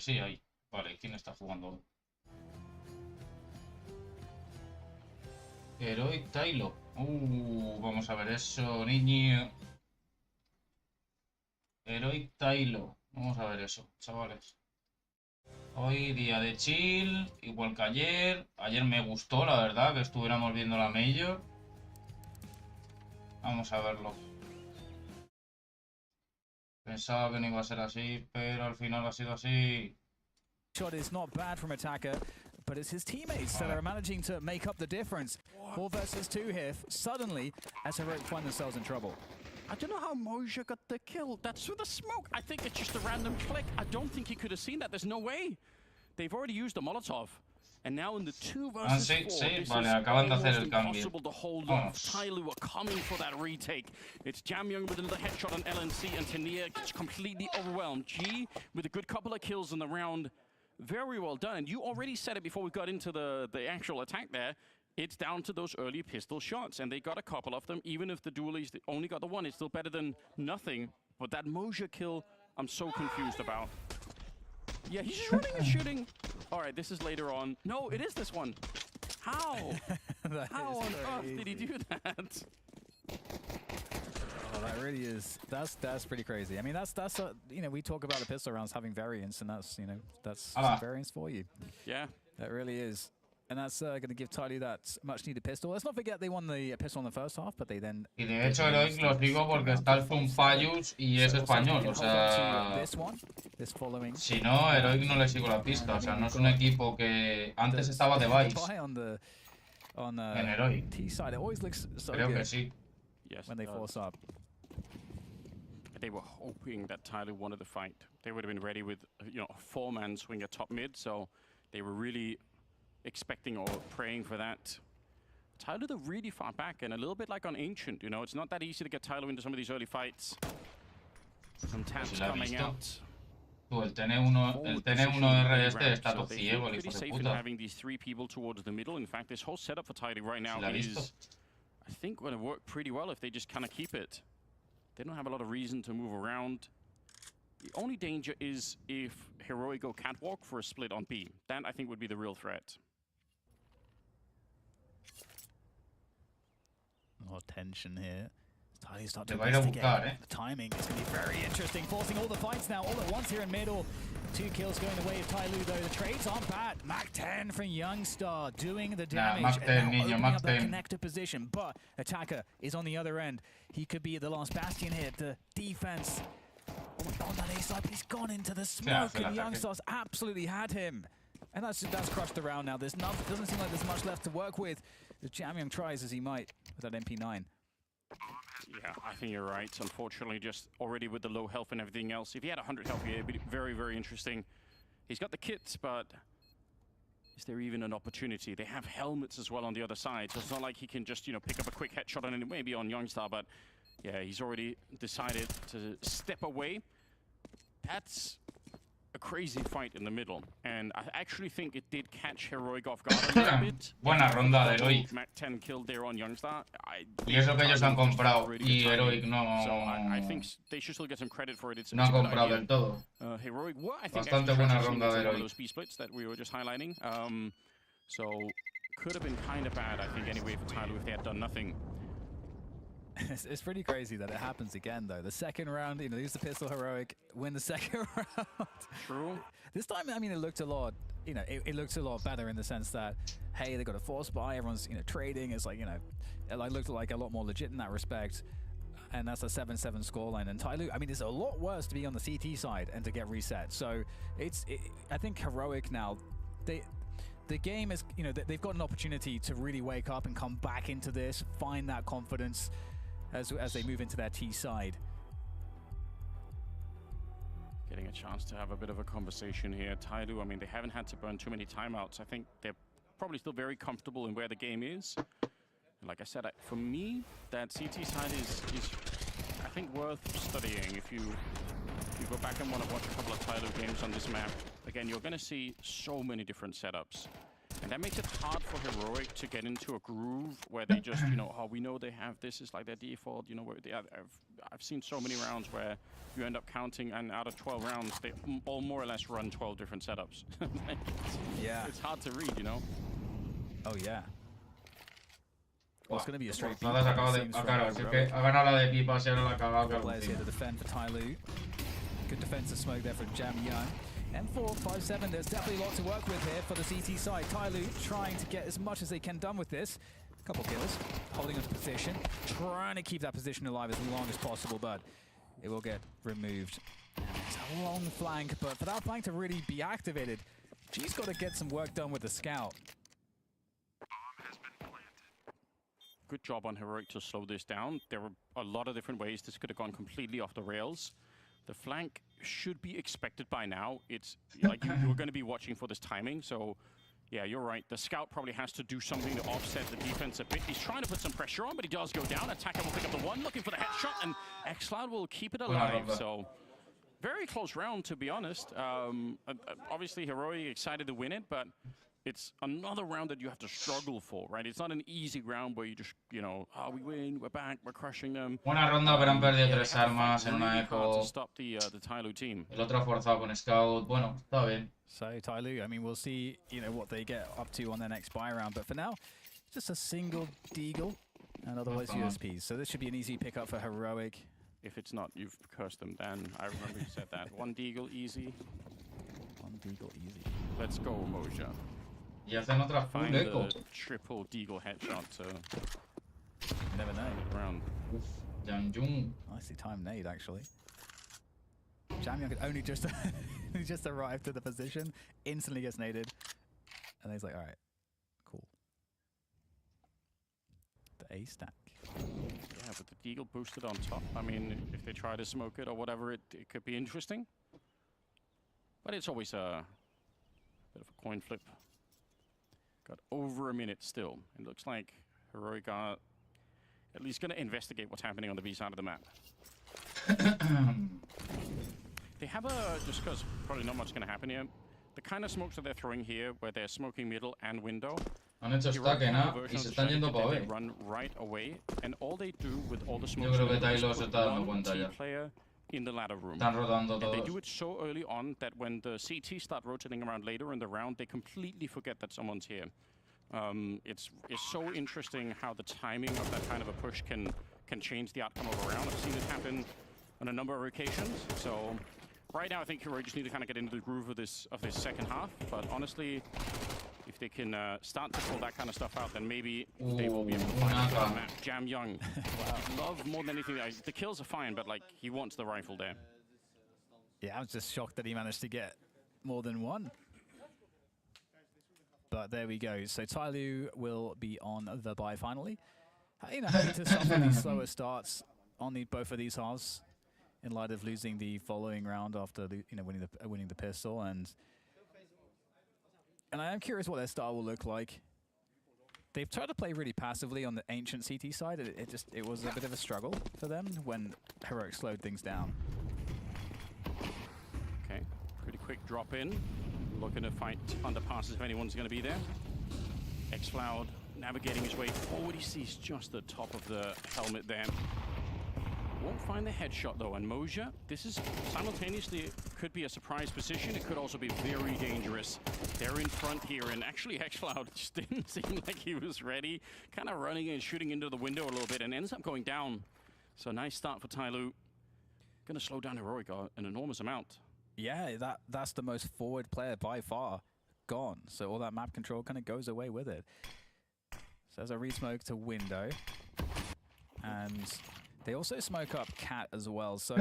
sí, ahí. Vale, ¿quién está jugando? Heroic Tylo. Vamos a ver eso, niño. Heroic Tylo. Vamos a ver eso, chavales. Hoy día de chill, igual que ayer. Ayer me gustó, la verdad, que estuviéramos viendo la Major. Vamos a verlo. Pensaba que no iba a ser así, pero al final ha sido así. Shot is not bad from attacker, but it's his teammates that are managing to make up the difference. 4 versus 2 here. Suddenly, as Heroic find themselves in trouble. I don't know how Moja got the kill. That's through the smoke. I think it's just a random click. I don't think he could have seen that. There's no way. They've already used the Molotov. And now in the 2 versus 4, this vale, is acaban de hacer almost el cambio. impossible to hold off. Tyloo are coming for that retake. It's Jamyoung with another headshot on LNC, and Tania gets completely overwhelmed. G with a good couple of kills in the round. Very well done. And you already said it before we got into the actual attack there. It's down to those early pistol shots, and they got a couple of them. Even if the duelies only got the one, it's still better than nothing. But that Moja kill, I'm so confused about. Yeah, he's just running and shooting. All right, this is later on. No, it is this one. How? How on earth did he do that? Oh, that really is. That's pretty crazy. I mean, that's you know, we talk about the pistol rounds having variance, and that's, you know, that's some variance for you. Yeah, that really is. And that's going to give Tarde that much-needed pistol. Let's not forget they won the pistol in the first half, but they then... Y de hecho, Heroic los digo porque está el Funfayus y es español, o sea... Si no, Heroic no le sigo la pista, o sea, no es un equipo que... Antes estaba de Vice en Heroic. Creo que sí. When they force up. They were hoping that Tyler wanted the fight. They would have been ready with, you know, a 4-man swing at top mid, so they were really expecting or praying for that. Tyler, they're really far back, and a little bit like on Ancient, you know, it's not that easy to get Tyler into some of these early fights. Some taps coming out. El TN1R este está todo ciego, el hijo de puta. Having these 3 people towards the middle. In fact, this whole setup for Tyler right now is, I think, going to work pretty well if they just kind of keep it. They don't have a lot of reason to move around. The only danger is if Heroic go catwalk for a split on B. That, I think, would be the real threat. More tension here. Tyler's starting to investigate. The timing is going to be very interesting, forcing all the fights now all at once here in middle. 2 kills going the way of Tyloo, though. The trades aren't bad. Mac 10 from Youngstar doing the damage. Mac 10, and now Mac up 10. that connector position, but attacker is on the other end. He could be the last bastion here. The defense on that A side, he's gone into the smoke, and Youngstar's absolutely had him. And that's crushed the round now. Doesn't seem like there's much left to work with. The Jamyoung tries as he might with that MP9. Yeah, I think you're right. Unfortunately, just already with the low health and everything else. If he had 100 health, it'd be very, very interesting. He's got the kits, but is there even an opportunity? They have helmets as well on the other side, so it's not like he can just, you know, pick up a quick headshot on it, maybe on Youngstar, but yeah, he's already decided to step away. That's a crazy fight in the middle, and I actually think it did catch Heroic off guard a little bit. Buena ronda de Heroic. Mac 10 killed there on Youngstar. Y eso que ellos han comprado y Heroic no. So I think they should still get some credit for it. It's no han comprado del todo. Heroic, well, I think bastante buena ronda de Heroic. Those B splits that we were just highlighting. So could have been kind of bad, I think, anyway for Tyler if they had done nothing. It's pretty crazy that it happens again, though. The second round, you know, use the pistol Heroic, win the second round. True. This time, I mean, it looked a lot, you know, it looked a lot better in the sense that, hey, they got a force buy, everyone's, you know, trading. It's like, you know, it looked like a lot more legit in that respect. And that's a 7-7 scoreline. And Tyloo, I mean, it's a lot worse to be on the CT side and to get reset. So I think Heroic now, the game is, you know, they've got an opportunity to really wake up and come back into this, find that confidence as they move into their T side. Getting a chance to have a bit of a conversation here. Tyloo, I mean, they haven't had to burn too many timeouts. I think they're probably still very comfortable in where the game is. Like I said, for me, that CT side is I think, worth studying. If you go back and want to watch a couple of Tyloo games on this map, again, you're going to see so many different setups. And that makes it hard for Heroic to get into a groove where they just, you know, oh, we know they have this is like their default, you know, where they I've seen so many rounds where you end up counting, and out of 12 rounds, they all more or less run 12 different setups. Like, yeah. It's hard to read, you know? Oh, yeah. Well, it's going to be a straight Nada, se acaba de... claro, si es que ha ganado la de pipas y ahora la ha cagado que players here to defend for Tyloo. Good defensive smoke there from Jam Young. M4, 5-7, there's definitely a lot to work with here for the CT side. Tyloo trying to get as much as they can done with this. Couple kills, holding onto position, trying to keep that position alive as long as possible, but it will get removed. It's a long flank, but for that flank to really be activated, G's got to get some work done with the scout. Good job on Heroic to slow this down. There were a lot of different ways this could have gone completely off the rails. The flank should be expected by now. It's like you're going to be watching for this timing, so yeah, you're right. The scout probably has to do something to offset the defense a bit. He's trying to put some pressure on, but he does go down. Attacker will pick up the one, looking for the headshot, and xCloud will keep it alive. So very close round, to be honest. Obviously, Heroic excited to win it, but it's another round that you have to struggle for, right? It's not an easy round where you just, you know, oh, we win, we're back, we're crushing them. Una ronda, pero han perdido 3 armas en una eco. To stop the Tyloo team. El otro ha forzado con scout. Bueno, está bien. So Tyloo, I mean, we'll see, you know, what they get up to on their next buy round, but for now, just a single deagle and otherwise USPs. So this should be an easy pickup for Heroic. If it's not, you've cursed them, Dan. I remember you said that. One deagle easy. One deagle easy. Let's go, Moja. Y hacen otra full Find eco. the triple deagle headshot to Never know. round. Uf, Jamjung. Nicely timed nade, actually. Jamyang had only just he just arrived to the position, instantly gets naded, and he's like, all right, cool. The A stack. Yeah, but the deagle boosted on top. I mean, if they try to smoke it or whatever, it could be interesting. But it's always a bit of a coin flip. Got over a minute still. It looks like Heroic are at least going to investigate what's happening on the B side of the map. They have just because probably not much going to happen here, the kind of smokes that they're throwing here, where they're smoking middle and window. Han hecho stack, ¿no? Y se están yendo para They B. run right away, and all they do with all the Yo smokes creo que Tylo se está dando one cuenta T ya. player in the ladder room. Están rodando And they todos. do it so early on that when the CT start rotating around later in the round, they completely forget that someone's here. It's so interesting how the timing of that kind of a push can change the outcome of a round. I've seen it happen on a number of occasions. So right now, I think Heroic just need to kind of get into the groove of this second half. But honestly, if they can start to pull that kind of stuff out, then maybe they will be able to find a map. Jam Young, love more than anything. The kills are fine, but like he wants the rifle there. Yeah, I was just shocked that he managed to get more than one. But there we go. So Tyloo will be on the buy finally. You know, happy to suffer these slower starts on both of these halves in light of losing the following round after winning the pistol, and I am curious what their style will look like. They've tried to play really passively on the ancient CT side. It was a bit of a struggle for them when Heroic slowed things down. Okay, pretty quick drop in. Looking to fight underpasses if anyone's going to be there. xCloud navigating his way forward. He sees just the top of the helmet there. Won't find the headshot though. And Moja, this is simultaneously could be a surprise position. It could also be very dangerous. They're in front here, and actually xCloud just didn't seem like he was ready. Kind of running and shooting into the window a little bit, and ends up going down. So nice start for Tyloo. Gonna slow down Heroic an enormous amount. Yeah, that's the most forward player by far gone. So all that map control kind of goes away with it. So there's a resmoke to window. And they also smoke up cat as well. So,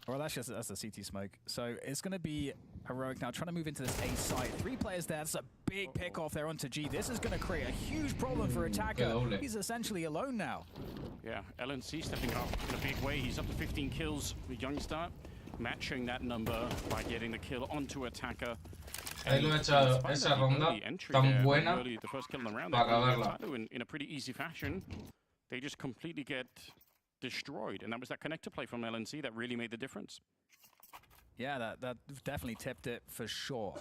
well, that's a CT smoke. So it's going to be Heroic now trying to move into this A site. 3 players there. That's a big pick off there onto G. This is going to create a huge problem for Attacker. He's essentially alone now. Yeah, LNC stepping up in a big way. He's up to 15 kills with Youngstar, matching that number by getting the kill onto Attacker. Ahí lo he echado esa ronda tan buena the first kill in the round, para cagarla. in a pretty easy fashion. They just completely get destroyed, and that was that connector play from LNC that really made the difference. Yeah, that definitely tipped it for sure.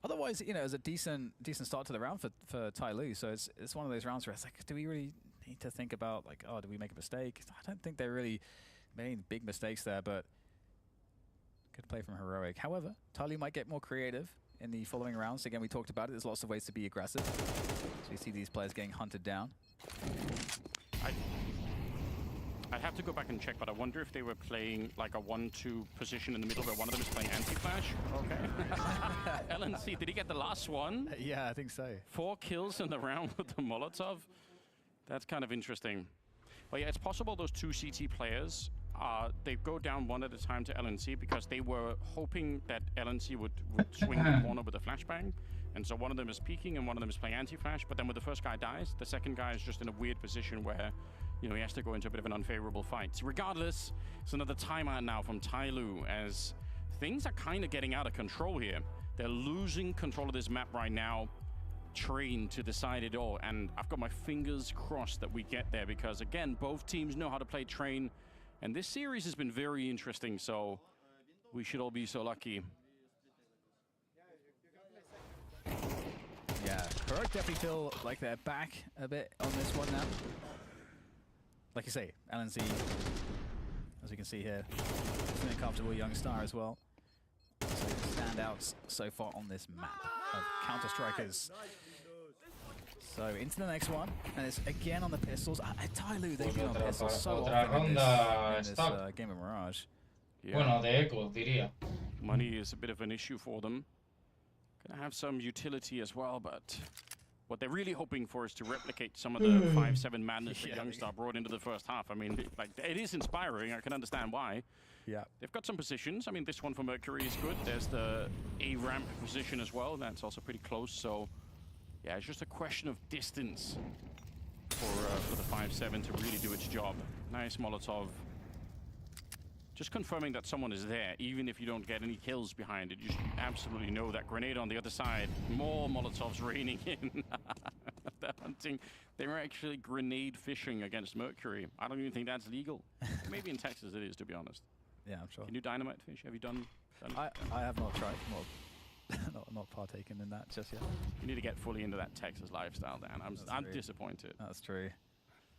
Otherwise, you know, it was a decent start to the round for Tai Lu. So it's one of those rounds where it's like, do we really need to think about like, oh, did we make a mistake? I don't think they really made any big mistakes there, but good play from Heroic. However, Tai Lu might get more creative in the following rounds. Again, we talked about it. There's lots of ways to be aggressive. So you see these players getting hunted down. I'd have to go back and check, but I wonder if they were playing like a 1-2 position in the middle where one of them is playing anti-flash. Okay. LNC, did he get the last one? Yeah, I think so. 4 kills in the round with the Molotov. That's kind of interesting. Well, yeah, it's possible those 2 CT players, they go down one at a time to LNC because they were hoping that LNC would swing the corner with a flashbang. And so one of them is peeking and one of them is playing anti-flash, but then when the first guy dies, the second guy is just in a weird position where, you know, he has to go into a bit of an unfavorable fight. Regardless, it's another timeout now from Tai Lu as things are kind of getting out of control here. They're losing control of this map right now. Train to decide it all, and I've got my fingers crossed that we get there because, again, both teams know how to play Train, and this series has been very interesting, so we should all be so lucky. Yeah, Heroic definitely feel like they're back a bit on this one now. Like you say, LNC, as we can see here, is a comfortable young star as well. So standouts so far on this map of counter-strikers. So into the next one, and it's again on the pistols. Tai Lu, they've been on pistols so often in this game of Mirage. Yeah. Bueno, de ecos, diría. Money is a bit of an issue for them. Gonna have some utility as well, but what they're really hoping for is to replicate some of the 5-7 madness that Youngstar brought into the first half. I mean, like, it is inspiring. I can understand why. Yeah. They've got some positions. I mean, this one for Mercury is good. There's the A-ramp position as well. That's also pretty close. So, yeah, it's just a question of distance for the 5-7 to really do its job. Nice Molotov. Just confirming that someone is there, even if you don't get any kills behind it. You should absolutely know that. Grenade on the other side. More Molotovs raining in. They're hunting. They were actually grenade fishing against Mercury. I don't even think that's legal. Maybe in Texas it is, to be honest. Yeah, I'm sure. Can you dynamite fish? Have you done I have not tried. Not partaken in that just yet. You need to get fully into that Texas lifestyle, Dan. I'm disappointed. That's true.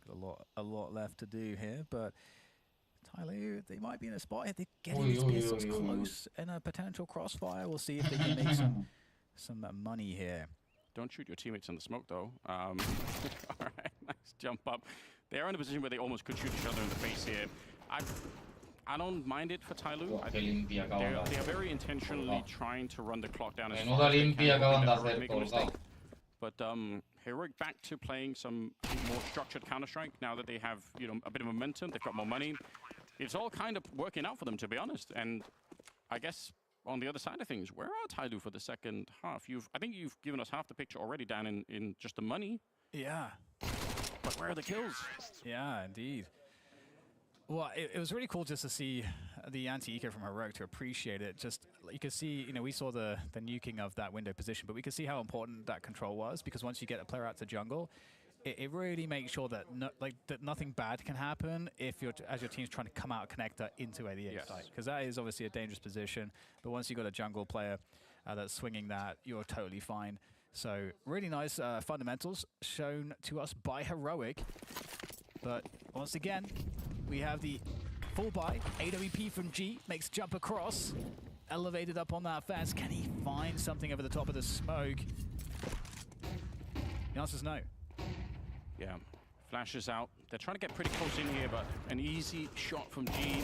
Got a lot left to do here, but Tai Lu, they might be in a spot here. They're getting these pistols close in a potential crossfire. We'll see if they can make some money here. Don't shoot your teammates in the smoke, though. All right, nice jump up. They're in a position where they almost could shoot each other in the face here. I don't mind it for Tai Lu. They are very intentionally trying to run the clock down as far as they can. Make a mistake. But Heroic back to playing some more structured Counter-Strike now that they have, you know, a bit of momentum. They've got more money. It's all kind of working out for them, to be honest. And I guess on the other side of things, where are Tai Lu for the second half? I think you've given us half the picture already, Dan, in just the money. Yeah. But where are the kills? Yeah, indeed. Well, it was really cool just to see the anti-eco from Heroic, to appreciate it. Just, you could see, you know, we saw the nuking of that window position, but we could see how important that control was, because once you get a player out to jungle, it really makes sure that that nothing bad can happen if as your team's trying to come out of connector into a the site, because that is obviously a dangerous position. But once you've got a jungle player that's swinging that, you're totally fine. So really nice fundamentals shown to us by Heroic. But once again, we have the full buy. AWP from G makes jump across. Elevated up on that fence. Can he find something over the top of the smoke? The answer is no. Yeah, flashes out. They're trying to get pretty close in here, but an easy shot from G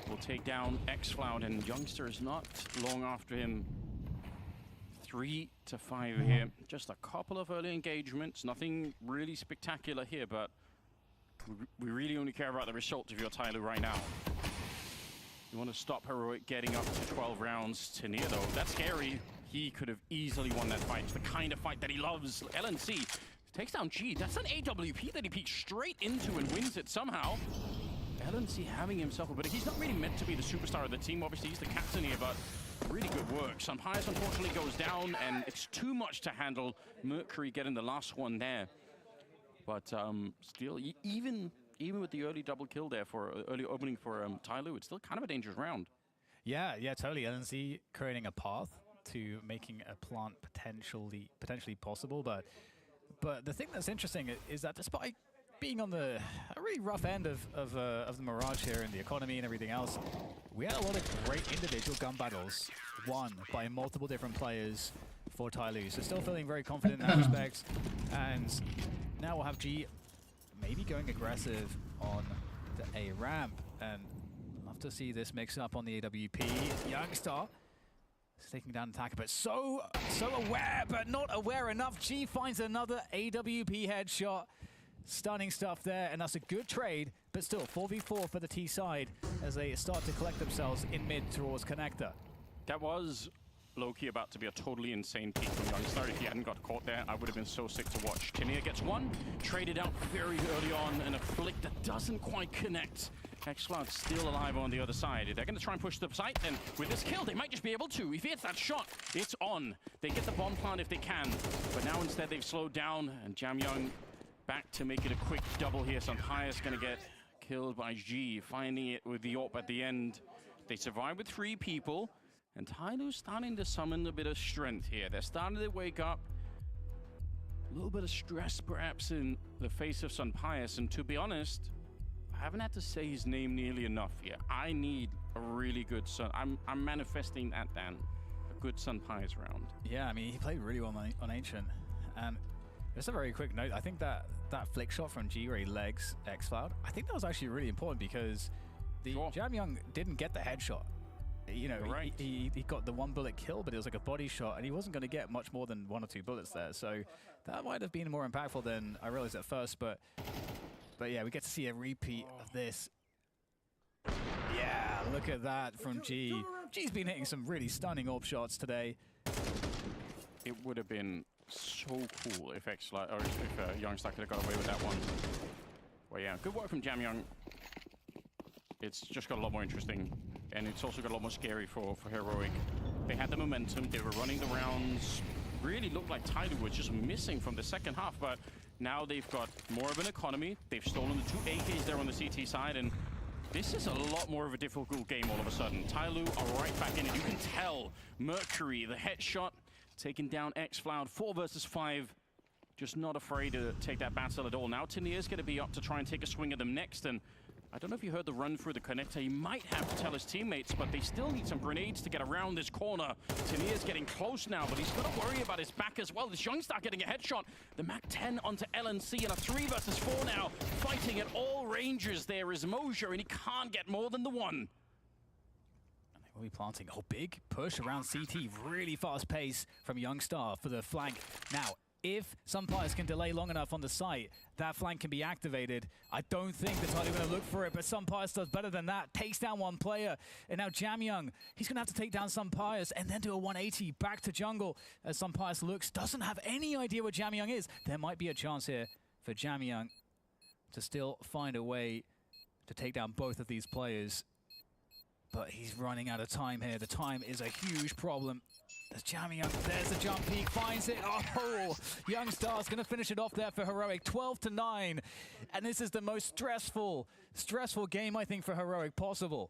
will take down X-Cloud, and Youngster is not long after him. 3 to 5 here. Just a couple of early engagements. Nothing really spectacular here, but we really only care about the result if you're Tai Lu right now. You want to stop Heroic getting up to 12 rounds to near, though. That's scary. He could have easily won that fight. It's the kind of fight that he loves. LNC takes down G. That's an AWP that he peeks straight into and wins it somehow. LNC having himself a bit. He's not really meant to be the superstar of the team. Obviously, he's the captain here, but really good work. Sampayas unfortunately goes down, and it's too much to handle. Mercury getting the last one there. But still, even with the early double kill there for early opening for Tai Lu, it's still kind of a dangerous round. Yeah, totally. LNC creating a path to making a plant potentially possible. But the thing that's interesting is that despite being on a really rough end of the Mirage here and the economy and everything else, we had a lot of great individual gun battles won by multiple different players for Tyloo. So still feeling very confident in that respect. And now we'll have G maybe going aggressive on the A ramp. And love to see this mix up on the AWP. Youngstar is taking down attacker, but so aware, but not aware enough. G finds another AWP headshot. Stunning stuff there, and that's a good trade, but still 4v4 for the T side as they start to collect themselves in mid towards connector. That was low-key about to be a totally insane peak from Youngstar. If he hadn't got caught there, I would have been so sick to watch. Tania gets one, traded out very early on, and a flick that doesn't quite connect. xCloud still alive on the other side. They're going to try and push the site, and with this kill, they might just be able to. If he hits that shot, it's on. They get the bomb plant if they can, but now instead they've slowed down, and Jamyoung back to make it a quick double here. Sunpire's going to get killed by G, finding it with the AWP at the end. They survive with 3 people, and Tyloo's starting to summon a bit of strength here. They're starting to wake up. A little bit of stress perhaps in the face of Sunpire, and to be honest, I haven't had to say his name nearly enough here. I need a really good Sun. I'm manifesting that, Dan. A good Sunpire's round. Yeah, I mean, he played really well on Ancient. And just a very quick note, I think that flick shot from G where he legs xCloud, I think that was actually really important because the Jamyoung didn't get the headshot. You know, right. he got the 1 bullet kill, but it was like a body shot, and he wasn't going to get much more than 1 or 2 bullets there. So that might have been more impactful than I realized at first. But yeah, we get to see a repeat of this. Yeah, look at that from G. G's been hitting some really stunning AWP shots today. It would have been so cool if xCloud or if Youngstar could have got away with that one. Well, yeah, good work from Jamyoung. It's just got a lot more interesting, and it's also got a lot more scary for Heroic. They had the momentum, they were running the rounds. Really looked like Tyloo was just missing from the second half, but now they've got more of an economy. They've stolen the 2 AKs there on the CT side, and this is a lot more of a difficult game all of a sudden. Tyloo are right back in it. You can tell Mercury, the headshot, taking down xCloud, 4 versus 5. Just not afraid to take that battle at all. Now Tania's going to be up to try and take a swing at them next, and I don't know if you heard the run through the connector. He might have to tell his teammates, but they still need some grenades to get around this corner. Tania's getting close now, but he's got to worry about his back as well. This Youngstar getting a headshot. The MAC-10 onto LNC, and a 3 versus 4 now. Fighting at all ranges there is Mosier, and he can't get more than the 1. We'll be planting. Oh, big push around CT. Really fast pace from Youngstar for the flank. Now, if Sunpires can delay long enough on the site, that flank can be activated. I don't think the Tarde are going to look for it, but Sunpires does better than that. Takes down 1 player. And now Jamyoung, he's going to have to take down Sunpires and then do a 180 back to jungle as Sunpires looks. Doesn't have any idea where Jamyoung is. There might be a chance here for Jamyoung to still find a way to take down both of these players. But he's running out of time here. The time is a huge problem. There's Jamyoung. There's the jump peak. Finds it. Oh, Youngstar's going to finish it off there for Heroic. 12-9. And this is the most stressful game, I think, for Heroic possible.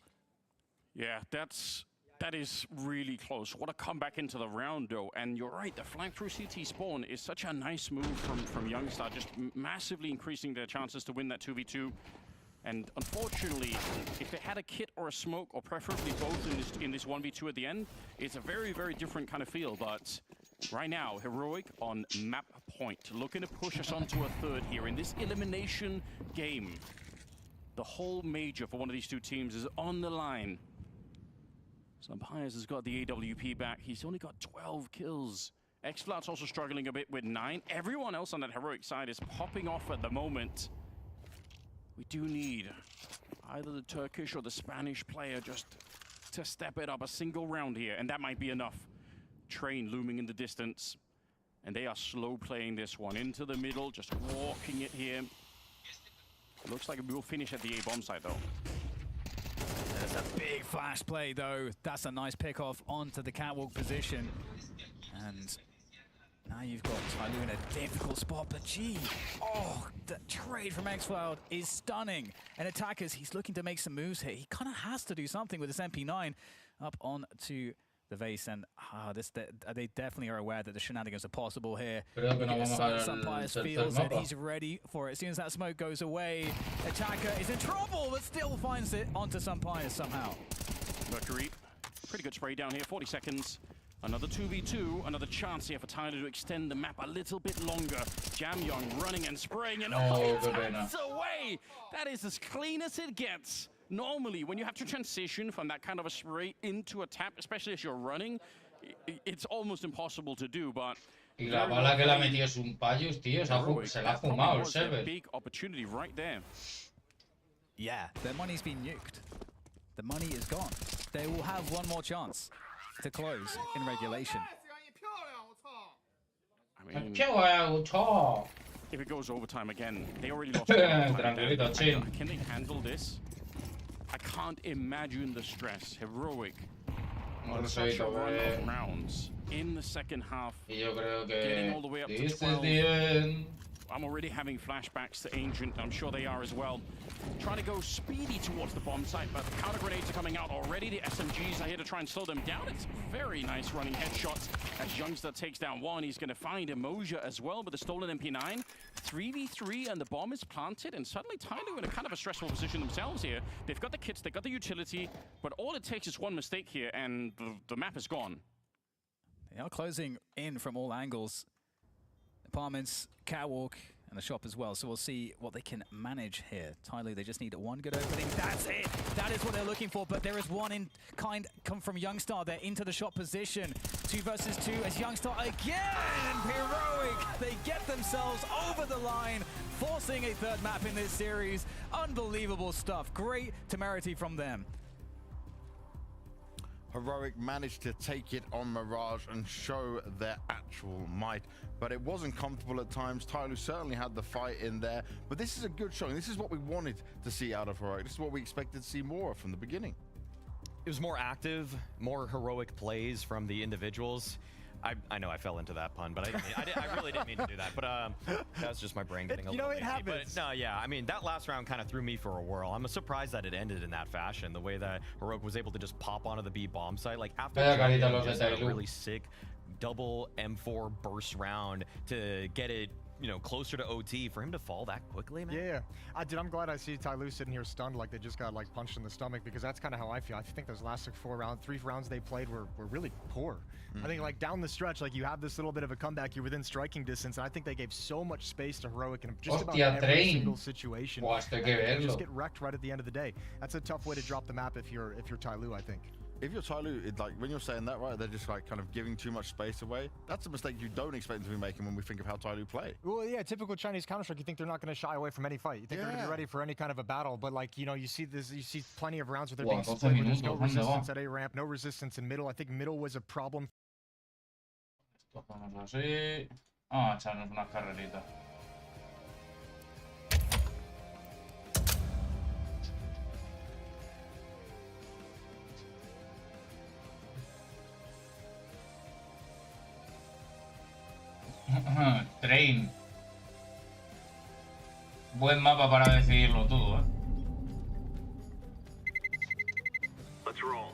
Yeah, that is really close. What a comeback into the round, though. And you're right, the flank through CT spawn is such a nice move from Youngstar, just massively increasing their chances to win that 2v2. And unfortunately, if they had a kit or a smoke, or preferably both in this 1v2 at the end, it's a very, very different kind of feel. But right now, Heroic on map point, looking to push us onto a 3rd here in this elimination game. The whole major for one of these 2 teams is on the line. Sunpires has got the AWP back. He's only got 12 kills. xCloud's also struggling a bit with 9. Everyone else on that Heroic side is popping off at the moment. We do need either the Turkish or the Spanish player just to step it up a single round here, and that might be enough. Train looming in the distance, and they are slow playing this one into the middle, just walking it here. Looks like we will finish at the A-bomb side, though. There's a big flash play, though. That's a nice pick-off onto the catwalk position. And now you've got Tyloo in a difficult spot, but gee, oh, the trade from xCloud is stunning. And attackers, he's looking to make some moves here. He kind of has to do something with this MP9 up on to the vase, and they definitely are aware that the shenanigans are possible here. Creo que no vamos a ver el Sampires tercer feels that mapa. he's ready for it. As soon as that smoke goes away, Attacker is in trouble, but still finds it onto Sampires somehow. Mercury, pretty good spray down here, 40 seconds. Another 2v2, another chance here for Tyler to extend the map a little bit longer. Jamyoung running and spraying, and that's away! That is as clean as it gets. Normally, when you have to transition from that kind of a spray into a tap, especially as you're running, it's almost impossible to do, but... Y la bala que la metió es un Payus, tío, se la ha fumado el server. Big opportunity right there. Yeah, their money's been nuked. The money is gone. They will have one more chance to close in regulation. I mean, if it goes overtime again, they already lost. Can they handle this? I can't imagine the stress. Heroic on such a run of rounds in the second half. Getting all the way up to 12. I'm already having flashbacks to Ancient. I'm sure they are as well. Trying to go speedy towards the bomb site, but the counter grenades are coming out already. The SMGs are here to try and slow them down. It's very nice running headshots as Youngster takes down one. He's going to find Emoja as well with the stolen MP9. 3v3 and the bomb is planted, and suddenly Tyler in a kind of a stressful position themselves here. They've got the kits, they've got the utility, but all it takes is one mistake here and the map is gone. They are closing in from all angles. Apartments, catwalk, and the shop as well. So we'll see what they can manage here. Tyler, they just need one good opening. That's it. That is what they're looking for. But there is one in kind come from Youngstar. They're into the shop position. 2 versus 2 as Youngstar again. Heroic. They get themselves over the line, forcing a third map in this series. Unbelievable stuff. Great temerity from them. Heroic managed to take it on Mirage and show their actual might, but it wasn't comfortable at times. Tyloo certainly had the fight in there, but this is a good showing. This is what we wanted to see out of Heroic. This is what we expected to see more of from the beginning. It was more active, more heroic plays from the individuals. I know I fell into that pun, but I really didn't mean to do that. But that was just my brain getting a little lazy. Happens. But no, yeah, I mean, that last round kind of threw me for a whirl. I'm surprised that it ended in that fashion, the way that Heroic was able to just pop onto the B bomb site. Like, after just a really sick double M4 burst round to get it, you know, closer to OT, for him to fall that quickly, man. Yeah, I'm glad I see Tyloo sitting here stunned like they just got like punched in the stomach, because that's kind of how I feel. I think those last like 3 rounds they played were really poor. I think like down the stretch, like you have this little bit of a comeback, you're within striking distance, and I think they gave so much space to Heroic in just about every single situation. Just get wrecked right at the end of the day. That's a tough way to drop the map if you're Tyloo, I think. If you're Tyloo, like when you're saying that, right, they're just like kind of giving too much space away. That's a mistake you don't expect them to be making when we think of how Tyloo play. Well, yeah, typical Chinese Counter-Strike, you think they're not going to shy away from any fight. You think they're going to be ready for any kind of a battle, but like, you know, you see plenty of rounds where they're being split, where there's no resistance at A ramp, no resistance in middle. I think middle was a problem. Vamos así. Vamos a echarnos unas carreritas. Train. Buen mapa para decidirlo todo, Let's roll.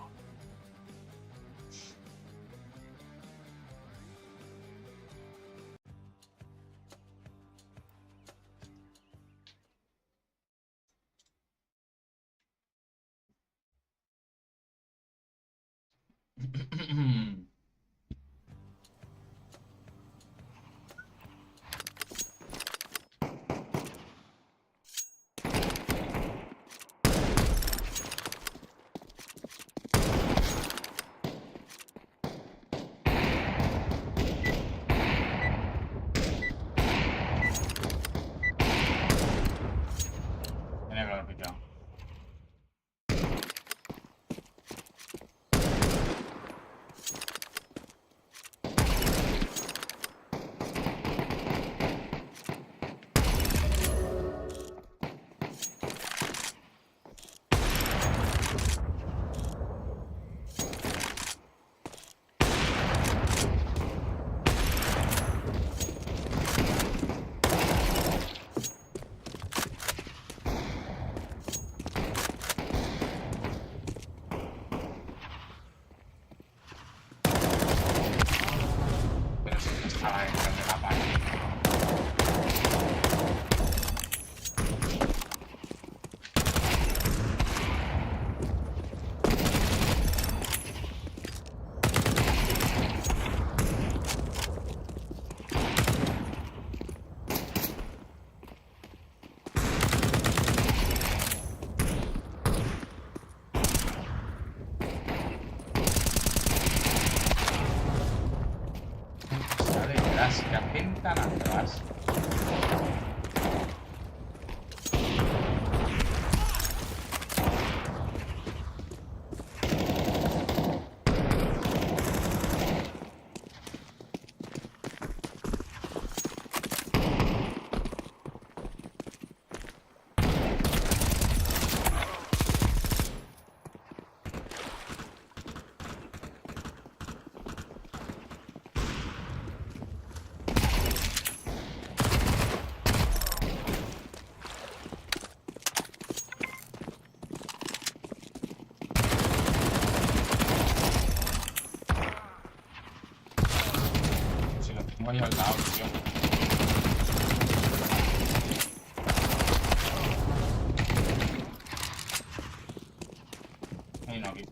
A la de la pared. Que atentan atrás. Voy al lado, tío. Ahí no, aquí.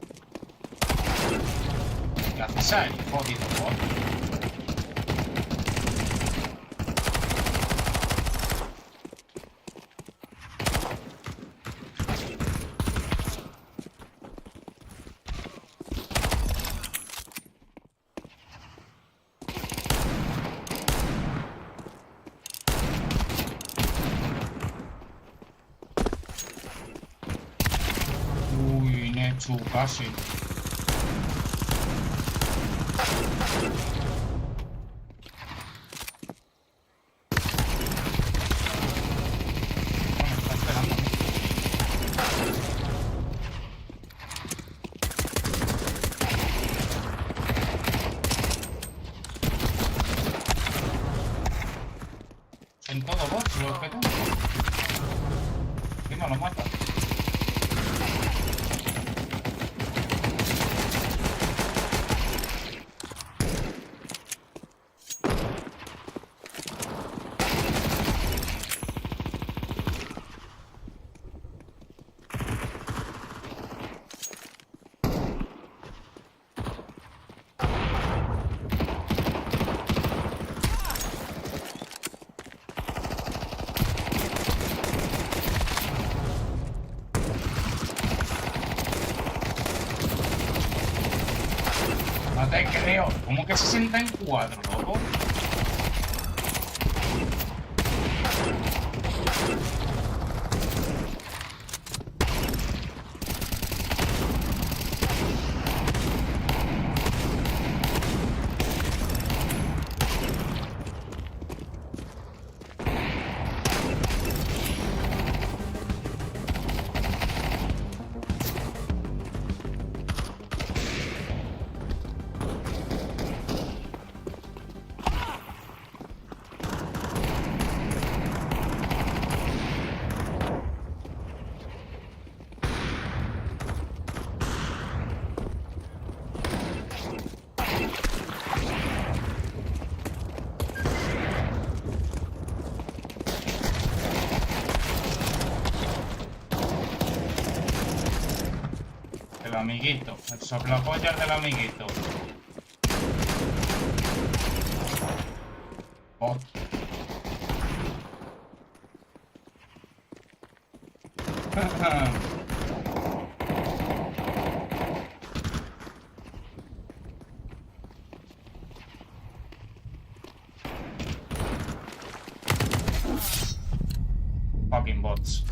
¿Qué haces ahí, jodido bot? Uy, Nechu, casi. Está esperando. En todo bots, los que tengo. Encima los mata. No te creo. ¿Cómo que 64, loco? El amiguito, el soplapollas del amiguito. Oh. Fucking bots.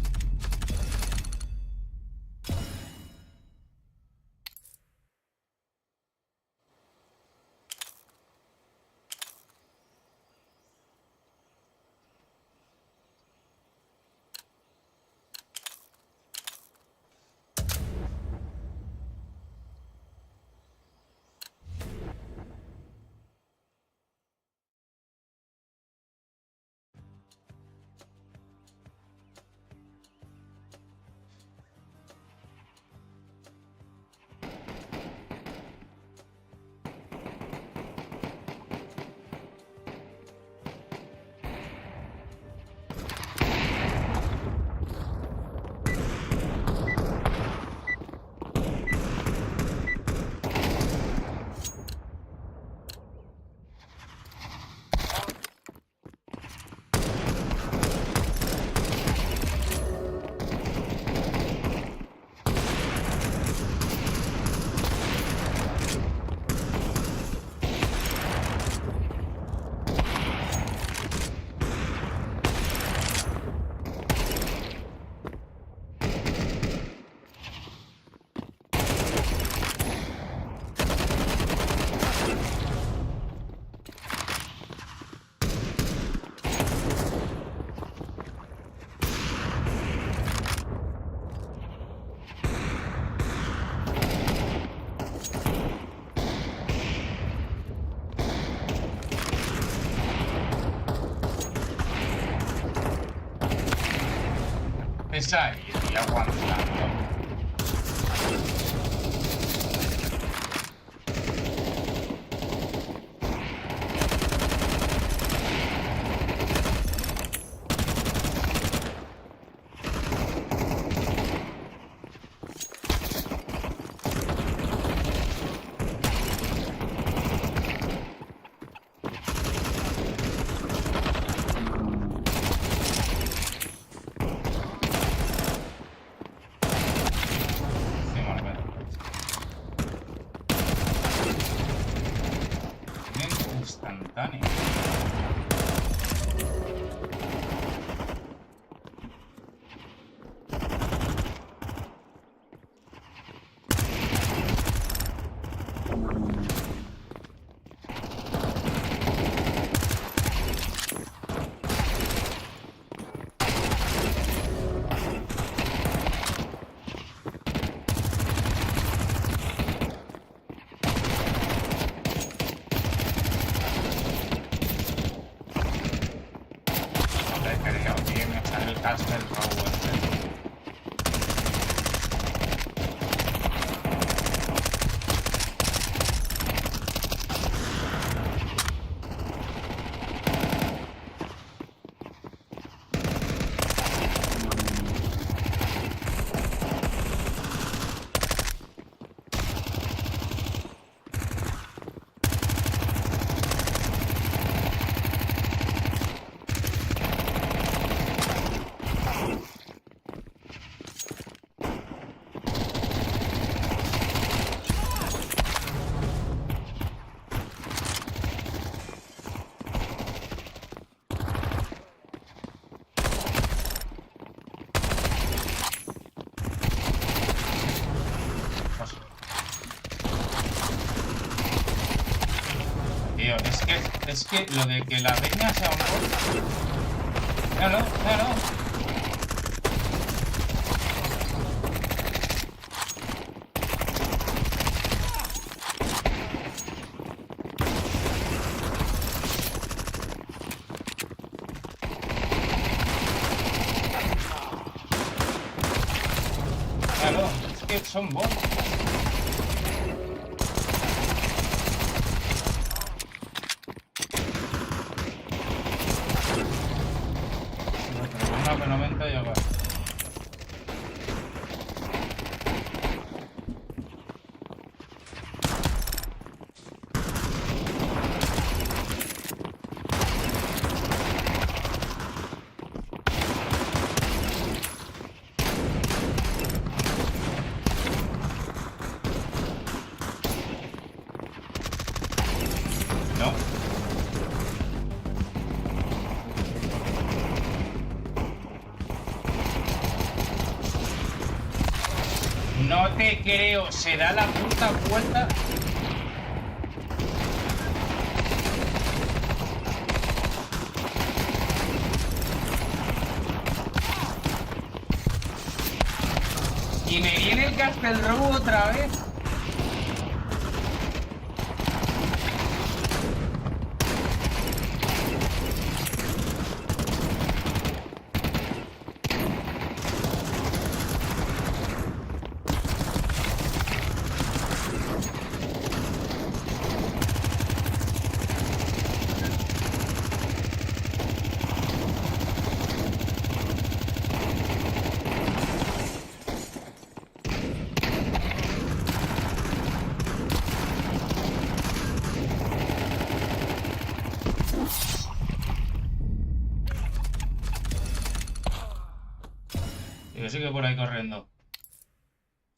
haces ahí, tío? Aguantando. Instantáneo. Tío, es que lo de que la peña sea un gol. Míralo, míralo. Míralo, es que son bots. No te creo, se da la puta vuelta. Y me viene el Castle Robo otra vez. Yo sigue por ahí corriendo.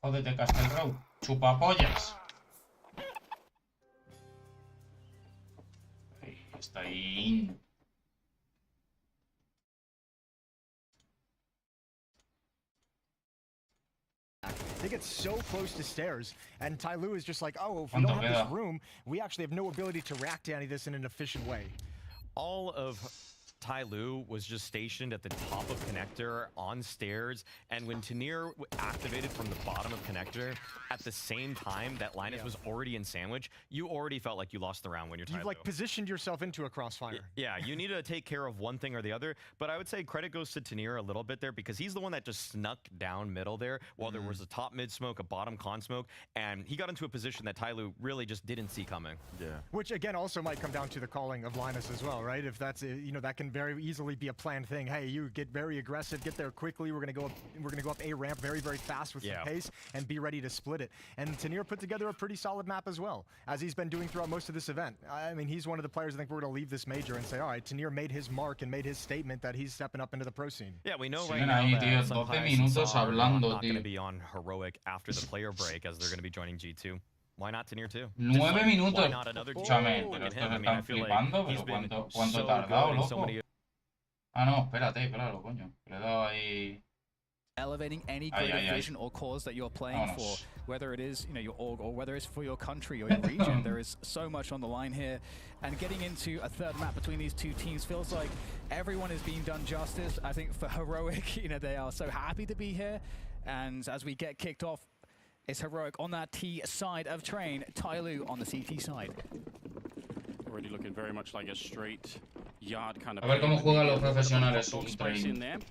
Jódete, Castle Row. Chupapollas. Ahí está ahí. They get so close to stairs, and Tyloo is just like, oh, if we don't have this room, we actually have no ability to react to any of this in an efficient way. All of Tai Lu was just stationed at the top of connector on stairs, and when Tanir activated from the bottom of connector, at the same time that Linus was already in sandwich, you already felt like you lost the round when you're Tai Lu. You've like positioned yourself into a crossfire. Yeah, you need to take care of one thing or the other, but I would say credit goes to Tanir a little bit there because he's the one that just snuck down middle there while there was a top mid smoke, a bottom con smoke, and he got into a position that Tai Lu really just didn't see coming. Yeah. Which again also might come down to the calling of Linus as well, right? If that's you know, that can very easily be a planned thing. Hey, you get very aggressive, get there quickly. We're gonna go up A ramp very fast with some pace and be ready to split it. And Tanir put together a pretty solid map as well, as he's been doing throughout most of this event. I mean, he's one of the players I think we're gonna leave this major and say, all right, Tanir made his mark and made his statement that he's stepping up into the pro scene. Yeah, we know Sí, right now ahí, that tío, some 12 players minutos are hablando, not going to tío. be on heroic after the player break as they're going to be joining G2. Why not Tanir too? 9 minutos. Why not another Escúchame, G2? pero Look at estos him. I mean, están I feel like flipando, he's pero been ¿cuánto so tardado, good in so loco? many. Ah, no, espérate, claro, coño. Le he dado ahí. Elevating any greater vision or cause that you're playing for, whether it is, you know, your org or whether it's for your country or your region. There is so much on the line here, and getting into a third map between these two teams feels like everyone is being done justice. I think for Heroic, you know, they are so happy to be here, and as we get kicked off, it's Heroic on that T side of Train, Tai Lu on the CT side. Already looking very much like a straight yard kind of. A ver cómo juegan los profesionales un train.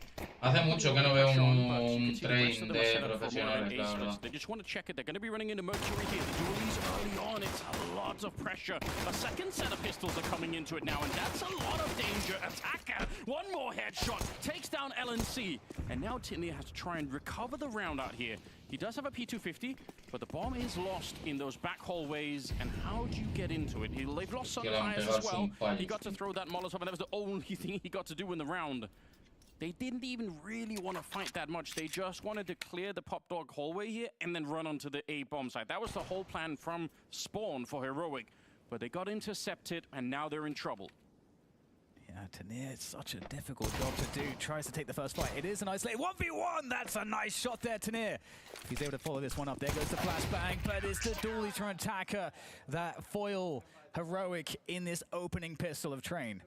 Hace mucho que no veo un train de profesionales, la verdad. They just want to check it. They're going to be running into Mercury here. The dualies early on. It's a lot of pressure. A second set of pistols are coming into it now, and that's a lot of danger. Attacker, one more headshot, takes down LNC. And now Tinley has to try and recover the round out here. He does have a P250, but the bomb is lost in those back hallways. And how do you get into it? They've lost some tires as well. He got to throw that Molotov, and that was the only thing he got to do in the round. They didn't even really want to fight that much. They just wanted to clear the Pop Dog hallway here and then run onto the A bomb site. That was the whole plan from spawn for Heroic. But they got intercepted, and now they're in trouble. Yeah, Tanir, it's such a difficult job to do. Tries to take the first fight. It is an isolated 1v1. That's a nice shot there, Tanir. He's able to follow this one up. There goes the flashbang, but it's the dually from Attacker that foil Heroic in this opening pistol of Train.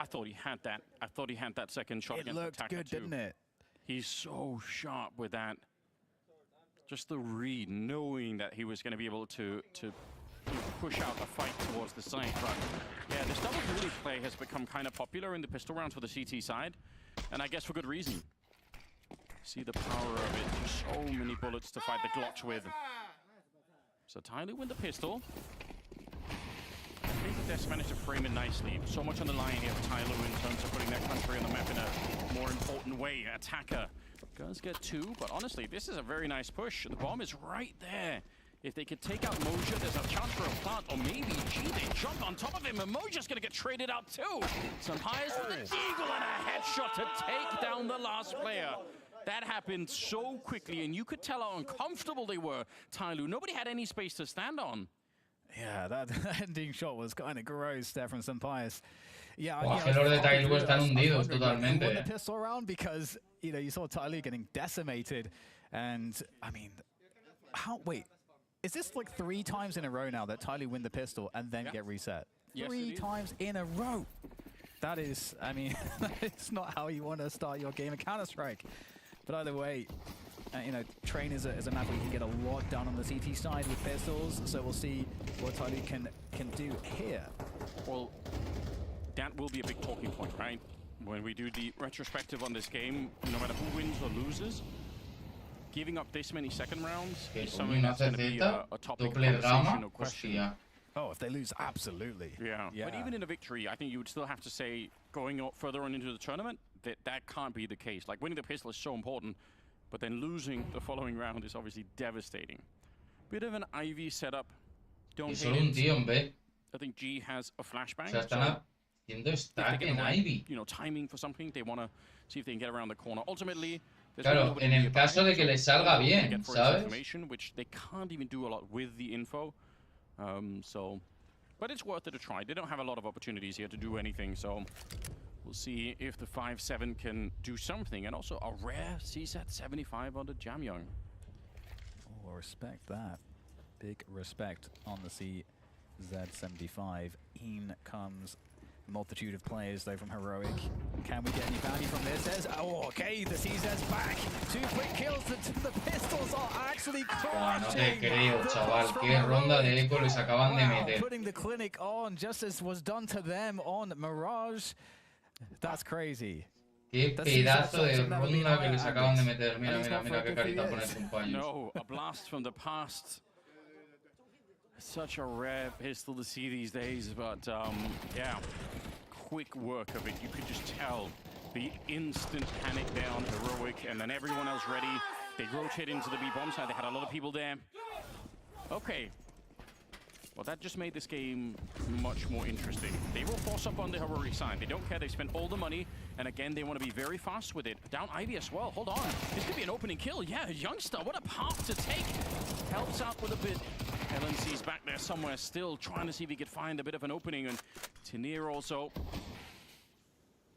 I thought he had that. I thought he had that second shot. It looked good, didn't it? He's so sharp with that. Just the read, knowing that he was going to be able to push out a fight towards the side. But yeah, this double dually play has become kind of popular in the pistol rounds for the CT side, and I guess for good reason. See the power of it. Just so many bullets to fight the Glocks with. So Tyler with the pistol. I think that that's managed to frame it nicely. So much on the line here for Tyler in terms of putting their country on the map in a more important way. Attacker does get two, but honestly, this is a very nice push. The bomb is right there. If they could take out Moja, there's a chance for a plant, or maybe G, they jump on top of him, and Moja's gonna get traded out too. Some highs with an eagle and a headshot to take down the last player. That happened so quickly, and you could tell how uncomfortable they were, Tyloo. Nobody had any space to stand on. Yeah, that ending shot was kind of gross there from Sampayas. Yeah, Buah, que los de Tyloo están hundidos totalmente. Won the pistol round because, you know, you saw Tyloo getting decimated, and I mean, wait, is this like 3 times in a row now that Tyloo win the pistol and then get reset? Yes, 3 times in a row. That is, I mean, it's not how you want to start your game of Counter-Strike. But either way, you know, Train is a map where you can get a lot done on the CT side with pistols, so we'll see what Tyloo can do here. Well, that will be a big talking point, right? When we do the retrospective on this game, no matter who wins or loses, giving up this many second rounds is something that's going to be a topic of conversation or question. Oh, if they lose, absolutely. Yeah. But even in a victory, I think you would still have to say, going further on into the tournament, that can't be the case. Like, winning the pistol is so important, but then losing the following round is obviously devastating. Bit of an Ivy setup. Don't hate it. I think G has a flashbang. Haciendo stack en Ivy. You know, timing for something. They want to see if they can get around the corner. Ultimately, claro, en el caso de que les salga bien, ¿sabes? Which they can't even do a lot with the info. But it's worth it a try. They don't have a lot of opportunities here to do anything, so we'll see if the 5-7 can do something. And also a rare CSAT 75 on the Jamyoung. Oh, respect that. Big respect on the CZ75. In comes Multitude of players though from Heroic. Can we get any value from this? Okay, the CZ's back. 2 quick kills. The pistols are actually No te crushing. creo, chaval. Qué ronda de eco les acaban de meter. Putting the clinic on just as was done to them on Mirage. That's crazy. Qué pedazo de ronda que les acaban de meter. Mira, mira, mira qué carita pone Sumpayus. No, a blast from the past. Such a rare pistol to see these days, but yeah, quick work of it. You could just tell the instant panic there on Heroic, and then everyone else ready. They rotate into the B bomb side. They had a lot of people there. Okay. Well, that just made this game much more interesting. They will force up on the Heroic side. They don't care. They spent all the money, and again, they want to be very fast with it. Down Ivy as well. Hold on. This could be an opening kill. Yeah, Youngster, what a path to take. Helps out with a bit. LNC's back there somewhere still, trying to see if he could find a bit of an opening, and Tenier also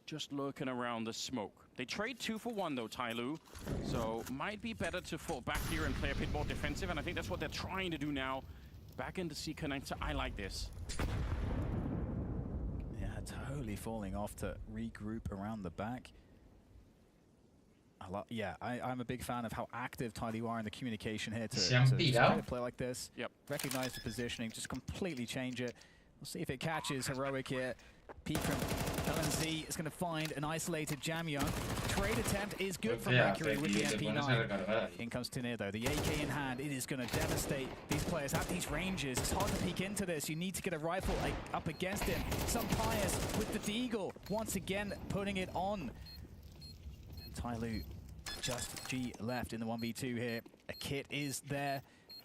just lurking around the smoke. They trade 2 for 1 though, Tyloo, so might be better to fall back here and play a bit more defensive, and I think that's what they're trying to do now. Back into C connector. I like this. Yeah, totally falling off to regroup around the back. I'm a big fan of how active Tyloo are in the communication here to play like this. Yep. Recognize the positioning, just completely change it. We'll see if it catches Heroic here. Peek from LNC is going to find an isolated Jamyoung. Trade attempt is good from Mercury with the MP9. In comes Tenier though, the AK in hand. It is going to devastate these players at these ranges. It's hard to peek into this. You need to get a rifle up against him. Some Pius with the Deagle once again putting it on. Tyloo, just G left in the 1v2 here. A kit is there,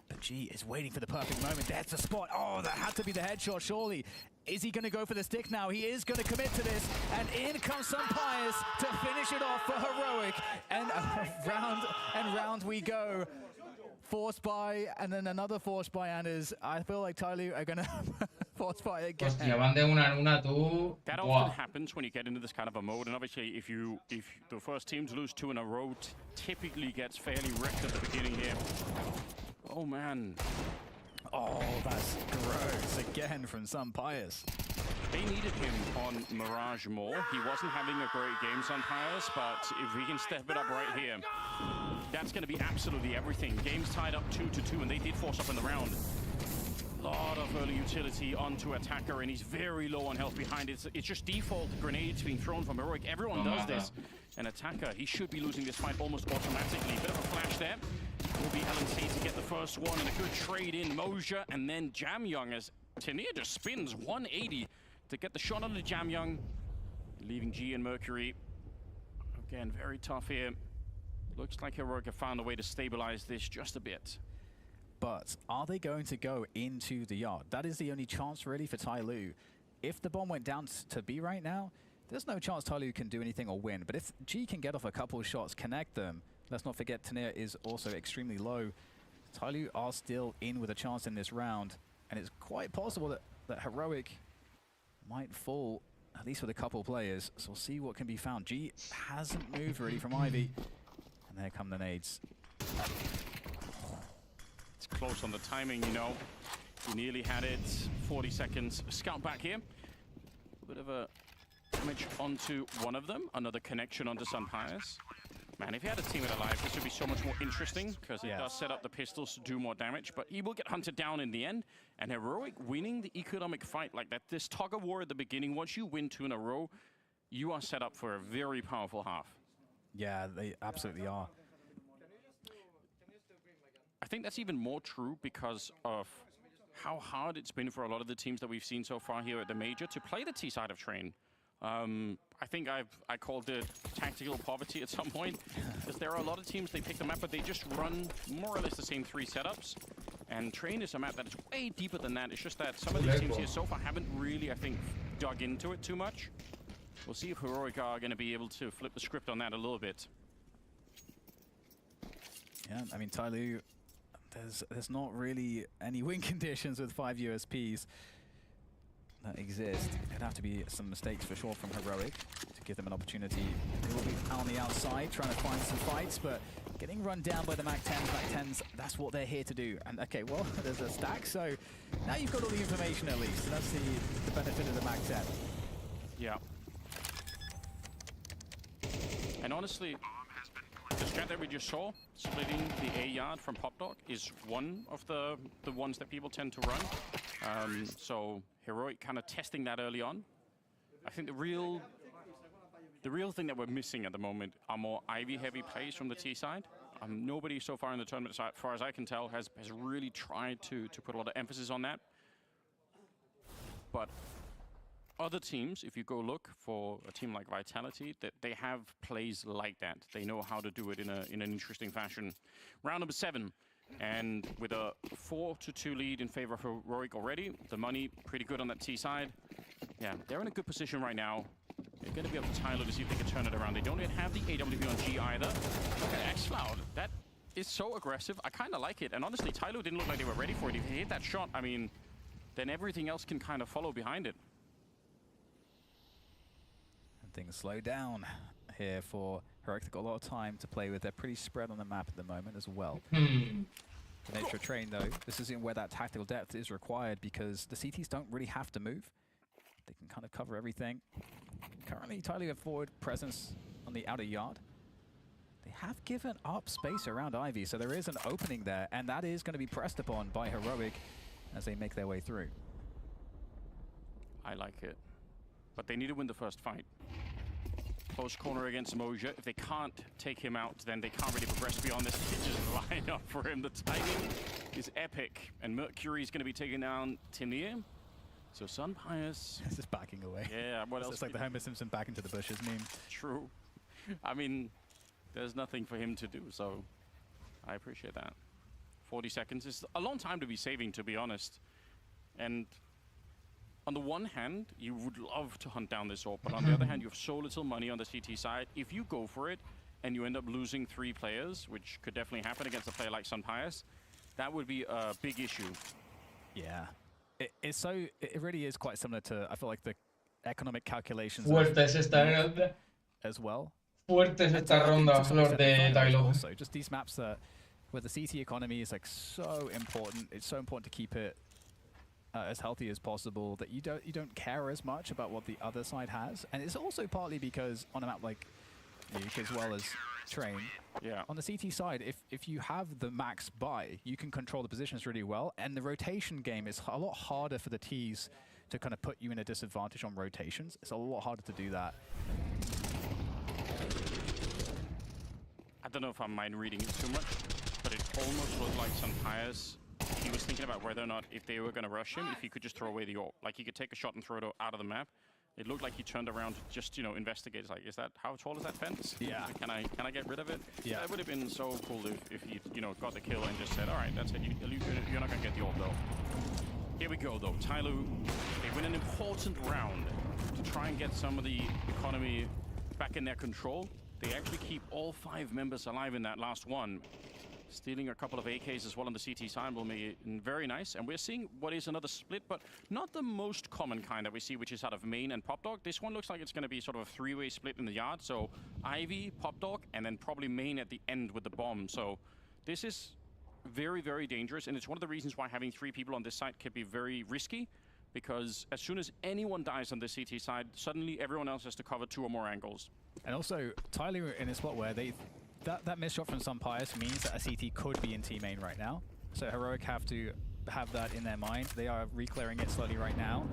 but G is waiting for the perfect moment. There's the spot. Oh, that had to be the headshot, surely. Is he going to go for the stick now? He is going to commit to this, and in comes some Pius to finish it off for Heroic. And round we go. Force buy, and then another force buy, and I feel like Tyloo are going to force buy again. Hostia, van de una en una, tú. That often happens when you get into this kind of a mode, and obviously if the first team to lose 2 in a row typically gets fairly wrecked at the beginning here. Oh man. Oh, that's gross again from some Pius. They needed him on Mirage more. He wasn't having a great game, Sun Pius, but if we can step it up right here, that's going to be absolutely everything. Game's tied up 2-2, and they did force up in the round. Lot of early utility onto Attacker, and he's very low on health behind it. It's just default grenades being thrown from Heroic. Everyone does this. And Attacker, he should be losing this fight almost automatically. Bit of a flash there. Will be LNC to get the first one, and a good trade in Moja, and then Jamyoung as Tenier just spins 180 to get the shot on the Jamyoung, leaving G and Mercury. Again, very tough here. Looks like Heroic have found a way to stabilize this just a bit. But are they going to go into the yard? That is the only chance really for Tyloo. If the bomb went down to B right now, there's no chance Tyloo can do anything or win. But if G can get off a couple of shots, connect them, let's not forget Tenier is also extremely low. Tyloo are still in with a chance in this round, and it's quite possible that Heroic might fall, at least with a couple players. So we'll see what can be found. G hasn't moved really from Ivy. And there come the nades. It's close on the timing, you know. He nearly had it. 40 seconds. Scout back here. A bit of a damage onto one of them. Another connection onto Sun Pius. Man, if he had a teammate alive, this would be so much more interesting, because it does set up the pistols to do more damage, but he will get hunted down in the end. And Heroic winning the economic fight like that, this tug of war at the beginning, once you win 2 in a row, you are set up for a very powerful half. Yeah, they absolutely are. I think that's even more true because of how hard it's been for a lot of the teams that we've seen so far here at the Major to play the T side of Train. I think I called it tactical poverty at some point, because there are a lot of teams, they pick the map, but they just run more or less the same 3 setups. And Train is a map that is way deeper than that. It's just that some of these teams here so far haven't really, I think, dug into it too much. We'll see if Heroic are going to be able to flip the script on that a little bit. Yeah, I mean, Tyloo, there's not really any win conditions with 5 USPs that exist. It'd have to be some mistakes for sure from Heroic to give them an opportunity. They will be on the outside trying to find some fights, but getting run down by the Mac 10s, that's what they're here to do. And okay, well, there's a stack, so now you've got all the information at least. So that's the benefit of the Mac 10. Yeah. And honestly, the strat that we just saw, splitting the A yard from Popdog, is one of the ones that people tend to run. So Heroic kind of testing that early on. I think the real thing that we're missing at the moment are more Ivy-heavy plays from the T side. Nobody so far in the tournament, as far as I can tell, has really tried to put a lot of emphasis on that. But other teams, if you go look for a team like Vitality, that they have plays like that. They know how to do it in an interesting fashion. Round number 7, and with a 4-2 lead in favor of Heroic already, the money pretty good on that T side. Yeah, they're in a good position right now. They're going to be up to Tyler to see if they can turn it around. They don't yet have the AWP on G either. Look at xCloud. That is so aggressive. I kind of like it. And honestly, Tyler didn't look like they were ready for it. If he hit that shot, I mean, then everything else can kind of follow behind it. And things slow down here for Heroic. They've got a lot of time to play with. They're pretty spread on the map at the moment as well. The nature of terrain, though, this isn't where that tactical depth is required because the CTs don't really have to move. They can kind of cover everything. Currently, Tyler have forward presence on the outer yard. They have given up space around Ivy, so there is an opening there, and that is going to be pressed upon by Heroic as they make their way through. I like it. But they need to win the first fight. Close corner against Moja. If they can't take him out, then they can't really progress beyond this. They just line up for him. The timing is epic. And Mercury's going to be taking down Timir. So Sun Pius... This is backing away. Yeah, what else? It's like the Homer Simpson back into the bushes meme. True. I mean, there's nothing for him to do, so I appreciate that. 40 seconds is a long time to be saving, to be honest. And on the one hand, you would love to hunt down this AWP, but on the other hand, you have so little money on the CT side. If you go for it and you end up losing 3 players, which could definitely happen against a player like Sun Pius, that would be a big issue. Yeah. It really is quite similar to, I feel like, the economic calculations as well. Fuertes esta ronda, Flor de Tylo. Also, just these maps that where the CT economy is like so important. It's so important to keep it as healthy as possible that you don't care as much about what the other side has. And it's also partly because on a map like Nuke as well as Train, yeah, on the CT side, if you have the max buy, you can control the positions really well, and the rotation game is a lot harder for the Ts to kind of put you in a disadvantage on rotations. It's a lot harder to do that. I don't know if I'm mind reading it too much, but it almost looked like Sun Pius. He was thinking about whether or not, if they were going to rush him, if he could just throw away the AWP. Like, he could take a shot and throw it out of the map. It looked like he turned around to just, investigate. It's like, is that, how tall is that fence? Yeah. Can I get rid of it? Yeah. That would have been so cool if he, got the kill and just said, all right, that's it. You're not going to get the AWP, though. Here we go, though. Tyloo, they win an important round to try and get some of the economy back in their control. They actually keep all 5 members alive in that last one. Stealing a couple of AKs as well on the CT side will make it very nice. And we're seeing what is another split, but not the most common kind that we see, which is out of Main and Popdog. This one looks like it's going to be sort of a 3-way split in the yard. So Ivy, Popdog, and then probably Main at the end with the bomb. So this is very, very dangerous. And it's one of the reasons why having 3 people on this side can be very risky. Because as soon as anyone dies on the CT side, suddenly everyone else has to cover 2 or more angles. And also, Tyler in a spot where that missed shot from Sun Pius means that a CT could be in T main right now. So Heroic have to have that in their mind. They are re-clearing it slowly right now.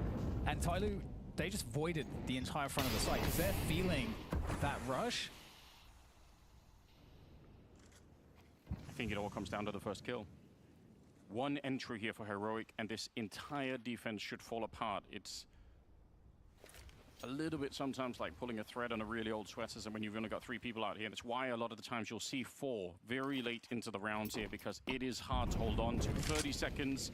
And Tyloo, they just voided the entire front of the site because they're feeling that rush. I think it all comes down to the first kill. 1 entry here for Heroic, and this entire defense should fall apart. It's a little bit sometimes like pulling a thread on a really old sweater, and when you've only got 3 people out here. That's why a lot of the times you'll see 4 very late into the rounds here, because it is hard to hold on to. 30 seconds.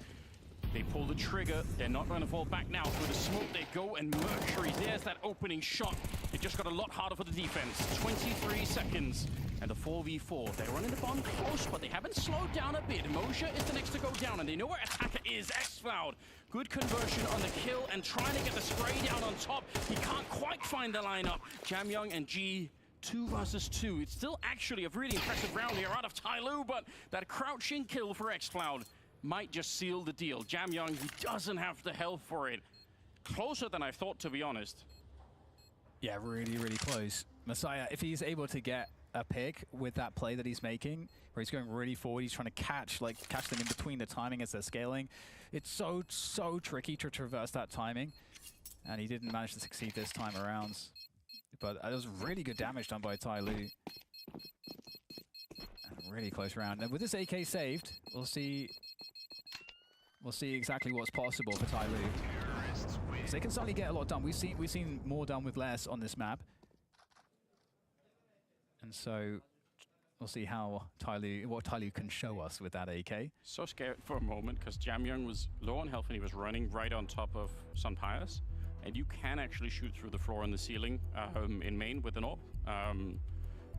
They pull the trigger. They're not going to fall back now. Through the smoke they go, and Mercury, there's that opening shot. It just got a lot harder for the defense. 23 seconds. And the 4v4. They're running the bomb close, but they haven't slowed down a bit. Moja is the next to go down, and they know where Attacker is. xCloud. Good conversion on the kill, and trying to get the spray down on top. He can't quite find the lineup. Jamyoung and G, 2 versus 2. It's still actually a really impressive round here out of Tyloo, but that crouching kill for xCloud might just seal the deal. Jamyoung, he doesn't have the health for it. Closer than I thought, to be honest. Yeah, really, really close. Messiah, if he's able to get a pick with that play that he's making, where he's going really forward, he's trying to catch them in between the timing as they're scaling. It's so tricky to traverse that timing, and he didn't manage to succeed this time around. But it was really good damage done by Tyloo. And a really close round. And with this AK saved, we'll see exactly what's possible for Tyloo. So they can certainly get a lot done. We've seen more done with less on this map. And so we'll see how what Tyloo can show us with that AK. So scared for a moment because Jamyoung was low on health and he was running right on top of Sunpius. And you can actually shoot through the floor and the ceiling in main with an AWP.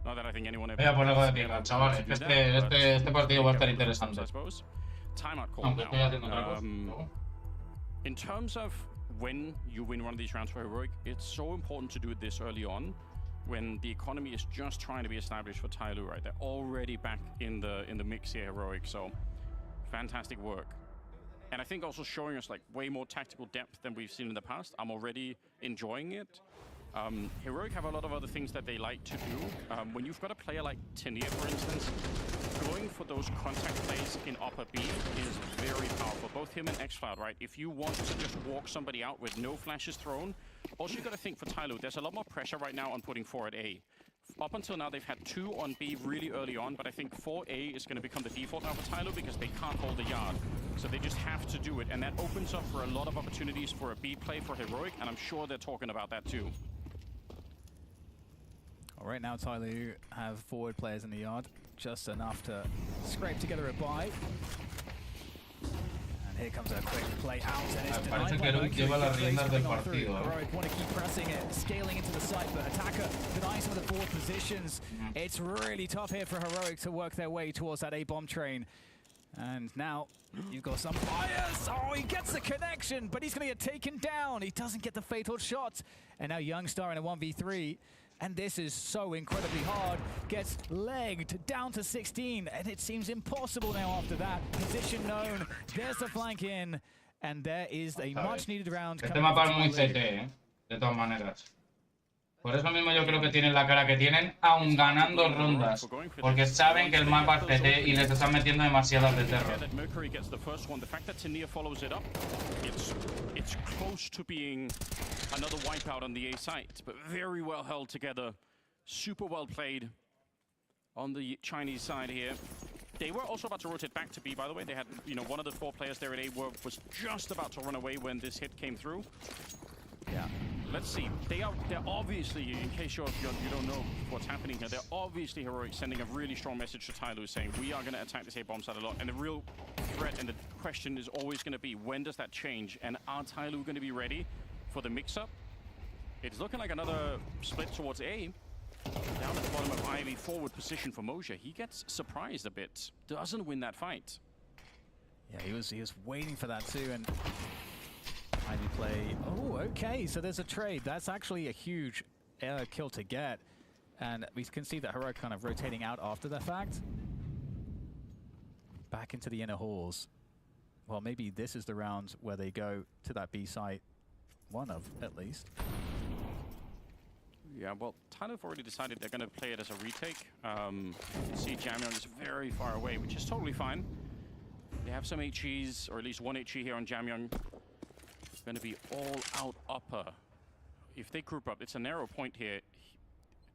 Not that I think anyone ever... Voy a poner algo de pila, chavales. Este partido va a estar interesante. I suppose. Timeout call now. In terms of when you win one of these rounds for Heroic, it's so important to do it this early on, when the economy is just trying to be established for Tyloo, right? They're already back in the mix here, Heroic. So fantastic work. And I think also showing us like way more tactical depth than we've seen in the past. I'm already enjoying it. Heroic have a lot of other things that they like to do. When you've got a player like Tenia, for instance, going for those contact plays in upper B is very powerful. Both him and xCloud, right? If you want to just walk somebody out with no flashes thrown, also you got to think for Tyloo, there's a lot more pressure right now on putting 4 at A. Up until now, they've had 2 on B really early on, but I think 4A is going to become the default now for Tyloo because they can't hold the yard. So they just have to do it, and that opens up for a lot of opportunities for a B play for Heroic, and I'm sure they're talking about that too. All right, now Tyloo have forward players in the yard, just enough to scrape together a buy. And here comes a quick play out, and it's denied by Mercury. Lleva las riendas del partido. Heroic want to keep pressing it, scaling into the site, but Attacker denying some of the forward positions. It's really tough here for Heroic to work their way towards that A-bomb train. And now you've got some bias. Oh, he gets the connection, but he's going to get taken down. He doesn't get the fatal shot. And now Youngstar in a 1v3. And this is so incredibly hard. Gets legged down to 16. And it seems impossible now after that. Position known. There's the flank in. And there is a much needed round. Este mapa es muy CT, de todas maneras. Por eso mismo yo creo que tienen la cara que tienen, aun ganando rondas. Porque saben que el mapa es CT y les están metiendo demasiadas de terror. Mercury gets the first one. The fact that Tenia follows it up, it's close to being another wipeout on the A site, but very well held together. Super well played on the Chinese side here. They were also about to rotate back to B, by the way. They had, one of the 4 players there at A was just about to run away when this hit came through. Yeah. Let's see. They're obviously, in case you don't know what's happening here, they're obviously Heroic sending a really strong message to Tyloo saying, we are going to attack this A-bomb site a lot. And the real threat and the question is always going to be, when does that change? And are Tyloo going to be ready for the mix-up? It's looking like another split towards A. Down at the bottom of Ivy, forward position for Moshe. He gets surprised a bit. Doesn't win that fight. Yeah, he was waiting for that too, and Ivy play. Oh, okay, so there's a trade. That's actually a huge kill to get. And we can see that Heroic kind of rotating out after the fact. Back into the inner halls. Well, maybe this is the round where they go to that B site. One of, at least. Yeah, well, Tyloo have already decided they're going to play it as a retake. You can see Jamyoung is very far away, which is totally fine. They have some HEs, or at least one HE here on Jamyoung. Going to be all out upper. If they group up, it's a narrow point here.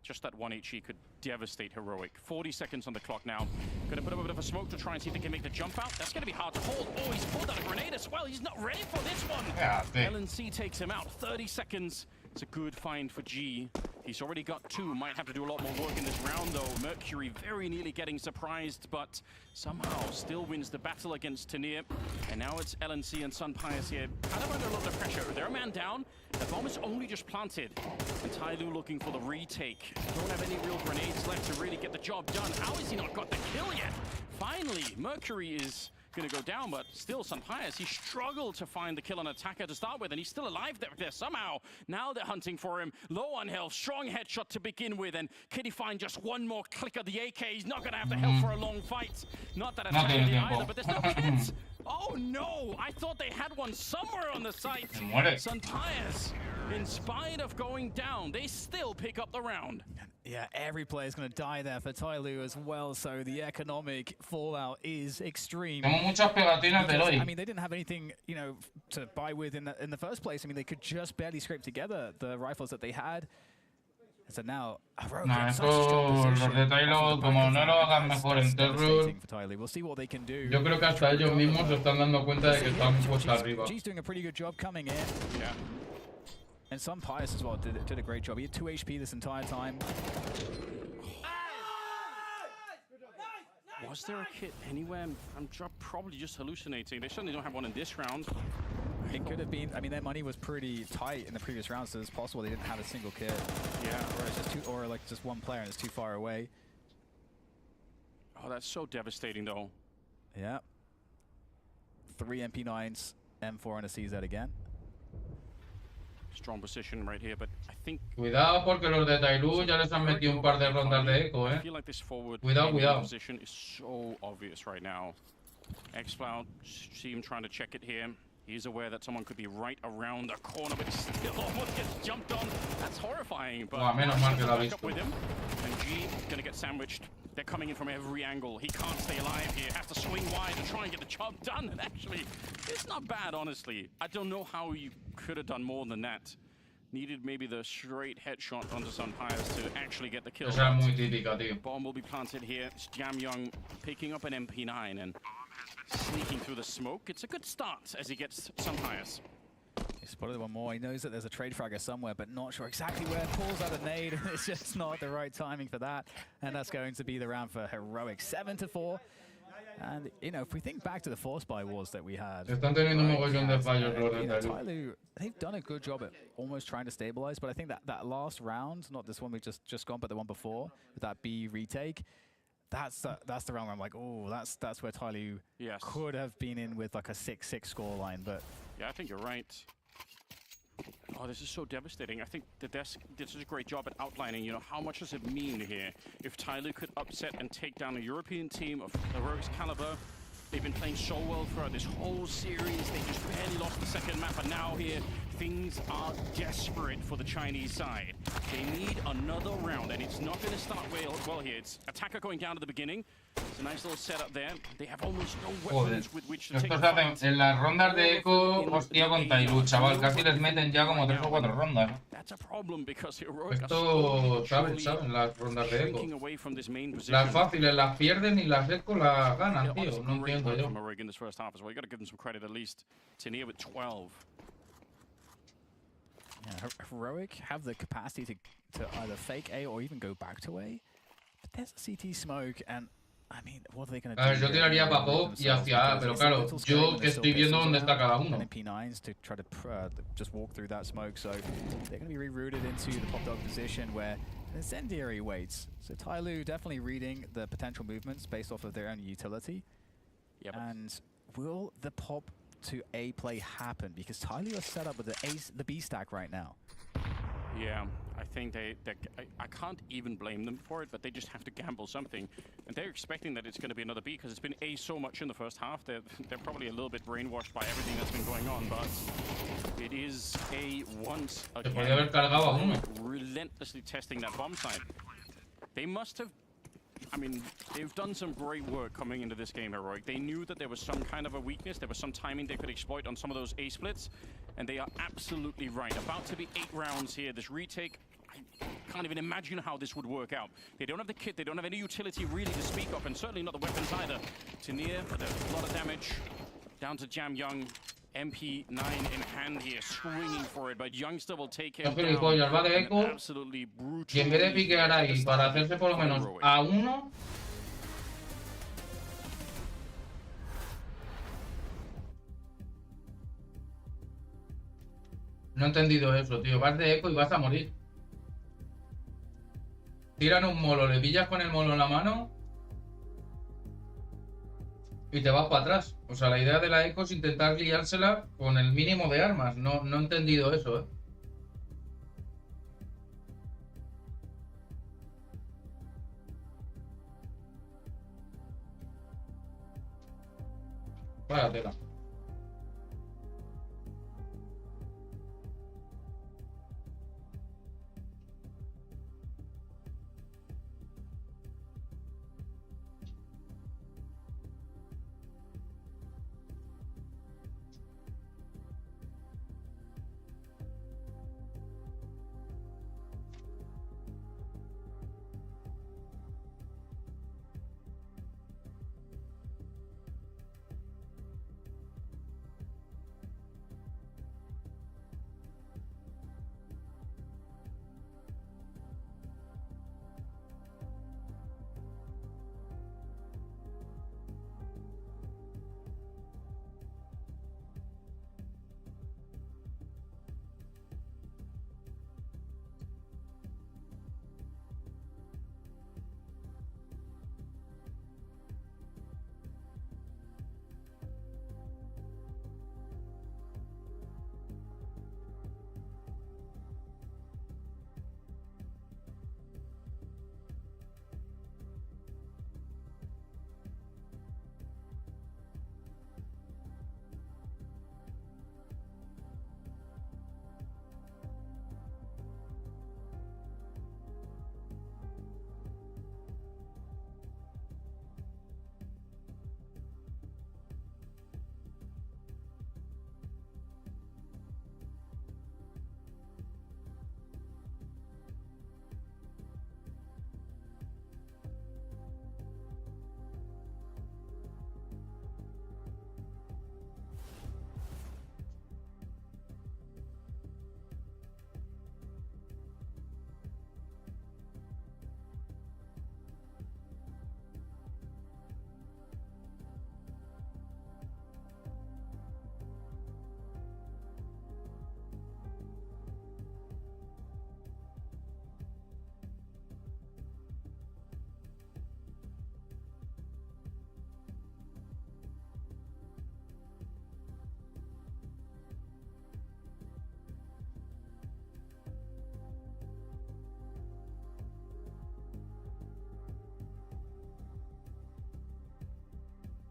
Just that one HE could devastate Heroic. 40 seconds on the clock now. Going to put up a bit of a smoke to try and see if they can make the jump out. That's going to be hard to hold. Oh, he's pulled out a grenade as well. He's not ready for this one. Yeah, LNC takes him out. 30 seconds. It's a good find for G. He's already got 2. Might have to do a lot more work in this round, though. Mercury very nearly getting surprised, but somehow still wins the battle against Tenia. And now it's LNC and Sunpius here. Kind of under a lot of pressure. They're a man down. The bomb is only just planted. And Tyloo looking for the retake. Don't have any real grenades left to really get the job done. How has he not got the kill yet? Finally, Mercury is going to go down, but still Sunpius, he struggled to find the kill on Attacker to start with, and he's still alive there somehow. Now they're hunting for him. Low on health, strong headshot to begin with, and can he find just one more click of the AK? He's not going to have the health for a long fight. Not that Attacker did either, but there's no chance. Oh no! I thought they had one somewhere on the site. Sunpias, in spite of going down, they still pick up the round. Yeah, every player's going to die there for Tyloo as well, so the economic fallout is extreme. Tengo muchas pegatinas de hoy. I mean, they didn't have anything, you know, to buy with in the first place. I mean, they could just barely scrape together the rifles that they had. So now, nah, esto, los de Tyloo, como no lo hagan mejor en terror, we'll see what they can do. Yo creo que hasta ellos mismos se están dando cuenta de que están puestos arriba. G's doing a pretty good job coming in. Yeah. And some Pius as well did a great job. He had 2 HP this entire time. Was there a kit anywhere? I'm probably just hallucinating. They certainly don't have one in this round. It could have been. I mean, their money was pretty tight in the previous round, so it's possible they didn't have a single kit. Yeah. Or it's just two, or like just one player and it's too far away. Oh, that's so devastating, though. Yeah. 3 MP9s, M4 and a CZ again. Strong position right here, but I think. Cuidado porque los de Tyloo ya les han metido un par de rondas de eco, I feel like this forward Cuidado. position is so obvious right now. X-Cloud, see him trying to check it here. He's aware that someone could be right around the corner, but he still almost gets jumped on. That's horrifying, but menos mal que lo ha back visto. up with him. And G gonna get sandwiched. They're coming in from every angle. He can't stay alive here. Has to swing wide to try and get the job done. And actually, it's not bad, honestly. I don't know how you could have done more than that. Needed maybe the straight headshot onto Sunpias to actually get the kill. Esa es muy típica, tío. Bomb will be planted here. It's Jam Young picking up an MP9 and sneaking through the smoke. It's a good start as he gets Sunpias. He spotted one more. He knows that there's a trade fragger somewhere, but not sure exactly where. Pulls out a nade. It's just not the right timing for that. And that's going to be the round for Heroic. 7-4. And, you know, if we think back to the force buy wars that we had, Están teniendo un mogollón de fallos los de Tyloo. Tyloo, they've done a good job at almost trying to stabilize, but I think that last round, not this one we just gone, but the one before, with that B retake, that's the round where I'm like, oh, that's where Tyloo could have been in with like a 6-6 scoreline, but... Yeah, I think you're right. Oh, this is so devastating. I think the desk did such a great job at outlining, you know, how much does it mean here if Tyloo could upset and take down a European team of Heroic's caliber. They've been playing so well throughout this whole series. They just barely lost the second map, but now here, things are desperate for the Chinese side. They need another round, and it's not going to start well here. It's Attacker going down at the beginning. It's a nice little setup there. They have almost no weapons with which to take the fight. Estos hacen en las rondas de eco, hostia con Tyloo, chaval. Casi les meten ya como 3 o 4 rondas. That's a problem because Heroic Esto saben las rondas de eco. Las fáciles las pierden y las eco las ganan, tío. No entiendo yo. From in this first half as well. You got to give them some credit at least. Tania with 12. Yeah, Heroic have the capacity to either fake A or even go back to A. But there's a CT smoke, and I mean, what are they going to do? A ver, yo tiraría para pop y hacia A, pero claro, yo que estoy viendo dónde está cada uno. MP9s to try to just walk through that smoke, so they're going to be rerouted into the pop dog position where an incendiary waits. So Tyloo definitely reading the potential movements based off of their own utility. Yep. And will the pop to A play happen? Because Tyloo are set up with the B stack right now. Yeah, I think I can't even blame them for it, but they just have to gamble something. And they're expecting that it's going to be another B because it's been A so much in the first half. They're probably a little bit brainwashed by everything that's been going on, but it is A once again. Relentlessly testing that bomb site. They must have, I mean, they've done some great work coming into this game, Heroic. They knew that there was some kind of a weakness, there was some timing they could exploit on some of those A splits, and they are absolutely right. About to be 8 rounds here. This retake, I can't even imagine how this would work out. They don't have the kit, they don't have any utility really to speak of, and certainly not the weapons either. Tania, but a lot of damage. Down to Jam Young. MP9 in hand here, swinging for it, but Youngster will take him down. Va de eco, Absolutely brutal. y en vez de piquear ahí para hacerse por lo menos a uno. No he entendido eso, tío. Vas de eco y vas a morir. Tiran un molo, le pillas con el molo en la mano y te vas para atrás. O sea, la idea de la eco es intentar liársela con el mínimo de armas. No he entendido eso, ¿eh? Vaya tela.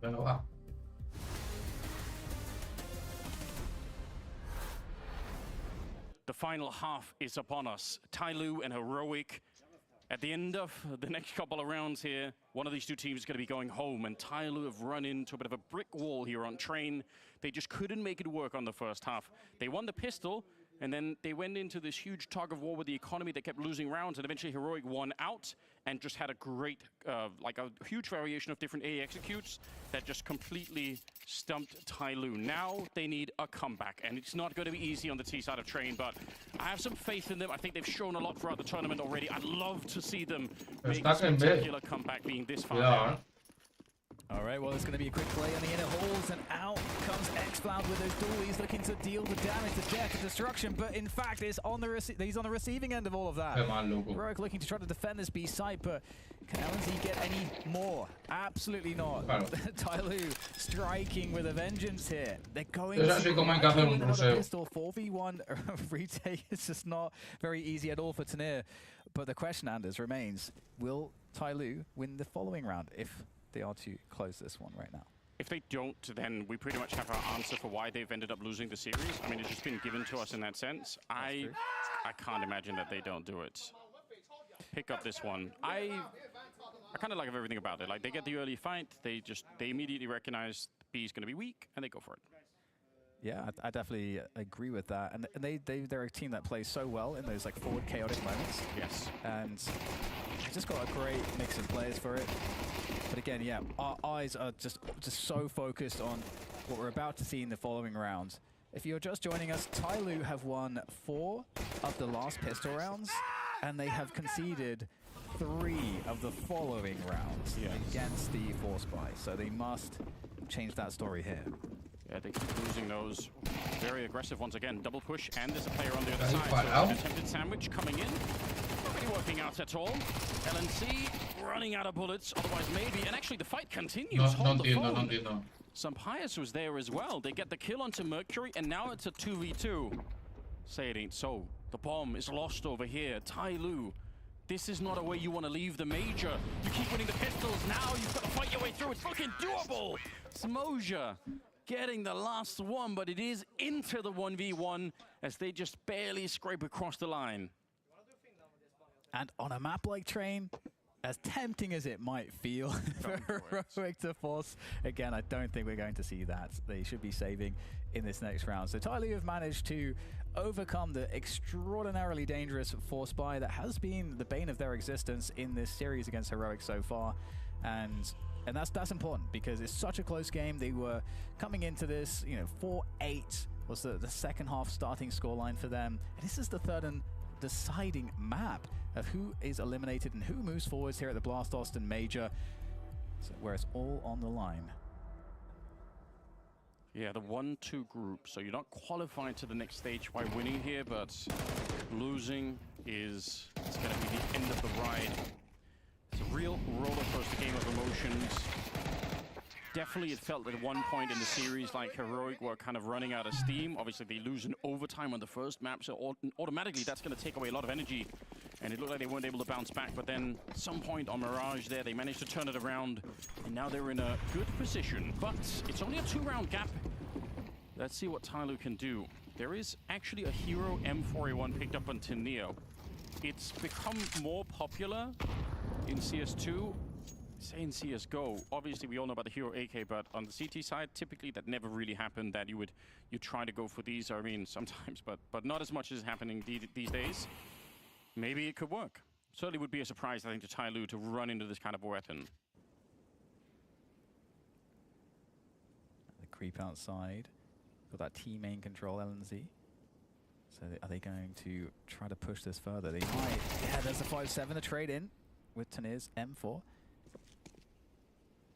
Bueno, va. The final half is upon us. Tyloo and Heroic. At the end of the next couple of rounds here, one of these two teams is going to be going home, and Tyloo have run into a bit of a brick wall here on train. They just couldn't make it work on the first half. They won the pistol, and then they went into this huge tug of war with the economy. They kept losing rounds, and eventually Heroic won out and just had a great, like a huge variation of different A executes that just completely stumped Tyloo. Now they need a comeback, and it's not going to be easy on the T side of train, but I have some faith in them. I think they've shown a lot throughout the tournament already. I'd love to see them make a spectacular comeback being this far down. All right, well, it's going to be a quick play on the inner halls, and out comes Xcloud with those dualies looking to deal the damage, the death, and destruction, but in fact, he's on the receiving end of all of that. Heroic looking to try to defend this B site, but can LNZ get any more? Absolutely not. Tyloo striking with a vengeance here. They're going to another pistol. 4v1 retake is just not very easy at all for Tanir. But the question, Anders, remains, will Tyloo win the following round if they are to close this one right now? If they don't, then we pretty much have our answer for why they've ended up losing the series. I mean, it's just been given to us in that sense. I can't imagine that they don't do it. Pick up this one. I kind of like everything about it. Like, they get the early fight, they immediately recognize B is going to be weak, and they go for it. Yeah, I definitely agree with that. And they're a team that plays so well in those like forward chaotic moments. Yes. And they just got a great mix of players for it. But again, yeah, our eyes are just so focused on what we're about to see in the following rounds. If you're just joining us, Tyloo have won 4 of the last pistol rounds, and they have conceded 3 of the following rounds against the Force Buy. So they must change that story here. Yeah, they keep losing those very aggressive once again. Double push, and there's a player on the other side. So an attempted sandwich coming in. Not really working out at all. LNC running out of bullets, otherwise maybe. And actually the fight continues. Hold the phone. Sampayas was there as well. They get the kill onto Mercury, and now it's a 2v2. Say it ain't so. The bomb is lost over here. Tyloo This is not a way you want to leave the major. You keep winning the pistols, now you've got to fight your way through. It's looking doable. Smoja getting the last one, but it is into the 1v1 as they just barely scrape across the line. And on a map like Train, as tempting as it might feel for Heroic to force, again, I don't think we're going to see that. They should be saving in this next round. So Tarde have managed to overcome the extraordinarily dangerous force buy that has been the bane of their existence in this series against Heroic so far. And that's important because it's such a close game. They were coming into this, you know, 4-8 was the second half starting scoreline for them. And this is the third and deciding map of who is eliminated and who moves forwards here at the Blast Austin Major, so where it's all on the line. Yeah, the 1-2 group. So you're not qualified to the next stage by winning here, but losing is going to be the end of the ride. It's a real roller coaster game of emotions. Definitely it felt at one point in the series like Heroic were kind of running out of steam. Obviously they lose in overtime on the first map, so automatically that's going to take away a lot of energy. And it looked like they weren't able to bounce back, but then at some point on Mirage there, they managed to turn it around. And now they're in a good position, but it's only a 2-round gap. Let's see what Tyloo can do. There is actually a Hero M4A1 picked up on Neo. It's become more popular in CS2. Say in CSGO, obviously we all know about the Hero AK, but on the CT side, typically that never really happened, that you try to go for these, I mean, sometimes, but not as much as happening these days. Maybe it could work. Certainly would be a surprise, I think, to Tyloo to run into this kind of weapon. The creep outside. Got that T main control, LNZ. So are they going to try to push this further? They might. Yeah, there's the 5-7, the trade in with Tanir's M4.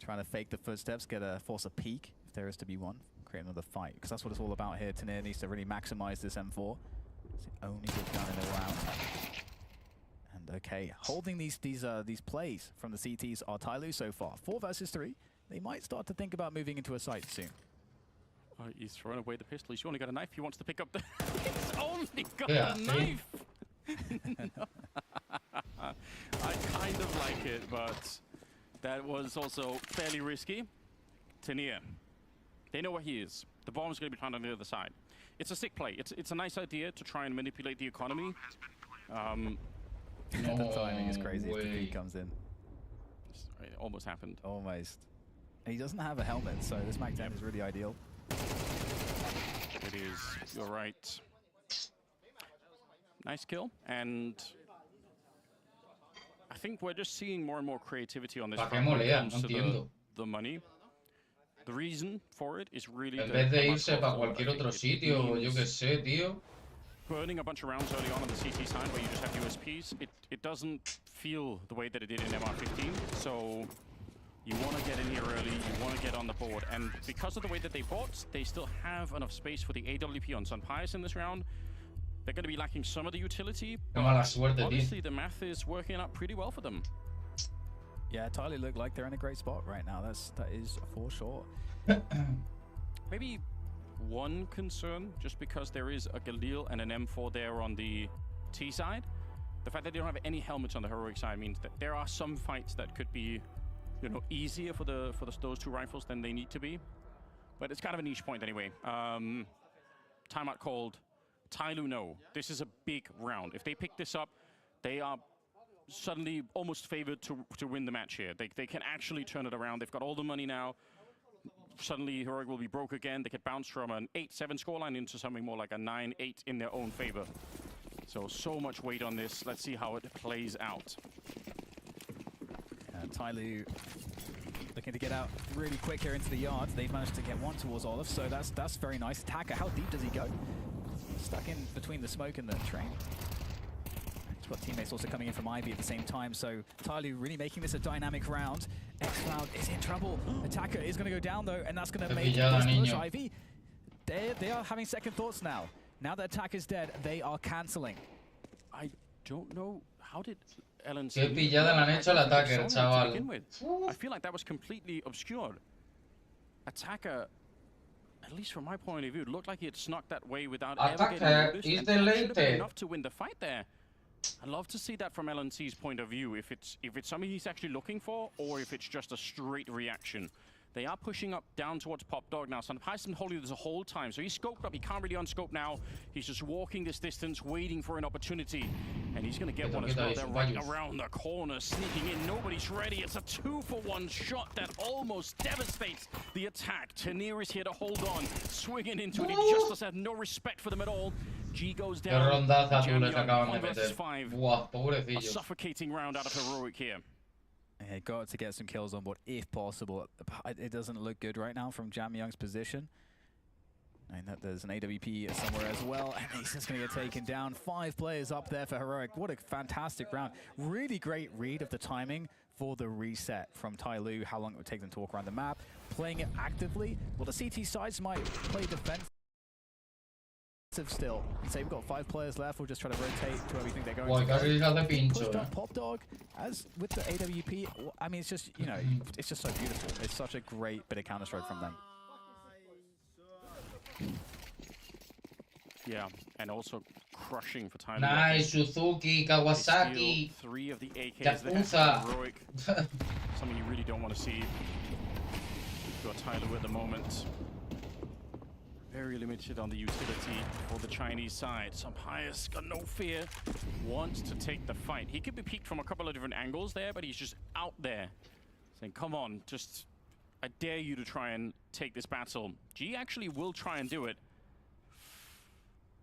Trying to fake the footsteps, force a peek if there is to be one, create another fight, because that's what it's all about here. Tanir needs to really maximize this M4. It's the only good gun in the round. And okay, holding these plays from the CTs are Tyloo so far. 4 versus 3. They might start to think about moving into a site soon. He's throwing away the pistol. He's only got a knife. He wants to pick up the... He's only got a knife! I kind of like it, but that was also fairly risky. Tanir, they know where he is. The bomb's going to be planted on the other side. It's a sick play. It's a nice idea to try and manipulate the economy. The timing is crazy if the feed comes in. It almost happened. Almost. And he doesn't have a helmet, so this Mac 10 is really ideal. It is. You're right. Nice kill, and I think we're just seeing more and more creativity on this front when it comes to the money. The reason for it is really en vez de irse para cualquier otro sitio, yo qué sé, tío. Burning a bunch of rounds early on the CT side where you just have USPs, it doesn't feel the way that it did in MR15. So you want to get in here early, you want to get on the board, and because of the way that they fought, they still have enough space for the AWP on Sun Pius in this round. They're going to be lacking some of the utility, but obviously the math is working out pretty well for them. Yeah, Tyloo look like they're in a great spot right now. That is for sure. Maybe one concern, just because there is a Galil and an M4 there on the T side. The fact that they don't have any helmets on the Heroic side means that there are some fights that could be, you know, easier for those two rifles than they need to be. But it's kind of a niche point anyway. Timeout called. Tyloo know this is a big round. If they pick this up, they are suddenly almost favored to win the match here. They can actually turn it around. They've got all the money now. Suddenly Heroic will be broke again. They could bounce from an 8-7 scoreline into something more like a 9-8 in their own favor. So much weight on this. Let's see how it plays out. Tyloo looking to get out really quick here into the yard. They've managed to get one towards Olaf, so that's very nice. Attacker, how deep does he go? Stuck in between the smoke and the train. He's got teammates also coming in from Ivy at the same time, so Tyloo really making this a dynamic round. X-Cloud is in trouble. Attacker is going to go down though, and that's going to make this push. Ivy, they are having second thoughts now. Now that Attack is dead, they are cancelling. I don't know, how did LNC... Qué pillada le han hecho al Attacker, chaval. I feel like that was completely obscured. Attacker, at least from my point of view, it looked like he had snuck that way without ever getting noticed. Is deleted. Enough to win the fight there. I'd love to see that from LNC's point of view, if it's something he's actually looking for, or if it's just a straight reaction. They are pushing up down towards Pop Dog now. Sunpai's been holding this the whole time, so he's scoped up. He can't really unscope now. He's just walking this distance, waiting for an opportunity. And he's going to get one as well. They're right around the corner, sneaking in. Nobody's ready. It's a 2-for-1 shot that almost devastates the attack. Tanir is here to hold on, swinging into it. He just does have no respect for them at all. G goes down. Jamyang, 1 versus 5. A suffocating round out of Heroic here. Yeah, got to get some kills on board if possible. It doesn't look good right now from Jamyang's position. And that there's an AWP somewhere as well, and he's just going to get taken down. 5 players up there for Heroic. What a fantastic round. Really great read of the timing for the reset from Tyloo, how long it would take them to walk around the map. Playing it actively. Well, the CT sides might play defensive still. Say we've got 5 players left, we'll just try to rotate to where we think they're going to go. Pushed on Pop Dog, as with the AWP, I mean, it's just, you know, it's just so beautiful. It's such a great bit of Counter-Strike from them. Yeah, and also crushing for Tyloo. Nice, Suzuki, Kawasaki. 3 of the AKs there. Heroic. Something you really don't want to see. You've got Tyloo at the moment. Very limited on the utility for the Chinese side. Sunpai's got no fear, wants to take the fight. He could be peeked from a couple of different angles there, but he's just out there saying, come on, just, I dare you to try and take this battle. G actually will try and do it.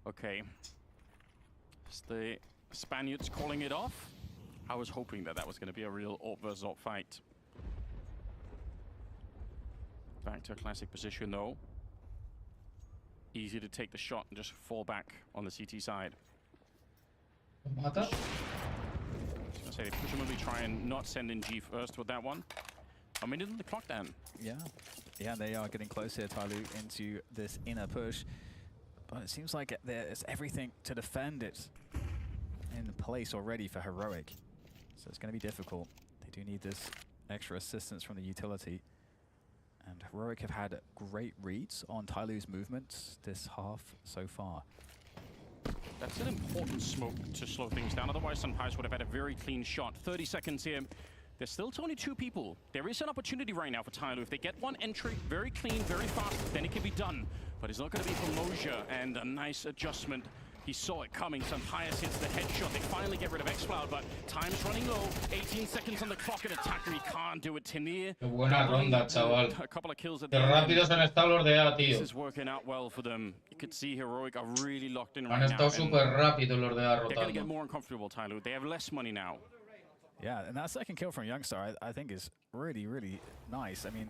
Okay. It's the Spaniards calling it off. I was hoping that that was going to be a real AWP versus AWP fight. Back to a classic position though. Easy to take the shot and just fall back on the CT side. I was gonna say they presumably try and not send in G first with that one. A minute on the clock then. Yeah, they are getting close here, Tyloo, into this inner push. But it seems like there's everything to defend it in place already for Heroic. So it's going to be difficult. They do need this extra assistance from the utility. And Heroic have had great reads on Tyloo's movements this half so far. That's an important smoke to slow things down. Otherwise, Sunpai's would have had a very clean shot. 30 seconds here. There's still only 2 people. There is an opportunity right now for Tyloo. If they get one entry very clean, very fast, then it can be done. But it's not going to be for Mosier, and a nice adjustment. He saw it coming. Sunpai's hits the headshot. They finally get rid of Xcloud, but time's running low. 18 seconds on the clock, and attacker, he can't do it. Tanir. Qué buena ronda, chaval. A couple of kills at Qué rápidos han estado los de A, tío. This is working out well for them. You could see Heroic are really locked in Han right now. estado súper rápidos los de A They're going to get rotando. more uncomfortable, Tyloo. They have less money now. Yeah, and that second kill from Youngstar, I think is really, really nice. I mean,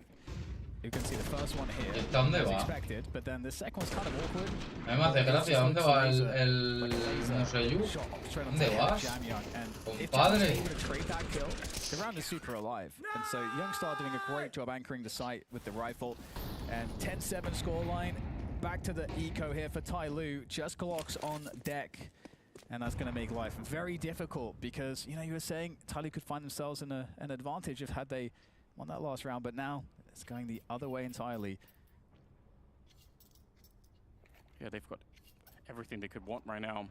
you can see the first one here as expected, but then the second one's kind of awkward. A mí me hace gracia, ¿dónde va el no sé yo? ¿Dónde vas? Compadre. The round is super alive, and so Youngstar doing a great job anchoring the site with the rifle. And 10-7 scoreline. Back to the eco here for Tyloo. Just Glocks on deck. And that's going to make life very difficult because, you know, you were saying Tyloo could find themselves in an advantage if had they won that last round, but now it's going the other way entirely. Yeah, they've got everything they could want right now.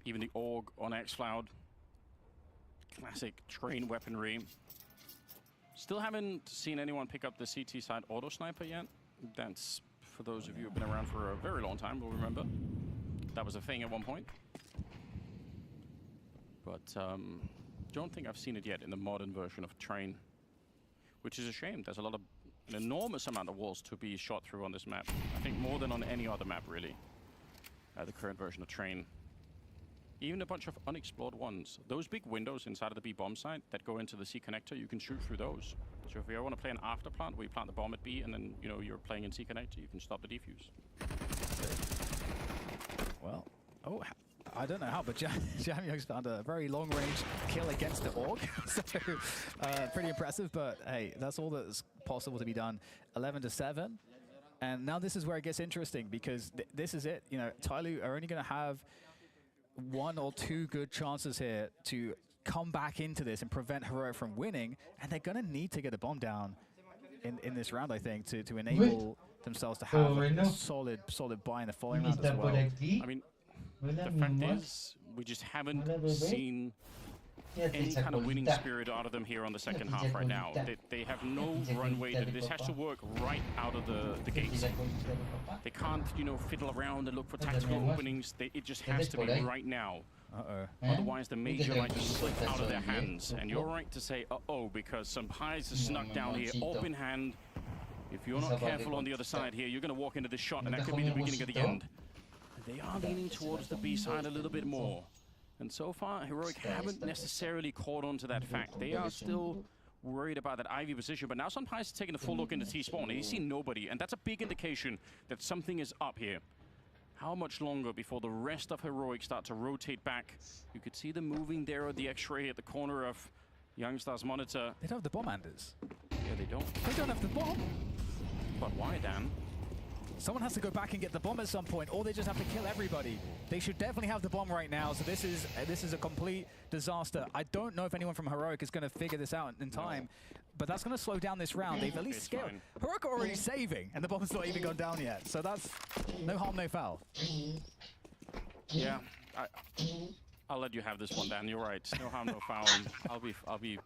Even the AUG on Xcloud. Classic train weaponry. Still haven't seen anyone pick up the CT side auto sniper yet. That's, for those of you who've been around for a very long time, will remember. That was a thing at one point. But don't think I've seen it yet in the modern version of Train, which is a shame. There's an enormous amount of walls to be shot through on this map. I think more than on any other map, really. The current version of Train. Even a bunch of unexplored ones. Those big windows inside of the B bomb site that go into the C connector, you can shoot through those. So if you ever want to play an after plant where you plant the bomb at B and then, you know, you're playing in C connector, you can stop the defuse. Well, oh, I don't know how, but Jamyang's found a very long-range kill against the AUG. So, pretty impressive, but hey, that's all that's possible to be done. 11-7. And now this is where it gets interesting because this is it. You know, Tyloo are only going to have 1 or 2 good chances here to come back into this and prevent Heroic from winning, and they're going to need to get a bomb down in this round, I think, to enable themselves to have a solid buy in the following round as well. I mean, the fact is, we just haven't seen any kind of winning spirit out of them here on the second half right now. They have no runway. This has to work right out of the gates. They can't, you know, fiddle around and look for tactical openings. It just has to be right now. Otherwise, the major might just slip out of their hands. And you're right to say, uh-oh, because some pies are snuck down here, open hand. If you're not careful on the other side here, you're going to walk into this shot, and that could be the beginning of the end. They are leaning towards the B side a little bit more. And so far, Heroic haven't necessarily caught on to that fact. They are still worried about that Ivy position, but now Sunpies is taking a full look into T-spawn, and he's seen nobody, and that's a big indication that something is up here. How much longer before the rest of Heroic start to rotate back? You could see them moving there at the X-ray at the corner of Youngstar's monitor. They don't have the bomb, Anders. Yeah, they don't. They don't have the bomb. But why, Dan? Someone has to go back and get the bomb at some point, or they just have to kill everybody. They should definitely have the bomb right now, so this is a complete disaster. I don't know if anyone from Heroic is going to figure this out in time, but that's going to slow down this round. They've at least scaled. Heroic are already saving, and the bomb's not even gone down yet, so that's no harm, no foul. Yeah, I'll let you have this one, Dan. You're right. No harm, no foul.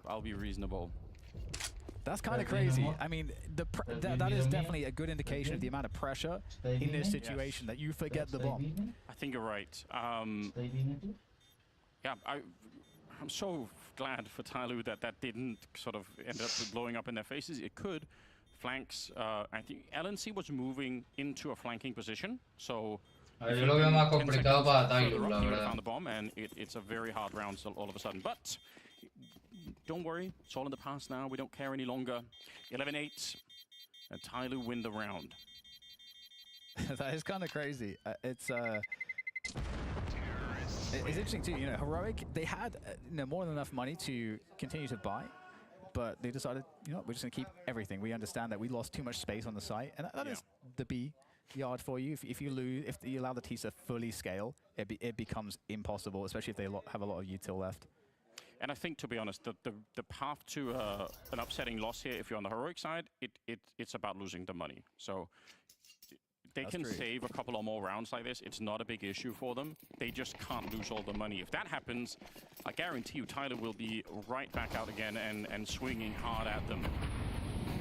I'll be reasonable. That's kind of crazy. I mean, that is definitely a good indication of the amount of pressure in this situation, that you forget the bomb. I think you're right. Yeah, I'm so glad for Tyloo that didn't sort of end up blowing up in their faces. It could. Flanks, I think LNC was moving into a flanking position, so... Yo lo veo más complicado para Tyloo, la verdad. Found the bomb, and it's a very hard round all of a sudden. But don't worry, it's all in the past now. We don't care any longer. 11-8, and Tyloo win the round. That is kind of crazy. It's interesting too. You know, Heroic, they had more than enough money to continue to buy, but they decided, you know, we're just gonna keep everything. We understand that we lost too much space on the site, and that is the B yard for you. If you allow the T's to fully scale, it becomes impossible, especially if they have a lot of util left. And I think, to be honest, the path to an upsetting loss here, if you're on the Heroic side, it's about losing the money. So they can save a couple or more rounds like this. It's not a big issue for them. They just can't lose all the money. If that happens, I guarantee you Tyler will be right back out again and swinging hard at them.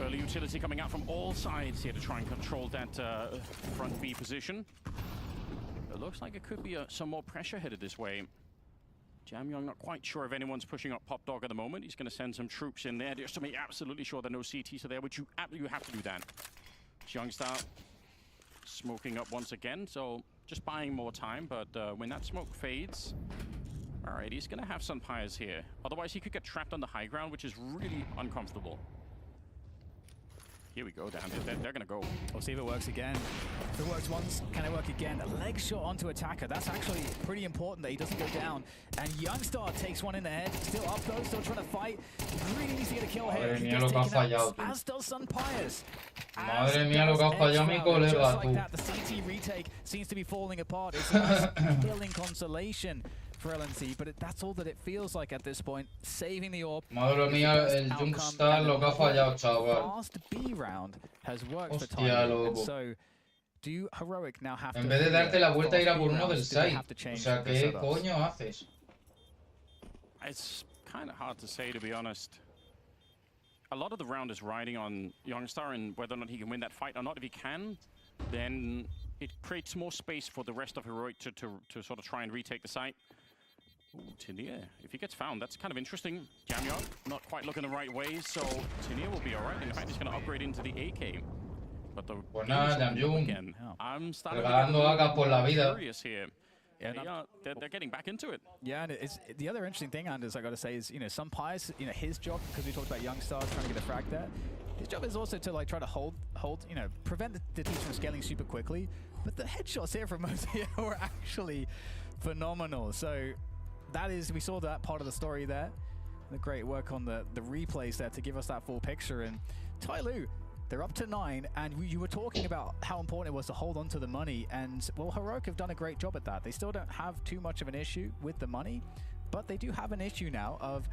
Early utility coming out from all sides here to try and control that front B position. It looks like it could be some more pressure headed this way. Jamyoung not quite sure if anyone's pushing up Pop Dog at the moment. He's going to send some troops in there just to make absolutely sure there are no CTs are there, which you have to do that. Youngstar smoking up once again, so just buying more time, but when that smoke fades, all right, he's going to have some pyres here. Otherwise, he could get trapped on the high ground, which is really uncomfortable. Here we go, Dan. They're going to go. We'll see if it works again. If it works once, can it work again? A leg shot onto attacker. That's actually pretty important that he doesn't go down. And Youngstar takes one in the head. Still up though, still trying to fight. Really needs to get a kill here. He gets taken out, as does Sunpies. Madre mía, lo que ha fallado mi colega, just like tú. that, the CT retake seems to be falling apart. It's a nice killing consolation for LNC, but that's all that it feels like at this point. Saving the orb. Madre mía, el Youngstar lo que ha fallado, chaval. Last B round has worked for Tarde. So, do Heroic now have to... En vez de darte la vuelta, ir a por uno del side. O sea, ¿qué coño haces? It's kind of hard to say, to be honest. A lot of the round is riding on Youngstar and whether or not he can win that fight or not. If he can, then it creates more space for the rest of Heroic to sort of try and retake the site. Ooh, Tinier, if he gets found, that's kind of interesting. Jamyoung not quite looking the right way, so Tinier will be all right. In fact, he's going to upgrade into the AK. But the again, I'm starting to get curious here. Yeah, they're getting back into it. Yeah, and it's the other interesting thing, Anders, I got to say, is Sunpies, his job, because we talked about Youngstar trying to get a frag there. His job is also to try to hold, prevent the teams from scaling super quickly. But the headshots here from Mozia were actually phenomenal. So that is, we saw that part of the story there. The great work on the replays there to give us that full picture. And Tyloo, they're up to 9, and you were talking about how important it was to hold on to the money, and well, Heroic have done a great job at that. They still don't have too much of an issue with the money, but they do have an issue now of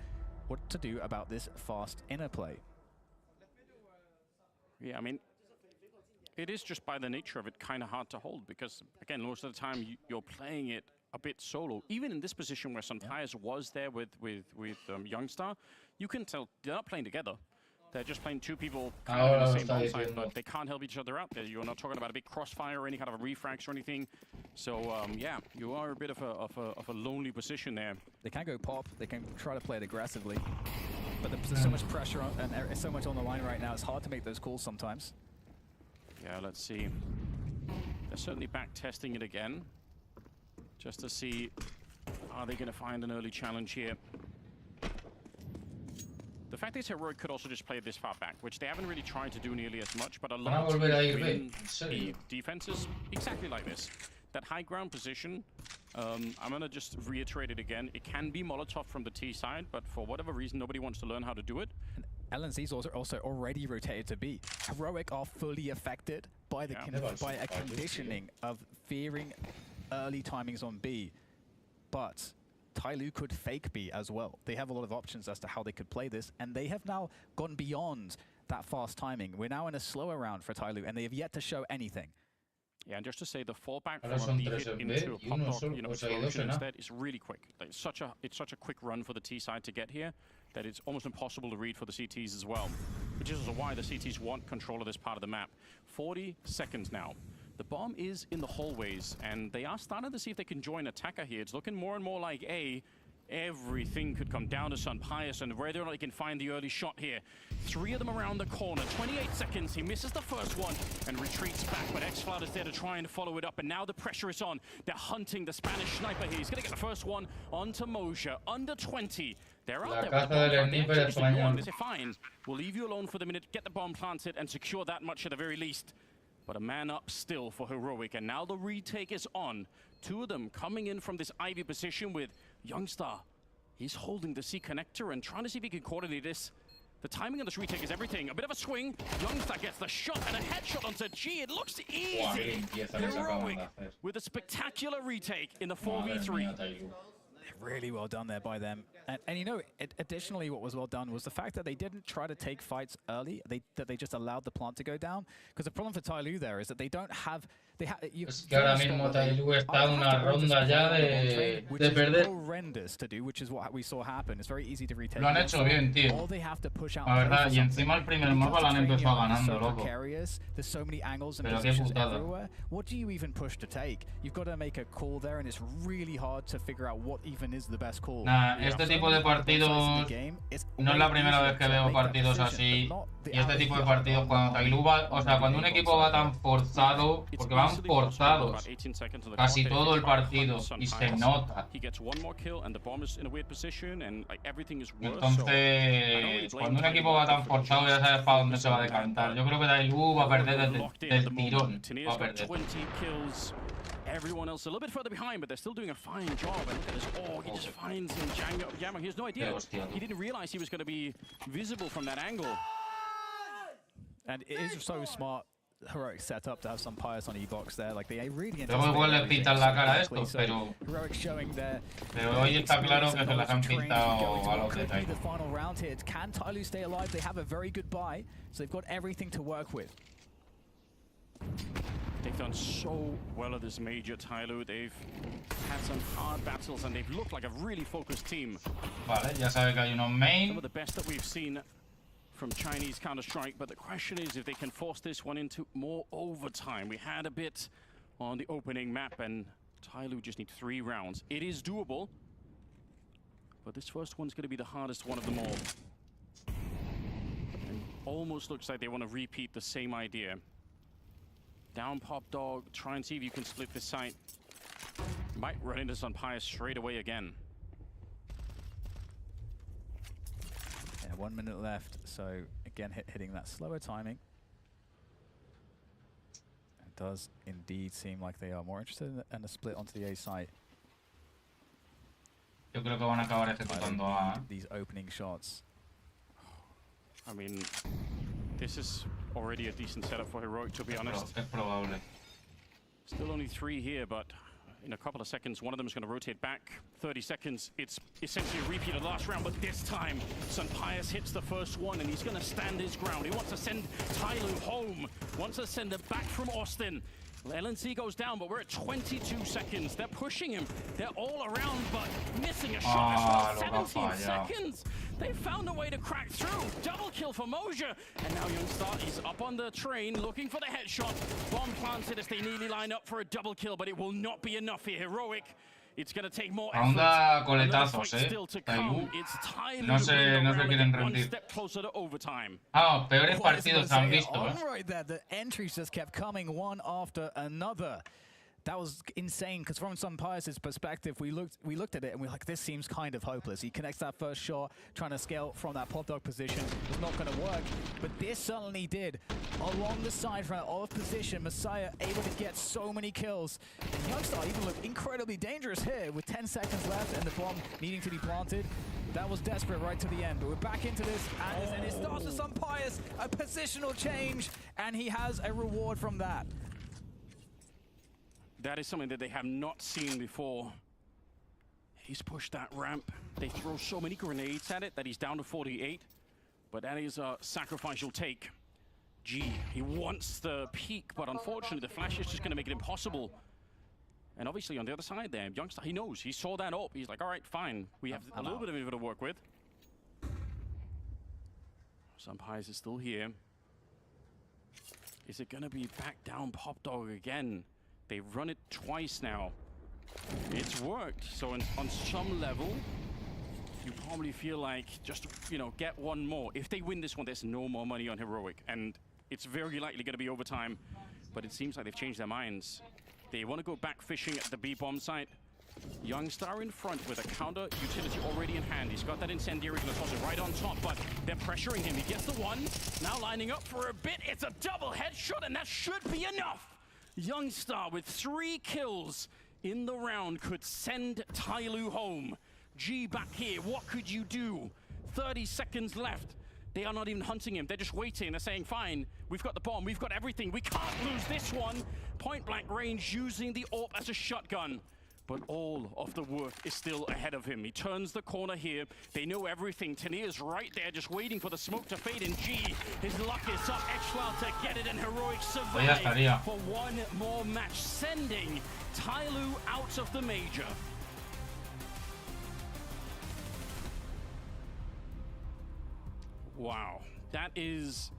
what to do about this fast interplay. Yeah, I mean, it is just by the nature of it kind of hard to hold, because again, most of the time you're playing it a bit solo. Even in this position where Sunpias was there with Youngstar, you can tell they're not playing together. They're just playing two people kind of in the same bomb site, but they can't help each other out there. You're not talking about a big crossfire or any kind of a refrax or anything. So yeah, you are a bit of a lonely position there. They can go pop. They can try to play it aggressively, but there's so much pressure on, and so much on the line right now. It's hard to make those calls sometimes. Yeah, let's see. They're certainly back testing it again, just to see, are they going to find an early challenge here? The fact is Heroic could also just play this far back, which they haven't really tried to do nearly as much, but a lot of the defenses exactly like this. That high ground position, I'm going to just reiterate it again. It can be Molotov from the T side, but for whatever reason, nobody wants to learn how to do it. LNC's also already rotated to B. Heroic are fully affected by the by a conditioning of fearing early timings on B, but Tyloo could fake B as well. They have a lot of options as to how they could play this, and they have now gone beyond that fast timing. We're now in a slower round for Tyloo, and they have yet to show anything. Yeah, and just to say, the fallback from the hit into a pop dog, explosion instead is really quick. Like, it's such a quick run for the T side to get here that it's almost impossible to read for the CTs as well, which is also why the CTs want control of this part of the map. 40 seconds now. The bomb is in the hallways, and they are starting to see if they can join attacker here. It's looking more and more like everything could come down to Sunpias and whether or not he can find the early shot here. 3 of them around the corner. 28 seconds. He misses the first one and retreats back, but X-Flood is there to try and follow it up, and now the pressure is on. They're hunting the Spanish sniper here. He's going to get the first one onto Moja. Under 20. They're out there with the bomb. They say, fine, we'll leave you alone for the minute, get the bomb planted, and secure that much at the very least. But a man up still for Heroic, and now the retake is on. 2 of them coming in from this Ivy position with Youngstar. He's holding the C connector and trying to see if he can coordinate this. The timing of this retake is everything. A bit of a swing. Youngstar gets the shot and a headshot onto G. It looks easy. Heroic with a spectacular retake in the 4v3. Really well done there by them. And you know, additionally, what was well done was the fact that they didn't try to take fights early, that they just allowed the plant to go down. Because the problem for Tyloo there is that they don't have... Es que ahora mismo Tyloo está en una ronda ya de perder. Horrendous to do, which is what we saw happen. It's very easy to retake. Lo han hecho bien, tío. All they have to push out. La verdad, y encima el primer mapa lo han empezado ganando, loco. There's so many angles and Pero qué positions putada. everywhere. What do you even push to take? You've got to make a call there, and it's really hard to figure out what even is the best call. Nah, este tipo de partidos no es la primera vez que veo partidos así. Y este tipo de partidos cuando Tyloo va, o sea, cuando un equipo va tan forzado, porque van forzados casi todo el partido y se nota. Entonces, cuando un equipo va tan forzado ya sabes para dónde se va a decantar. Yo creo que Tyloo va a perder desde el tirón. Va a perder. Everyone else a little bit further behind, but they're still doing a fine job. And look at this. Oh, he just finds him. Jammer, he has no idea. He didn't realize he was going to be visible from that angle. And it is so smart. Heroic set up to have some pious on E-box there, like they really Luego igual le pintan la cara a estos, pero hoy está claro que se las han pintado a los de Tyloo. The final round here, can Tyloo stay alive? They have a very good buy, so they've got everything to work with. They've done so well at this major, Tyloo. They've had some hard battles and they've looked like a really focused team. Vale, ya sabe que hay unos main. Some of the best that we've seen from Chinese Counter-Strike, but the question is if they can force this one into more overtime. We had a bit on the opening map, and Tyloo just need 3 rounds. It is doable, but this first one's going to be the hardest one of them all. And almost looks like they want to repeat the same idea. Down pop dog, try and see if you can split this site. Might run into Sunpias straight away again. Yeah, 1 minute left, so again hitting that slower timing. It does indeed seem like they are more interested in a split onto the A site. Yo creo que van a acabar ejecutando A. These opening shots. I mean, this is already a decent setup for Heroic, to be honest. Es probable. Still only 3 here, but in a couple of seconds, one of them is going to rotate back. 30 seconds, it's essentially a repeat of the last round, but this time, Sunpias hits the first one, and he's going to stand his ground. He wants to send Tyloo home, wants to send it back from Austin. LNC goes down, but we're at 22 seconds. They're pushing him. They're all around, but missing a shot as well. 17 seconds. They found a way to crack through. Double kill for Moja. And now Youngstar is up on the train looking for the headshot. Bomb planted as they nearly line up for a double kill, but it will not be enough here. Heroic. It's going to take more effort. Anda coletazos, Tailu. No se quieren rendir. Peores partidos han visto, Right there, the entries just kept coming one after another. That was insane, because from some Pius' perspective, we looked at it and we're like, this seems kind of hopeless. He connects that first shot, trying to scale from that pop dog position. It's not going to work, but this certainly did. Along the side from out of position, Messiah able to get so many kills. And Youngstar even looked incredibly dangerous here with 10 seconds left and the bomb needing to be planted. That was desperate right to the end, but we're back into this, and it starts with some Pius, a positional change, and he has a reward from that. That is something that they have not seen before. He's pushed that ramp. They throw so many grenades at it that he's down to 48. But that is a sacrifice you'll take. G, he wants the peak, but unfortunately the flash is just going to make it impossible. And obviously on the other side there, Youngstar, he knows. He saw that up. He's like, all right, fine. We have a little bit of info to work with. Sampais is still here. Is it going to be back down Pop Dog again? They've run it twice now. It's worked. So on some level, you probably feel like just, get one more. If they win this one, there's no more money on Heroic. And it's very likely going to be overtime. But it seems like they've changed their minds. They want to go back fishing at the B-bomb site. Youngstar in front with a counter utility already in hand. He's got that incendiary gonna toss it right on top, but they're pressuring him. He gets the one. Now lining up for a bit. It's a double headshot, and that should be enough. Youngstar with 3 kills in the round could send Tailu home. G back here, what could you do? 30 seconds left. They are not even hunting him, they're just waiting. They're saying, fine, we've got the bomb, we've got everything. We can't lose this one. Point blank range using the AWP as a shotgun. But all of the work is still ahead of him. He turns the corner here. They know everything. Tanir's right there, just waiting for the smoke to fade in. G, his luck is up. Exflow to get it, and Heroic survive for one more match, sending Tailu out of the major. Wow, that is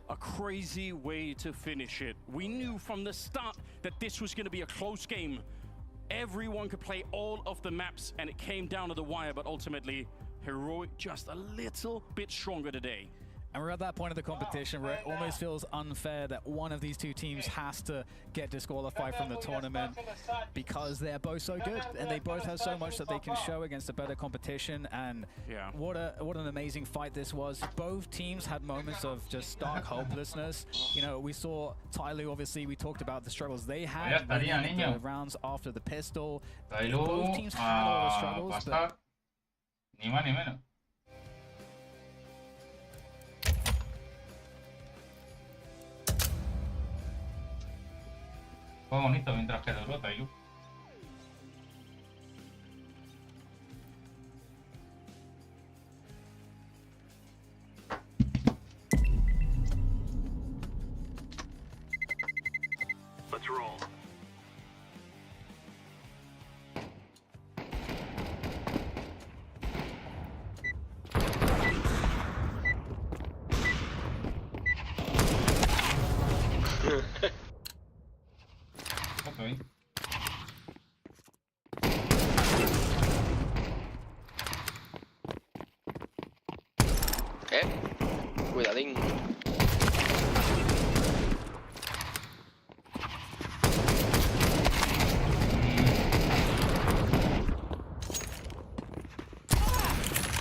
a crazy way to finish it. We knew from the start that this was going to be a close game. Everyone could play all of the maps, and it came down to the wire, but ultimately, Heroic just a little bit stronger today. And we're at that point of the competition where it almost feels unfair that one of these two teams has to get disqualified from the tournament because they're both so good and they both have so much that they can show against a better competition. And what an amazing fight this was. Both teams had moments of just stark hopelessness. We saw Tailu, obviously, we talked about the struggles they had in the rounds after the pistol. Both teams had all the struggles. But ni más ni menos. Fue bonito mientras que duró Tailu. Let's roll. Okay. Cuidadín.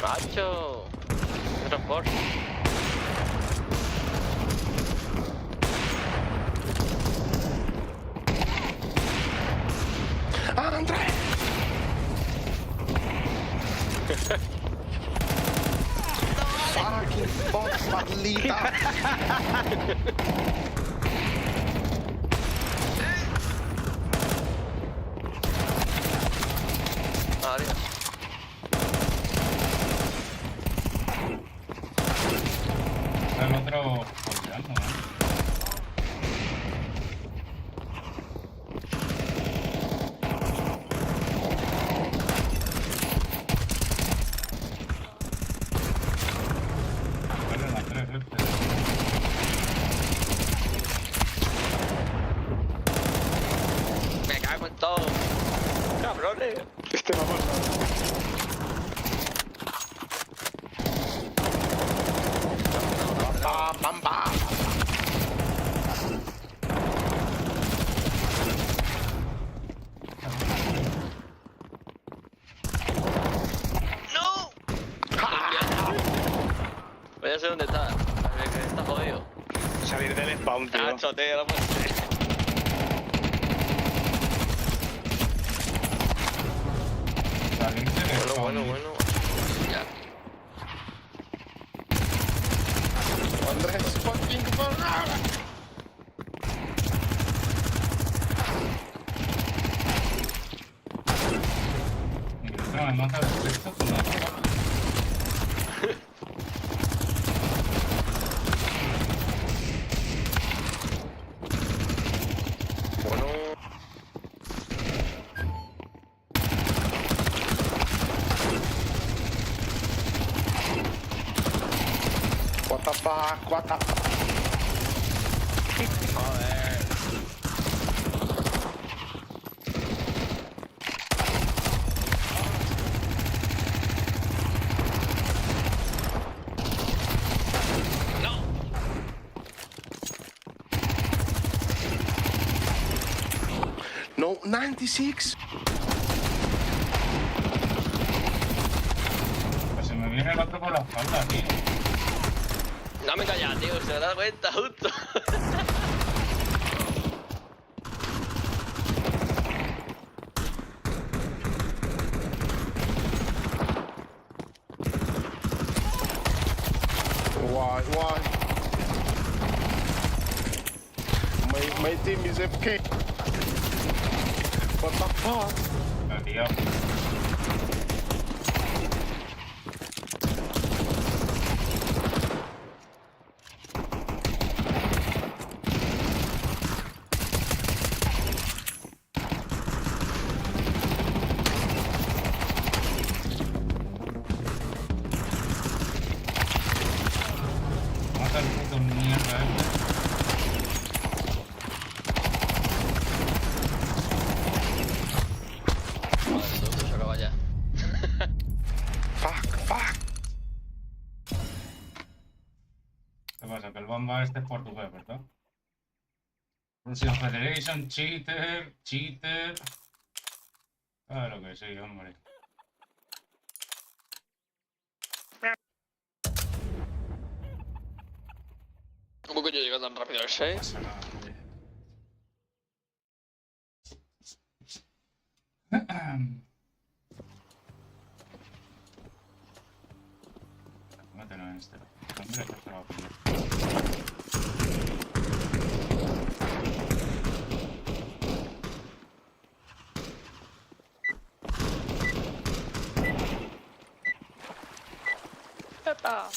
Macho. Transporte. ¡André! Fucking box, maldita. Adiós. El otro olvidando, cabrón. Este va a pasar. Bam, bam, bam. ¡No! Voy a sé dónde está. Está jodido. Salir del spawn, tío. Nacho, tío, no puede ser. Bueno. Ya. Andrés, fucking Ferrara. No, me mata el sexto con la ropa. Bueno. What the fuck, what the fuck. Joder. No, 96. Pues se me viene el otro por la espalda, tío. Dame callar, tío, se me da cuenta justo. Why? My team is FK. What the fuck? No, tío. Mata el puto mierda, Joder, todo se acaba ya. Fuck. ¿Qué pasa? Que el Bamba este es portugués, ¿verdad? Russian Federation, cheater. Claro que sí, hombre. ¿Cómo coño llega tan rápido al 6? Pasa nada, hombre. Mételo en este. Hombre, que se lo va a pillar. ¡Epa!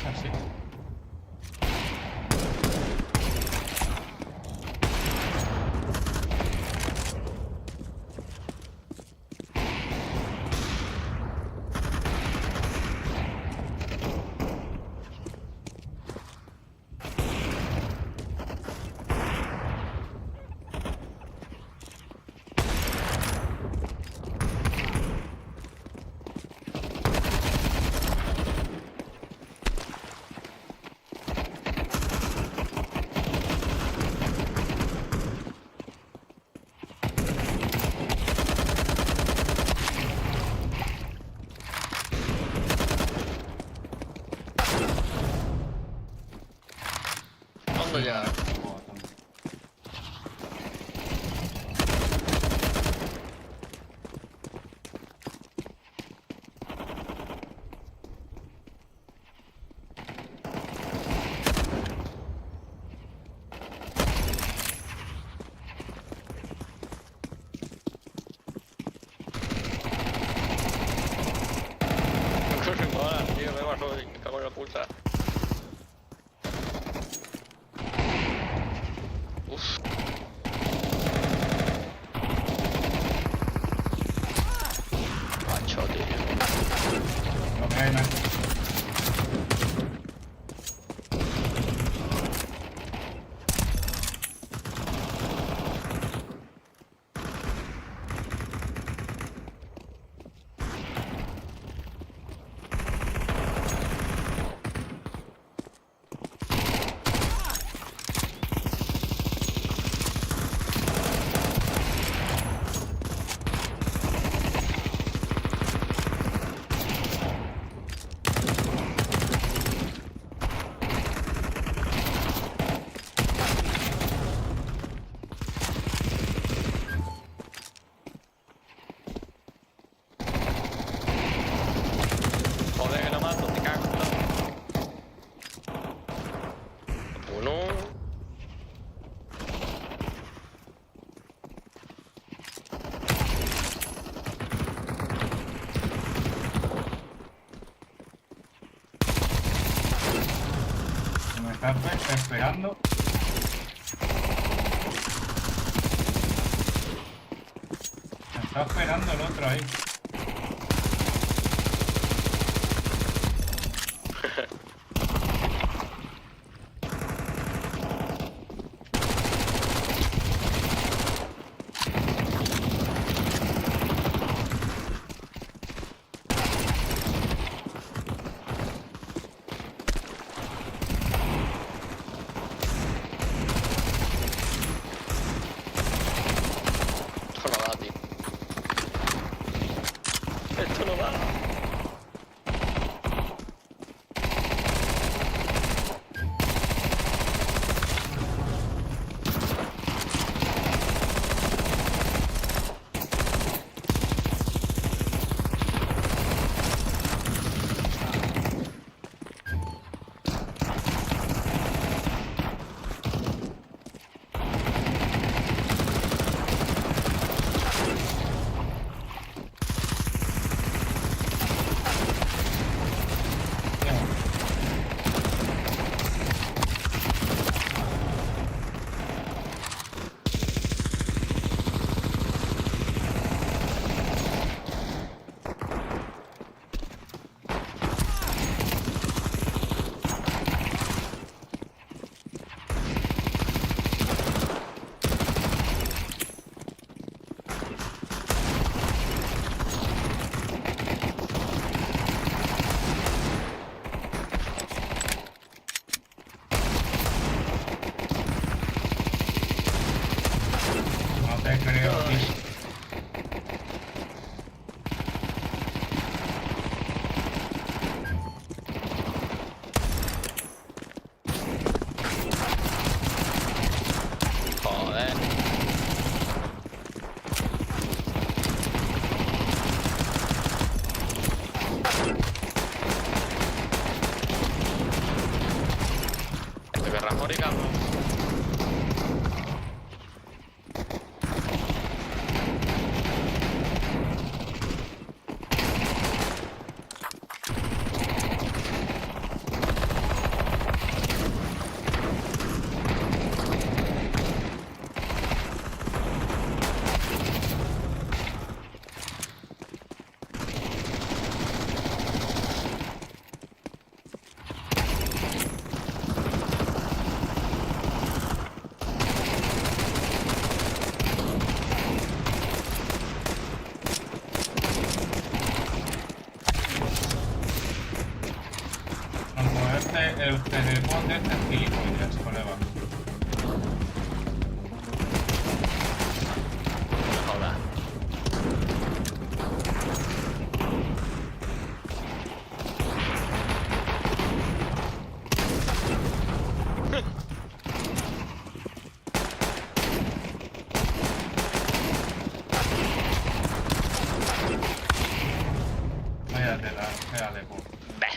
Así. Ya. me bajo y me cago en la puta. Uf. Macho, tío. Lo que hay, man. Joder, que lo mato, te cago. Uno. Me está esperando. Me está esperando el otro ahí. Esto no da, tío. Esto no da. No te creo, tío. Joder. Este que rasmorica. El teleport de este gilipollas, colega. Joder. Vaya tela, espérale, po. Bah.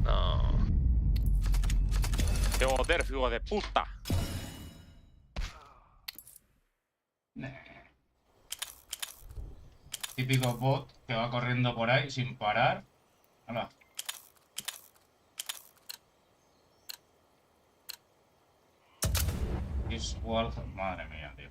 No. Joder, hijo de puta. Típico bot que va corriendo por ahí sin parar. Hala. Madre mía, tío.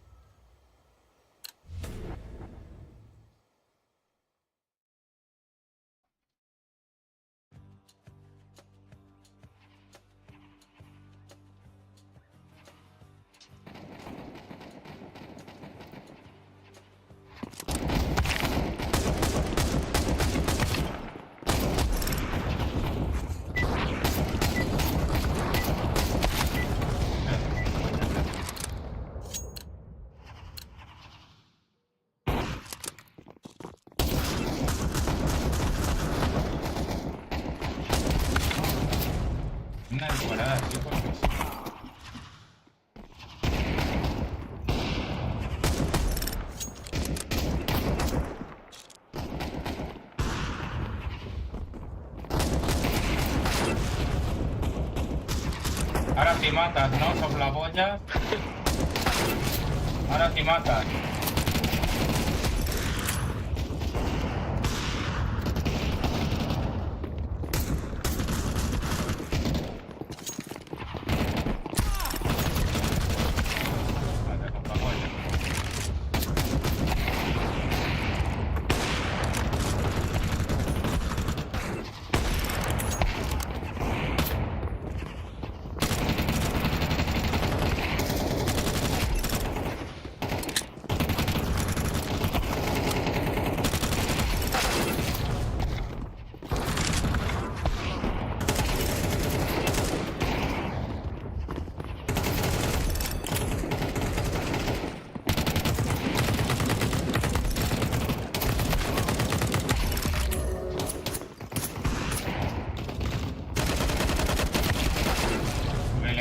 Una disparada así porque sí. Ahora sí matas, ¿no? Soplapollas. Ahora sí matas.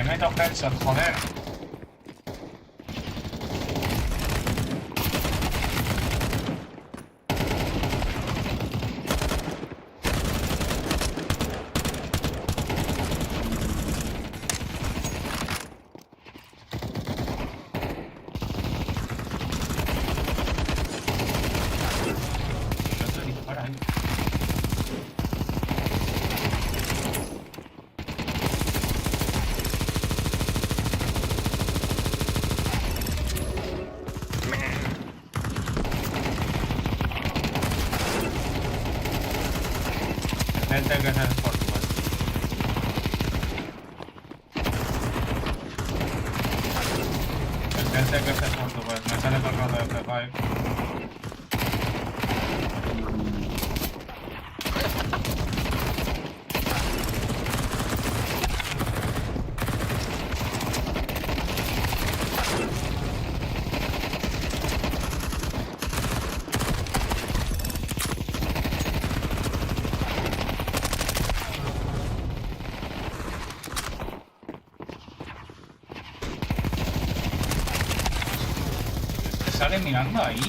Meto headshot, joder. No te dispara ahí. Gente que se esfuerza. Gente que se esfuerza, pues me sale todo el rato de F5. Sale mirando ahí.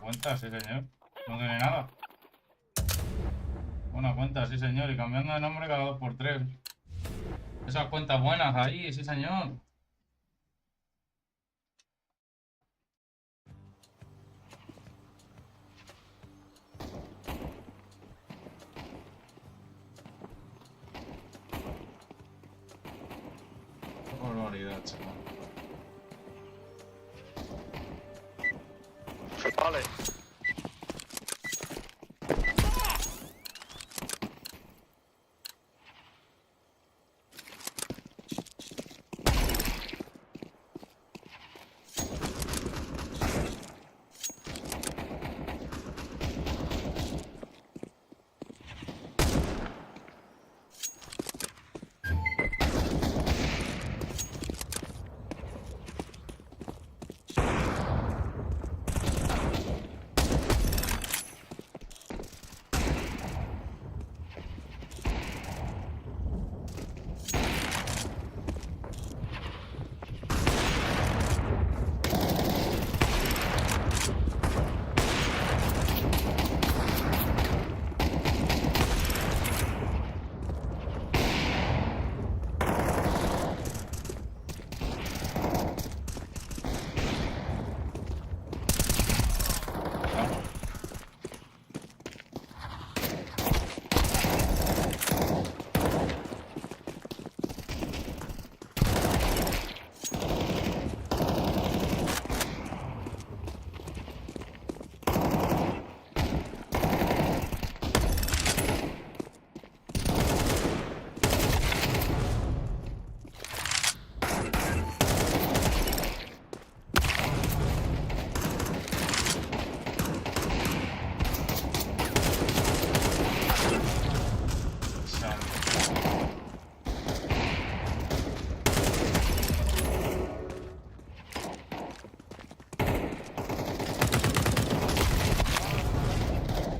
cuenta, sí señor. No tiene nada. Una cuenta, sí señor. Y cambiando de nombre cada 2x3. Esas cuentas buenas ahí, sí señor. Qué barbaridad, chaval. Vale.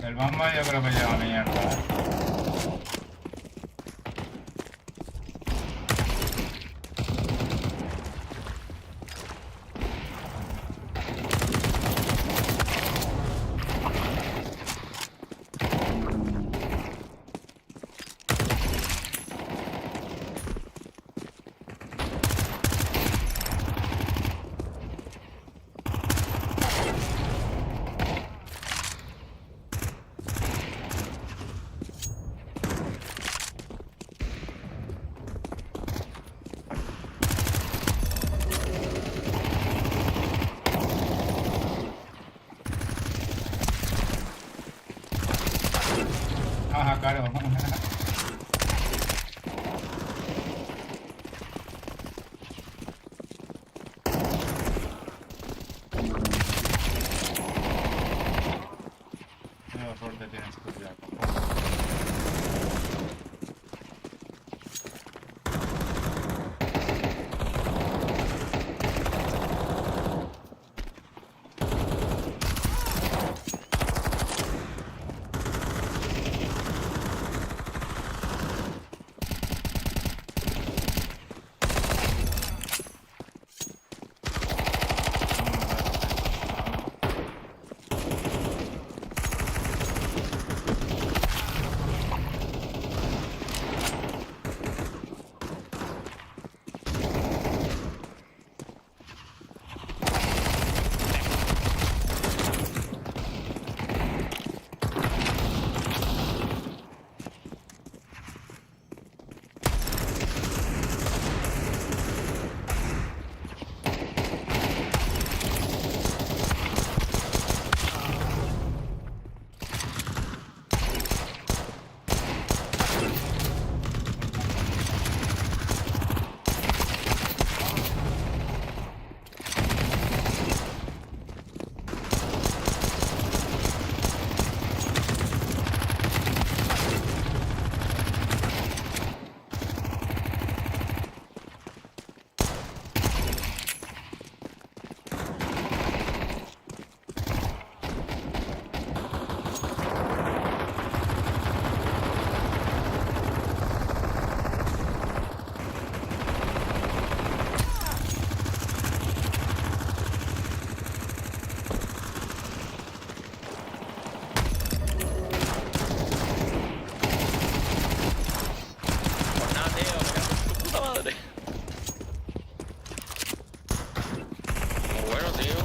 El Bamba yo creo que lleva mierda, Fuente. Muy bueno, tío.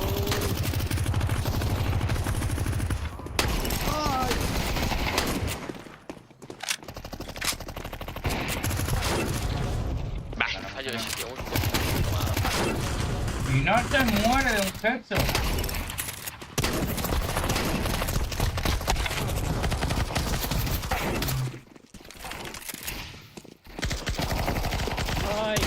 Bah, fallo de sitio. Y no se muere de un sexo. Ay.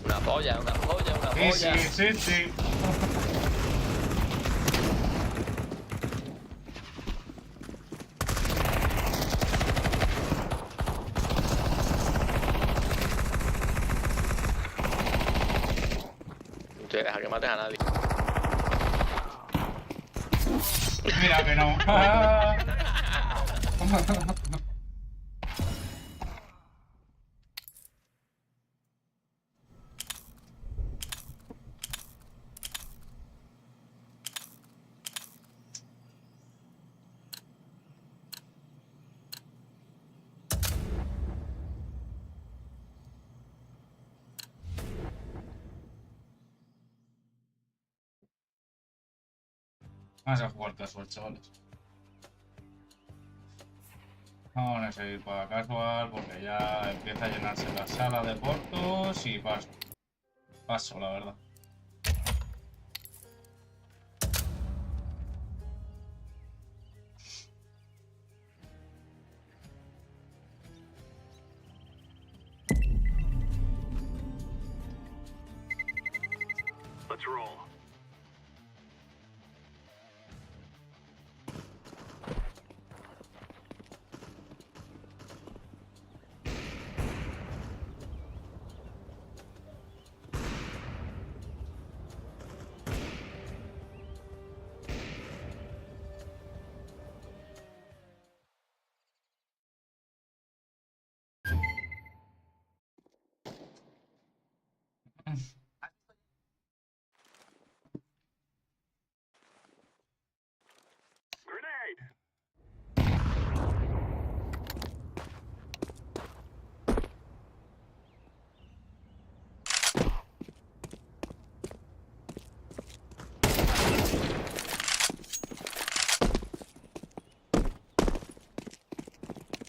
Una polla, una polla, una polla. Sí. Deja que mates a nadie. Mira que no. Vamos a jugar casual, chavales. Vamos a seguir para casual porque ya empieza a llenarse la sala de portos y paso. Paso, la verdad. Let's roll. Grenade!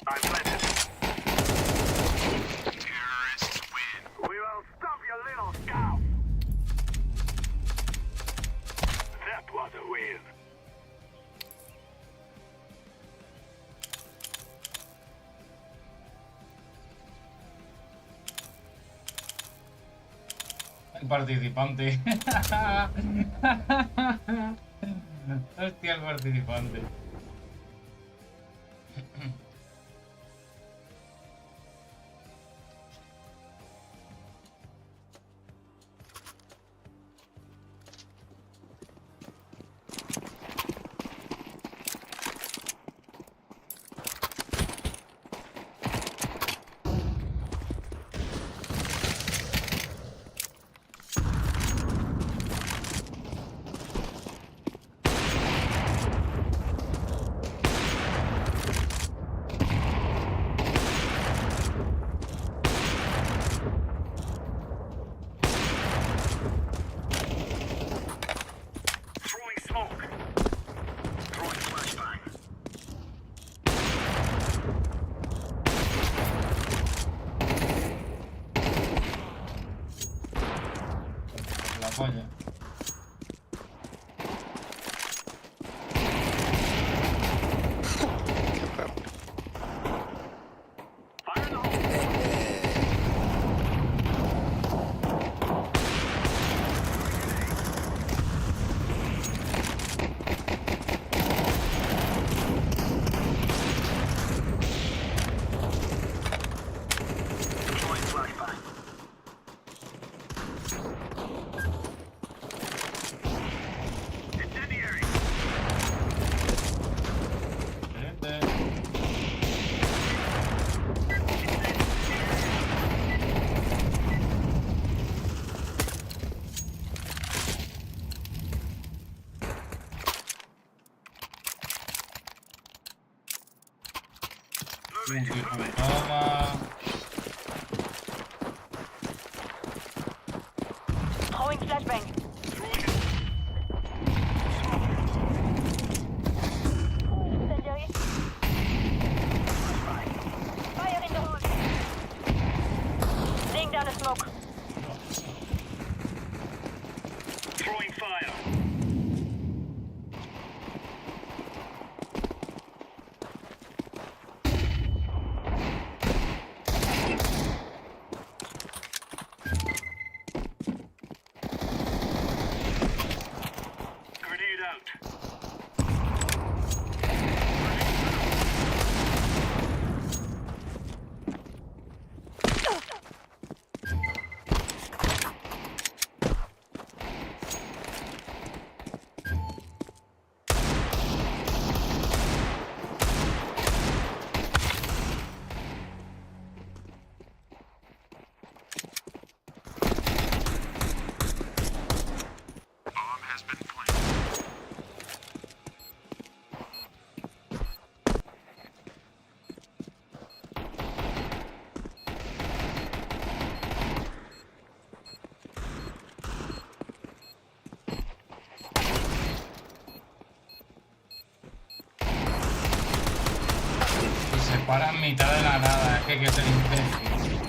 I'm planted. Terrorists win. We will stop your little scout. That was a win. El participante. Hostia, el participante. Toma. Throwing flashbang. Incendiary. Fire in the hole. Laying down a smoke. Throwing fire. Grenade out. Y se para en mitad de la nada. Es que hay que ser imbécil.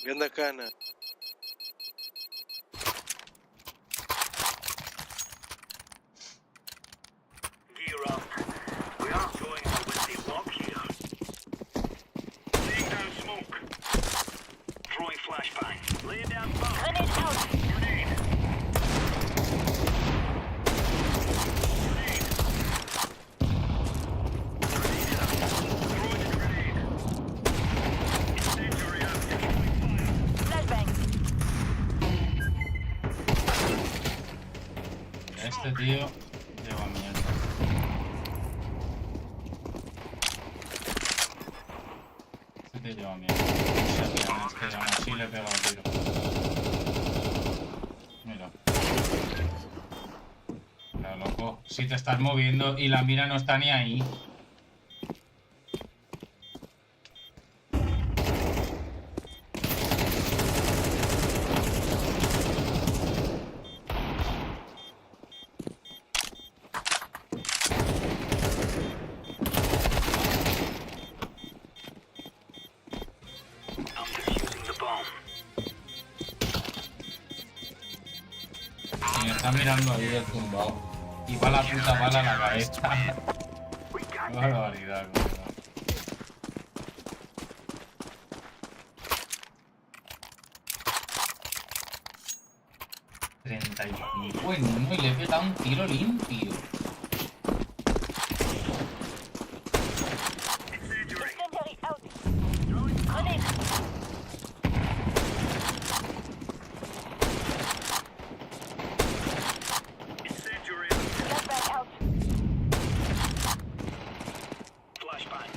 Ganda cana. Gear up. We aren't going to win the walk here. Laying down smoke. Throwing flashbang. Laying down bomb. Grenade out. Grenade. Grenade. Grenade out. Throwing a grenade. Incendiary out. Throwing fire. Flashbang. Este tío lleva mierda. Este tío lleva mierda. No sé, tío, es que aún así le pega un tiro. Mira. Pero loco, si te estás moviendo y la mira no está ni ahí. I'm defusing the bomb. Y me está mirando ahí del tumbado. Y va la puta bala a la cabeza. We got Qué barbaridad, coño. Bueno, y le he pegado un tiro limpio. Incendiary out. Grenade. incendiary. Flashbang out. Flashbang.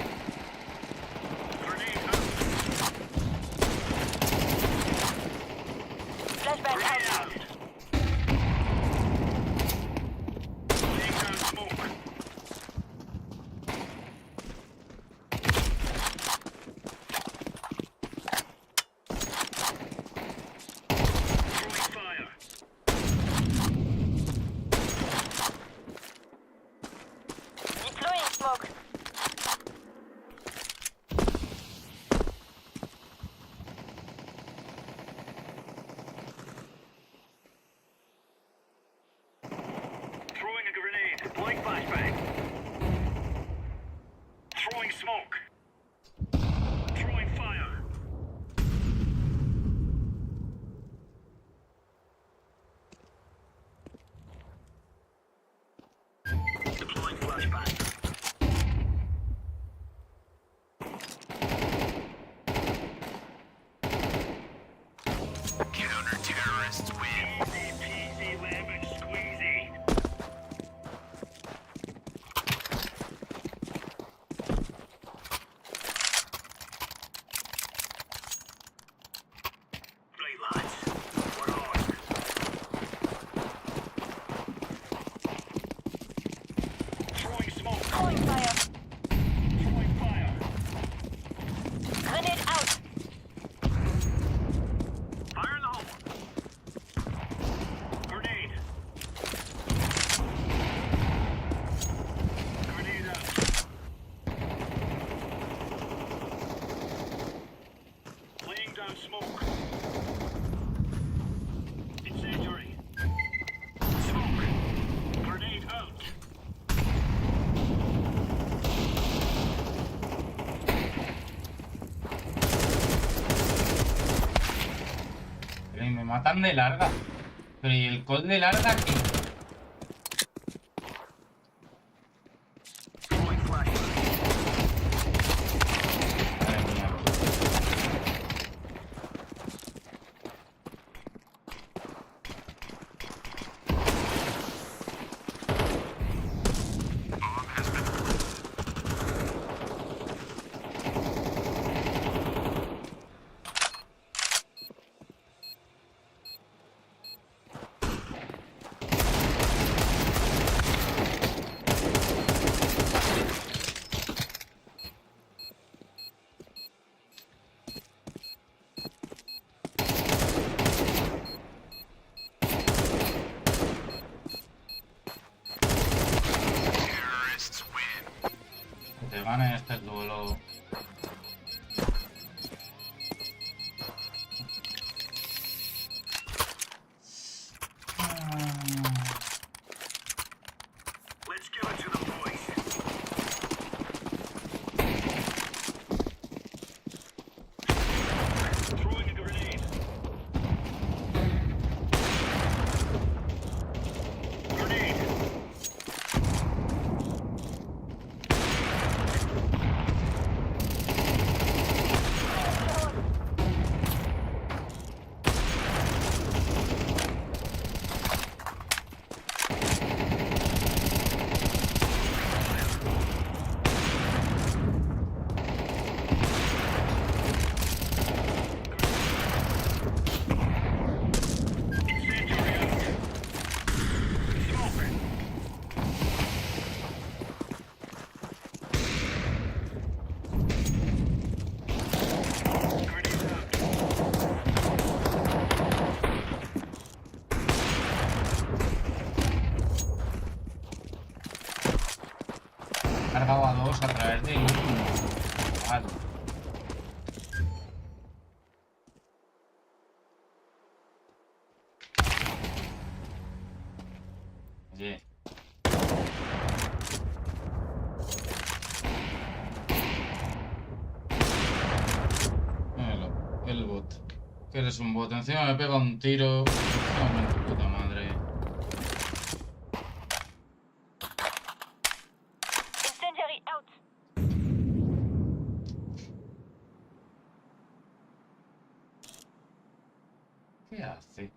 Grenade out. Flashbang Grenade out. out. Laying down smoke. Throwing fire. Deploying smoke. matan de larga. Pero ¿y el call de larga qué? Madre mía. Que gane este duelo. Let's give it to the boys. Throwing a grenade. Grenade. He cargado a 2 a través del último. Vale. Oye. Míralo, el bot. Que eres un bot. Encima me pega un tiro. No, tu puta madre. Incendiary out. ¿Qué hace?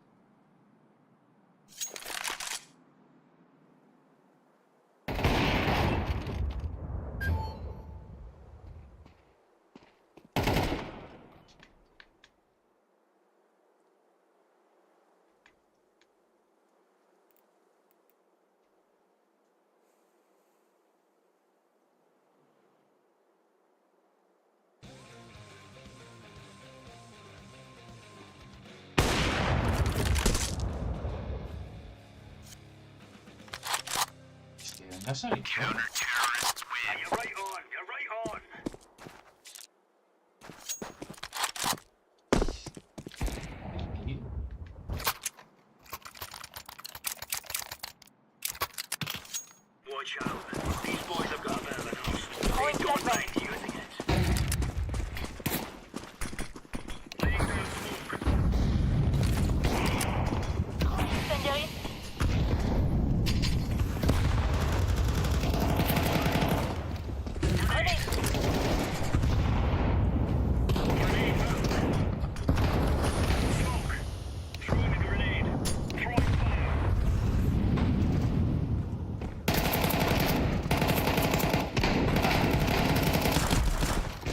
¿Dónde ha salido? You're right on. You're right on. Watch out. These boys have got a bit of a nose. They don't mind using it. Laying down smoke. Incendiary. Grenade. Grenade out. Smoke. Throwing a grenade. Throwing fire.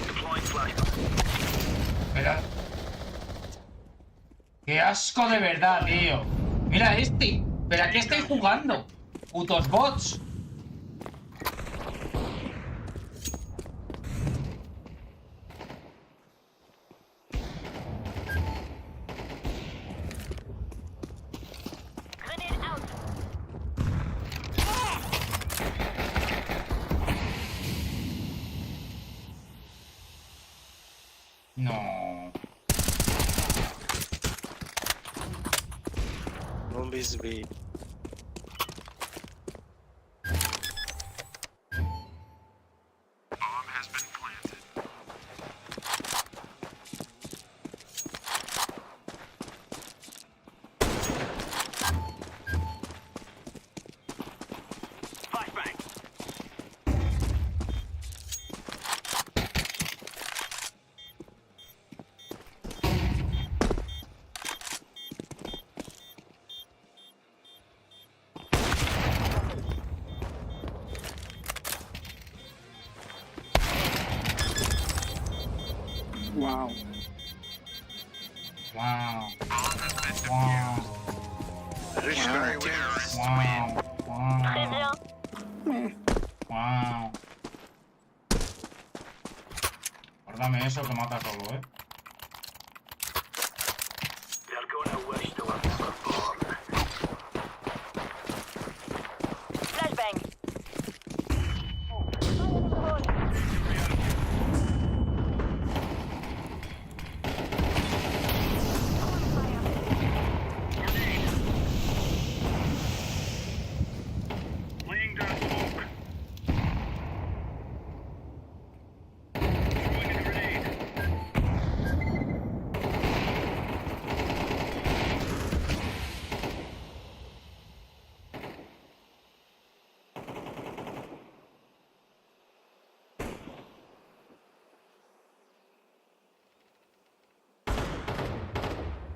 Deploying flashbang. Espera. ¡Qué asco de verdad, tío! ¡Mira este! ¿Pero a qué estáis jugando? ¡Putos bots! Grenade out. No. Zombies B. Très bien. Wow. Guárdame eso que mata solo, They're gonna wish they were never born. Flashbang. Laying down smoke. Throwing a grenade.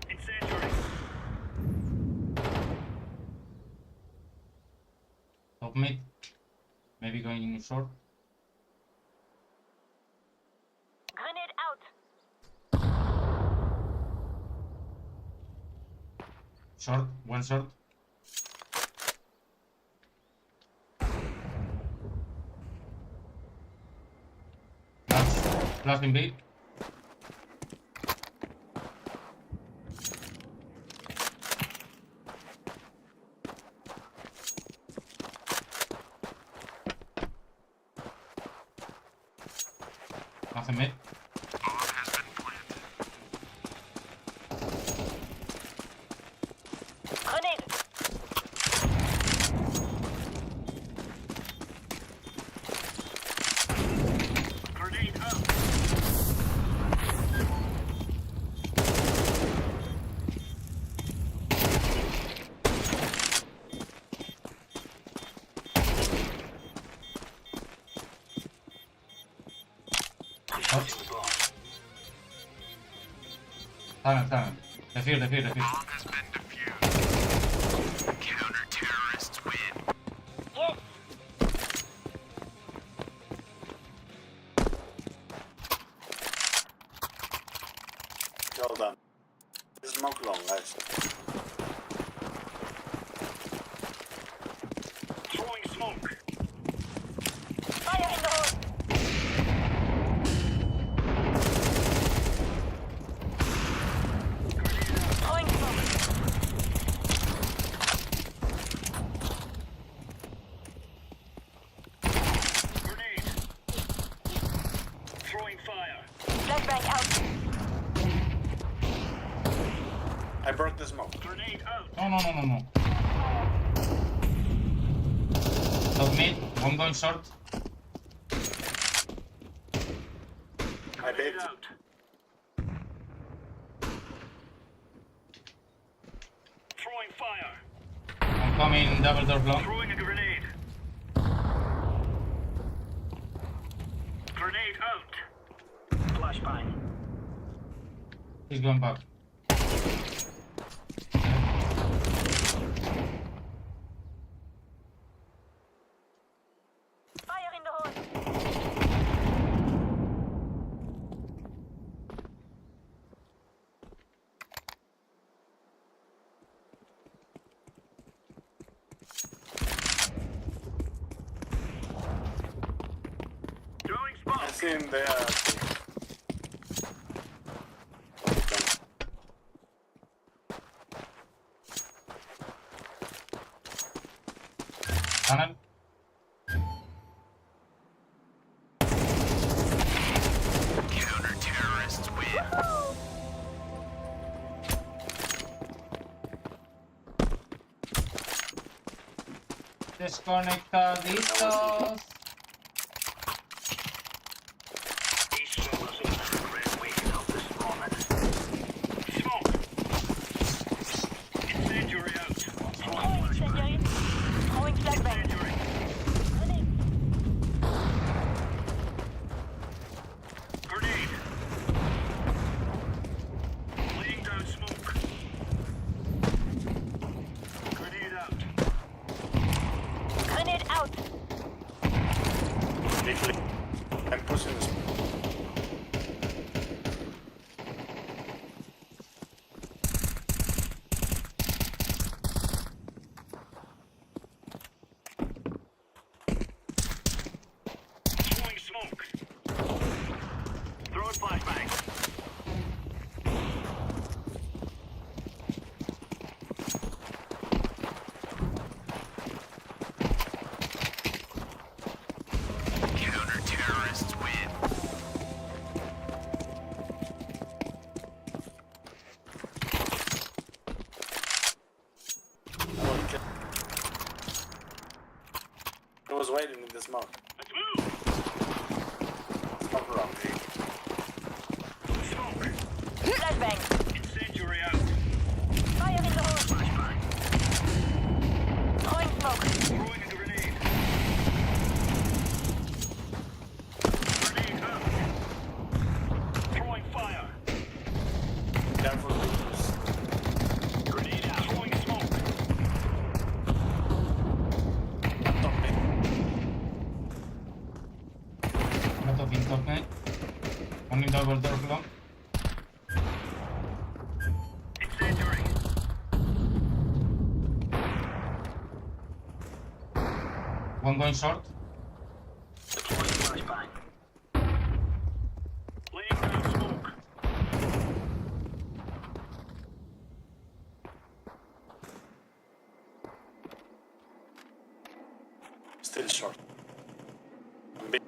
Incendiary. Top mid. Maybe going short. Grenade out. Short. One short. Last in B. Nothing mid. Grenade. Grenade out. Tamen. Defuse. Yes. Well done. Smoke long, guys. Throwing smoke. Fire in the hole. Throwing smoke. Grenade. Throwing fire. Flashbang out. I brought the smoke. Grenade out. No. Top mid. One going short. I bait. Grenade out. Throwing fire. I'm coming double door long. Throwing a grenade. Grenade out. Flashbang. He's going back. Fire in the hole. Throwing I smoke. see him there. Tunnel. Desconectaditos. These fellas are the red waking up this morning. Smoke. Incendiary out. Throwing incendiary. Throwing flashbang. Incendiary. Grenade. Grenade. Laying down smoke. Grenade out. Grenade out. was waiting in the smoke. Let's move. Smoke around me. Smoke. Flashbang. Incendiary out. Fire in the hole. Flashbang. Throwing smoke. Throwing a grenade. Grenade out. Throwing fire. Careful, please. Grenade out. Throwing smoke. Top mid. Mato pintos, ¿eh? Un lindo por todo el flow. Incendiary. One going short. Deploying flashbang. Laying down smoke. Still short. I'm big.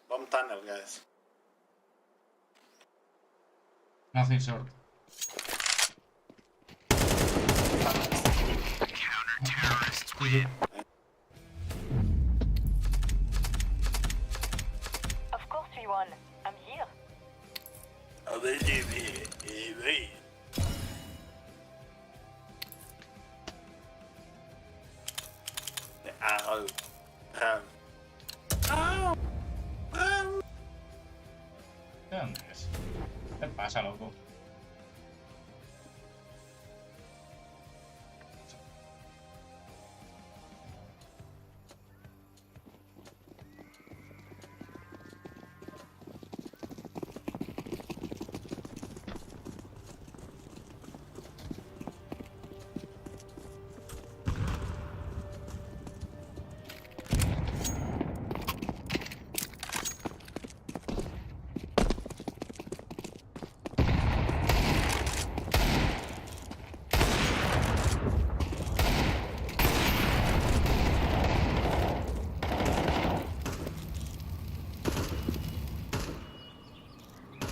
Bomb tunnel, guys. Nothing short. Of course we won. I'm here. The arrow. ¿De dónde es? ¿Qué te pasa, loco?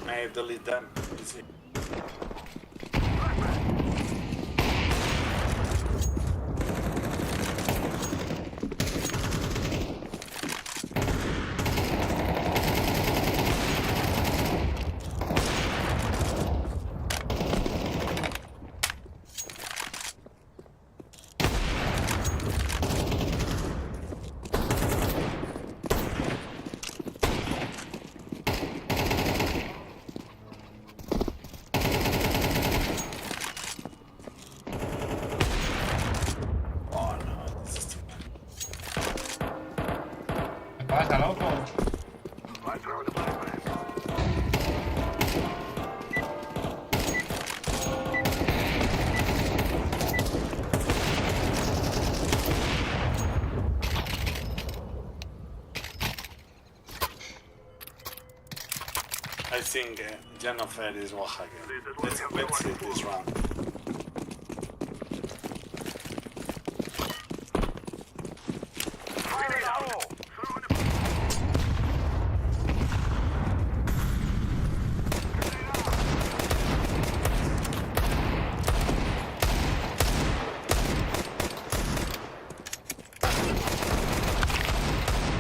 May delete them. Easy. ¿Qué pasa, loco? I think Jennifer is Oaxaca. Let's see this round. Fire in the hole.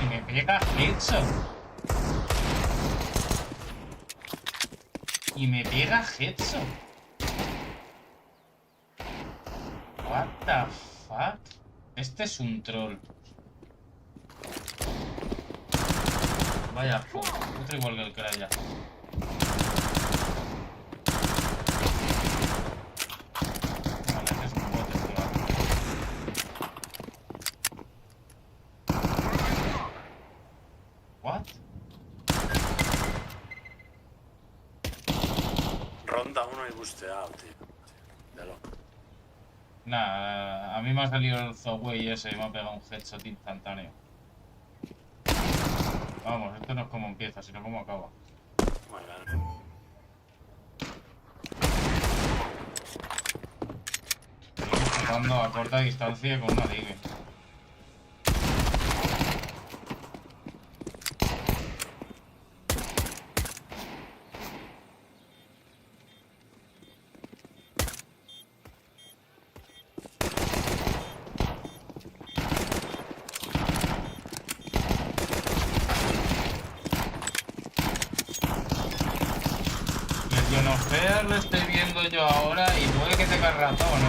Y me pega headshot. Y me pega headshot. What the fuck? Este es un troll. Vaya, otro igual que el que era ya. Vale, este es un bot, tío. What? Ronda 1 y busteado, tío. De loco. Nah, a mí me ha salido el Zoway ese y me ha pegado un headshot instantáneo. Vamos, esto no es como empieza, sino como acaba. Estoy jugando a corta distancia con una digue. Lo estoy viendo yo ahora y puede que tenga razón,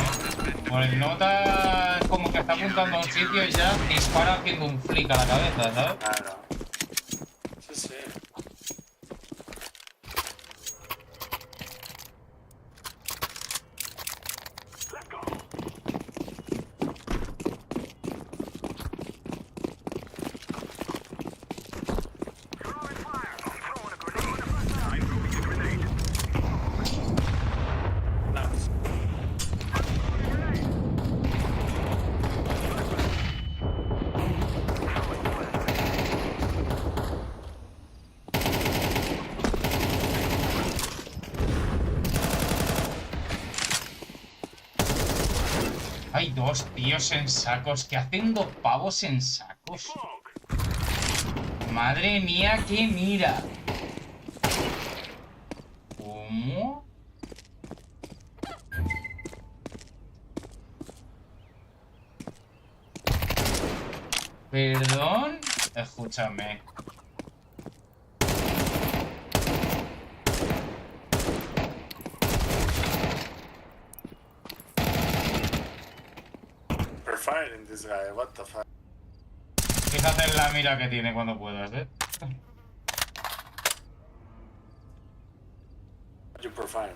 Por el nota es como que está apuntando a un sitio y ya dispara haciendo un flick a la cabeza, ¿sabes? Claro. Sí, sí. Hay dos tíos en sacos. ¿Qué hacen dos pavos en sacos? Madre mía, que mira. ¿Cómo? ¿Perdón? Escúchame. Firing this guy, what the fuck? Fíjate en la mira que tiene cuando puedas, You profile.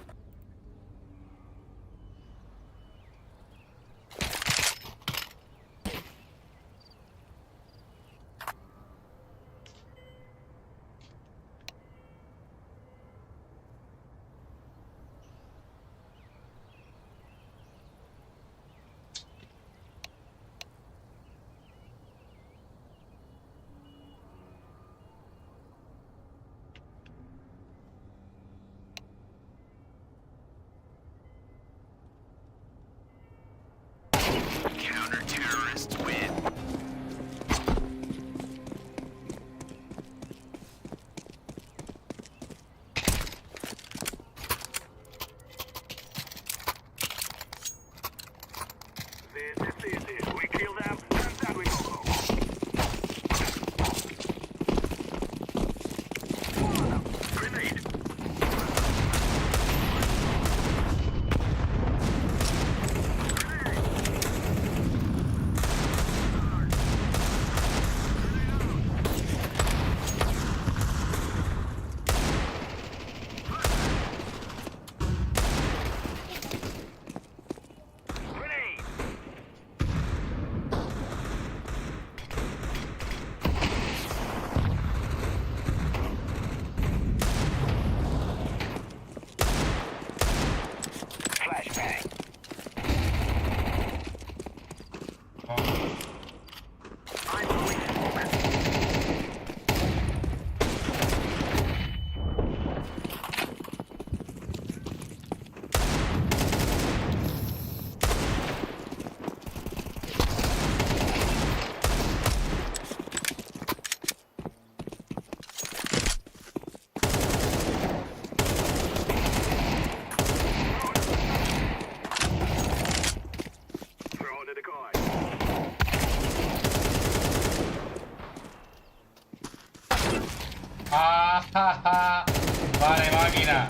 Vale, máquina.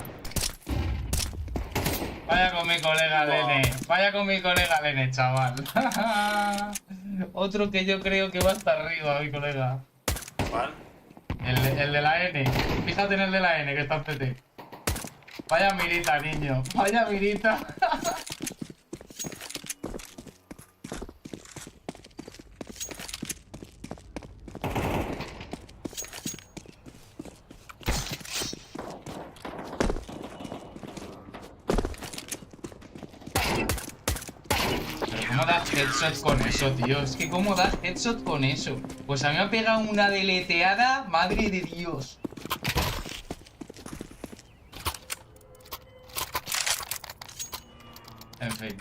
Vaya con mi colega Lene. Vaya con mi colega Lene, chaval. Otro que yo creo que va hasta arriba, mi colega. ¿Cuál? El de la N. Fíjate en el de la N, que está en PT. Vaya mirita, niño. Vaya mirita. ¿Cómo das headshot con eso, tío? Es que ¿cómo das headshot con eso? Pues a mí me ha pegado una deleteada, madre de Dios. En fin.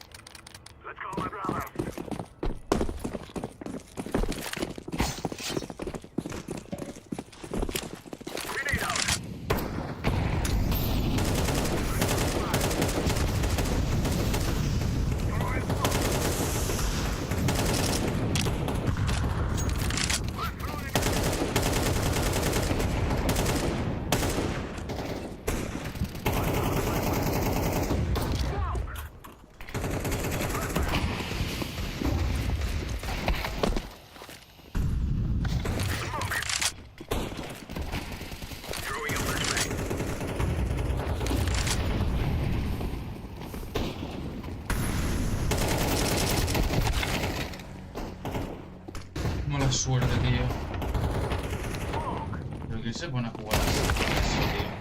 Mala suerte, tío. Pero que se pone a jugar así, tío.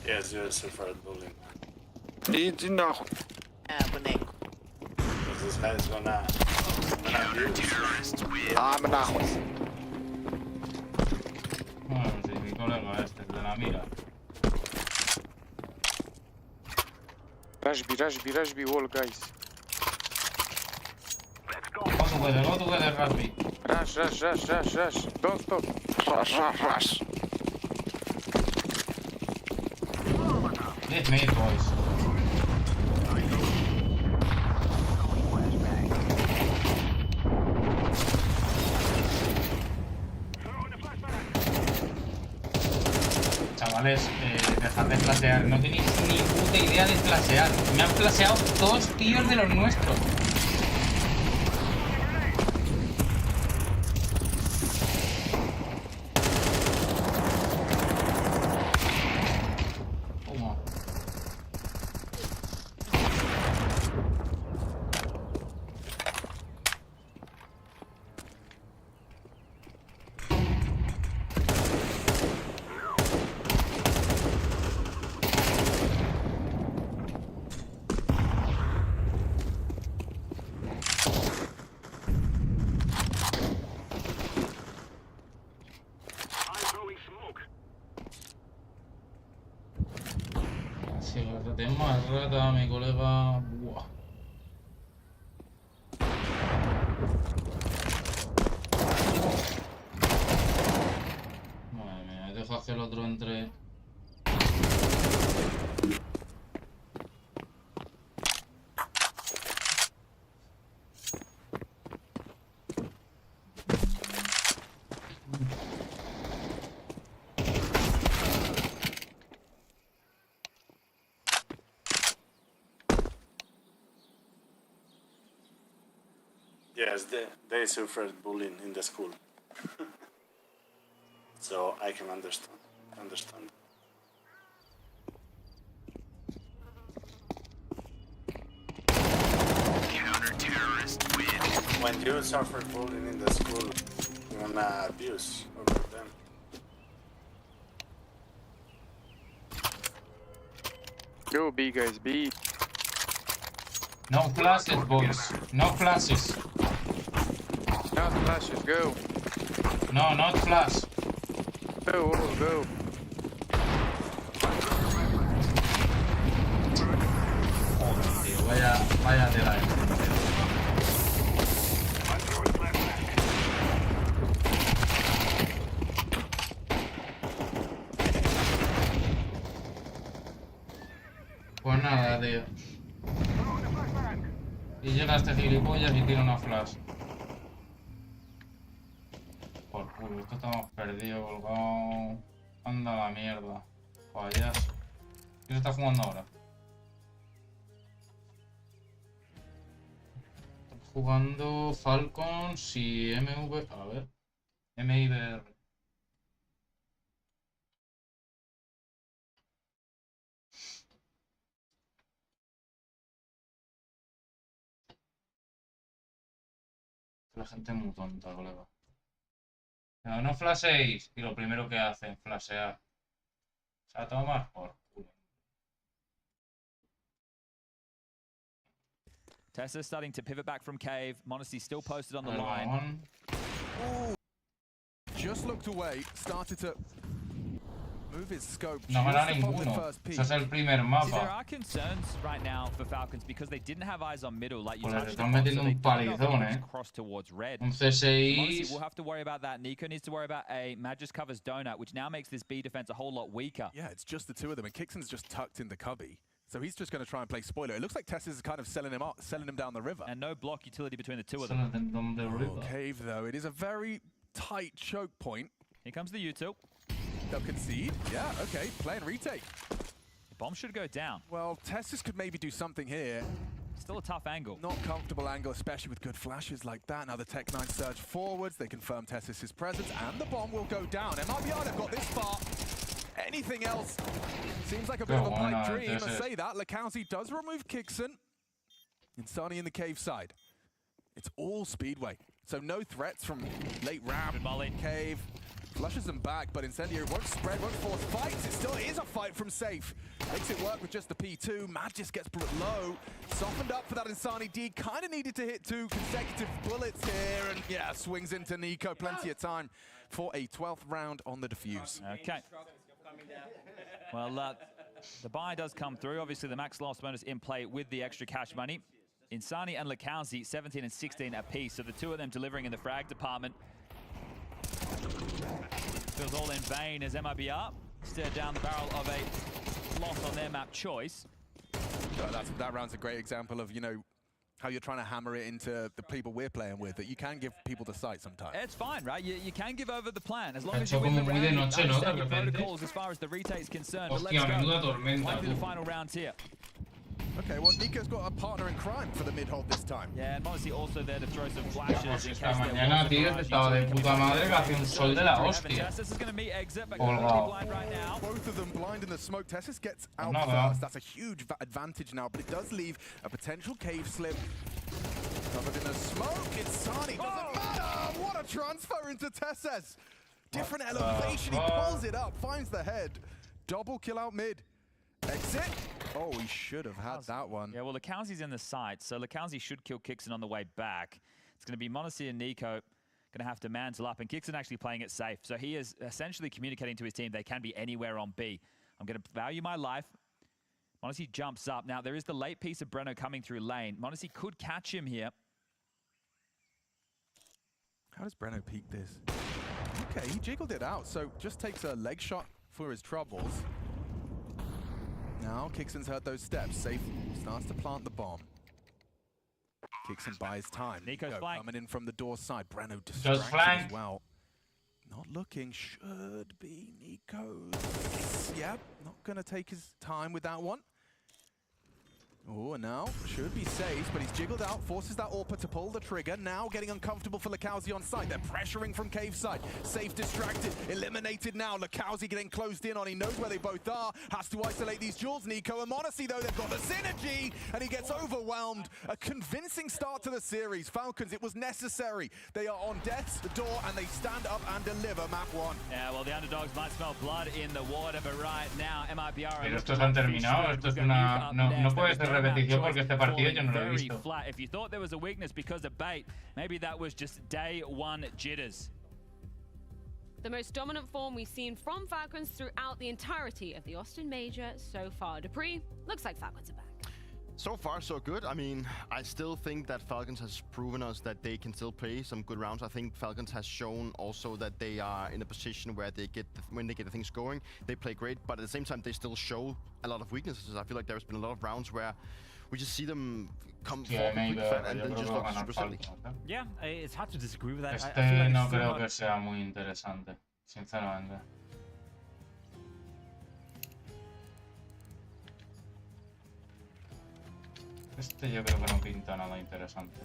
Yes, you suffered bullying. Иди нахуй. Because this guy is gonna abuse. Нахуй. Bueno, si mi colega este, el de la mira. Rush B, all guys. Go together, Rasby. Rush. Don't stop. Rush. Hit me, boys. Chavales, dejad de flashear. No tenéis ni puta idea de flashear. Me han flasheado 2 tíos de los nuestros. Si rata más rata, mi colega. Buah. Madre mía, deja que el otro entre. Yes, they suffered bullying in the school. So I can understand. Counter-terrorist win. When you suffer bullying in the school, you're gonna abuse over them. Go B, guys, B. No flashes, boys. No flashes. Not flashes, go. No, not flash. Go. Joder, tío, vaya tela este. Pues nada, tío. Y llega este gilipollas y tira una flash. Por culo, esto estamos perdidos, colgado. Anda la mierda. Payaso. ¿Qué se está jugando ahora? Están jugando Falcons y MV. A ver. MIBR. La gente es muy tonta, colega. No, no flasheéis. Y lo primero que hacen, flashear. O sea, tomar por culo. Tessa starting to pivot back from cave. Modesty still posted on the Hold line. on. Just looked away, started to move his scope. No gana ninguno. Ese es el primer See, there mapa. are concerns right now for Falcons because they didn't have eyes on middle, like you Pues les touched están upon, metiendo so they un don't know if palizón, they can eh. cross towards red. Un Modesty C6. will have to worry about that. Nico needs to worry about A. Mad just covers Donut, which now makes this B defense a whole lot weaker. Yeah, it's just the two of them, and Kixon's just tucked in the cubby. So he's just going to try and play spoiler. It looks like Tess is kind of selling him down the river. And no block utility between the two of them. Cave, though, it is a very tight choke point. Here comes the U2. They'll concede. Yeah, okay, playing retake. The bomb should go down. Well, Tessus could maybe do something here. Still a tough angle. Not comfortable angle, especially with good flashes like that. Now the Tech 9 surge forwards. They confirm Tessus' presence, and the bomb will go down. MRBR have got this far. Anything else seems like a bit of a pipe dream. I say that. Lakowski does remove Kixon. Insani in the cave side. It's all Speedway. So no threats from late ramp, cave. Flushes them back, but Incendiary won't spread, won't force fights. It still is a fight from safe. Makes it work with just the P2. Mad just gets put low. Softened up for that Insani D. Kind of needed to hit 2 consecutive bullets here. And yeah, swings into Nico. Plenty of time for a 12th round on the defuse. Okay. Well, the buy does come through. Obviously, the max loss bonus in play with the extra cash money. Insani and Lakowski, 17 and 16 apiece. So the two of them delivering in the frag department. Feels all in vain as MIBR stared down the barrel of a loss on their map choice. That round's a great example of, you know, how you're trying to hammer it into the people we're playing with, that you can give people the sight sometimes. It's fine, right? You can give over the plan. As long as you win the round, you understand your protocols as far as the retake is concerned. But let's go. Might be the final rounds here. Okay, well, Nico's got a partner in crime for the mid-hold this time. Yeah, and Modesty also there to throw some flashes. Pues esta mañana, tío, estaba de puta madre que hacía un sol de la hostia. Tessus is going to meet exit, but Colgado. blind right now. Both of them blind in the smoke. Tessus gets out No, first. That's a huge advantage now, but it does leave a potential cave slip. Covered in the smoke. Insani doesn't matter. What a transfer into Tessus. Different elevation. He pulls it up, finds the head. Double kill out mid. Exit. Oh, he should have had that one. Yeah, well, Lakowski's in the site, so Lakowski should kill Kixon on the way back. It's going to be Modesty and Nico going to have to mantle up, and Kixon actually playing it safe. So he is essentially communicating to his team they can be anywhere on B. I'm going to value my life. Modesty jumps up. Now, there is the late piece of Breno coming through lane. Modesty could catch him here. How does Breno peek this? Okay, he jiggled it out, so just takes a leg shot for his troubles. Now, Kixon's heard those steps. Safe starts to plant the bomb. Kixon buys time. Nico's flank. Coming in from the door side. Breno distracted as well. Not looking. Should be Nico's. Yep, not going to take his time with that one. Oh, and now should be safe, but he's jiggled out, forces that AWPer to pull the trigger. Now getting uncomfortable for Lakowski on site. They're pressuring from cave side. Safe distracted, eliminated now. Lakowski getting closed in on. He knows where they both are. Has to isolate these duels. Nico and Modesty, though, they've got the synergy, and he gets overwhelmed. A convincing start to the series. Falcons, it was necessary. They are on death's door, and they stand up and deliver map 1. Yeah, well, the underdogs might smell blood in the water, but right now, MIBR... Pero estos han terminado, esto es una... No puede ser repetición porque este partido yo no lo he visto. Flat. If you thought there was a weakness because of bait, maybe that was just day one jitters. The most dominant form we've seen from Falcons throughout the entirety of the Austin Major so far. Dupree, looks like Falcons are back. So far, so good. I mean, I still think that Falcons has proven us that they can still play some good rounds. I think Falcons has shown also that they are in a position where they get when they get the things going, they play great. But at the same time, they still show a lot of weaknesses. I feel like there's been a lot of rounds where we just see them come forward and then just look super silly. Yeah, it's hard to disagree with that. Este no creo que sea muy interesante, sinceramente. Este yo creo que no pinta nada interesante.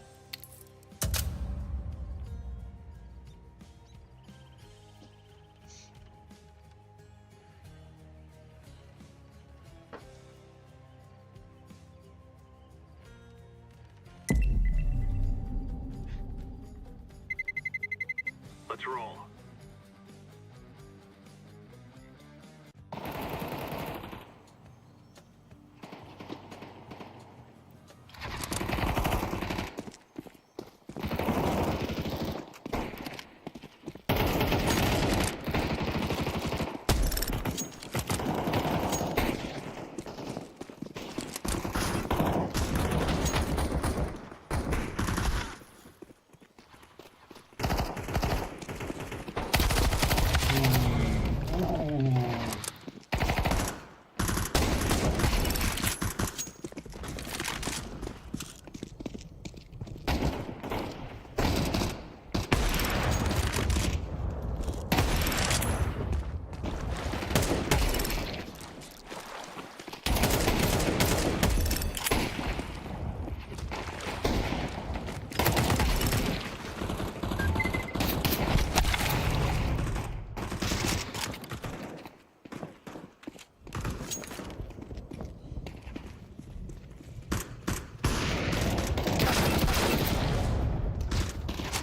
Let's roll.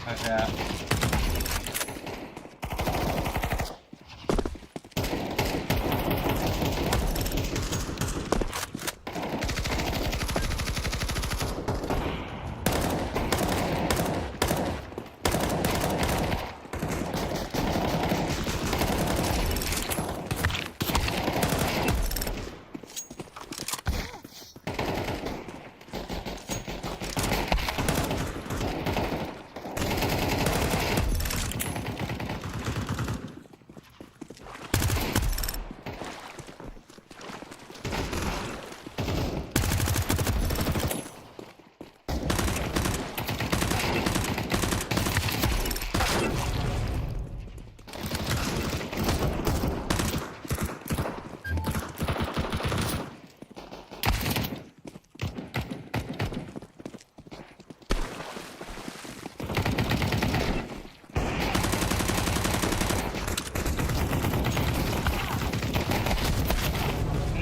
O sea...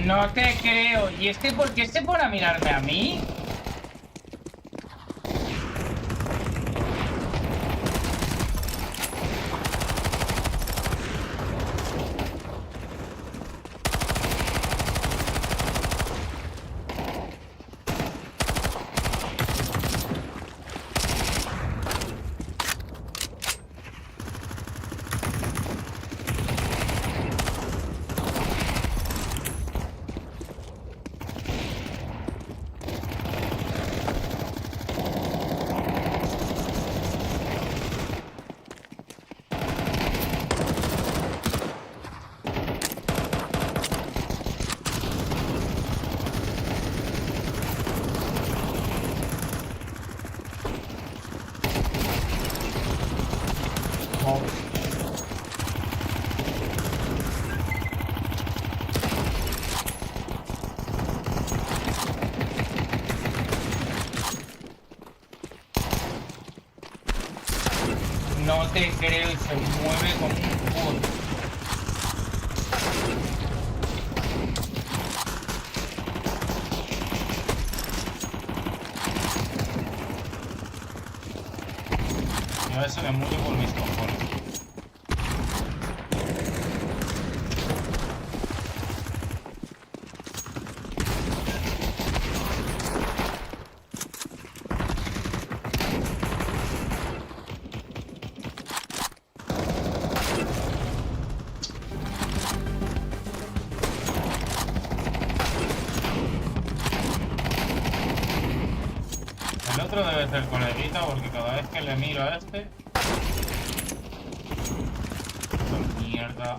No te creo. ¿Y este por qué se pone a mirarme a mí? No te creo, y se mueve como un culo. Y a ver si me mueve por mis cojones. El otro debe ser coleguita porque cada vez que le miro a este... ¡Qué mierda!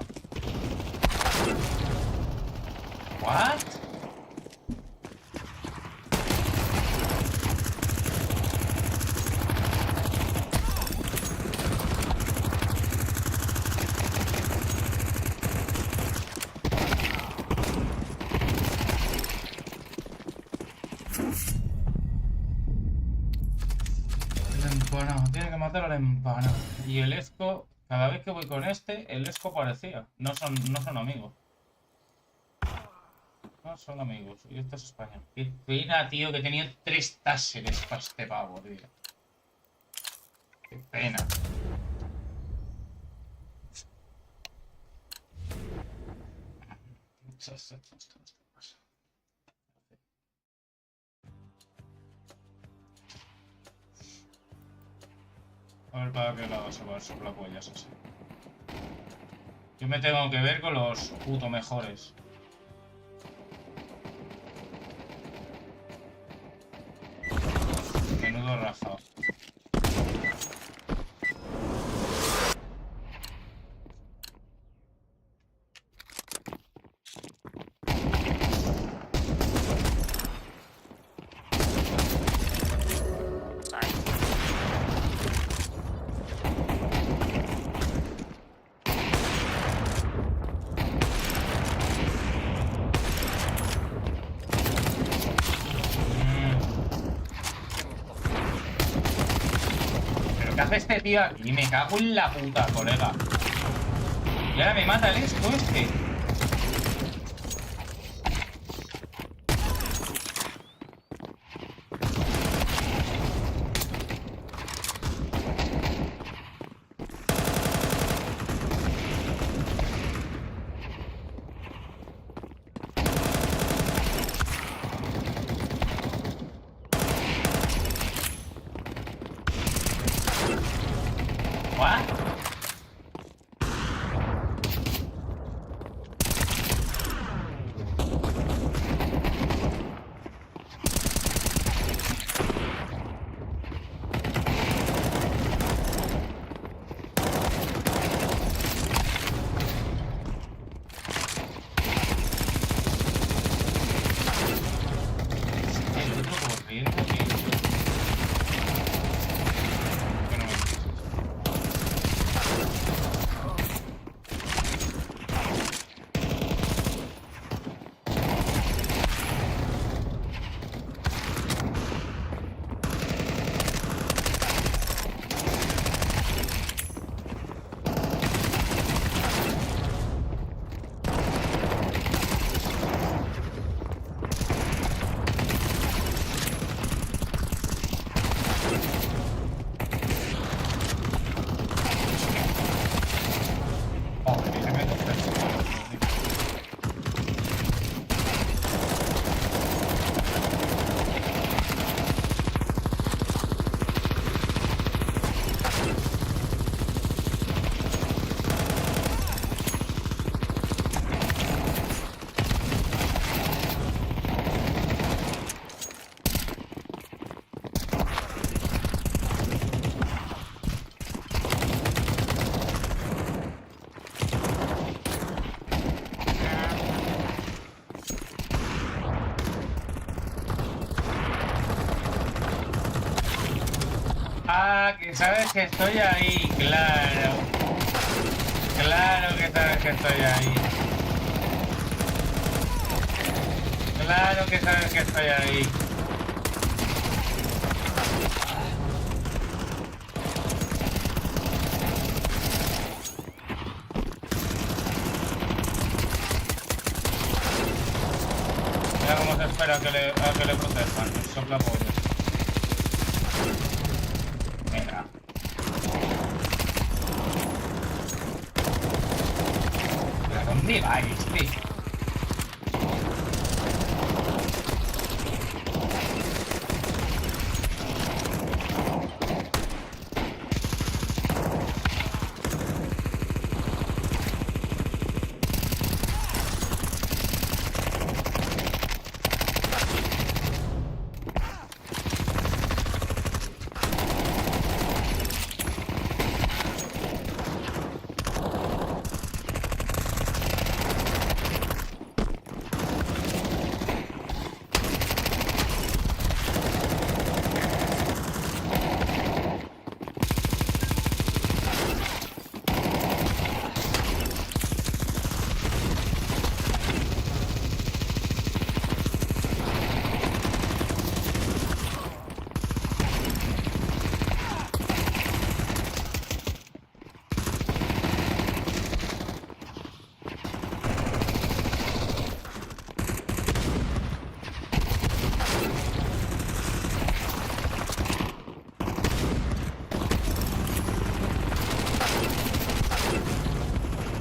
¿What? empanado. Tiene que matar al empanado. Y el esco, cada vez que voy con este, el esco parecía. No son amigos. No son amigos. Y esto es España. Qué pena, tío, que tenía 3 táseres para este pavo, tío. Qué pena. A ver para qué lado se va el soplacuellas ese. Yo me tengo que ver con los puto mejores. Menudo rajado. ¿Qué hace este tío aquí? Me cago en la puta, colega. Y ahora me mata el esco este. Ah, que sabes que estoy ahí, claro. Claro que sabes que estoy ahí. Claro que sabes que estoy ahí. Mira cómo se espera a que le protejan. Sopla pollo. Venga. ¿Pero dónde vais, tío?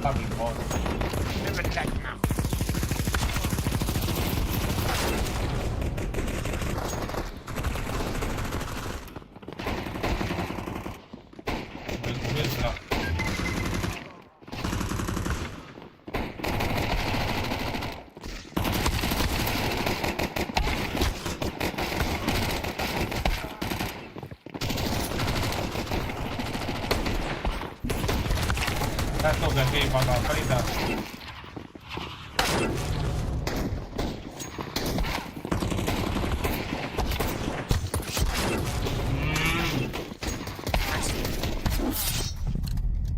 Fucking bot. Never check now. Estos de aquí, patas fritas.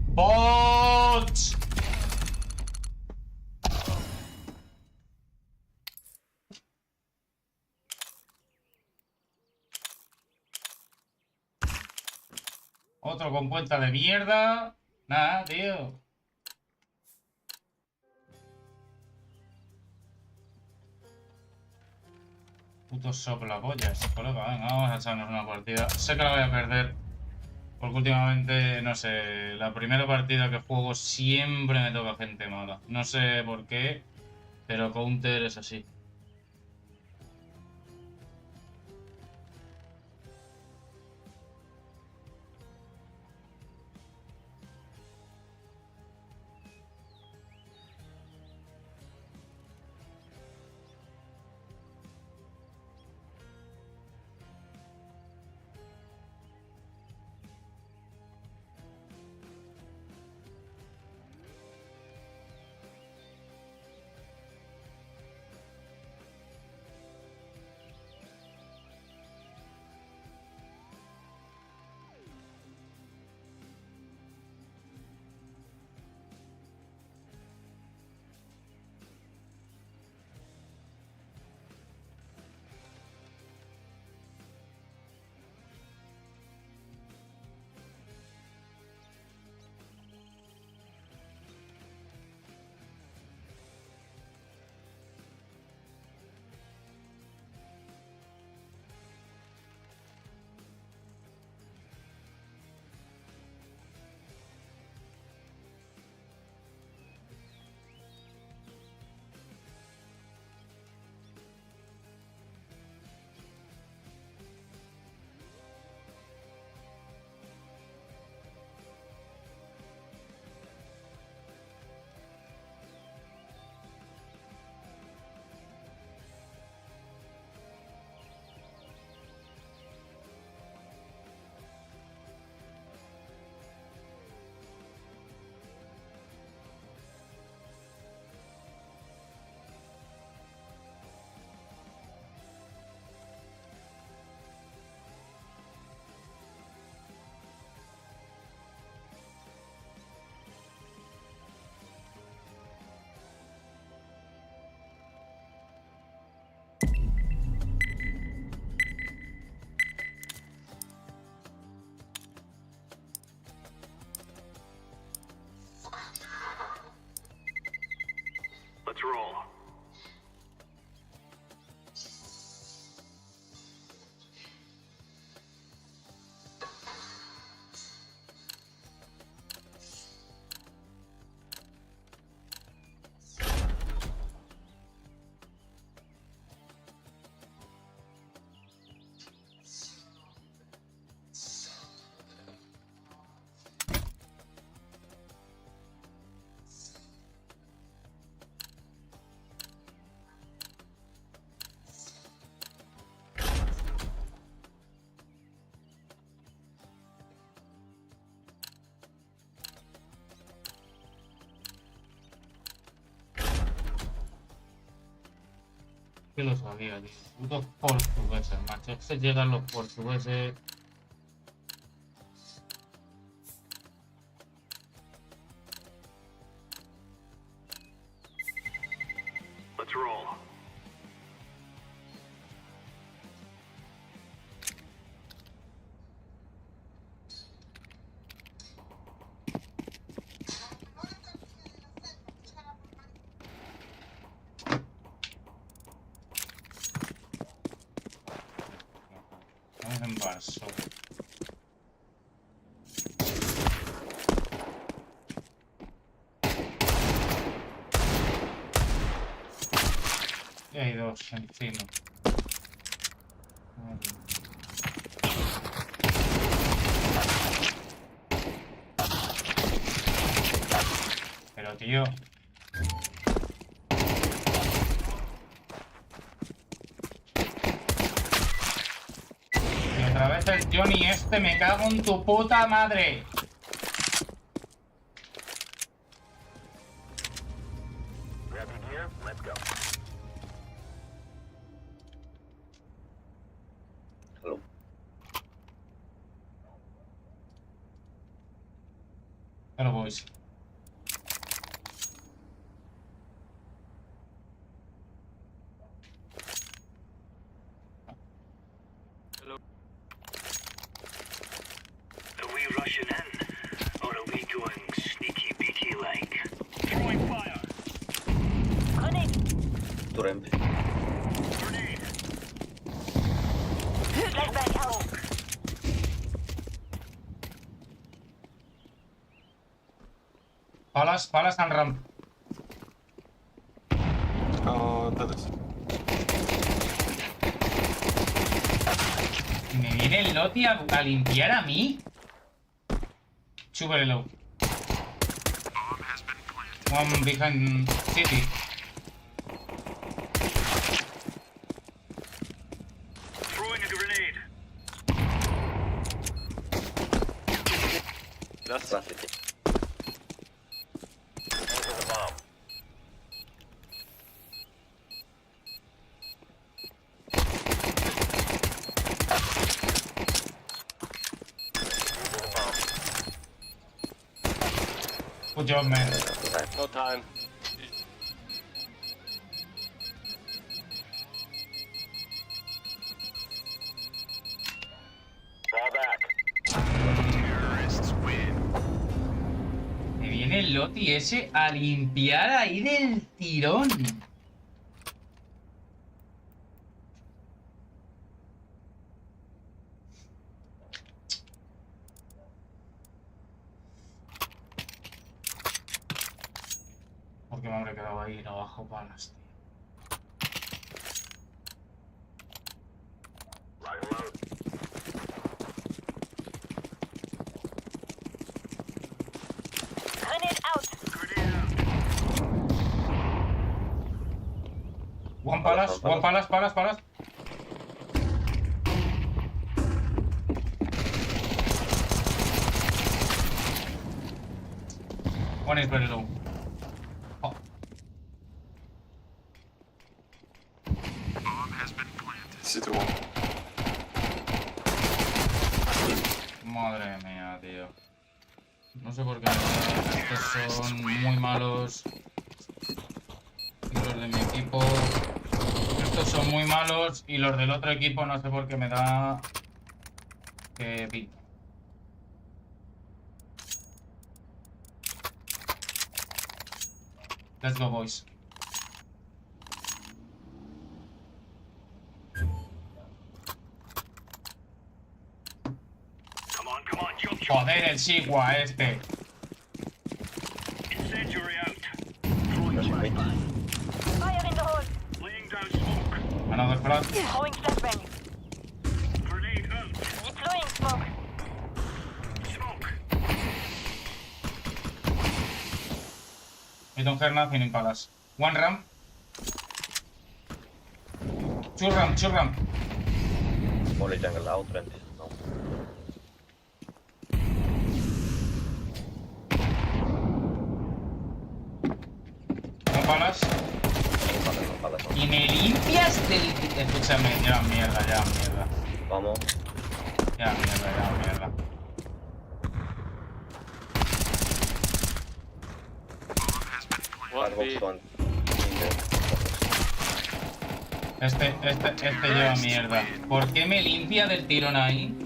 Bots. Otro con cuenta de mierda. Nada, tío. Putos soplapollas, colega. Venga, vamos a echarnos una partida. Sé que la voy a perder. Porque últimamente, no sé, la primera partida que juego siempre me toca gente mala. No sé por qué, pero Counter es así. Let's roll. Que lo sabía, tío. Putos portugueses, macho. Se llegan los portugueses. Let's roll. Vamos en vaso. Y hay dos encima. Pero tío. Y otra vez el Johnny este, me cago en tu puta madre. Hello boys. Are we rushing in? Or are we going sneaky beaky like? Throwing fire! Grenade. Turempi. Grenade! Flashbang out. Palas and ramp. ¿Me viene el Loti a limpiar a mí? Super low. One behind city. Throwing a grenade! That's city. Good job, man. No time. Fall back. Terrorists win. Me viene el Loti ese a limpiar ahí del tirón. Porque me habré quedado ahí abajo palas, tío. Grenade out. One palas. One is very low. Oh. Madre mía, tío. No sé por qué. Estos son muy malos. Y los de mi equipo. Estos son muy malos. Y los del otro equipo no sé por qué me da. Que pinta. Let's go, boys. Come on, jump. Joder, el Sigua este. Incendiary out. Throwing flashbang. Fire in the hole. Laying down smoke. Another flash. Throwing flashbang. Grenade out. Deploying smoke. Smoke. We don't have nothing in palace. One ramp. Two ramp. Molly jungle out, Trent. No. One palace. Y me limpias del... Escúchame, ya mierda. Vamos. Ya mierda. Este lleva mierda. ¿Por qué me limpia del tirón ahí?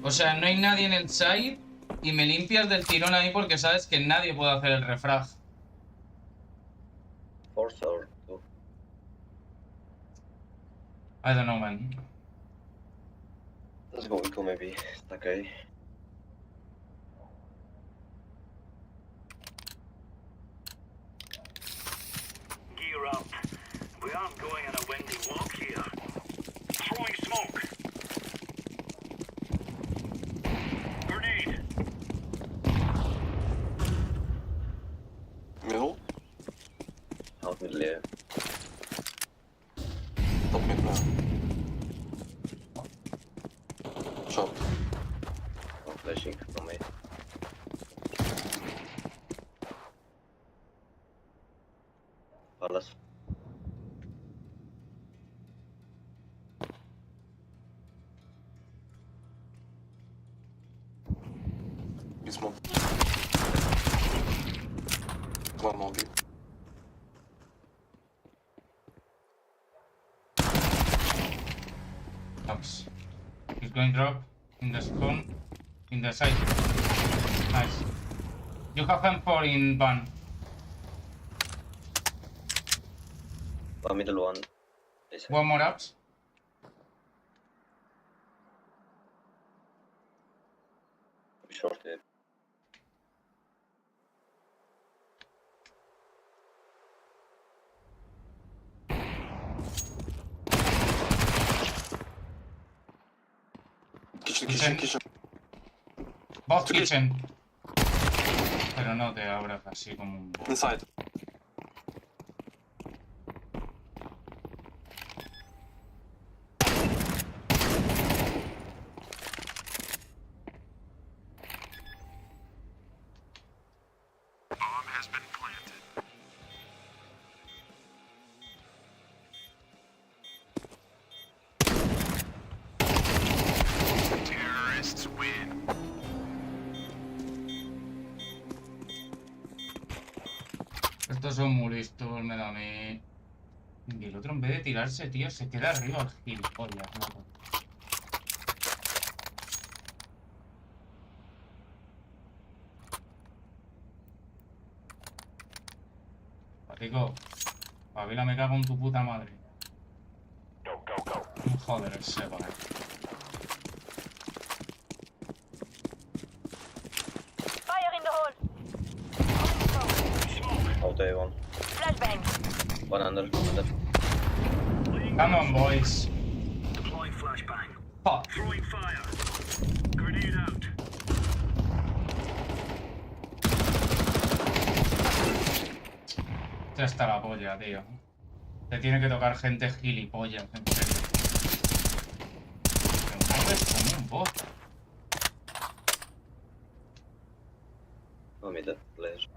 O sea, no hay nadie en el side y me limpias del tirón ahí porque sabes que nadie puede hacer el refrag. Corsair. I don't know, man. Let's go eco maybe. It's okay. Gear up. We aren't going on a win Top mid layer. Top mid now. Shot. No flashing from me. Faltas. Be smoke. One more B. Ups. He's going drop in the stone, in the side. Nice. You have M4 in ban. One middle one. One more ups. Short here. Kitchen. Both kitchen. Pero no te abras así como un... Inside. Estos son muy listos, me da a mí. Y el otro en vez de tirarse, tío, se queda arriba el gilipollas, loco. Patico, Pavila, me cago en tu puta madre. Joder, ese vale. Fire in the hole. Out there one. Flashbang. One under. Come on, boys. Deploying flashbang. Fuck. Throwing fire. Grenade out. Ya está la polla, tío. Te tiene que tocar gente gilipollas, en serio. Pero mueves como un bot. No middle layer.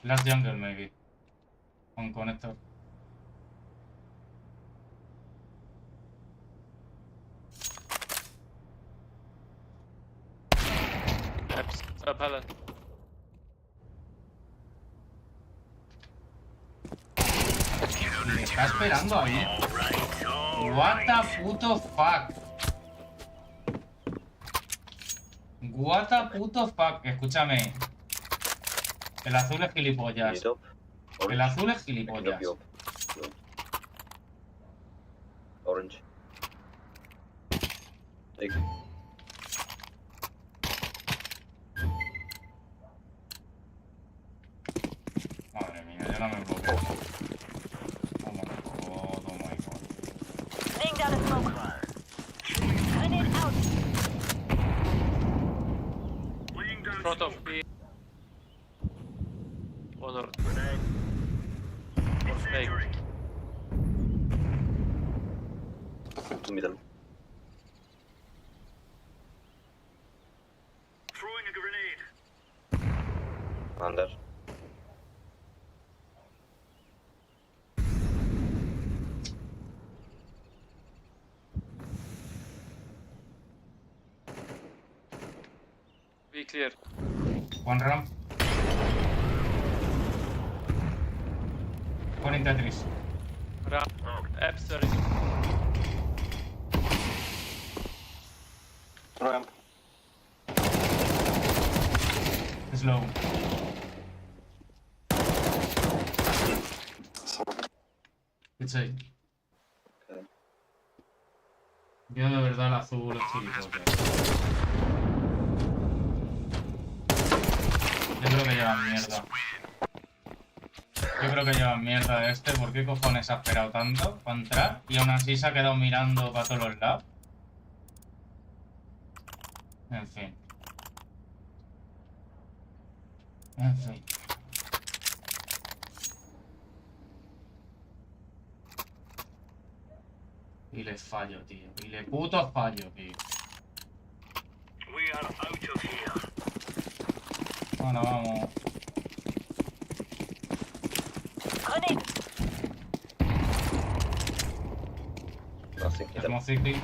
Last jungle, maybe. On connector. Pallet. Me está esperando ahí. What the puto fuck. What the puto fuck. Escúchame. El azul es gilipollas. El azul es gilipollas. Orange. Take. Madre mía, ya no me bloqueo. Oh my god, oh my god. Laying down a smoke. Grenade out. Laying down Front of smoke. B. Honor. Grenade. Snake. Two middle. Throwing a grenade. Under. Be clear. One ramp. 43. Ramp. Absolutely. Ramp. Slow. It's a... Yo de verdad el azul es gilipollas. Yo creo que llevan mierda. Yo creo que llevan mierda este. ¿Por qué cojones ha esperado tanto para entrar? Y aún así se ha quedado mirando para todos los lados. En fin. En fin. Y le fallo, tío. Y le puto fallo, tío. We are out of here. Ahora vamos. Hacemos city.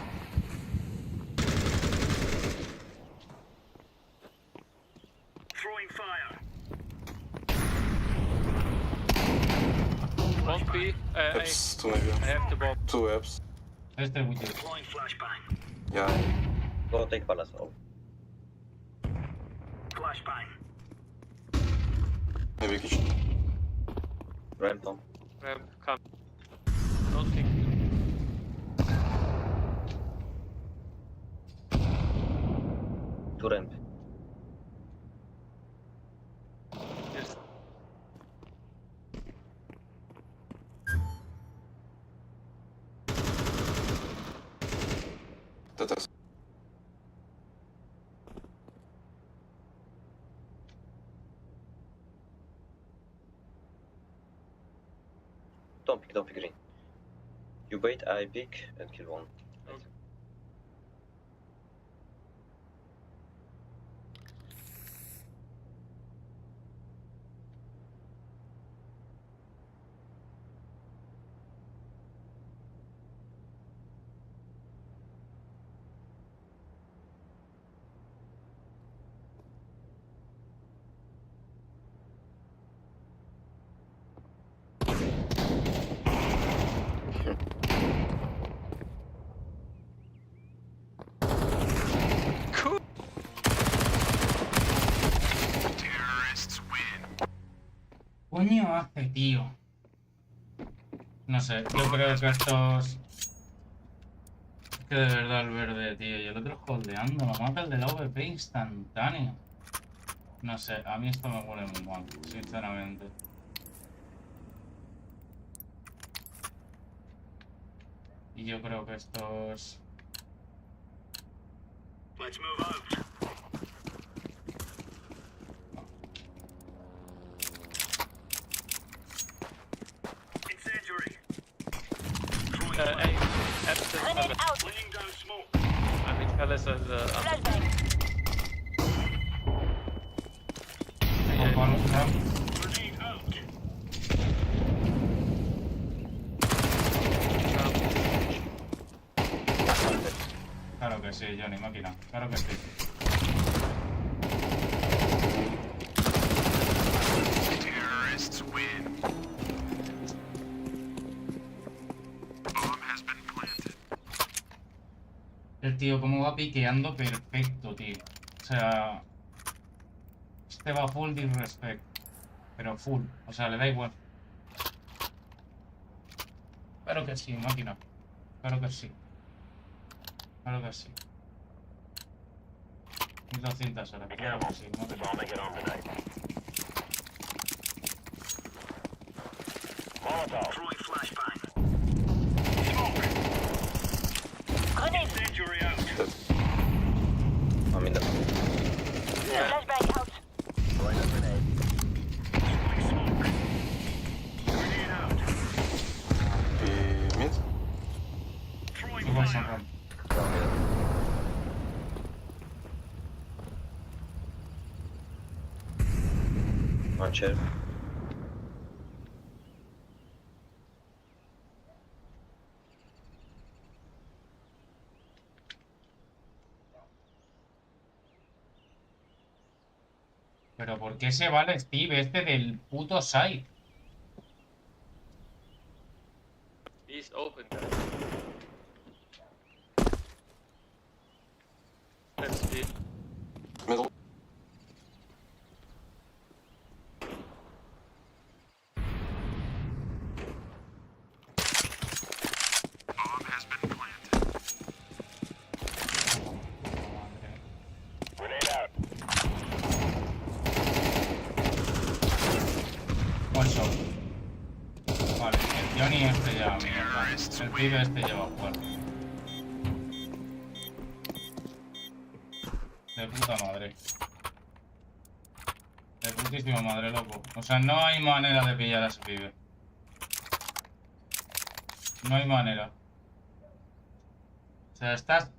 Throwing fire. Won't be. Apps, two maybe. I have the bomb. Two apps. Este es Witty. Deploying flashbang. Yeah. Go take palace. Oh. Flashbang. Maybe kitchen. Ramp down. Ramp, come. Don't kick. Two ramp. Yes. That is. Don't pick green. You wait, I pick and kill one. Okay. Coño hace, tío. No sé, yo creo que estos... Es que de verdad el verde, tío. Y el otro holdeando. Lo mata el del AWP instantáneo. No sé, a mí esto me huele muy mal, sinceramente. Y yo creo que estos... Let's move out. Incendiary. Absent palace. Laying down smoke. I mean palace and Grenade out. Claro que sí, Johnny, máquina. Claro que sí. El tío como va piqueando perfecto, tío. O sea... Este va full disrespect. Pero full. O sea, le da igual. Claro que sí, máquina. Claro que sí. Claro que sí. 1200 horas. Claro que sí, máquina. Throwing flashbang. Incendiary out. I'm in the... Flashbang out. Throwing smoke. Grenade out. Mid. Throwing Tú vas a fire. romper. One chair. Pero ¿por qué se va el Steve este del puto site? he's open, guys. Let's see. Middle. Johnny este lleva mierda. El pibe este lleva cuerpo. De puta madre. De putísima madre, loco. O sea, no hay manera de pillar a ese pibe. No hay manera. O sea, estás...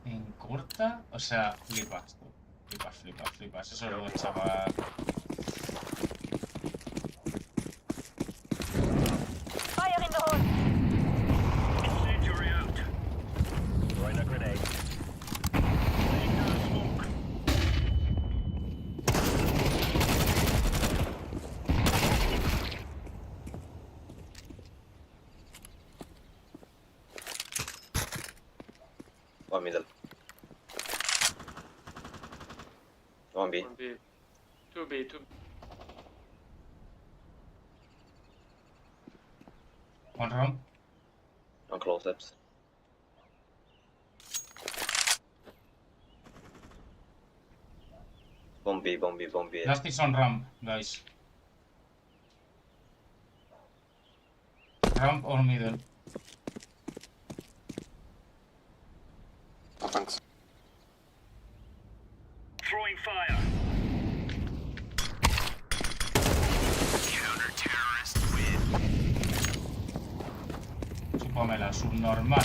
en corta. O sea, flipas, tú. Flipas. Eso es lo de chaval. Fire in the hole. Incendiary out. Throwing a grenade. Laying down smoke. One middle. One B. 1B. 2B. One round. On close steps. Bomb B. Last is on ramp, guys. Ramp or middle. Oh, thanks. Throwing fire. Counter-terrorist win. Chúpamela, subnormal.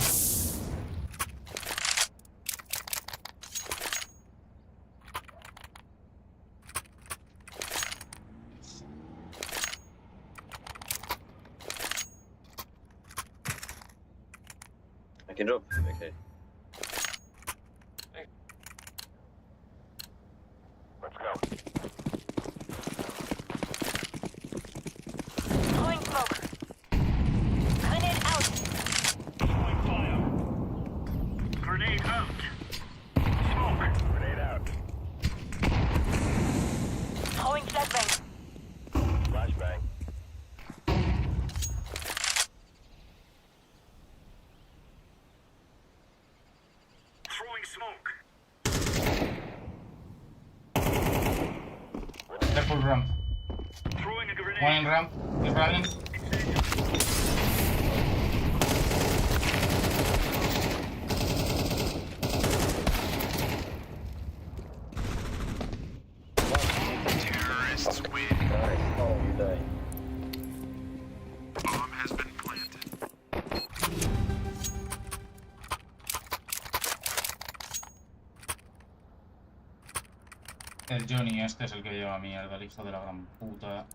I can drop. Okay. Let's go. Throwing smoke. Grenade out. Throwing fire. Grenade out. Smoke. Grenade out. Throwing flashbang. Flashbang. Throwing smoke. Careful ramp. Throwing a grenade. One in ramp. He's running. Terrorists win. Oh, you die. Bomb has been planted. El Johnny este es el que lleva mierda, el hijo de la gran puta.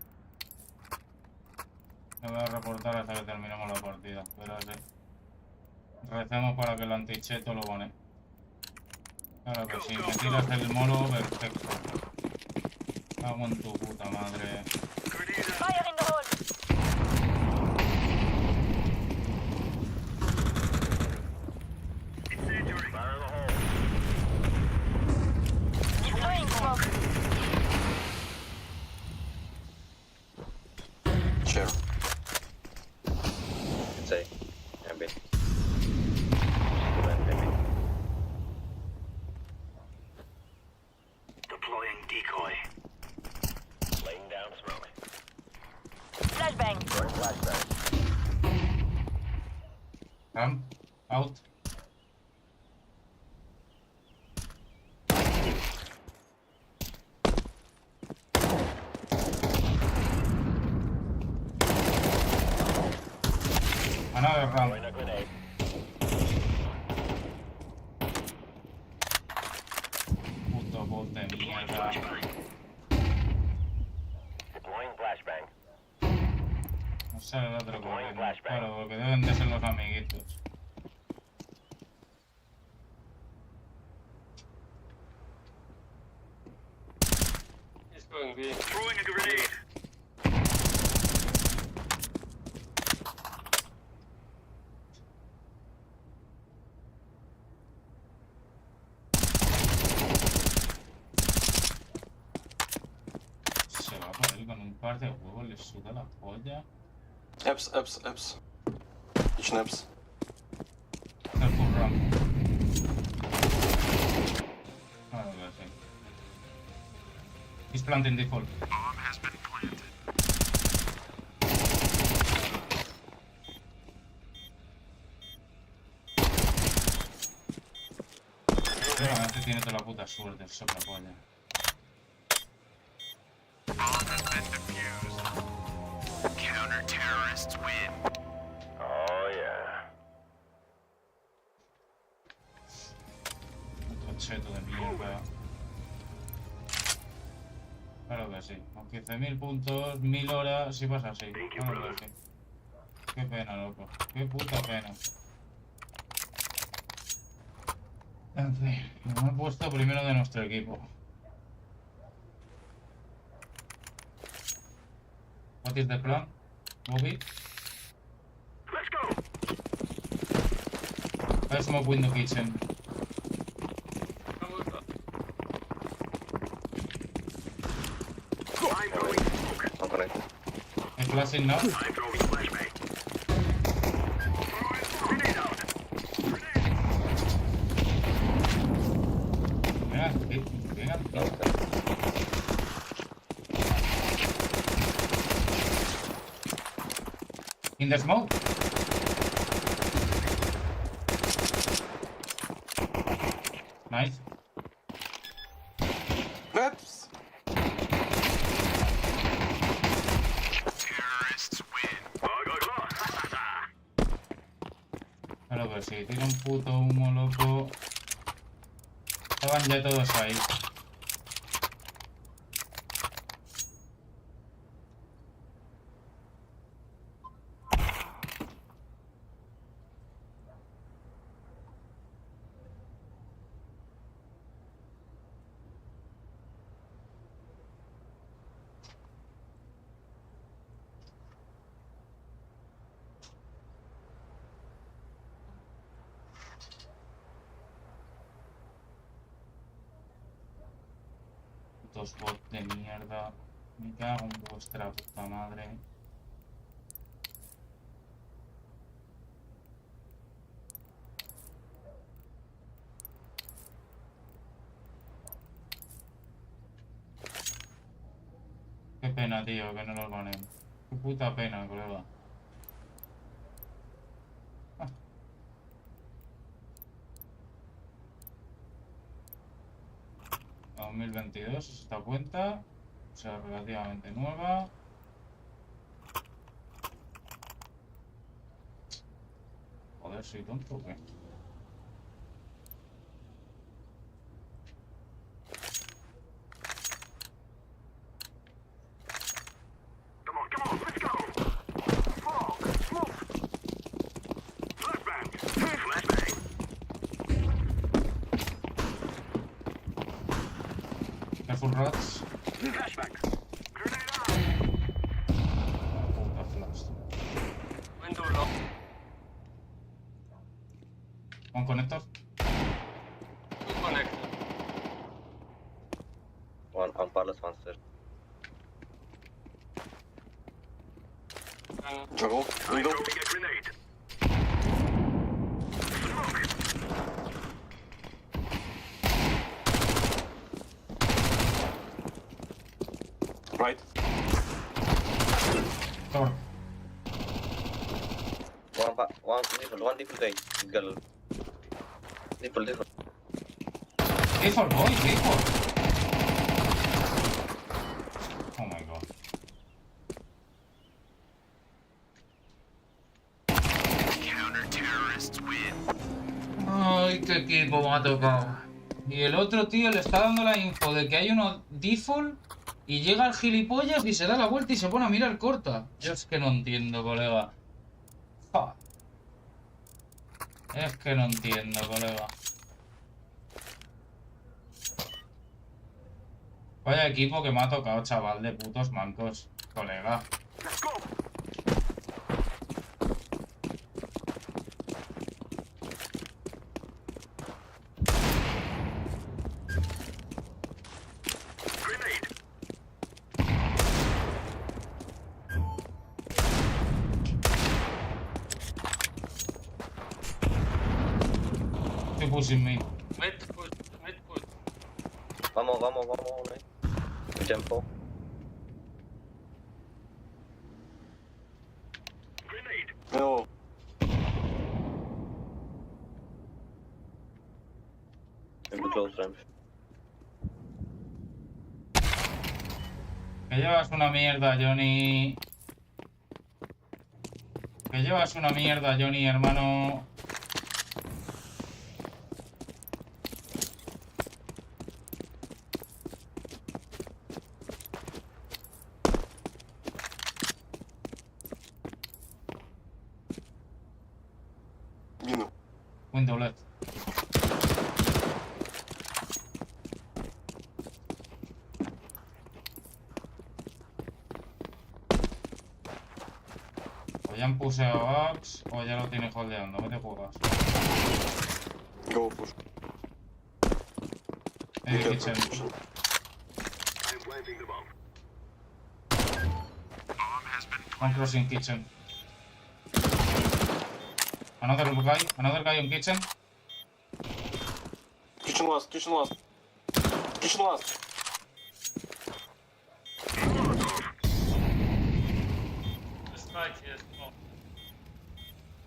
Me voy a reportar hasta que terminemos la partida. Espérate. Recemos para que el anticheto lo gane. Claro que sí, me tiras el molo, perfecto. Cago en tu puta madre. Fire in the hole. Incendiary. Fire in the hole. Throwing smoke. Sure. Say. MB. Deploying decoy. Laying down smoke. Flashbang. Flashbang. Ramp. Out. Another ramp. Throwing a grenade. Puto bot de mierda. Deploying flashbang. No sale el otro corriendo. Claro, porque deben de ser los amiguitos. He's going B. Throwing a grenade. Se va por él con un par de huevos, le suda la polla. Eps. Each nips. Careful ramp. Claro que sí. He's planting default. Bomb has been planted. Bueno, este tiene toda la puta suerte, el soplapolla. Oh, yeah. Un cocheto de mierda. Claro que sí. Con 15.000 puntos, 1000 horas, sí pasa así. Claro que sí. Qué pena, loco. Qué puta pena. En fin, me he puesto primero de nuestro equipo. What is the plan, Bobby? Let's go. I smoke window kitchen. I'm throwing smoke. I'm connected. I'm flashing now. I'm throwing flashbang. Grenade out. Venga, venga. In the smoke. Nice. Oops. Claro que sí, tira un puto humo, loco. Estaban ya todos ahí. Putos bots de mierda. Me cago en vuestra puta madre. Qué pena, tío, que no los ganen. Qué puta pena, colega. 2022 es esta cuenta, o sea, relativamente nueva. Joder, soy tonto o qué. Come on, let's go. Fog, smoke. Flashbang. Flashbang. Careful rats. Flashbang. Grenade out. Puta flash. Window lock. One connector. Two connected. One on palace, one stairs. Trouble. I'm throwing a grenade. Smoke. Right. Door. One default guy. Girl. Default. Default, boy, default. Oh my god. Ay, qué equipo me ha tocado. Y el otro tío le está dando la info de que hay uno default y llega el gilipollas y se da la vuelta y se pone a mirar corta. Yo es que no entiendo, colega. Ja. Es que no entiendo, colega. Vaya equipo que me ha tocado, chaval, de putos mancos, colega. Let's go. Grenade. Estoy pushing me. Mid push. Mid push. Vamos. Tiempo. Grenade. No. Que llevas una mierda, Johnny. Que llevas una mierda, Johnny, hermano. Window left. O ya han puseado Axe o ya lo tiene holdeando. ¿Qué te juegas? Go push. Kitchen. One crossing kitchen. Another guy on kitchen. Kitchen last, kitchen last. Kitchen last.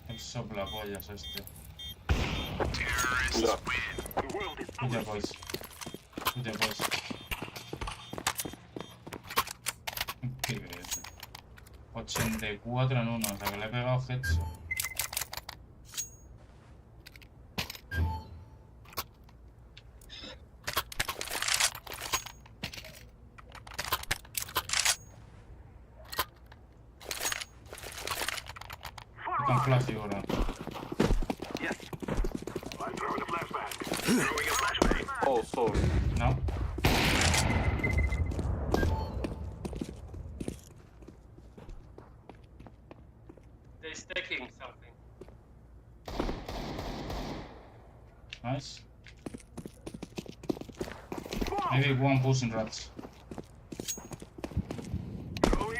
El soplapollas este. Да. Good boys. Good boys. ¿Qué es? 84 en 1, o sea que le he pegado headshot. Con flash ahora. Oh, sorry. No. They're stacking something. Nice. Maybe one pushing rats.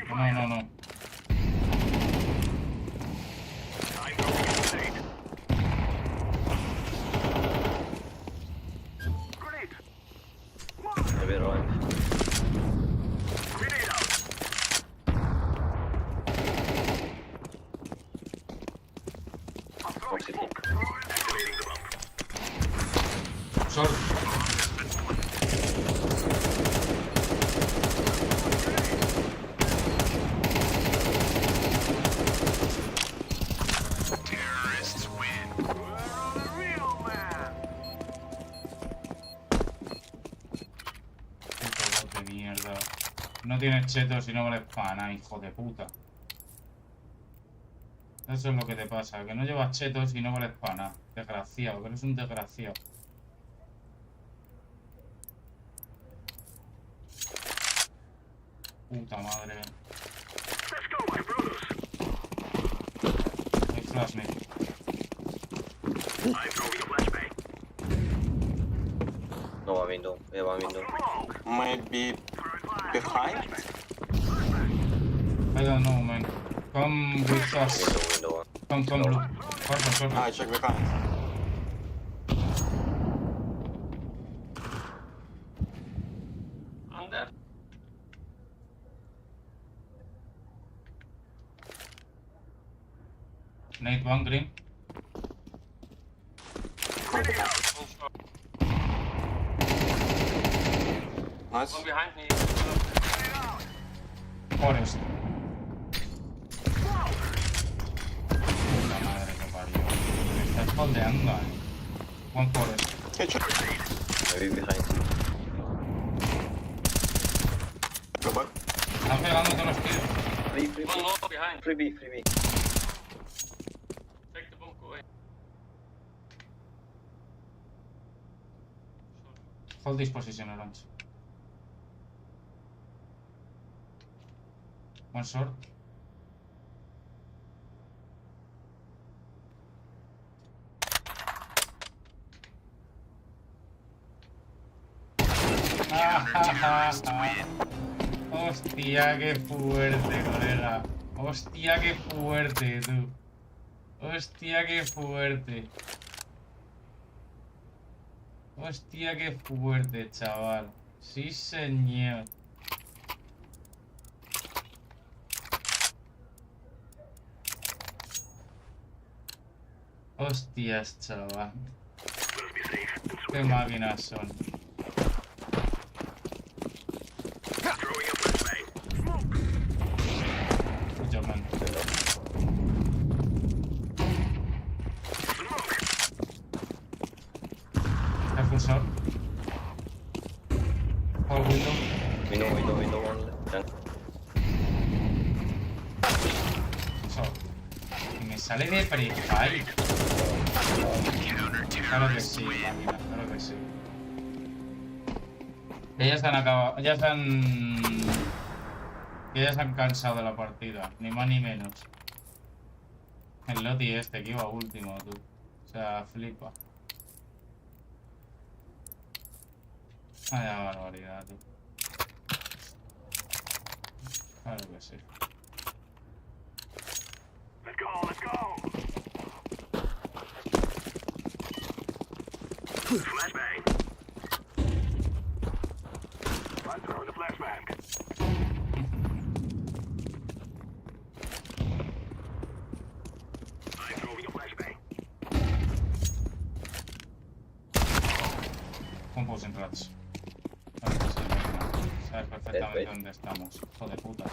No. Short. Puto bot de mierda. No tienes chetos y no vales para nada, hijo de puta. Eso es lo que te pasa, que no llevas chetos y no vales para nada. Desgraciado, que eres un desgraciado. Puta madre. Hay flash, Nick. No va window, va window. Maybe behind? I don't know, man. Come with us. Window. Come blue. Purple. I check behind. Under? Nate one green. Nice. One behind me. Forest. Puta madre que parió. Me estás holdeando, One forest. Maybe behind. Go back. Están pegando todos los tiros. One more behind. Free B. Take the bomb, go away. Hold this position, Orange. One short. Hostia, qué fuerte, colega. Hostia, qué fuerte, tú. Hostia, qué fuerte. Hostia, qué fuerte, chaval. Sí, señor. Hostias, chaval. Qué máquinas son. Yo, man. Refusor. Por window. Window one. Eso. Y me sale de pre-fire. Claro que sí, máquina, claro que sí. Ellas han acabado. Ellas han cansado de la partida, ni más ni menos. El Loti este que iba último, tú. O sea, flipa. Vaya barbaridad, tú. Claro que sí. Let's go, let's go. Flashbang. I'm throwing the flashbang. I'm throwing a flashbang. Composing rats. Sabes perfectamente dónde estamos. Hijo de puta.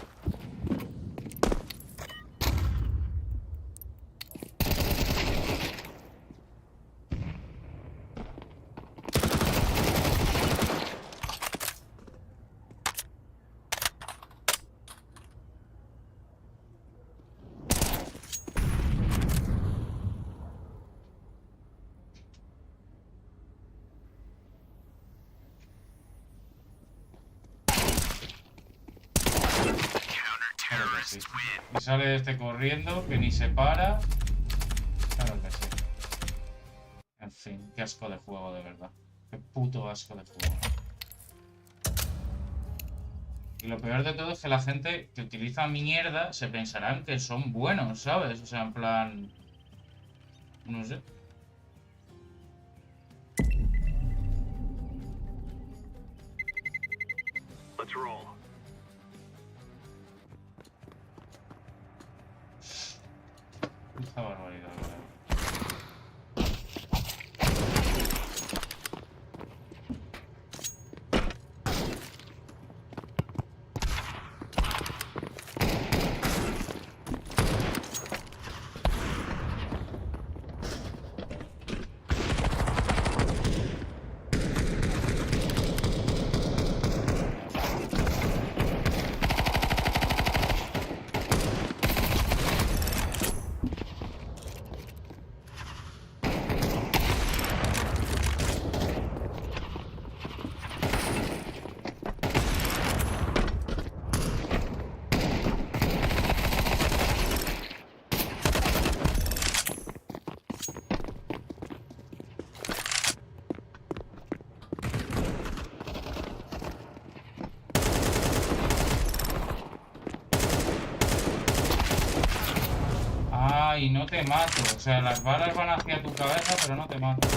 Sí. Y sale este corriendo, que ni se para. Claro que sí. En fin, qué asco de fuego, de verdad. Qué puto asco de fuego. Y lo peor de todo es que la gente que utiliza mierda se pensarán que son buenos, ¿sabes? O sea, en plan... No sé. Let's roll. Esta barbaridad, ¿verdad? Y no te mato, o sea, las balas van hacia tu cabeza, pero no te mato.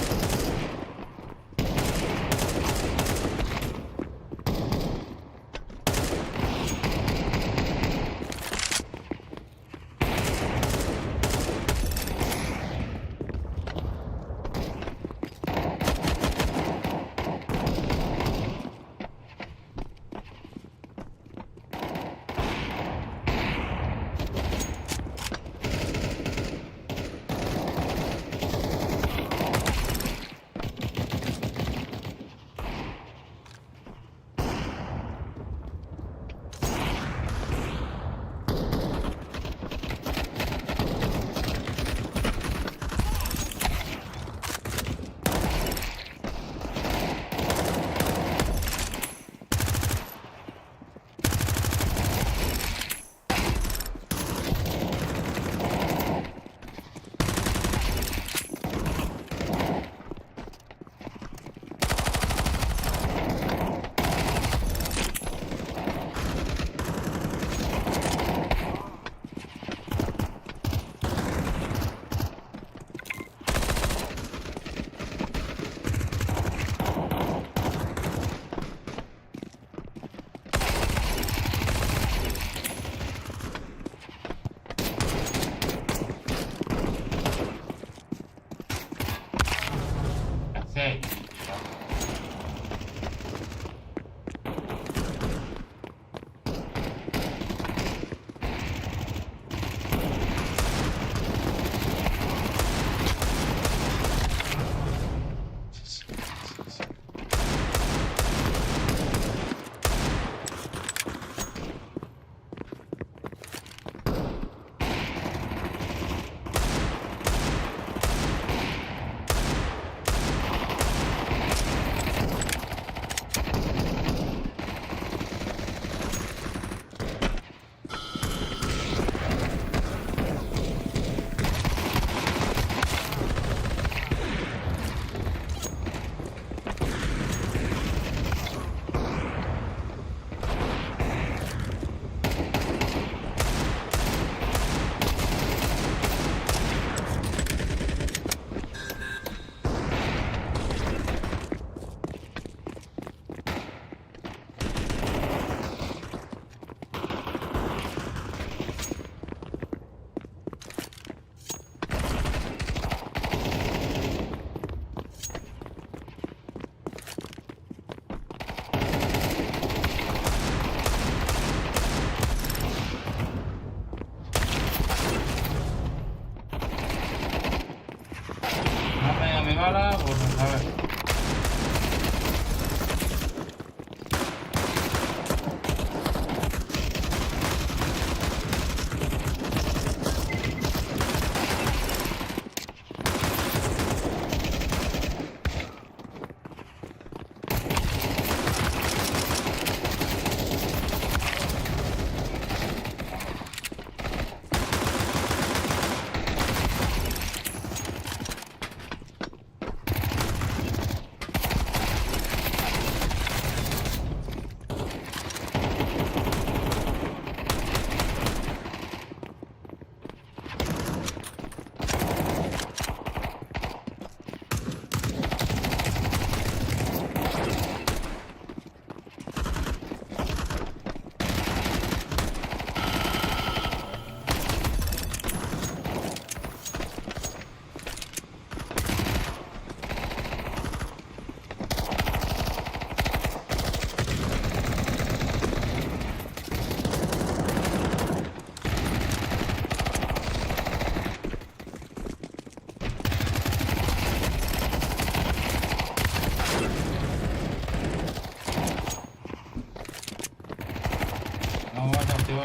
partida, pues a ver.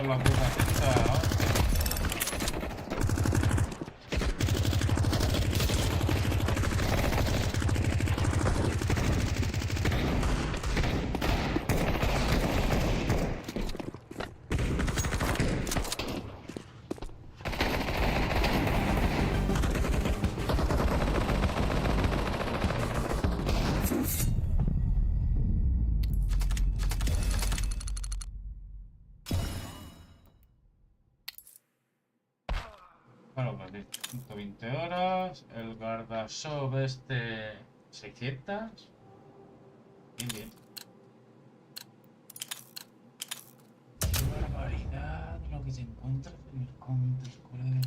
La puta esta, ¿no? Bueno, pues 120 horas, el guardashop 600. Bien, bien. Qué barbaridad lo que se encuentra en el counter, colega.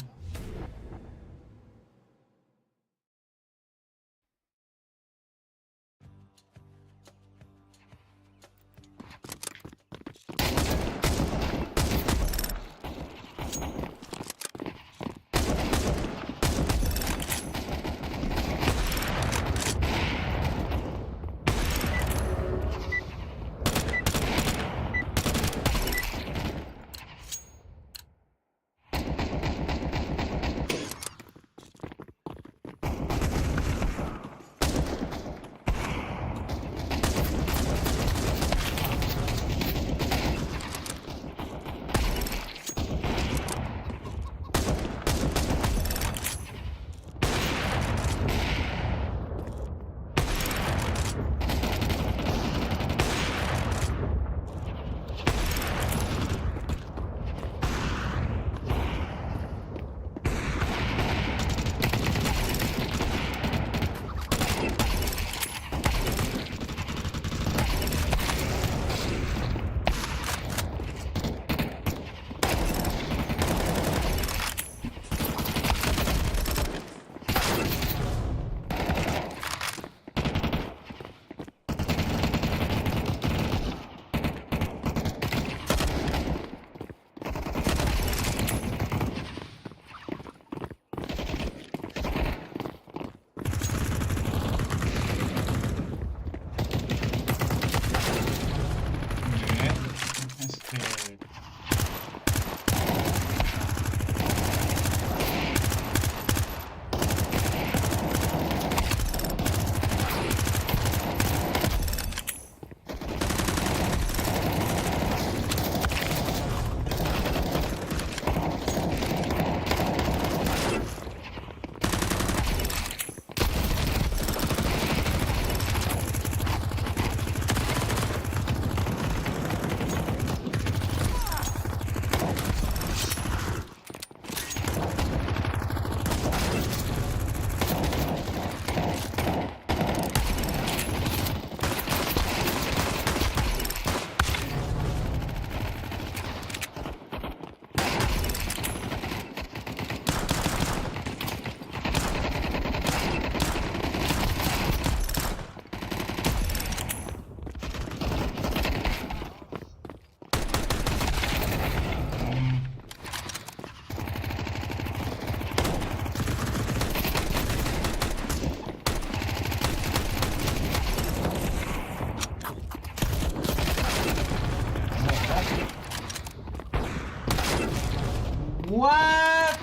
What?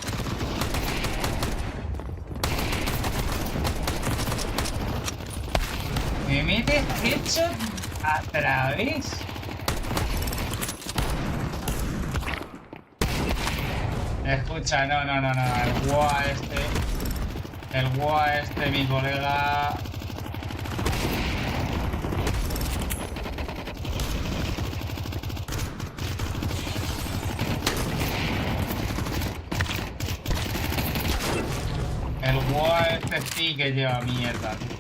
Me mete headshot a través. Escucha, no, el WA este, mi colega. El WA este sí que lleva mierda, tío.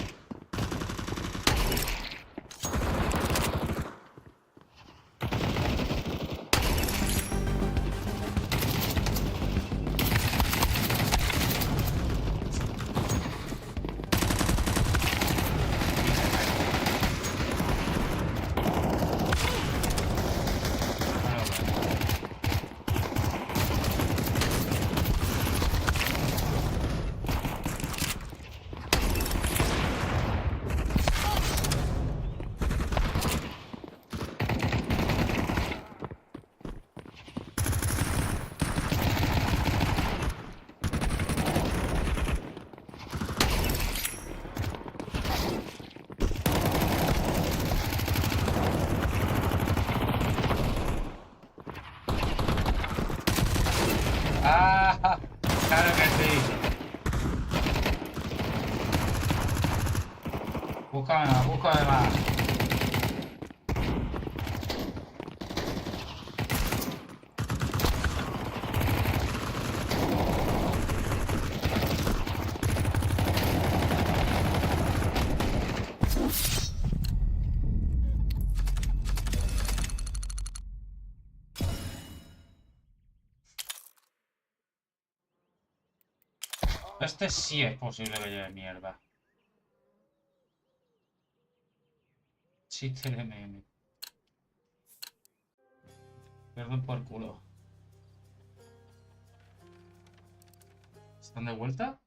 Ah, claro que sí. Búscame más. Este sí es posible que lleve mierda. Chiste de meme. Perdón por culo. ¿Están de vuelta?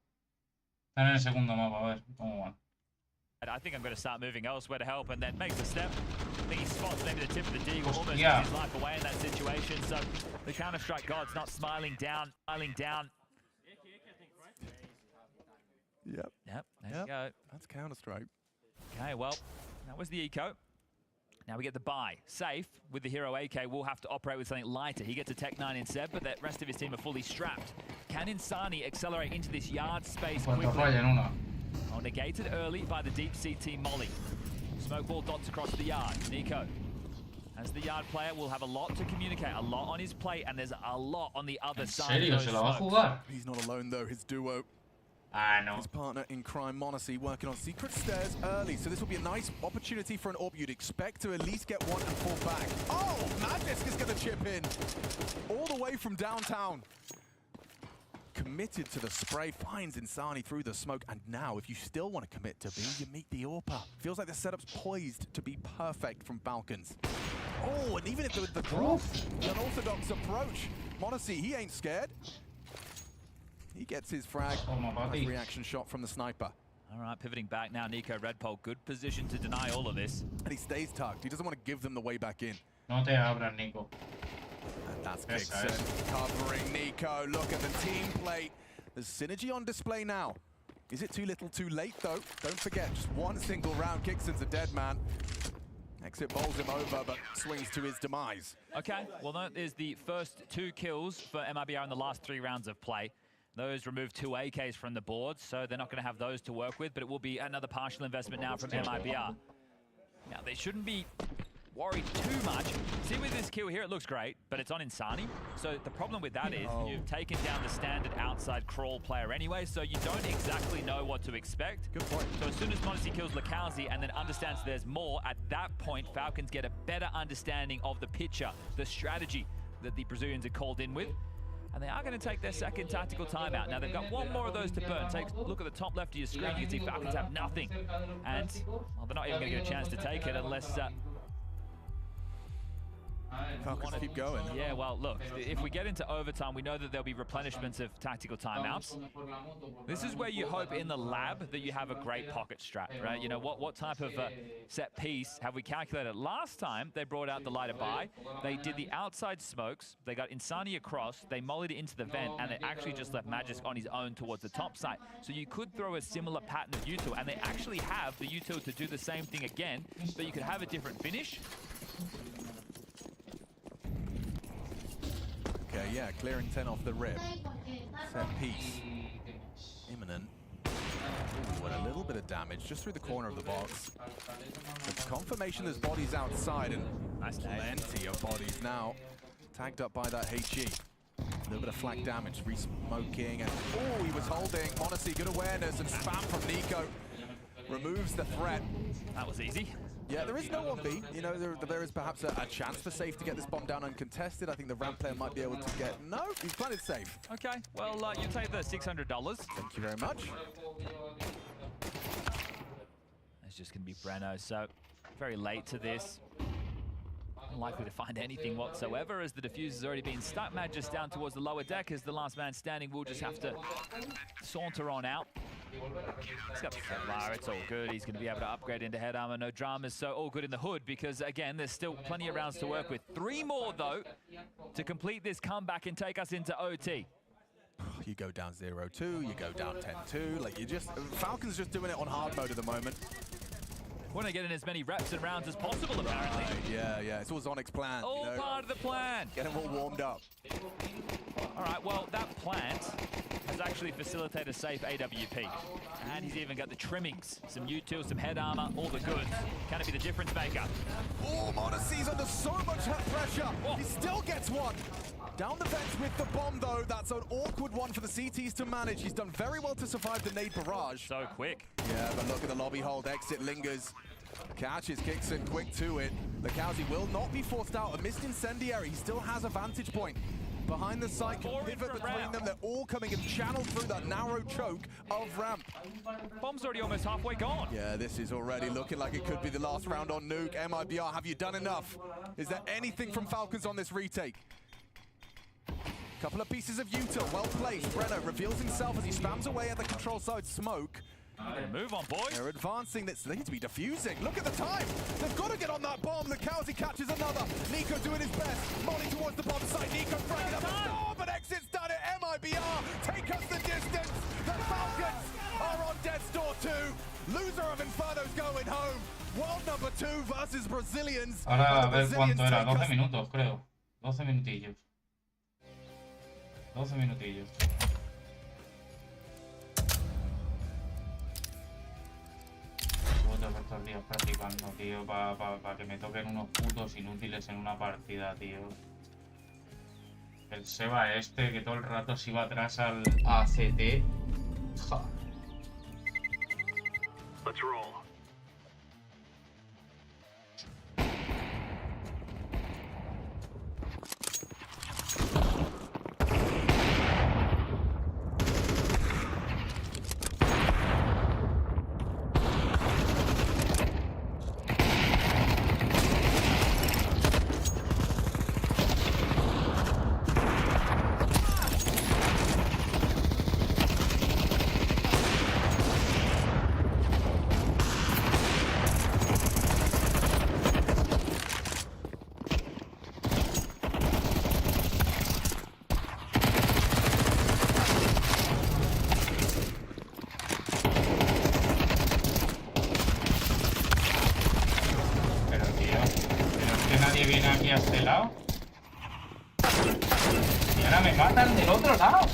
Están en el segundo mapa, a ver cómo van. I think I'm going to start moving elsewhere to help, and then makes a step. I think he spots maybe the tip of the D, almost gives his life away in that situation. So the Counter-Strike god's not smiling down. Yep. There you go. That's Counter-Strike. Okay, well, that was the eco. Now we get the buy. Safe, with the hero AK, will have to operate with something lighter. He gets a Tech 9 instead, but the rest of his team are fully strapped. Can Insani accelerate into this yard space quickly? Oh, negated early by the deep CT molly. Smoke ball dots across the yard. Nico, as the yard player, will have a lot to communicate, a lot on his plate, and there's a lot on the other side. ¿En serio? ¿Se la va a jugar? He's not alone though, his duo. No. His partner in crime, Monacy, working on secret stairs early, so this will be a nice opportunity for an AWP. You'd expect to at least get one and fall back. Oh, Madness is going to chip in all the way from downtown. Committed to the spray, finds Insani through the smoke, and now if you still want to commit to B, you meet the AWPer. Feels like the setup's poised to be perfect from Balkans. Oh, and even if the drop, an orthodox approach, Monacy, he ain't scared. He gets his frag. Nice reaction shot from the sniper. All right, pivoting back now, Nico Redpole. Good position to deny all of this. And he stays tucked. He doesn't want to give them the way back in. No te abras, Nico. And that's Kixon covering Nico. Look at the team plate. There's synergy on display now. Is it too little too late, though? Don't forget, just one single round. Kixon's a dead man. Exit bowls him over, but swings to his demise. Okay, well, that is the first 2 kills for MIBR in the last 3 rounds of play. Those remove 2 AKs from the board, so they're not going to have those to work with, but it will be another partial investment now from MIBR. Now, they shouldn't be worried too much. See, with this kill here, it looks great, but it's on Insani. So the problem with that is you've taken down the standard outside crawl player anyway, so you don't exactly know what to expect. Good point. So as soon as Monacy kills Lacalzi and then understands there's more, at that point, Falcons get a better understanding of the picture, the strategy that the Brazilians are called in with. And they are going to take their second tactical timeout. Now, they've got one more of those to burn. Take a look at the top left of your screen. You can see Falcons have nothing. And, well, they're not even going to get a chance to take it unless Falcons keep going. Yeah, well, look, if we get into overtime, we know that there'll be replenishments of tactical timeouts. This is where you hope in the lab that you have a great pocket strat, right? You know, what type of set piece have we calculated? Last time, they brought out the lighter buy. They did the outside smokes. They got Insani across. They mollied it into the vent, and they actually just left Magisk on his own towards the top side. So you could throw a similar pattern of util, and they actually have the util to do the same thing again, but you could have a different finish. Okay, yeah, clearing 10 off the rip. Set piece. Imminent. Ooh, and a little bit of damage just through the corner of the box. It's confirmation there's bodies outside, and plenty of bodies now. Tagged up by that HE. A little bit of flak damage, re-smoking, and oh, he was holding. Monacy, good awareness, and spam from Nico. Removes the threat. That was easy. Yeah, there is no 1B. You know, there is perhaps a chance for Safe to get this bomb down uncontested. I think the ramp player might be able to get... No, he's planted Safe. Okay, well, you take the $600. Thank you very much. It's just going to be Breno, so very late to this. Unlikely to find anything whatsoever as the diffuser's already been stuck. Mad just down towards the lower deck as the last man standing will just have to saunter on out. He's got the Kevlar, it's all good. He's going to be able to upgrade into head armor, no dramas. So all good in the hood because, again, there's still plenty of rounds to work with. 3 more, though, to complete this comeback and take us into OT. You go down 0-2, you go down 10-2. Like, you just... Falcon's just doing it on hard mode at the moment. Want to get in as many reps and rounds as possible, apparently. Yeah, it's all Zonic's plan. All part of the plan. Get him all warmed up. All right, well, that plant has actually facilitated a safe AWP. And he's even got the trimmings, some util, some head armor, all the goods. Can it be the difference maker? Oh, Monacy's under so much pressure. Oh. He still gets one. Down the vents with the bomb, though. That's an awkward one for the CTs to manage. He's done very well to survive the nade barrage. So quick. Yeah, but look at the lobby hold. Exit lingers. Catches, kicks in quick to it. Lacazzi will not be forced out. A missed incendiary. He still has a vantage point. Behind the site, can pivot between them. They're all coming and channeled through that narrow choke of ramp. Bomb's already almost halfway gone. Yeah, this is already looking like it could be the last round on Nuke. MIBR, have you done enough? Is there anything from Falcons on this retake? Couple of pieces of util, well placed. Breno reveals himself as he spams away at the control side smoke. Move on, boys. They're advancing. They need to be defusing. Look at the time. They've got to get on that bomb. Lacazzi catches another. Nico doing his best. Molly towards the bomb site. Nico fragging up a storm, but exits done it. MIBR take us the distance. The Falcons are on death's door 2. Loser of Inferno's going home. World number 2 versus Brazilians. Ahora a ver cuánto era. 12 minutos, creo. 12 minutillos. 12 minutillos. Puedo estos días practicando, tío, para que me toquen unos putos inútiles en una partida, tío. El Seba este, que todo el rato se iba atrás al ACT. Ja. Let's roll. Viene aquí a este lado y ahora me matan del otro lado.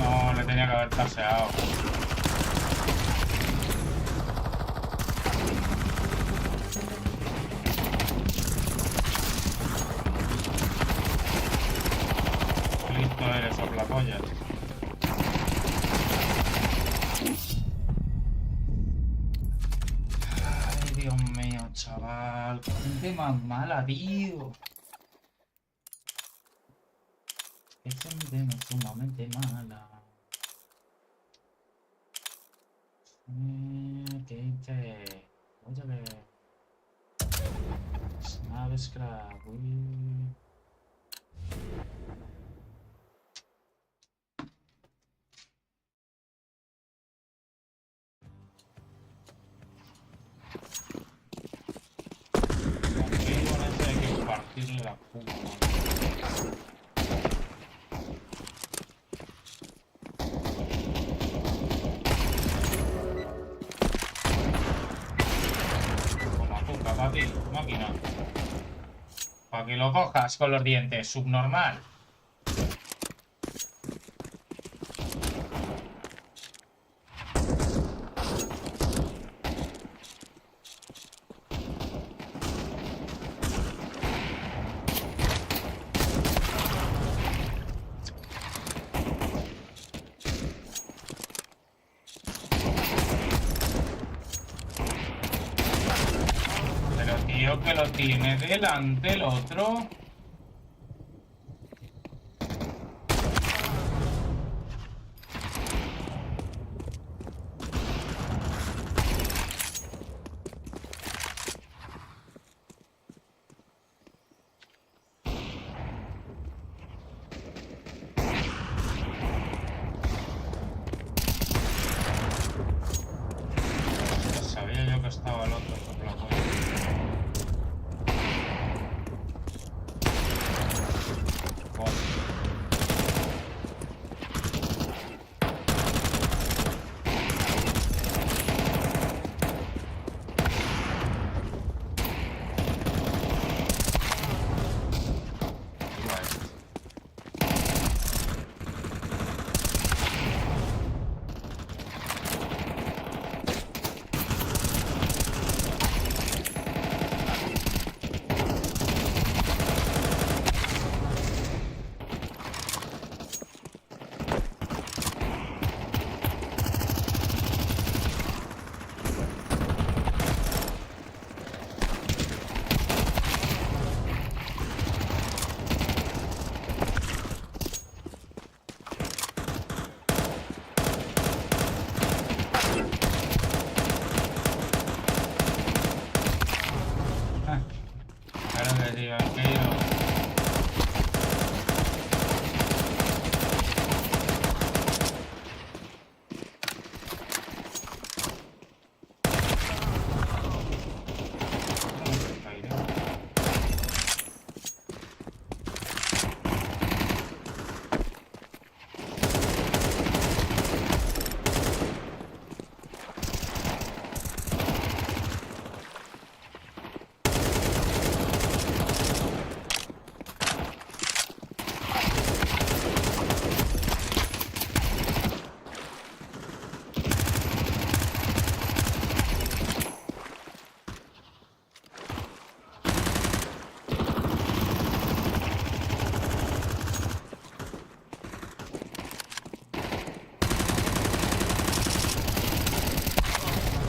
No, le tenía que haber taseado. Listo eres, soplapollas. Ay, Dios mío, chaval. Qué gente más mala, tío. Qué gente más sumamente mala. Oye, Snap scrap, uy. Con este hay que partirle la puta madre. Fácil, máquina. Para que lo cojas con los dientes, subnormal. Tío, que lo tiene delante el otro. Sabía yo que estaba el otro por la puerta.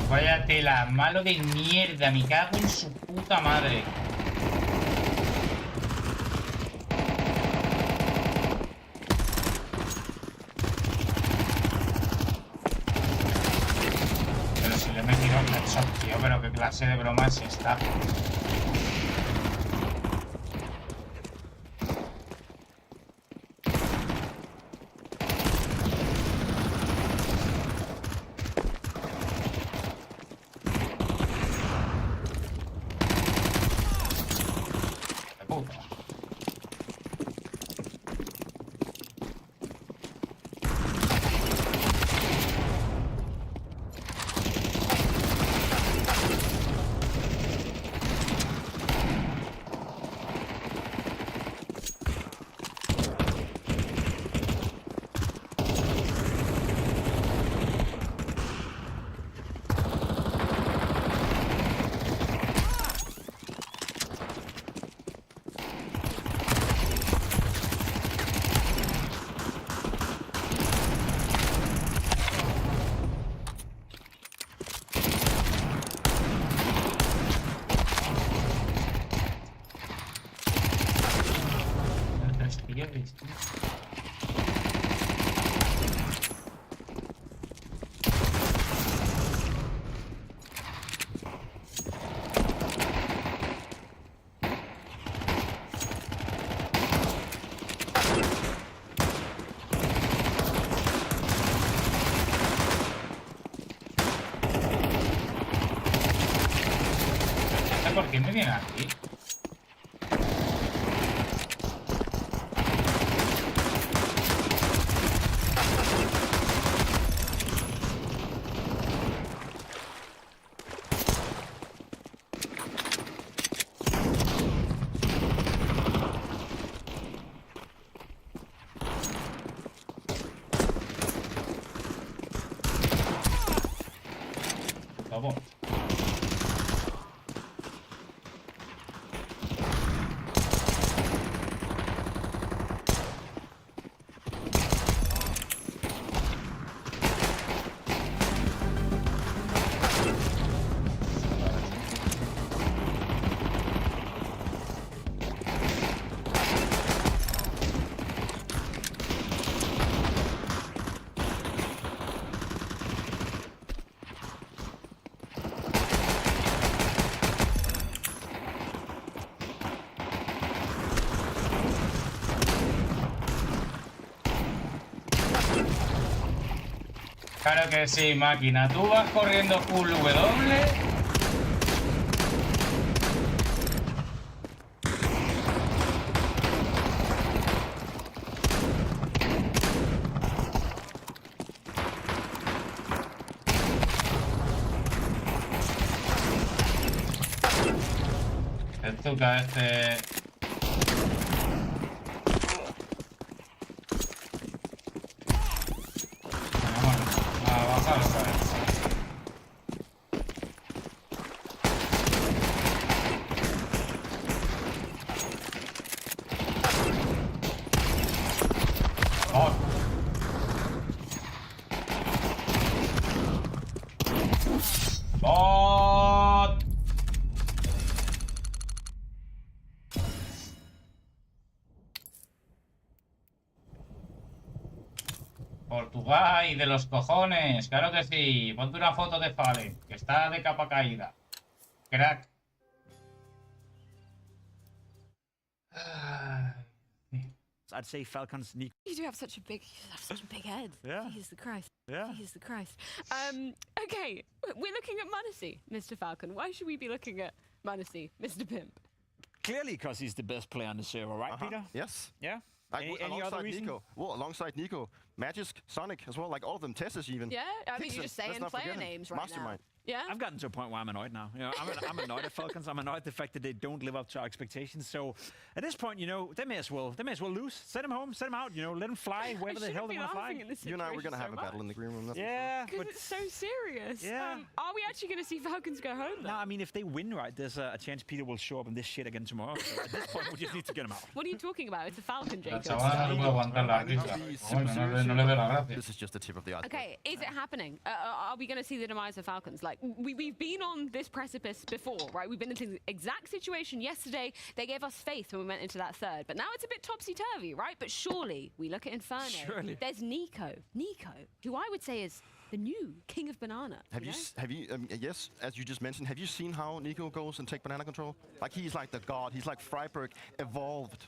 Vaya tela, malo de mierda, me cago en su puta madre. Pero si le he metido un headshot, tío, pero qué clase de broma es esta. ¿por qué me viene aquí? Vamos. Claro que sí, máquina. Tú vas corriendo full W. El Tuca este... Portugal y de los cojones, claro que sí. Ponte una foto de Fallen, que está de capa caída. Crack. I'd say Falcons need. You do have such a big head. Yeah. Jesus Christ. Yeah. Jesus Christ. Okay, we're looking at Manassi, Mr. Falcon. Why should we be looking at Manassi, Mr. Pimp? Clearly, because he's the best player on the server, right, Peter? Yes. Yeah. Any other reason? Nico. Well, alongside Nico, Magisk, Sonic as well, like all of them, Tessus even. Yeah, I mean, you're just saying player names right Mastermind. now. Yeah. I've gotten to a point where I'm annoyed now. You know, I'm annoyed at Falcons. I'm annoyed at the fact that they don't live up to our expectations. So at this point, you know, they may as well lose. Send them home, send them out. You know, let them fly wherever the hell they want to fly. You and I, we're gonna have a battle in the green room. Yeah, because it's so serious. Yeah. Are we actually going to see Falcons go home? Though? No, I mean, if they win, right, there's a chance Peter will show up in this shit again tomorrow. So at this point, we just need to get him out. What are you talking about? It's a Falcon, Jacob. This is just the tip of the iceberg. Okay, is it happening? Are we going to see the demise of Falcons? Like, we've been on this precipice before, right? We've been in the exact situation yesterday. They gave us faith when we went into that third, but now it's a bit topsy-turvy, right? But surely, we look at Inferno. Surely. There's Nico, who I would say is the new king of banana. Have you yes, as you just mentioned, have you seen how Nico goes and take banana control? Like, he's like the god. He's like Freiburg evolved.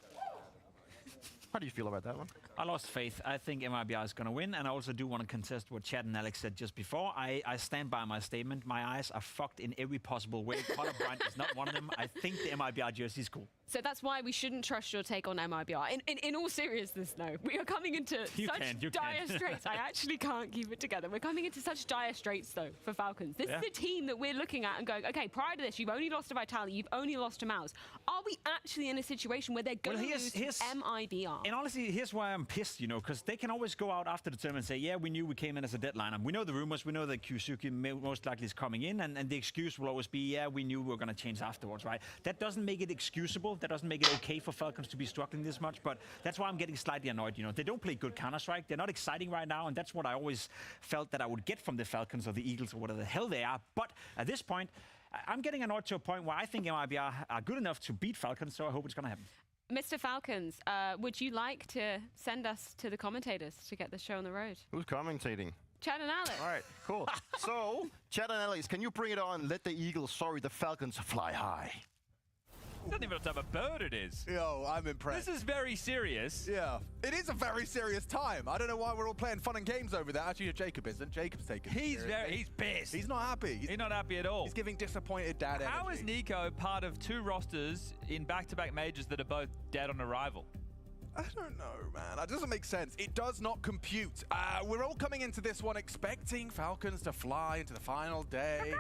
How do you feel about that one? I lost faith. I think MIBR is going to win, and I also do want to contest what Chad and Alex said just before. I stand by my statement. My eyes are fucked in every possible way. Colorblind is not one of them. I think the MIBR jersey is cool. So that's why we shouldn't trust your take on MIBR. In all seriousness, though, we are coming into dire straits. I actually can't keep it together. We're coming into such dire straits, though, for Falcons. This is a team that we're looking at and going, okay, prior to this, you've only lost to Vitality, you've only lost to Mouse. Are we actually in a situation where they're going to lose MIBR? And honestly, here's why I'm pissed, you know, because they can always go out after the tournament and say, yeah, we knew we came in as a deadline. And we know the rumors, we know that Kyusuke most likely is coming in, and the excuse will always be, yeah, we knew we were going to change afterwards, right? That doesn't make it excusable. That doesn't make it okay for Falcons to be struggling this much, but that's why I'm getting slightly annoyed, you know. They don't play good Counter-Strike. They're not exciting right now, and that's what I always felt that I would get from the Falcons or the Eagles or whatever the hell they are. But at this point, I'm getting annoyed to a point where I think MIBR are good enough to beat Falcons, so I hope it's going to happen. Mr. Falcons, would you like to send us to the commentators to get the show on the road? Who's commentating? Chad and Alex. All right, cool. So, Chad and Alex, can you bring it on? Let the Eagles, the Falcons, fly high. Doesn't even know what type of bird it is. Yo, I'm impressed. This is very serious. Yeah, it is a very serious time. I don't know why we're all playing fun and games over there. Actually, Jacob isn't. Jacob's taking it He's seriously. pissed. He's not happy. He's not happy at all. He's giving disappointed dad energy. How is Nico part of 2 rosters in back-to-back majors that are both dead on arrival? I don't know, man. That doesn't make sense. It does not compute. We're all coming into this one expecting Falcons to fly into the final day.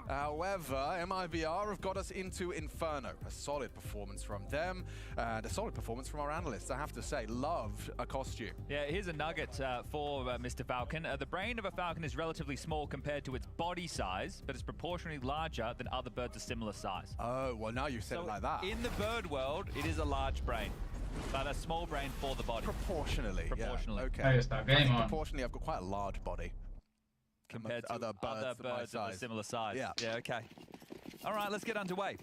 However, MIBR have got us into Inferno. A solid performance from them, and a solid performance from our analysts, I have to say. Loved a costume. Yeah, here's a nugget for Mr. Falcon. The brain of a falcon is relatively small compared to its body size, but it's proportionally larger than other birds of similar size. Oh, well, now you said it like that. In the bird world, it is a large brain, but a small brain for the body. Proportionally. Proportionally. Yeah. Okay. Game on. Proportionally, I've got quite a large body. Compared to other birds of a similar size. Yeah. Yeah, okay. All right, let's get underway.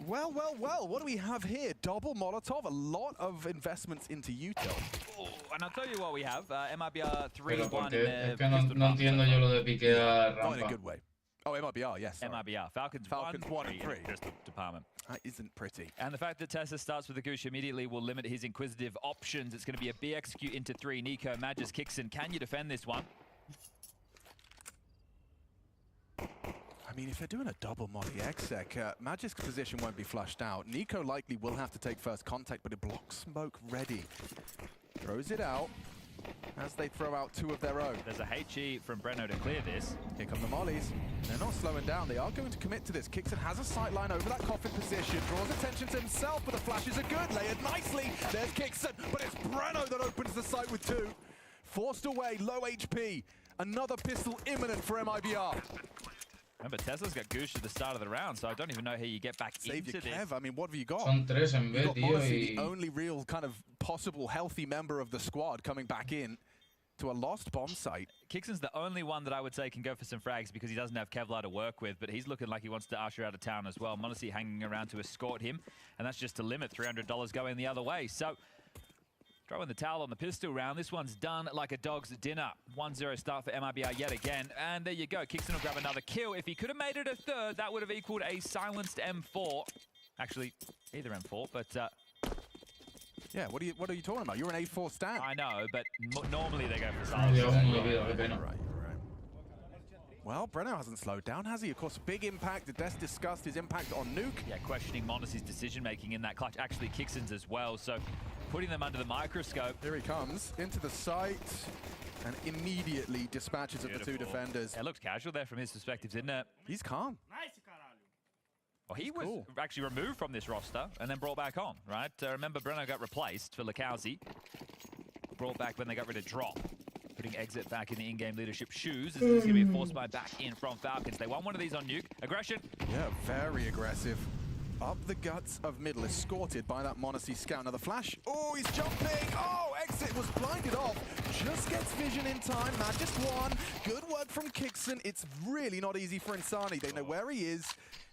Well, what do we have here? Double Molotov, a lot of investments into util. Oh, and I'll tell you what we have. MIBR 3-1 Es que no entiendo yo lo de piquear Not in a rampa. good way. Oh, MIBR, yes. Sorry. MIBR. Falcons 1 and 3. Pistol department. That isn't pretty. And the fact that Tessa starts with the Goosh immediately will limit his inquisitive options. It's going to be a B execute into 3. Nico, Magis, Kixon. Can you defend this one? I mean, if they're doing a double molly exec, Magic's position won't be flushed out. Nico likely will have to take first contact, but it blocks smoke ready. Throws it out as they throw out 2 of their own. There's a HE from Breno to clear this. Here come the mollies. They're not slowing down. They are going to commit to this. Kixon has a sight line over that coffin position, draws attention to himself, but the flashes are good. Layered nicely. There's Kixon, but it's Breno that opens the sight with 2. Forced away, low HP. Another pistol imminent for MIBR. Remember, Tesla's got Goosh at the start of the round, so I don't even know how you get back into this. Kev. I mean, what have you got? Son 3 en B, tío, Honestly, the only real kind of possible healthy member of the squad coming back in to a lost bomb site. Kixon's the only one that I would say can go for some frags because he doesn't have Kevlar to work with, but he's looking like he wants to usher out of town as well. Monacy hanging around to escort him, and that's just to limit $300 going the other way. So throwing the towel on the pistol round. This one's done like a dog's dinner. 1-0 start for MIBR yet again. And there you go. Kixon will grab another kill. If he could have made it a 3rd, that would have equaled a silenced M4. Actually, either M4, but... yeah, what are you talking about? You're an A4 stand. I know, but normally they go for silence. You're right. Well, Breno hasn't slowed down, has he? Of course, big impact. Des discussed his impact on Nuke. Yeah, questioning Monacy's decision-making in that clutch. Actually, Kixon's as well, so putting them under the microscope. Here he comes, into the site, and immediately dispatches of the 2 defenders. It looks casual there from his perspective, didn't it? He's calm. Well, he was actually removed from this roster and then brought back on, right? Remember, Breno got replaced for Lakowski. Brought back when they got rid of Drop. Putting Exit back in the in-game leadership shoes. This is going to be a force buy back in from Falcons. They won one of these on Nuke. Aggression. Yeah, very aggressive. Up the guts of middle, escorted by that Monacy scout. Now the flash. Oh, he's jumping. Oh, Exit was blinded off. Just gets vision in time. Magis 1. Good work from Kixon. It's really not easy for Insani. They know where he is,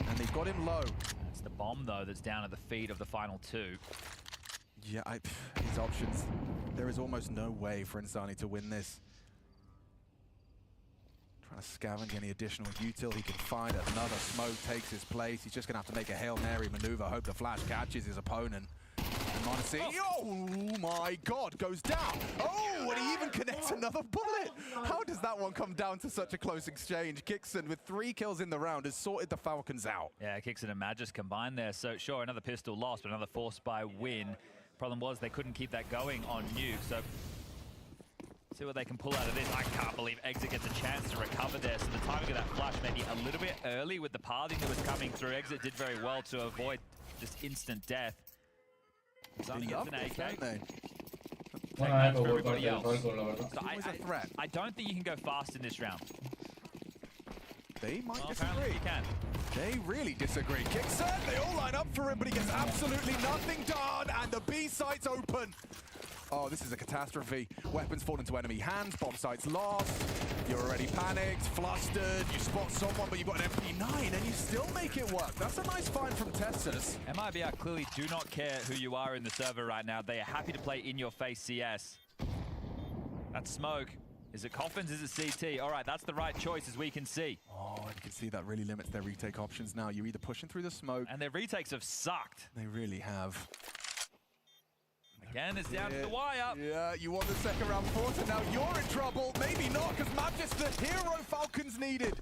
and they've got him low. It's the bomb, though, that's down at the feet of the final 2. Yeah, his options. There is almost no way for Insani to win this. Trying to scavenge any additional util he can find. Another smoke takes his place. He's just going to have to make a Hail Mary maneuver. Hope the flash catches his opponent. And Monacy, oh my God, goes down. Oh, and he even connects another bullet. How does that one come down to such a close exchange? Kixon, with 3 kills in the round, has sorted the Falcons out. Yeah, Kixon and Magis combined there. So sure, another pistol lost, but another force by win. Problem was they couldn't keep that going on Nuke, so see what they can pull out of this. I can't believe Exit gets a chance to recover there, so the timing of that flash maybe a little bit early with the pathing that was coming through. Exit did very well to avoid just instant death. Zani gets an AK. For everybody else. So I don't think you can go fast in this round. They might disagree. You can. They really disagree. Kixon, they all line up for him, but he gets absolutely nothing done, and the B site's open. Oh, this is a catastrophe. Weapons fall into enemy hands, bomb site's lost. You're already panicked, flustered, you spot someone, but you've got an MP9, and you still make it work. That's a nice find from Tessus. MIBR clearly do not care who you are in the server right now. They are happy to play in-your-face CS. That smoke Is it Coffins? Is it CT? All right, that's the right choice, as we can see. Oh, and you can see that really limits their retake options now. You're either pushing through the smoke. And their retakes have sucked. They really have. Again, it's down to the wire. Yeah, you want the second round force, and now you're in trouble. Maybe not, because Magis, the hero Falcons needed.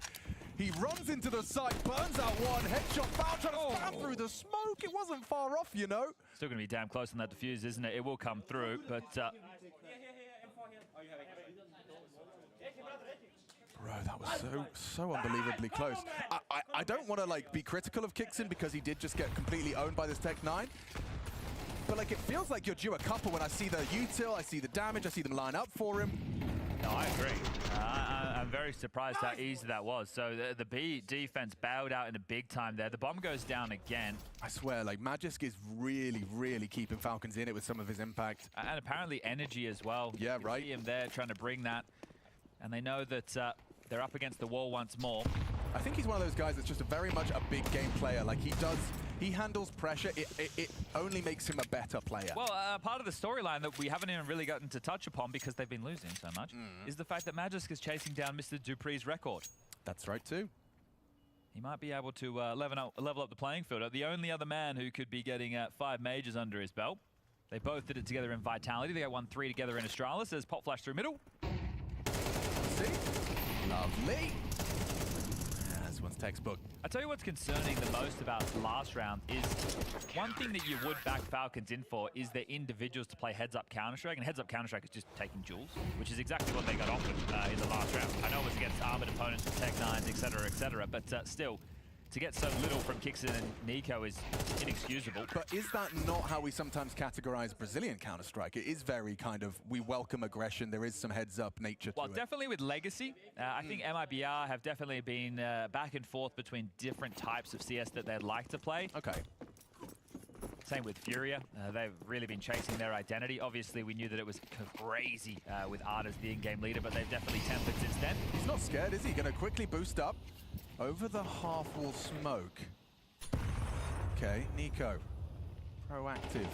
He runs into the site, burns out one, headshot, foul, trying to spam through the smoke. It wasn't far off, you know. Still going to be damn close on that defuse, isn't it? It will come through, but... Bro, that was so unbelievably close. I don't want to like be critical of Kixin because he did just get completely owned by this Tech 9. But like, it feels like you're due a couple when I see the util, I see the damage, I see them line up for him. No, I agree. I'm very surprised how easy that was. So the B defense bailed out in a big time there. The bomb goes down again. I swear, like, Magisk is really keeping Falcons in it with some of his impact. And apparently energy as well. Yeah, right. See him there trying to bring that. And they know that they're up against the wall once more. I think he's one of those guys that's just very much a big game player. Like, he handles pressure. It only makes him a better player. Well, part of the storyline that we haven't even really gotten to touch upon because they've been losing so much is the fact that Magisk is chasing down Mr. Dupree's record. That's right, too. He might be able to level up the playing field. The only other man who could be getting 5 majors under his belt. They both did it together in Vitality. They got 1-3 together in Astralis. There's pop flash through middle. See? Lovely. This one's textbook. I tell you what's concerning the most about the last round is one thing that you would back Falcons in for is their individuals to play heads-up Counter-Strike, and heads-up Counter-Strike is just taking duels, which is exactly what they got offered in the last round. I know it was against armored opponents with Tech 9s, etc., but still, to get so little from Kixin and Nico is inexcusable. But is that not how we sometimes categorize Brazilian Counter-Strike? It is very kind of, we welcome aggression, there is some heads-up nature to it. Well, definitely with Legacy. I think MIBR have definitely been back and forth between different types of CS that they'd like to play. Okay. Same with Furia. They've really been chasing their identity. Obviously, we knew that it was crazy with Art as the in-game leader, but they've definitely tempered since then. He's not scared, is he? Going to quickly boost up. Over the half-wall smoke. Okay, Nico. Proactive.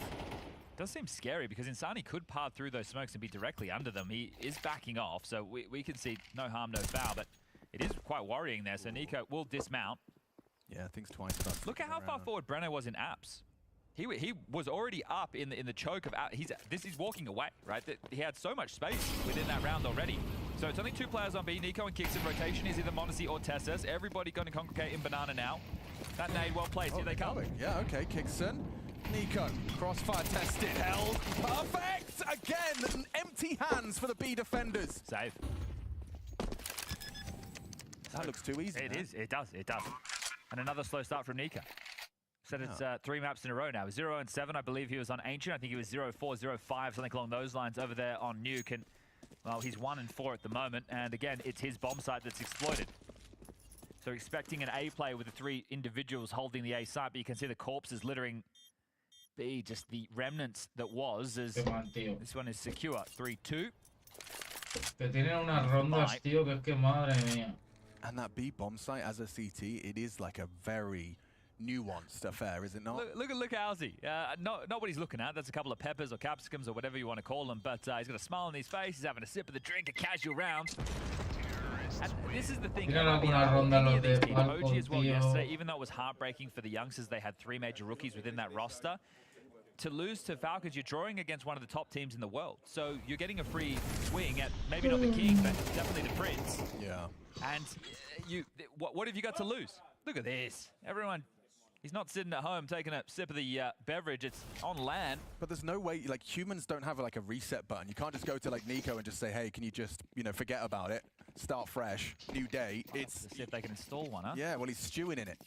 Does seem scary because Insani could part through those smokes and be directly under them. He is backing off, so we can see no harm, no foul, but it is quite worrying there. So Nico will dismount. Yeah, thinks twice about it. Look at how far forward Brenner was in apps. He was already up in the choke of apps. He's walking away, right? He had so much space within that round already. So it's only 2 players on B. Nico and Kixin rotation is either Monacy or Tessus. Everybody going to congregate in Banana now. That nade well placed. Here they come. Yeah, okay. Kixin. Nico. Crossfire tested. Held. Perfect! Again, empty hands for the B defenders. Save. That looks too easy. It is. It does. And another slow start from Nico. Said it's 3 maps in a row now. 0 and 7, I believe he was on Ancient. I think he was 0-4, 0-5, something along those lines over there on Nuke. And well, he's 1 and 4 at the moment, and again, it's his bomb site that's exploited. So expecting an A play with the 3 individuals holding the A site, but you can see the corpses littering B, just the remnants that was, as this one is secure. 3-2. Que tienen unas rondas, tío, que es que madre mía. And that B bomb site as a CT, it is like a very nuanced affair, is it not? Look at Halsey. Not what he's looking at. That's a couple of peppers or capsicums or whatever you want to call them. But he's got a smile on his face. He's having a sip of the drink, a casual round. And this is the thing. Emoji as well yesterday, even though it was heartbreaking for the youngsters, they had 3 major rookies within that roster. To lose to Falcons, you're drawing against one of the top teams in the world. So you're getting a free swing at maybe not the king, but definitely the prince. Yeah. And what have you got to lose? Look at this. Everyone. He's not sitting at home taking a sip of the beverage. It's on land. But there's no way, like, humans don't have like a reset button. You can't just go to like Nico and just say, hey, can you just, forget about it, start fresh, new day. It's to see if they can install one, huh? Yeah, well, he's stewing in it.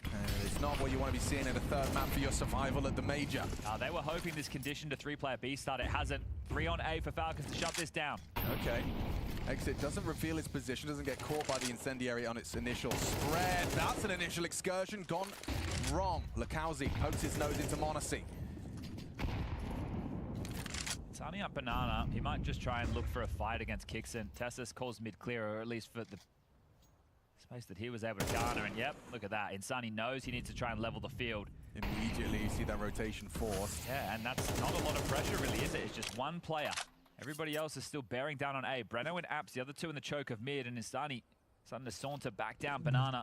And it's not what you want to be seeing in a 3rd map for your survival at the major. They were hoping this conditioned a 3-player B start. It hasn't. 3 on A for Falcons to shut this down. Okay. Exit doesn't reveal its position, doesn't get caught by the incendiary on its initial spread. That's an initial excursion gone wrong. Lakowski pokes his nose into Monacy. Sunny up Banana. He might just try and look for a fight against Kixin. Tessus calls mid-clear, or at least for the space that he was able to garner. And yep, look at that. Insani knows he needs to try and level the field. Immediately you see that rotation forced. Yeah, and that's not a lot of pressure really, is it? It's just 1 player. Everybody else is still bearing down on A. Breno and Apps, the other two in the choke of mid, and Instani starting to saunter back down Banana.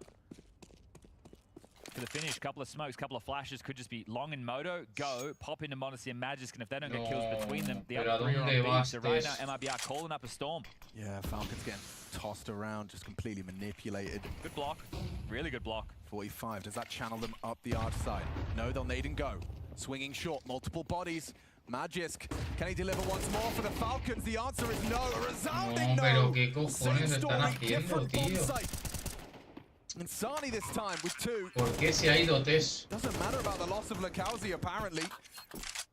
For the finish, couple of smokes, couple of flashes, could just be Long and Moto, go, pop into Modesty and Magisk, and if they don't get kills between them, the other three are on B. So right now, MIBR calling up a storm. Yeah, Falcons getting tossed around, just completely manipulated. Good block, really good block. 45, does that channel them up the arch side? No, they'll nade and go. Swinging short, multiple bodies. Magisk, can he deliver once more for the Falcons? The answer is no, a resounding no. Pero qué cojones están haciendo, tío. Insani this time with 2. ¿Por qué se ha ido Tess? Doesn't matter about the loss of Lakauzi apparently.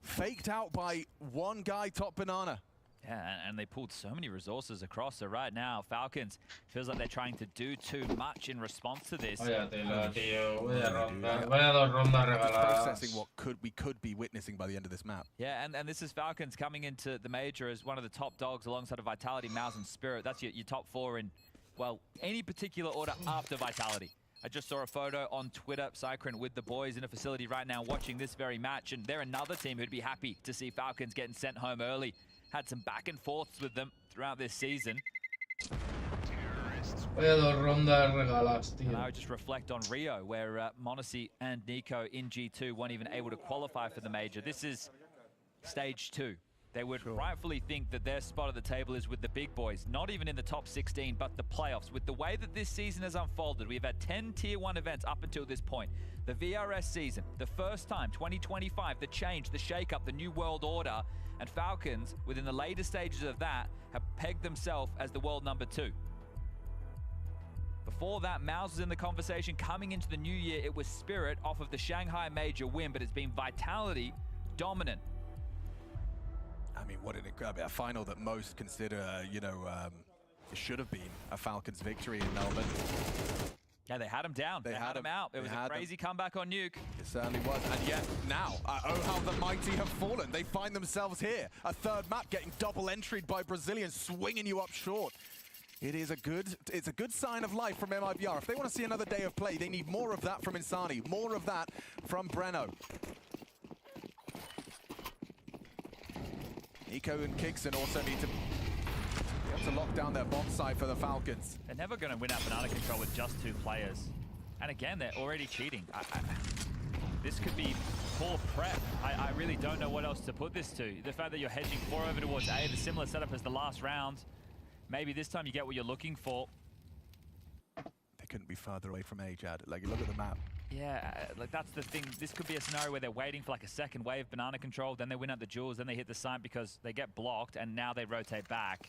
Faked out by one guy, top Banana. Yeah, and they pulled so many resources across. So right now, Falcons feels like they're trying to do too much in response to this. Vaya tela, tío. Vaya dos rondas regaladas. Processing what we could be witnessing by the end of this map. Yeah, and this is Falcons coming into the major as one of the top dogs alongside of Vitality, Mouse, and Spirit. That's your top 4 in, well, any particular order after Vitality. I just saw a photo on Twitter, Cycrin with the boys in a facility right now watching this very match, and they're another team who'd be happy to see Falcons getting sent home early. Had some back and forths with them throughout this season. Vaya dos rondas regaladas, tío. And I would just reflect on Rio, where Monacy and Nico in G2 weren't even able to qualify for the major. This is stage 2. They would rightfully think that their spot at the table is with the big boys, not even in the top 16, but the playoffs. With the way that this season has unfolded, we've had 10 Tier 1 events up until this point. The VRS season, the first time, 2025, the change, the shake-up, the new world order, and Falcons, within the later stages of that, have pegged themselves as the world number 2. Before that, Mouse was in the conversation. Coming into the new year, it was Spirit off of the Shanghai major win, but it's been Vitality dominant. I mean, what a final that most consider, it should have been a Falcons victory in Melbourne. Yeah, they had him down. They had him out. It was a crazy comeback on Nuke. It certainly was. And yet now, oh how the mighty have fallen. They find themselves here. A third map getting double entried by Brazilians, swinging you up short. It's a good sign of life from MIBR. If they want to see another day of play, they need more of that from Insani, more of that from Breno. Nico and Kixon also need to be able to lock down their bomb site for the Falcons. They're never going to win out banana control with just 2 players. And again, they're already cheating. This could be poor prep. I really don't know what else to put this to. The fact that you're hedging 4 over towards A, the similar setup as the last round. Maybe this time you get what you're looking for. They couldn't be further away from A, Jad. Like, look at the map. Yeah, like that's the thing. This could be a scenario where they're waiting for like a second wave banana control, then they win out the jewels, then they hit the site because they get blocked, and now they rotate back.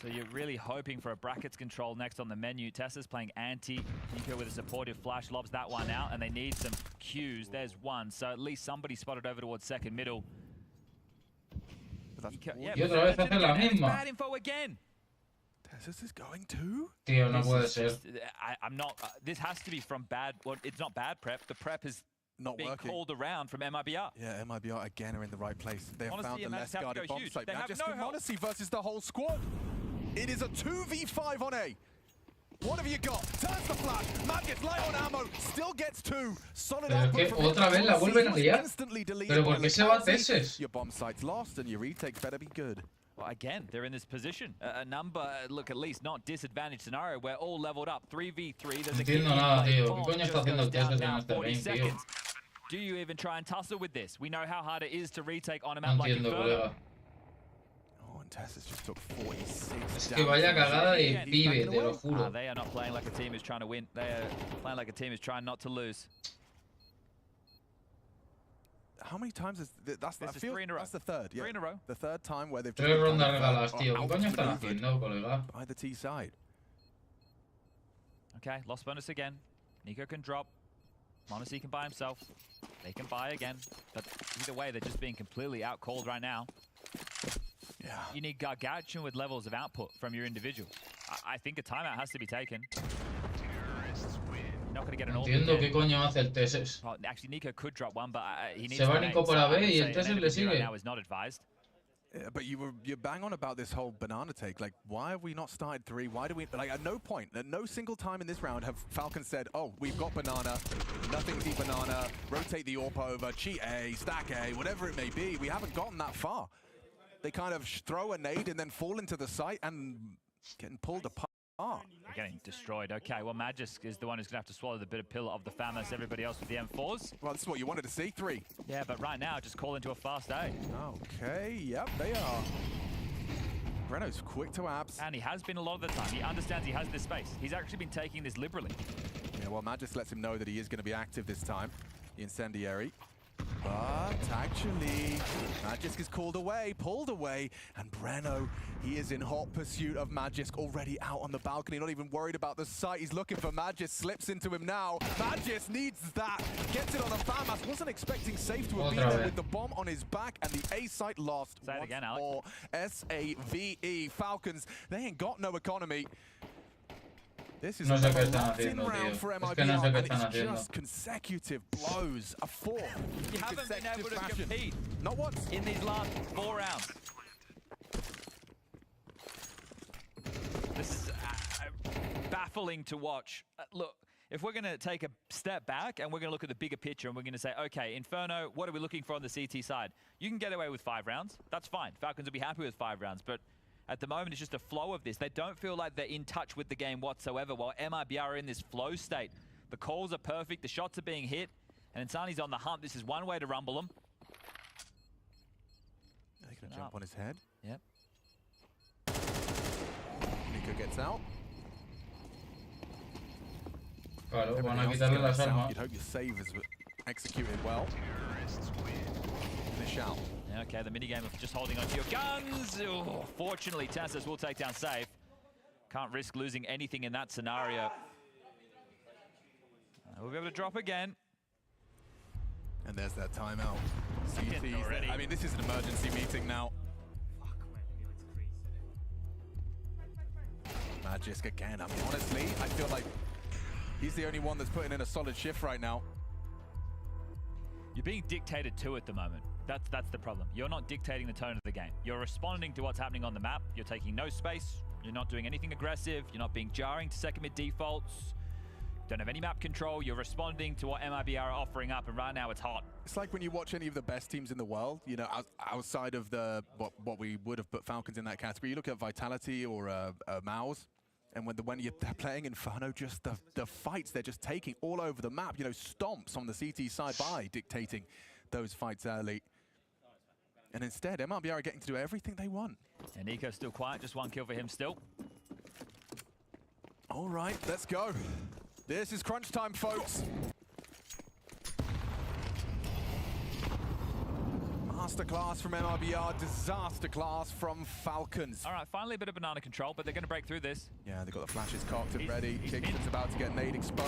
So you're really hoping for a brackets control next on the menu. Tessa's playing anti. Nico with a supportive flash lobs that one out, and they need some Qs. There's one, so at least somebody spotted over towards second middle. Y otra vez hace la misma. Bad info again. This is going to? Tío, no puede ser. I'm not. This has to be from bad. Well, it's not bad prep. The prep is not being working. Called around from MIBR. Yeah, MIBR again are in the right place. They have found the less have guarded bomb site. They have just no help. Monacy versus the whole squad. It is a 2v5 on A. What have you got? Turns the flash. Matt gets light on ammo. Still gets 2. Solid output from otra vez la vuelven a liar. Pero ¿por qué se va Teses? Your bomb site's lost and your retakes better be good. Well, again, they're in this position. A number, look, at least not disadvantaged scenario. We're all leveled up. 3v3. There's a entiendo nada, tío. ¿Qué coño está haciendo Teses en este game, tío? Do you even try and tussle with this? We know how hard it is to retake on a map like Inferno. Oh, and Tessus just took 46. Es que vaya cagada de pibe, te lo juro. They are not playing like a team who's trying to win. They are playing like a team who's trying not to lose. How many times is that's 3 in a row. That's the third. Yeah. 3 in a row. The third time where they've 3 rondas regaladas, tío. ¿Qué coño están haciendo, colega? By the T side. Okay, lost bonus again. Nico can drop. Monacy can buy himself. They can buy again. But either way, they're just being completely out-called right now. Yeah. You need gargantuan with levels of output from your individual. I think a timeout has to be taken. Not going to get an entiendo qué coño hace el Teses. Well, actually, Nico could drop one, but he needs se va Nico para B y el Teses le sigue. Right now is not advised. Yeah, but you're bang on about this whole banana take. Like, why have we not started 3? Why do we, like, at no point, at no single time in this round have Falcons said, oh, we've got banana, nothing deep banana, rotate the AWP over, cheat A, stack A, whatever it may be. We haven't gotten that far. They kind of throw a nade and then fall into the site and getting pulled apart. They're getting destroyed. Okay, well, Magisk is the one who's going to have to swallow the bitter pill of the FAMAS. Everybody else with the M4s. Well, this is what you wanted to see, 3. Yeah, but right now, just call into a fast A. Okay, yep, they are. Breno's quick to abs. And he has been a lot of the time. He understands he has this space. He's actually been taking this liberally. Yeah, well, Magisk lets him know that he is going to be active this time. The incendiary. But actually, Magisk is pulled away, and Breno, he is in hot pursuit of Magisk, already out on the balcony, not even worried about the site. He's looking for Magisk, slips into him now. Magisk needs that, gets it on a FAMAS. Wasn't expecting Safe to have been there with the bomb on his back, and the A site lost. Say it again, Alex. More. S-A-V-E, Falcons, they ain't got no economy. This is no sé qué round están haciendo, for tío. Es que no sé qué and están it's haciendo. just consecutive blows. A 4th. You haven't been able to compete. Not once. In these last 4 rounds. This is baffling to watch. Look, if we're going to take a step back and we're going to look at the bigger picture and we're going to say, okay, Inferno, what are we looking for on the CT side? You can get away with 5 rounds. That's fine. Falcons will be happy with 5 rounds, but at the moment, it's just a flow of this. They don't feel like they're in touch with the game whatsoever, while MIBR are in this flow state. The calls are perfect, the shots are being hit, and Insani's on the hunt. This is one way to rumble them. They're going to jump on his head. Yep. Nico gets out. Claro, van a quitarle las armas. You'd hope your save is executed well. Finish out. Okay, the minigame of just holding onto your guns. Oh, fortunately, TeSeS will take down Safe. Can't risk losing anything in that scenario. We'll be able to drop again. And there's that timeout. CT's I mean, this is an emergency meeting now. Magisk again. I mean, honestly, I feel like he's the only one that's putting in a solid shift right now. You're being dictated to at the moment. That's the problem. You're not dictating the tone of the game. You're responding to what's happening on the map. You're taking no space. You're not doing anything aggressive. You're not being jarring to second mid defaults. Don't have any map control. You're responding to what MIBR are offering up, and right now it's hot. It's like when you watch any of the best teams in the world, you know, outside of the what we would have put Falcons in that category. You look at Vitality or Mouse, and when you're playing Inferno, just the fights they're just taking all over the map. You know, stomps on the CT side by dictating those fights early. And instead, MIBR are getting to do everything they want. And Nico's still quiet, just 1 kill for him still. All right, let's go. This is crunch time, folks. Masterclass from MIBR, disaster class from Falcons. All right, finally a bit of banana control, but they're going to break through this. Yeah, they've got the flashes cocked and ready. Kingston's about to get nade exposed.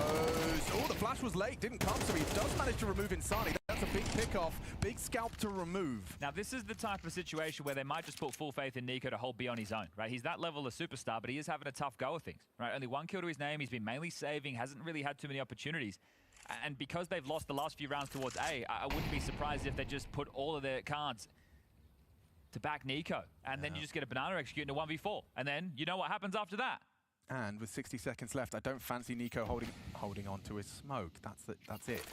Oh, the flash was late, didn't come, so he does manage to remove Insani. That's a big pick-off, big scalp to remove. Now, this is the type of situation where they might just put full faith in Nico to hold B on his own, right? He's that level of superstar, but he is having a tough go of things, right? Only 1 kill to his name. He's been mainly saving, hasn't really had too many opportunities. And because they've lost the last few rounds towards A, I wouldn't be surprised if they just put all of their cards to back Nico. And then you just get a banana execute in a 1v4. And then you know what happens after that. And with 60 seconds left, I don't fancy Nico holding on to his smoke. That's it.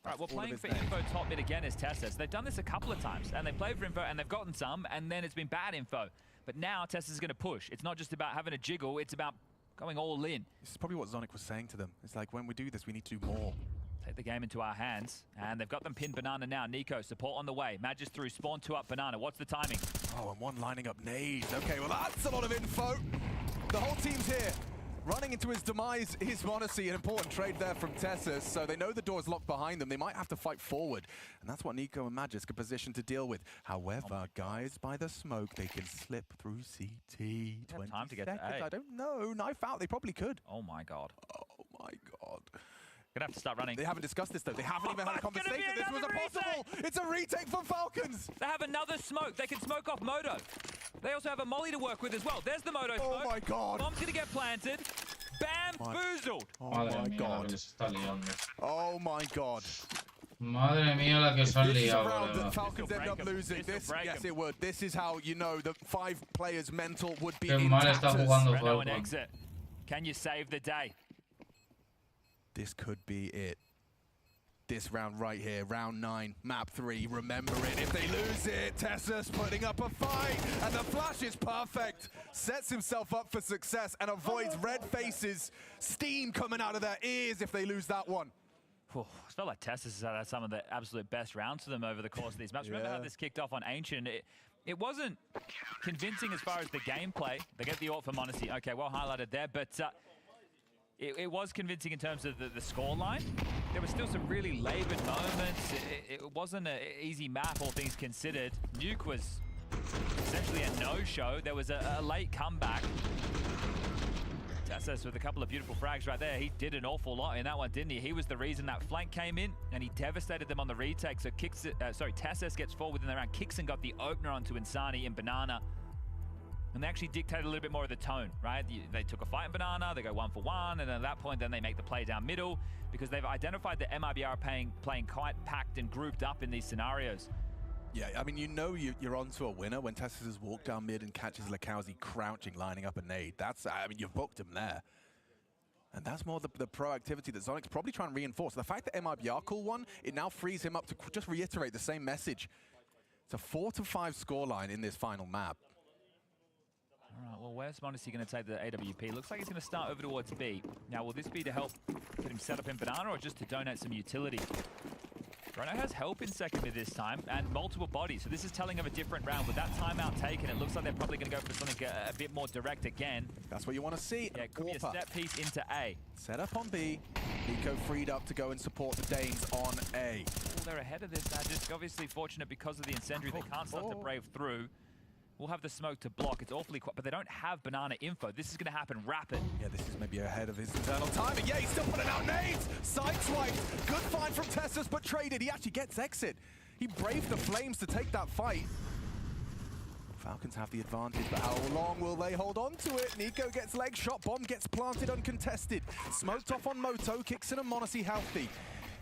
Right, well, playing for info top mid again is TeSeS. They've done this a couple of times, and they've played for info, and they've gotten some, and then it's been bad info. But now TeSeS is going to push. It's not just about having a jiggle, it's about going all in. This is probably what Zonic was saying to them. It's like, when we do this, we need to do more. Take the game into our hands, and they've got them pinned banana now. Nico, support on the way. Magis through, spawn 2 up banana. What's the timing? Oh, and 1 lining up nades. Okay, well, that's a lot of info. The whole team's here. Running into his demise is Monacy, an important trade there from TeSeS, so they know the door's locked behind them. They might have to fight forward, and that's what Nico and Magisk are positioned to deal with. However, guys, by the smoke, they can slip through CT. 20 time to get seconds. to A. I don't know. Knife out, they probably could. Oh my god. Oh my god. Gonna have to start running. They haven't discussed this though. They haven't even had a conversation. This was impossible. It's a retake from Falcons. They have another smoke. They can smoke off Moto. They also have a molly to work with as well. There's the Moto smoke. Oh my god. Bomb's gonna get planted. Bamboozled. Oh my god. Oh my god. Madre mía la que se han This is a liado, round colega. that Falcons end up losing. Yes, it would. This is how you know the 5 players' mental would be Qué mal está jugando Breno and Falcon. exit. Can you save the day? This could be it. this round right here, round 9, map 3, remember it. If they lose it, Tessus putting up a fight, and the flash is perfect. Sets himself up for success and avoids red faces, steam coming out of their ears if they lose that one. I felt like Tessus has had some of the absolute best rounds for them over the course of these maps. Remember how this kicked off on Ancient? It wasn't convincing as far as the gameplay. They get the ult for Monacy. Okay, well highlighted there, but it was convincing in terms of the scoreline. There were still some really labored moments. It wasn't an easy map, all things considered. Nuke was essentially a no-show. There was a late comeback. Tessus with a couple of beautiful frags right there. He did an awful lot in that one, didn't he? He was the reason that flank came in, and he devastated them on the retake. So Tessus gets forward in the round. Kixon got the opener onto Insani in Banana. And they actually dictated a little bit more of the tone, right? They took a fight in Banana, they go 1-for-1, and at that point, then they make the play down middle because they've identified that MIBR are playing quite packed and grouped up in these scenarios. Yeah, I mean, you know you're onto a winner when Tessus has walked down mid and catches Lakowski crouching, lining up a nade. That's, I mean, you've booked him there. And that's more the proactivity that Zonic's probably trying to reinforce. The fact that MIBR call one, it now frees him up to just reiterate the same message. It's a 4-5 scoreline in this final map. All right, well, where's Monacy going to take the AWP? Looks like he's going to start over towards B. Now, will this be to help get him set up in Banana or just to donate some utility? Rono has help in second mid this time and multiple bodies, so this is telling of a different round. With that timeout taken, it looks like they're probably going to go for something a bit more direct again. That's what you want to see. Yeah, it could be a step piece into A. Set up on B. Nico freed up to go and support the Danes on A. Oh, they're ahead of this now. Just obviously fortunate because of the incendiary. They can't start to brave through. We'll have the smoke to block. It's awfully quick, but they don't have Banana info. This is going to happen rapid. Yeah, this is maybe ahead of his internal timing. Yeah, he's still putting out nades. Sideswiped. Good find from Tessus, but traded. He actually gets exit. He braved the flames to take that fight. Falcons have the advantage, but how long will they hold on to it? Nico gets leg shot. Bomb gets planted uncontested. Smoked off on Moto. Kixon and Monacy healthy.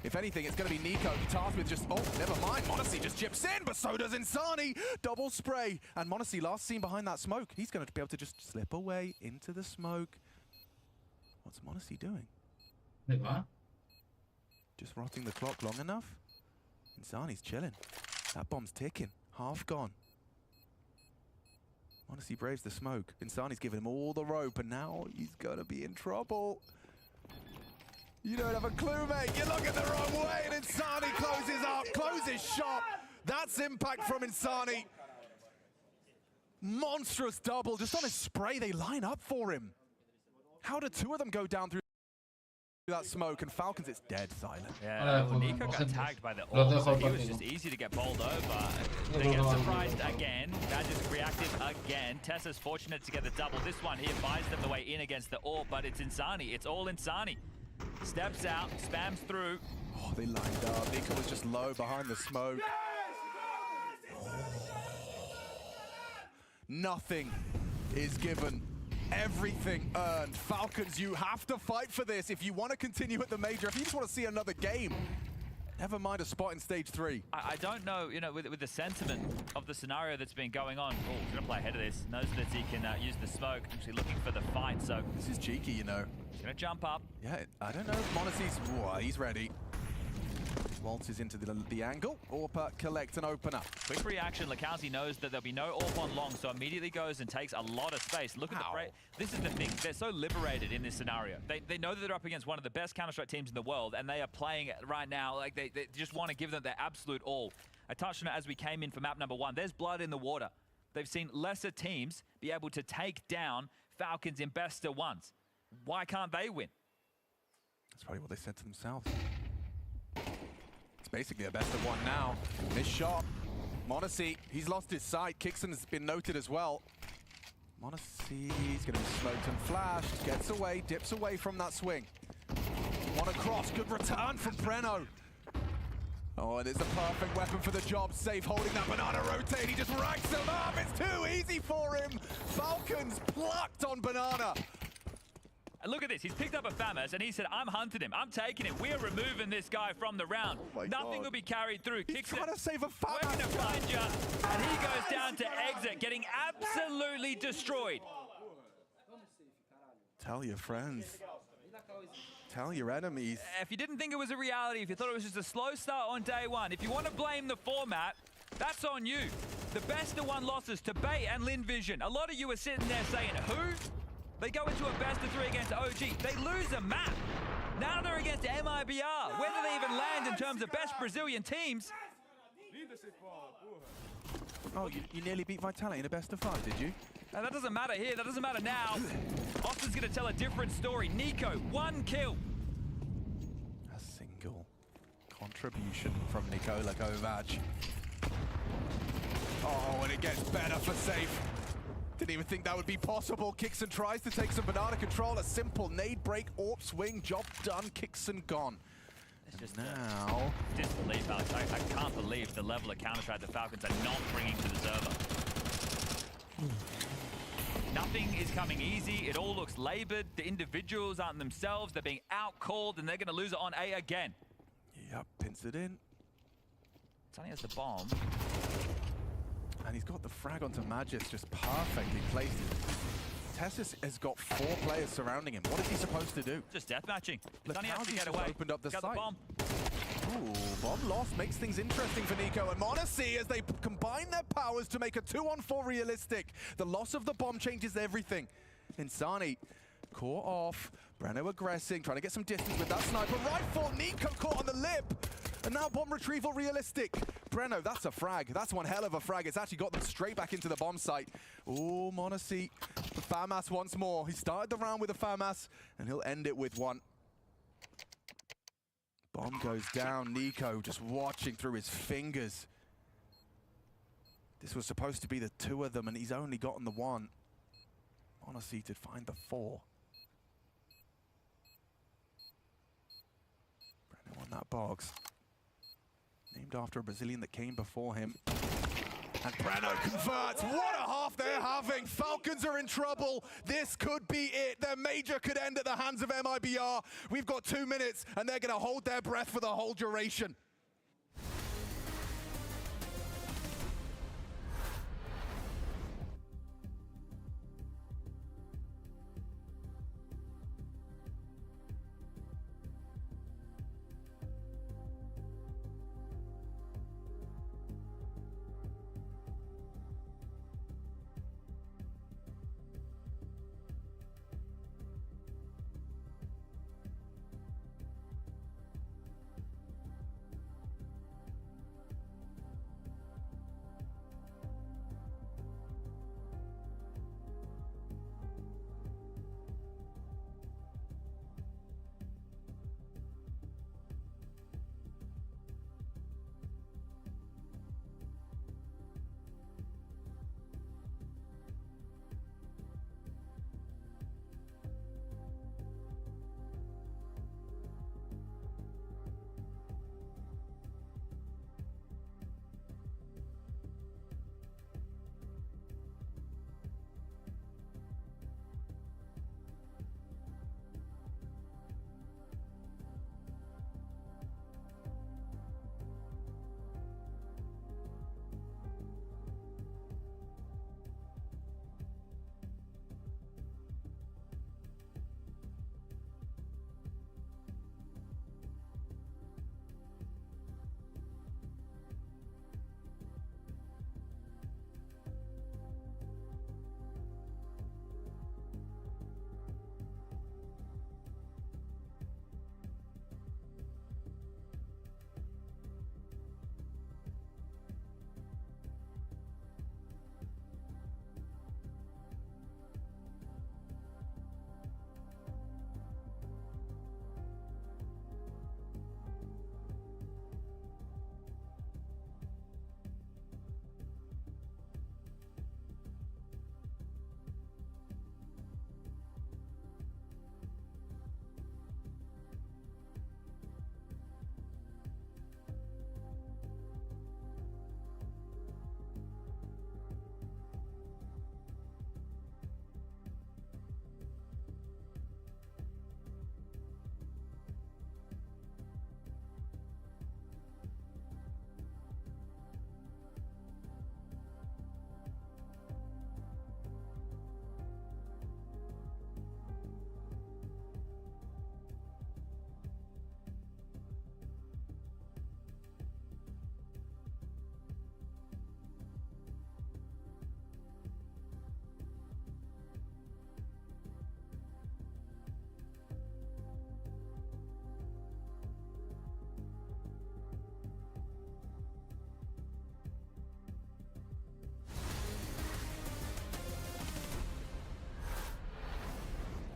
If anything, it's going to be Nico tasked with just, oh, never mind. Monacy just chips in, but so does Insani. Double spray. And Monacy last seen behind that smoke. He's going to be able to just slip away into the smoke. What's Monacy doing? Just rotting the clock long enough. Insani's chilling. That bomb's ticking. Half gone. Monacy braves the smoke. Insani's giving him all the rope, and now he's going to be in trouble. You don't have a clue, mate. You're looking the wrong way, and Insani closes up, closes shop. That's impact from Insani. Monstrous double, just on his spray, they line up for him. How do two of them go down through that smoke? And Falcons, it's dead silent. Yeah, well, Nico got tagged by the ult, so he was just easy to get bowled over. They get surprised again. That is reactive again. Tessa's fortunate to get the double. This one here buys them the way in against the ult, but it's Insani. It's all Insani. Steps out, spams through. Oh, they lined up. Nico was just low behind the smoke. Nothing is given. Everything earned. Falcons, you have to fight for this if you want to continue at the major. If you just want to see another game, never mind a spot in stage 3. I don't know, you know, with the sentiment of the scenario that's been going on. Oh, he's gonna play ahead of this. Knows that he can use the smoke. Actually looking for the fight. So this is cheeky, you know. He's gonna jump up. Yeah, I don't know if Monacy's. Whoa, he's ready. Waltzes into the angle. Orpa collect an opener. Quick reaction. Lakowski knows that there'll be no Orp on long, so immediately goes and takes a lot of space. Look at the break. This is the thing. They're so liberated in this scenario. They know that they're up against one of the best Counter-Strike teams in the world, and they are playing it right now. Like they just want to give them their absolute all. I touched on it as we came in for map number 1. There's blood in the water. They've seen lesser teams be able to take down Falcons in best of ones. Why can't they win? That's probably what they said to themselves. It's basically a best of 1 now. This shot. Monacy, he's lost his sight. Kixon's been noted as well. Monacy's going to be smoked and flashed. Gets away, dips away from that swing. One across. Good return from Breno. Oh, and it's a perfect weapon for the job. Safe holding that banana rotate. He just racks him up. It's too easy for him. Falcons plucked on banana. And look at this, he's picked up a FAMAS and he said, I'm hunting him, I'm taking him, we're removing this guy from the round. Nothing will be carried through. He's trying to save a FAMAS. We're gonna find you. And he goes down to exit, getting absolutely destroyed. Tell your friends. Tell your enemies. If you didn't think it was a reality, if you thought it was just a slow start on day one, if you want to blame the format, that's on you. The best of 1 losses to Bay and Lin Vision. A lot of you are sitting there saying, who? They go into a best of 3 against OG. They lose a map. Now they're against MIBR. Where do they even land in terms of best Brazilian teams? Oh, you nearly beat Vitality in a best of 5, did you? That doesn't matter here. That doesn't matter now. Austin's going to tell a different story. Nico, 1 kill. A single contribution from Nikola Kovac. Oh, and it gets better for Safe. Didn't even think that would be possible. Kixon tries to take some banana control. A simple nade break, AWP swing, job done. Kixon gone. It's just now disbelief, Alex. I can't believe the level of counter-strike the Falcons are not bringing to the server. Nothing is coming easy. It all looks labored. The individuals aren't themselves. They're being out-called, and they're going to lose it on A again. Yep, pins it in. Sonny has the bomb. And he's got the frag onto Magis, just perfectly placed. Tessus has got 4 players surrounding him. What is he supposed to do? Just deathmatching. Sonny has to Lakowski's get away. opened up the Got site. the bomb. Ooh, bomb loss makes things interesting for Nico and Monacy as they combine their powers to make a 2-on-4 realistic. The loss of the bomb changes everything. Insani caught off. Breno aggressing, trying to get some distance with that sniper rifle. Nico caught on the lip. And now bomb retrieval realistic. Breno, that's a frag. That's one hell of a frag. It's actually got them straight back into the bomb site. Oh, Monacy. The FAMAS once more. He started the round with a FAMAS, and he'll end it with one. Bomb goes down. Nico just watching through his fingers. This was supposed to be the 2 of them, and he's only gotten the 1. Monacy to find the 4. Breno on that box. Named after a Brazilian that came before him. And Breno converts. What a half they're having. Falcons are in trouble. This could be it. Their major could end at the hands of MIBR. We've got 2 minutes, and they're going to hold their breath for the whole duration.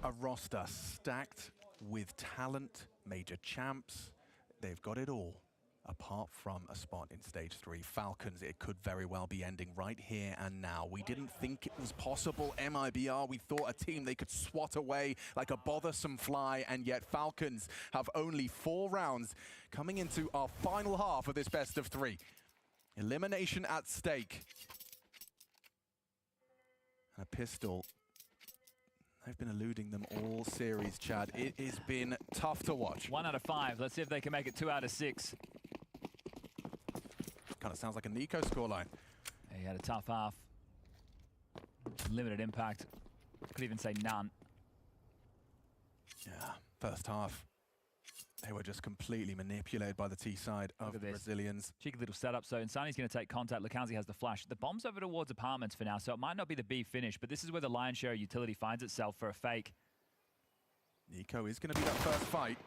a roster stacked with talent, major champs. They've got it all, apart from a spot in Stage 3. Falcons, it could very well be ending right here and now. We didn't think it was possible, MIBR. We thought a team they could swat away like a bothersome fly, and yet Falcons have only 4 rounds coming into our final half of this best of 3. Elimination at stake. And a pistol. They've been eluding them all series, Chad. It has been tough to watch. 1 out of 5. Let's see if they can make it 2 out of 6. Kind of sounds like a Nico scoreline. He had a tough half. Limited impact. Could even say none. Yeah, first half. They were just completely manipulated by the T side of the Brazilians. Cheeky little setup. So Insani's going to take contact. Lakanzi has the flash. The bomb's over towards apartments for now, so it might not be the B finish, but this is where the lion's share of utility finds itself for a fake. Nico is going to be that first fight.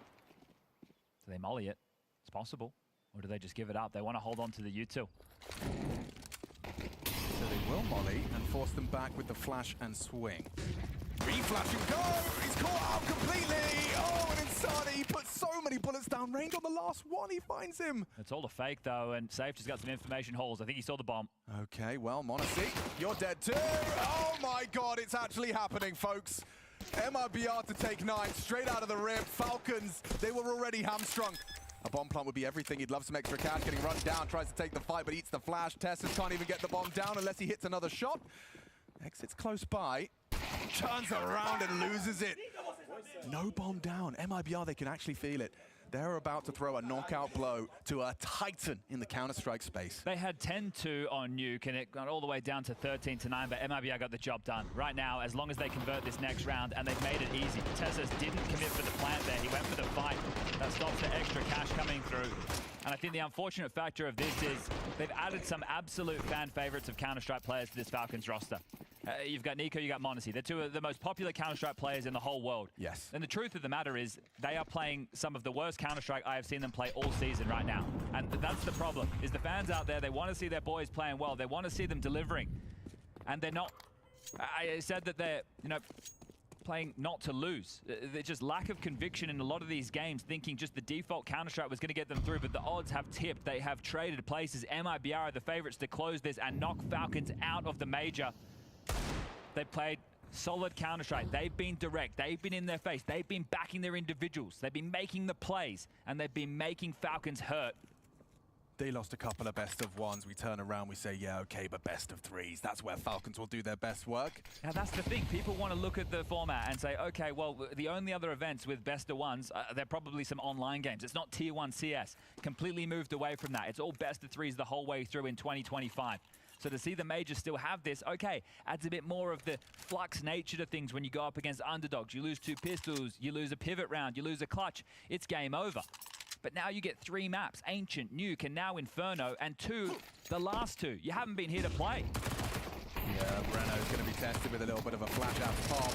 Do they molly it? It's possible. Or do they just give it up? They want to hold on to the U2. So they will molly and force them back with the flash and swing. Reflash and go! He's caught out completely! Oh, and Insani, he put so many bullets down range on the last one. He finds him. It's all a fake, though, and Safe just got some information holes. I think he saw the bomb. Okay, well, Monacy, you're dead too. Oh my God, it's actually happening, folks. MIBR to take 9 straight out of the rip. Falcons, they were already hamstrung. A bomb plant would be everything. He'd love some extra cash. Getting run down, tries to take the fight, but eats the flash. Tessus can't even get the bomb down unless he hits another shot. Exits close by. Turns around and loses it. No bomb down. MIBR, they can actually feel it. They're about to throw a knockout blow to a titan in the Counter-Strike space. They had 10-2 on Nuke, and it got all the way down to 13-9, but MIBR got the job done. Right now, as long as they convert this next round, and they've made it easy. Tessus didn't commit for the plant there. He went for the fight. That stops the extra cash coming through. And I think the unfortunate factor of this is they've added some absolute fan favorites of Counter-Strike players to this Falcons roster. You've got Nico, you got Monacy. They're 2 of the most popular Counter-Strike players in the whole world. Yes. And the truth of the matter is they are playing some of the worst Counter-Strike I have seen them play all season right now. And that's the problem, is the fans out there, they want to see their boys playing well. They want to see them delivering. And they're not. I said that they're, playing not to lose. There's just lack of conviction in a lot of these games, thinking just the default Counter-Strike was going to get them through, but the odds have tipped. They have traded places. MIBR are the favorites to close this and knock Falcons out of the major. They played solid Counter-Strike. They've been direct. They've been in their face. They've been backing their individuals. They've been making the plays, and they've been making Falcons hurt. They lost a couple of best of 1s. We turn around, we say, yeah, okay, but best of 3s. That's where Falcons will do their best work. Now, that's the thing. People want to look at the format and say, okay, well, the only other events with best of 1s, they're probably some online games. It's not Tier 1 CS. Completely moved away from that. It's all best of 3s the whole way through in 2025. So to see the majors still have this, okay, adds a bit more of the flux nature to things when you go up against underdogs. You lose 2 pistols, you lose a pivot round, you lose a clutch. It's game over. But now you get 3 maps, Ancient, Nuke, and now Inferno, and 2, the last 2. You haven't been here to play. Yeah, Breno's going to be tested with a little bit of a flash out pop.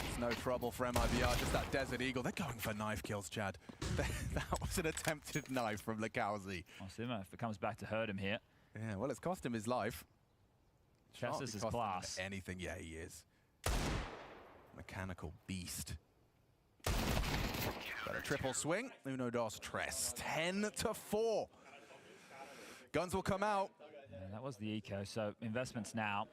It's no trouble for MIBR, just that Desert Eagle. They're going for knife kills, Chad. That was an attempted knife from Lakalzi. I'll see if it comes back to hurt him here. Yeah, well, it's cost him his life. Tessus is class. Anything, yeah, he is. Mechanical beast. Got a triple swing. Uno dos tres. 10-4. Guns will come out. Yeah, that was the eco, so investments now.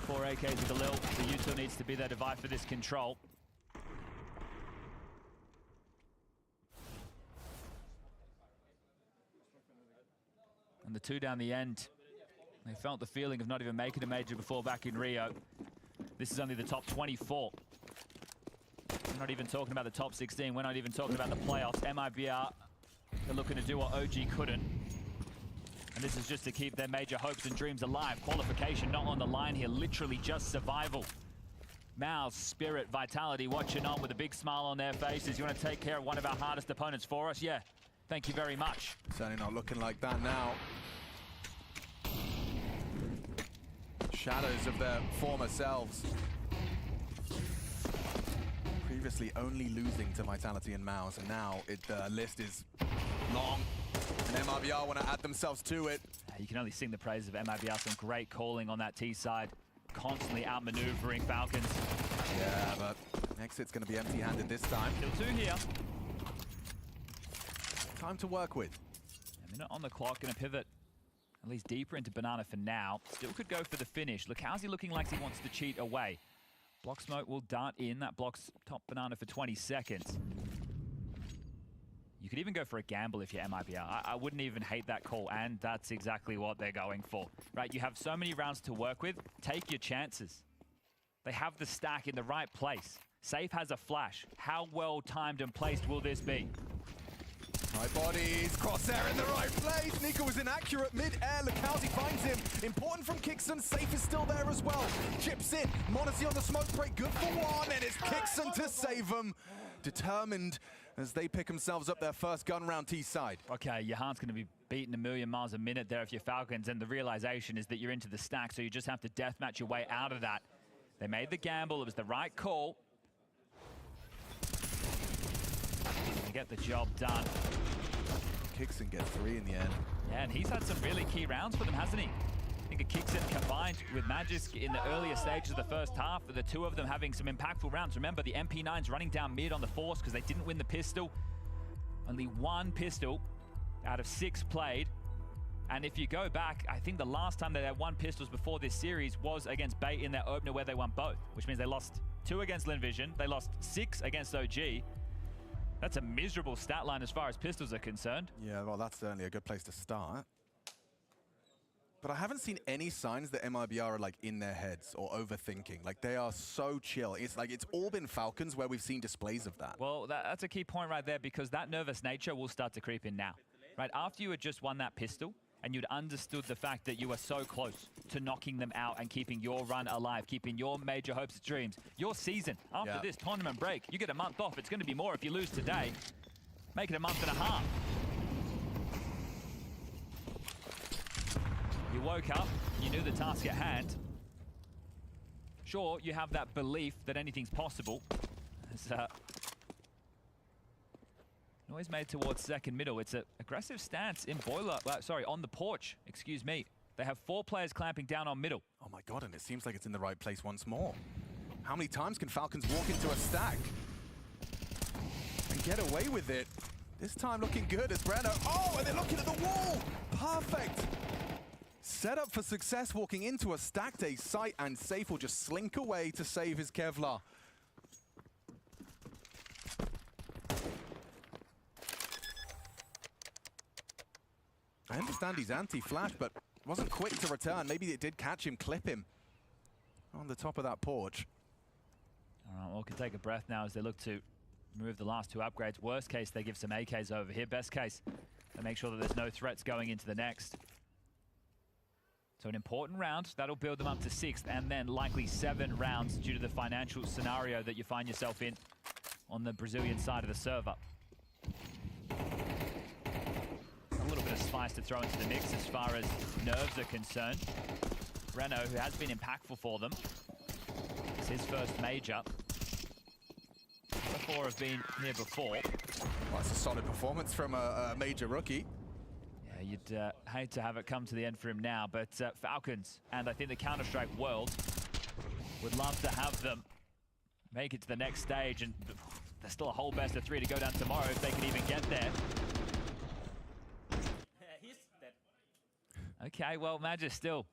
4 AKs with the Lil. The Utah needs to be there to vie for this control. And the 2 down the end, they felt the feeling of not even making a major before back in Rio. This is only the top 24. We're not even talking about the top 16. We're not even talking about the playoffs. MIBR are looking to do what OG couldn't. And this is just to keep their major hopes and dreams alive. Qualification not on the line here, literally just survival. Mal's spirit, vitality watching on with a big smile on their faces. You want to take care of one of our hardest opponents for us? Yeah, thank you very much. Certainly not looking like that now. Shadows of their former selves. Previously only losing to Vitality and Mouse, and now the list is long. And MIBR want to add themselves to it. You can only sing the praise of MIBR. Some great calling on that T side. Constantly outmaneuvering Falcons. Yeah, but Exit's going to be empty-handed this time. Still 2 here. Time to work with. A minute on the clock, going to pivot at least deeper into Banana for now. Still could go for the finish. Lucasi looking like he wants to cheat away. Block Smoke will dart in. That blocks top Banana for 20 seconds. You could even go for a gamble if you're MIBR. I wouldn't even hate that call, and that's exactly what they're going for. Right, you have so many rounds to work with. Take your chances. They have the stack in the right place. Safe has a flash. How well timed and placed will this be? Right bodies, Corsair in the right place. Nico was inaccurate mid-air. Lucasi finds him. Important from Kixon. Safe is still there as well. Chips in. Monacy on the smoke break. Good for one. And it's Kixon to save him. Determined as they pick themselves up their first gun round T-side. Okay, your heart's going to be beating a million miles a minute there if you're Falcons. And the realization is that you're into the stack. So you just have to deathmatch your way out of that. They made the gamble. It was the right call. They get the job done. Kixon gets 3 in the end. Yeah, and he's had some really key rounds for them, hasn't he? I think a Kixon combined with Magisk in the earlier stages of the first half, the two of them having some impactful rounds. Remember, the MP9's running down mid on the Force because they didn't win the pistol. Only 1 pistol out of 6 played. And if you go back, I think the last time they had 1 pistols before this series was against Bait in their opener where they won both, which means they lost 2 against Linvision. They lost 6 against OG. That's a miserable stat line as far as pistols are concerned. Yeah, well, that's certainly a good place to start. But I haven't seen any signs that MIBR are like in their heads or overthinking. Like they are so chill. It's like it's all been Falcons where we've seen displays of that. Well, that's a key point right there because that nervous nature will start to creep in now. Right after you had just won that pistol and you'd understood the fact that you were so close to knocking them out and keeping your run alive, keeping your major hopes and dreams, your season after this tournament break, you get a month off. It's going to be more if you lose today. Make it a month and a half. You woke up, you knew the task at hand. Sure, you have that belief that anything's possible. There's noise made towards second middle. It's an aggressive stance in boiler, sorry, on the porch, excuse me. They have 4 players clamping down on middle. Oh my God, and it seems like it's in the right place once more. How many times can Falcons walk into a stack and get away with it? This time looking good as Breno. Oh, and they're looking at the wall. Perfect. Set up for success walking into a stacked A site, and Safe will just slink away to save his Kevlar. I understand he's anti-flash, but wasn't quick to return. Maybe it did catch him, clip him on the top of that porch. All right, well, can take a breath now as they look to remove the last 2 upgrades. Worst case, they give some AKs over here. Best case, they make sure that there's no threats going into the next. So an important round. That'll build them up to 6th, and then likely 7 rounds due to the financial scenario that you find yourself in on the Brazilian side of the server. A little bit of spice to throw into the mix as far as nerves are concerned. Breno, who has been impactful for them. It's his first major. The 4 have been here before. Well, that's a solid performance from a major rookie. Yeah, you'd hate to have it come to the end for him now, but Falcons and I think the Counter-Strike world would love to have them make it to the next stage, and there's still a whole best of 3 to go down tomorrow if they can even get there. Okay, well, Magisk still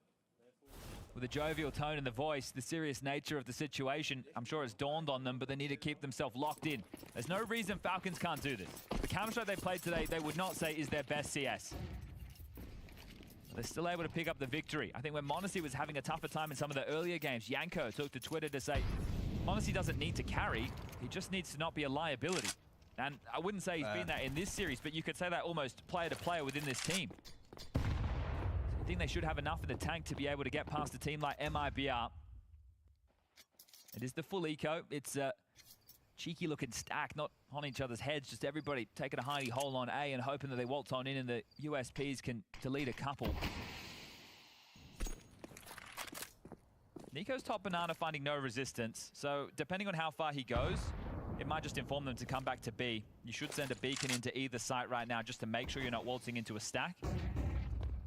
with a jovial tone in the voice, the serious nature of the situation, I'm sure it's dawned on them, but they need to keep themselves locked in. There's no reason Falcons can't do this. The Counter-Strike they played today, they would not say is their best CS. They're still able to pick up the victory. I think when Monacy was having a tougher time in some of the earlier games, Yanko took to Twitter to say, Monacy doesn't need to carry, he just needs to not be a liability. And I wouldn't say he's been that in this series, but you could say that almost player to player within this team. I think they should have enough in the tank to be able to get past a team like MIBR. It is the full eco. It's a cheeky looking stack, not on each other's heads, just everybody taking a hidey hole on A and hoping that they waltz on in and the USPs can delete a couple. Nico's top Banana finding no resistance, so depending on how far he goes, it might just inform them to come back to B. You should send a beacon into either site right now just to make sure you're not waltzing into a stack.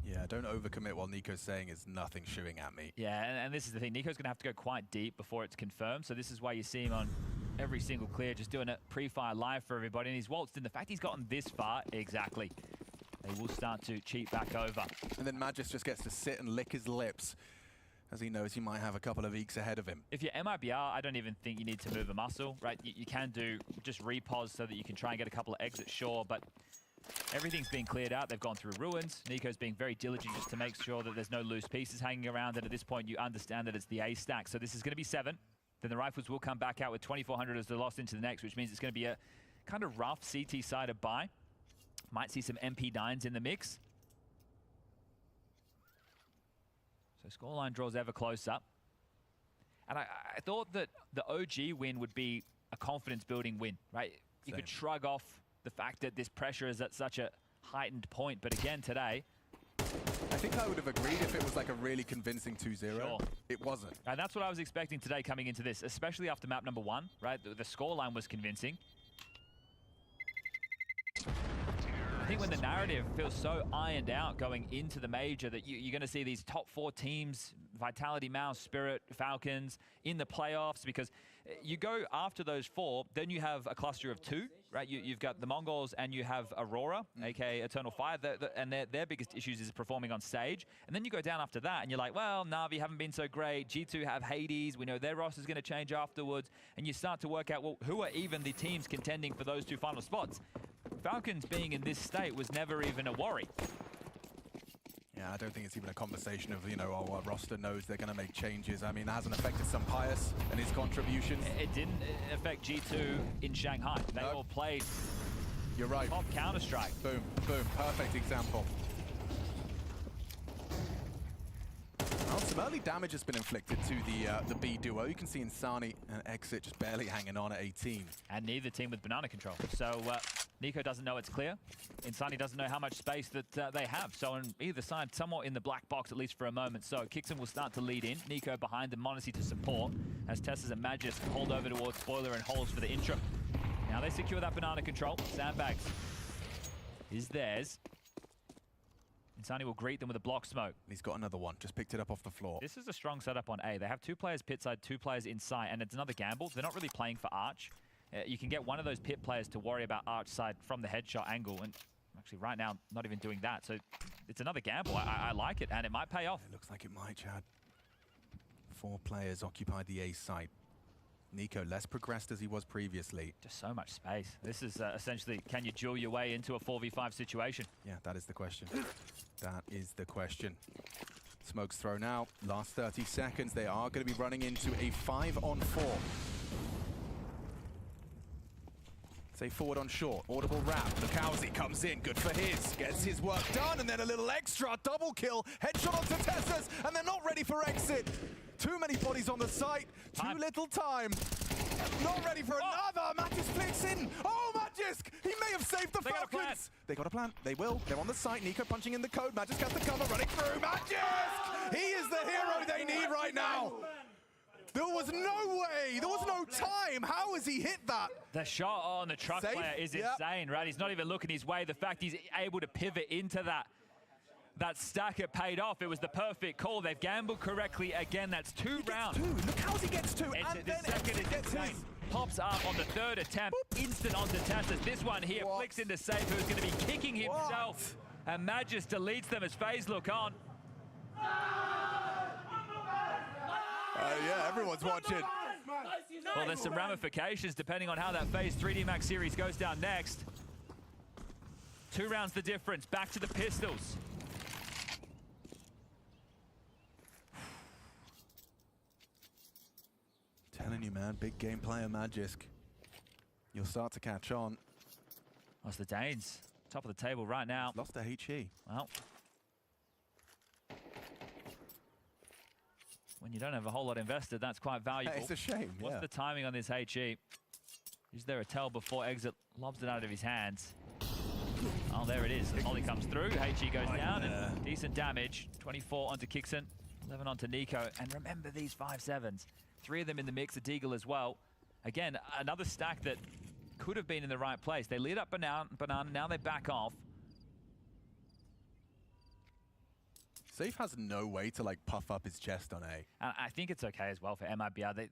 Yeah, don't overcommit while Nico's saying is nothing shooting at me. Yeah, and this is the thing. Nico's going to have to go quite deep before it's confirmed. So this is why you see him on every single clear, just doing it pre-fire live for everybody. And he's waltzed in. The fact he's gotten this far, exactly. They will start to cheat back over. And then Magis just gets to sit and lick his lips, as he knows he might have a couple of eeks ahead of him. If you're MIBR, I don't even think you need to move a muscle, right? You can do just repos so that you can try and get a couple of exits, sure, but everything's been cleared out. They've gone through ruins. Nico's being very diligent just to make sure that there's no loose pieces hanging around, and at this point you understand that it's the A stack. So this is going to be 7. Then the rifles will come back out with 2,400 as they're lost into the next, which means it's going to be a kind of rough CT side of buy. Might see some MP9s in the mix. So scoreline draws ever closer. And I thought that the OG win would be a confidence-building win, right? You could shrug off the fact that this pressure is at such a heightened point. But again, today... I think I would have agreed if it was like a really convincing 2-0. Sure. It wasn't. And that's what I was expecting today coming into this, especially after map number 1, right? The scoreline was convincing. I think when the narrative feels so ironed out going into the major that you're going to see these top 4 teams, Vitality, Mouse, Spirit, Falcons, in the playoffs, because you go after those 4, then you have a cluster of 2, right? You've got the Mongols and you have Aurora, aka Eternal Fire, and their biggest issues is performing on stage. And then you go down after that and you're like, well, Na'Vi haven't been so great. G2 have Hades. We know their roster is going to change afterwards. And you start to work out, well, who are even the teams contending for those 2 final spots? Falcons being in this state was never even a worry. Yeah, I don't think it's even a conversation of, you know, oh, our roster knows they're going to make changes. I mean, it hasn't affected Pius and his contributions. It didn't affect G2 in Shanghai. They all played. You're right. Top Counter-Strike. Boom, boom. Perfect example. Well, some early damage has been inflicted to the B duo. You can see Insani and Exit just barely hanging on at 18. And neither team with banana control. So Nico doesn't know it's clear. Insani doesn't know how much space that they have. So on either side, somewhat in the black box, at least for a moment. So Kixon will start to lead in. Nico behind them, Monacy to support. As Tessas and Magis hold over towards Spoiler and Holes for the intro. Now they secure that banana control. Sandbags is theirs. Insani will greet them with a block smoke. He's got another one. Just picked it up off the floor. This is a strong setup on A. They have 2 players pit side, 2 players inside, and it's another gamble. They're not really playing for Arch. You can get one of those pit players to worry about Arch side from the headshot angle, and actually right now, not even doing that. So it's another gamble. I like it, and it might pay off. It looks like it might, Chad. 4 players occupied the A site. Nico less progressed as he was previously. Just so much space. This is essentially, can you duel your way into a 4v5 situation? Yeah, that is the question. That is the question. Smoke's thrown out. Last 30 seconds. They are going to be running into a 5-on-4. Say forward on short. Audible wrap. Lukowski comes in. Good for his. Gets his work done. And then a little extra. Double kill. Headshot onto Tessas. And they're not ready for exit. Too many bodies on the site. Too little time. Not ready for another. Mattis flicks in. Oh, Magisk! He may have saved the Falcons. They got a plan. They will. They're on the site. Nico punching in the code. Magisk has the cover. Running through. Magisk! He is the hero they need right now. There was no way. There was no time. How has he hit that? The shot on the truck player is insane, right? He's not even looking his way. The fact he's able to pivot into that stack, it paid off. It was the perfect call. They've gambled correctly again. That's 2 rounds. Look how he gets 2. And the second is insane. Pops up on the 3rd attempt. Boop. Instant onto Tassus. This one here flicks into Safe, who's going to be kicking himself. And Magis deletes them as FaZe look on. Yeah, everyone's watching. Well, there's some ramifications depending on how that FaZe 3D Max series goes down next. 2 rounds the difference. Back to the pistols. Telling you, man, big game player Magisk. You'll start to catch on. That's the Danes. Top of the table right now. Lost to HE. Well, when you don't have a whole lot invested, that's quite valuable. It's a shame. What's the timing on this HE? Is there a tell before Exit lobs it out of his hands? Oh, there it is. The volley comes through. HE goes down, and decent damage. 24 onto Kixon, 11 onto Nico. And remember these 5-7s. 3 of them in the mix, a Deagle as well. Again, another stack that could have been in the right place. They lit up Banana, now they back off. Safe has no way to like puff up his chest on A. And I think it's okay as well for MIBR.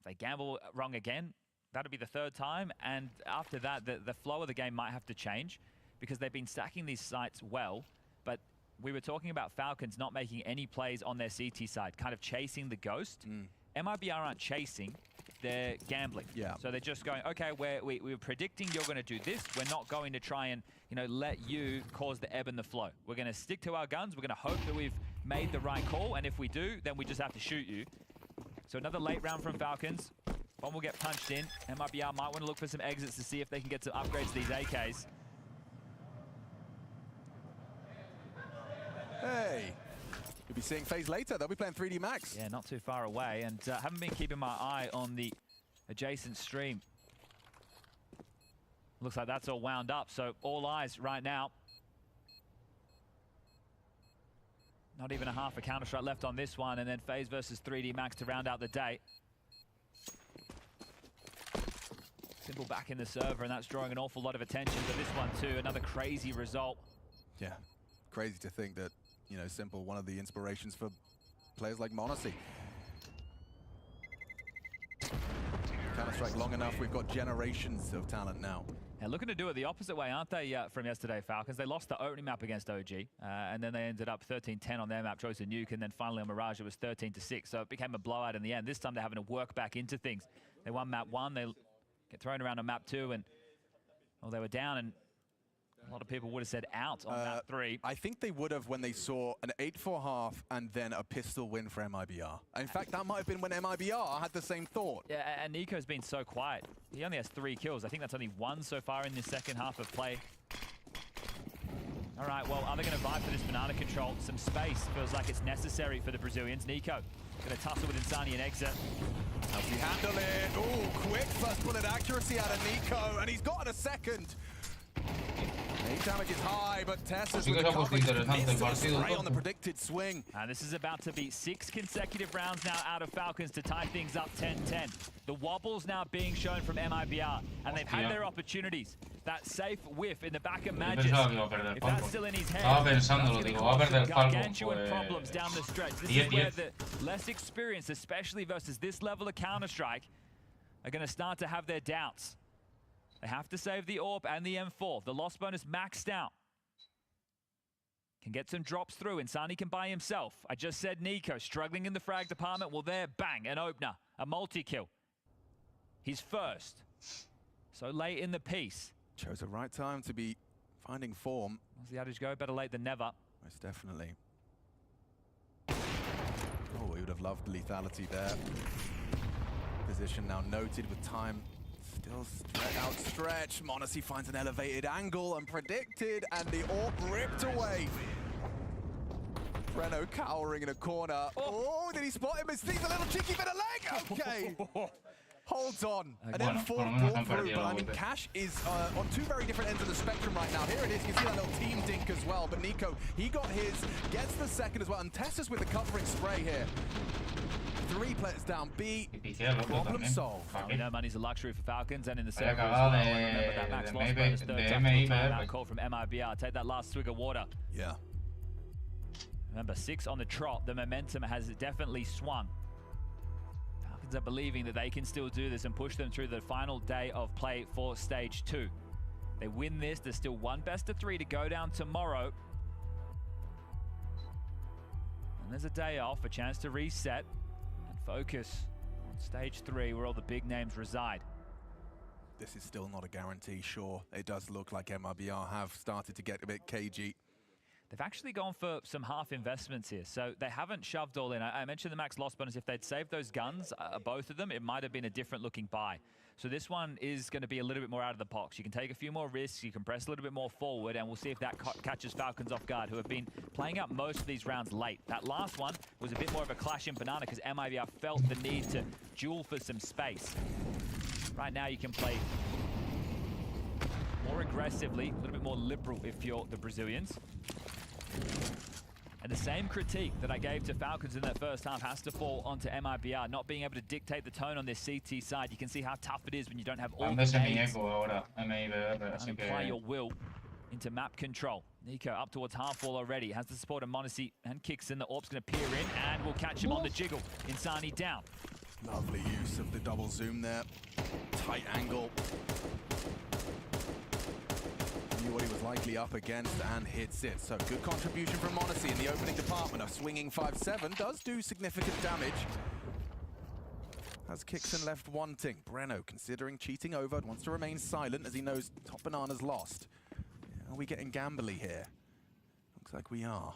They gamble wrong again. That'll be the third time, and after that, the flow of the game might have to change because they've been stacking these sites well, but we were talking about Falcons not making any plays on their CT side, kind of chasing the ghost. MIBR aren't chasing, they're gambling. Yeah. So they're just going, okay, we're predicting you're going to do this. We're not going to try and, you know, let you cause the ebb and the flow. We're going to stick to our guns. We're going to hope that we've made the right call, and if we do, then we just have to shoot you. So another late round from Falcons. Bomb will get punched in. MIBR might want to look for some exits to see if they can get some upgrades to these AKs. Hey, you'll be seeing FaZe later. They'll be playing 3D Max. Yeah, not too far away, and haven't been keeping my eye on the adjacent stream. Looks like that's all wound up, so all eyes right now. Not even a half a Counter-Strike left on this one, and then FaZe versus 3D Max to round out the day. Simple back in the server, and that's drawing an awful lot of attention, but this one too, another crazy result. Yeah, crazy to think that, you know, Simple, one of the inspirations for players like Monacy. Counter-Strike long enough, we've got generations of talent now. And looking to do it the opposite way, aren't they, from yesterday, Falcons? They lost the opening map against OG, and then they ended up 13-10 on their map, chose to nuke, and then finally on Mirage it was 13-6, so it became a blowout in the end. This time they're having to work back into things. They won map 1, they get thrown around on map 2, and well, they were down, and a lot of people would have said out on map 3. I think they would have when they saw an 8-4 half and then a pistol win for MIBR. In fact, that might have been when MIBR had the same thought. Yeah, and Nico's been so quiet. He only has 3 kills. I think that's only 1 so far in the second half of play. All right, well, are they going to vie for this banana control? Some space feels like it's necessary for the Brazilians. Nico going to tussle with Insani and exit. How's he handle it? Oh, quick first bullet accuracy out of Nico, and he's gotten a second. Eight damage is high, but Tessa's with the coverage on the predicted swing. And this is about to be 6 consecutive rounds now out of Falcons to tie things up 10-10. The wobbles now being shown from MIBR, and they've had their opportunities. That safe whiff in the back of Magis, if that's still in his head, that's going to cause some gargantuan problems down the stretch. This is where the less experienced, especially versus this level of Counter-Strike, are going to start to have their doubts. They have to save the AWP and the M4. The loss bonus maxed out. Can get some drops through. Insani can buy himself. I just said Nico struggling in the frag department. Well, there, bang, an opener, a multi-kill. He's first. So late in the piece. Chose the right time to be finding form. What's the adage go? Better late than never. Most definitely. Oh, we would have loved lethality there. Position now noted with time. Still outstretched. Monacy finds an elevated angle and predicted, and the AWP ripped away. Breno cowering in a corner. Oh, did he spot him? He's a little cheeky bit of leg. Okay. Holds on. An M4 brought through, but I mean, Cash is on 2 very different ends of the spectrum right now. Here it is. You can see that little team dink as well. But Nico, he got his, gets the second as well. And Tessa's with the covering spray here. 3 players down B. Problem solved. You know, money's a luxury for Falcons, and in the second as well. Remember that max loss bonus, third time call from MIBR. Take that last swig of water. Yeah. Remember, 6 on the trot. The momentum has definitely swung. Falcons are believing that they can still do this and push them through the final day of play for stage 2. They win this. There's still 1 best of 3 to go down tomorrow. And there's a day off, a chance to reset. Focus on stage 3 where all the big names reside. This is still not a guarantee, sure. It does look like MIBR have started to get a bit cagey. They've actually gone for some half investments here, so they haven't shoved all in. I mentioned the max loss bonus. If they'd saved those guns, both of them, it might have been a different looking buy. So this one is going to be a little bit more out of the box. You can take a few more risks, you can press a little bit more forward, and we'll see if that catches Falcons off guard, who have been playing up most of these rounds late. That last one was a bit more of a clash in banana because MIBR felt the need to duel for some space. Right now you can play more aggressively, a little bit more liberal if you're the Brazilians. And the same critique that I gave to Falcons in that first half has to fall onto MIBR, not being able to dictate the tone on this CT side. You can see how tough it is when you don't have all the names. And apply your will into map control. Nico up towards half wall already. Has the support of Monacy and Kixon. The AWP's going to peer in and will catch him on the jiggle. Insani down. Lovely use of the double zoom there. Tight angle. Knew what he was likely up against and hits it. So good contribution from Monacy in the opening department. A swinging 5-7 does do significant damage. Has Kixon left wanting. Breno considering cheating over, wants to remain silent as he knows top banana's lost. Are we getting gambly here? Looks like we are.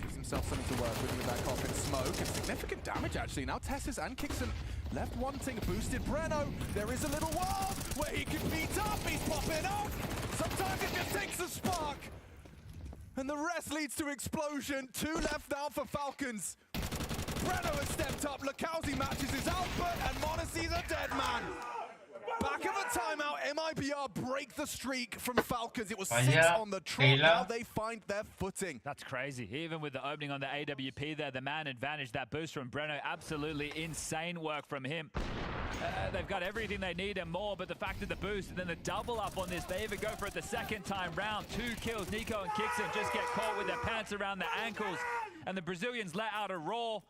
Gives himself something to work with that coffin smoke. And significant damage actually. Now Tessis and Kixon left wanting. Boosted Breno. There is a little world where he can beat up. He's popping up. Sometimes it just takes a spark. And the rest leads to explosion. 2 left now for Falcons. Breno has stepped up. Lakowski matches his output, and Monacy's a dead man. Back of a timeout, MIBR break the streak from Falcons. It was 6 on the trot. Now they find their footing. That's crazy. Even with the opening on the AWP there, the man advantage, that boost from Breno, absolutely insane work from him. They've got everything they need and more, but the fact of the boost and then the double up on this, they even go for it the second time round. 2 kills. Nico and Kixon just get caught with their pants around their ankles, and the Brazilians let out a roar.